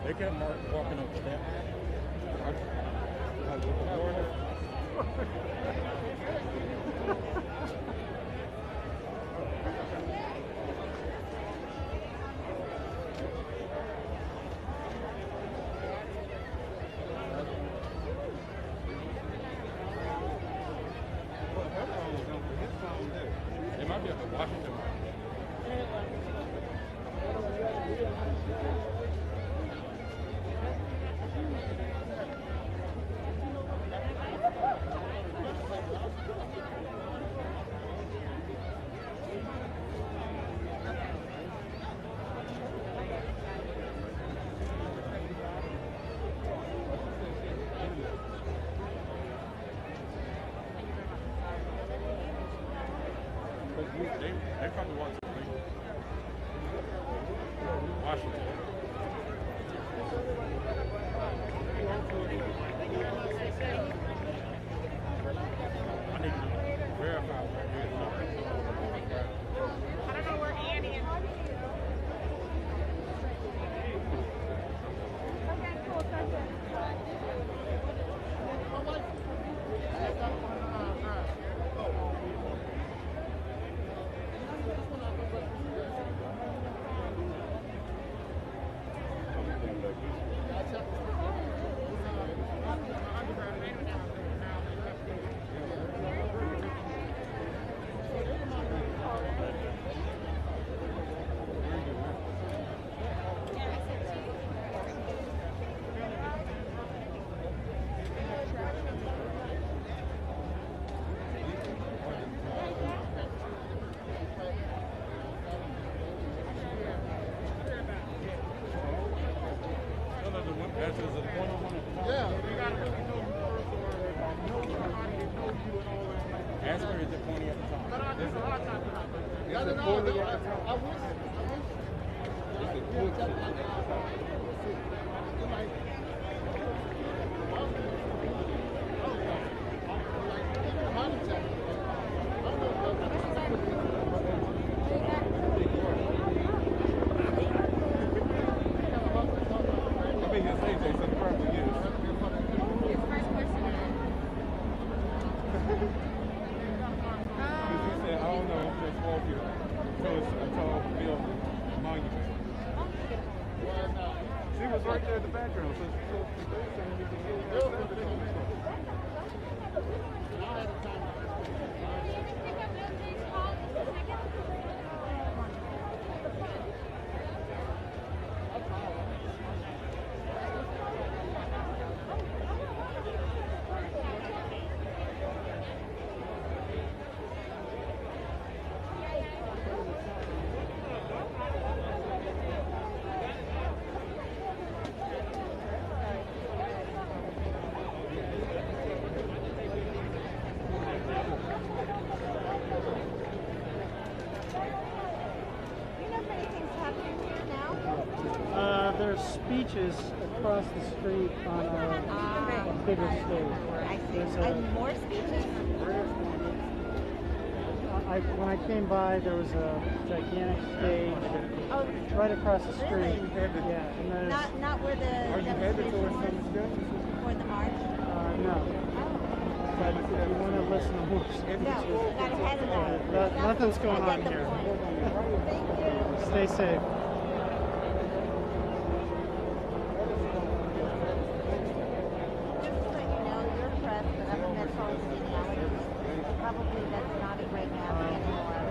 They kept walking up to that. It might be up in Washington. They probably want to leave Washington. I need to verify where he is. I don't know where Annie is. Okay, cool. Thank you. Asbury is at 20 at the top. This is 40 at the top. She was right there in the background. There's speeches across the street on a bigger stage. I see. More speeches? When I came by, there was a gigantic stage right across the street. Yeah, and there's, Not where the demonstration was? For the march? No. But if you want to listen to more speeches, No, got ahead of that. Nothing's going on here. Stay safe.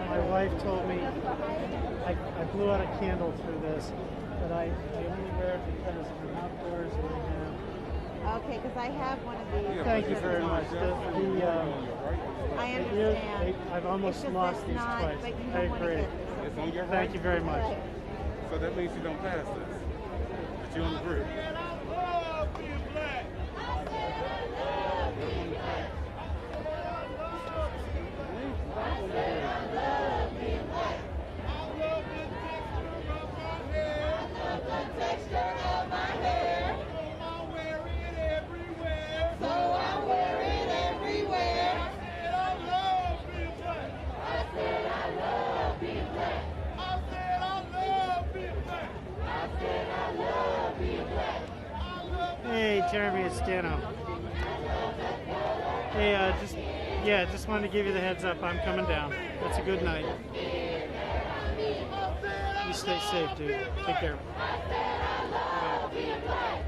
My wife told me I blew out a candle through this, but I only wear it because I'm outdoors and I have. Okay, because I have one of these. Thank you very much. I understand. I've almost lost these twice. I agree. It's on your right. Thank you very much. So that means you don't pass this. But you on the group. I said I love being black. Jeremy, it's Dano. Hey, just wanted to give you the heads up. I'm coming down. That's a good night. You stay safe, dude. Take care. Bye.